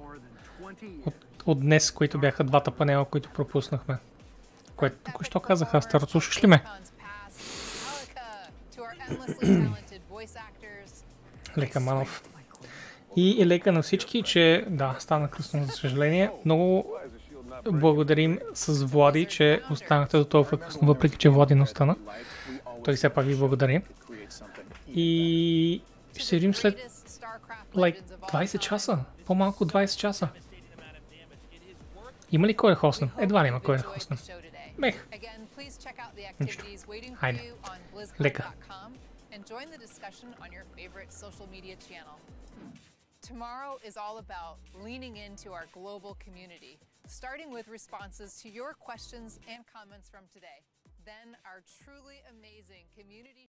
от днес, които бяха двата панела, които пропуснахме. Което току-що казах, Астър, слушаш ли ме? Лека Манов. И лека на всички, че да, стана късно, за съжаление. Много благодарим с Влади, че останахте до толкова късно, въпреки че Влади не остана. Той все пак ви благодари. И ще се видим след 20 часа. По-малко 20 часа. Има ли кой да хостнем? Едва ли има кой да хостнем. Мех. Нищо. Хайде. Лека. Tomorrow is all about leaning into our global community, starting with responses to your questions and comments from today. Then our truly amazing community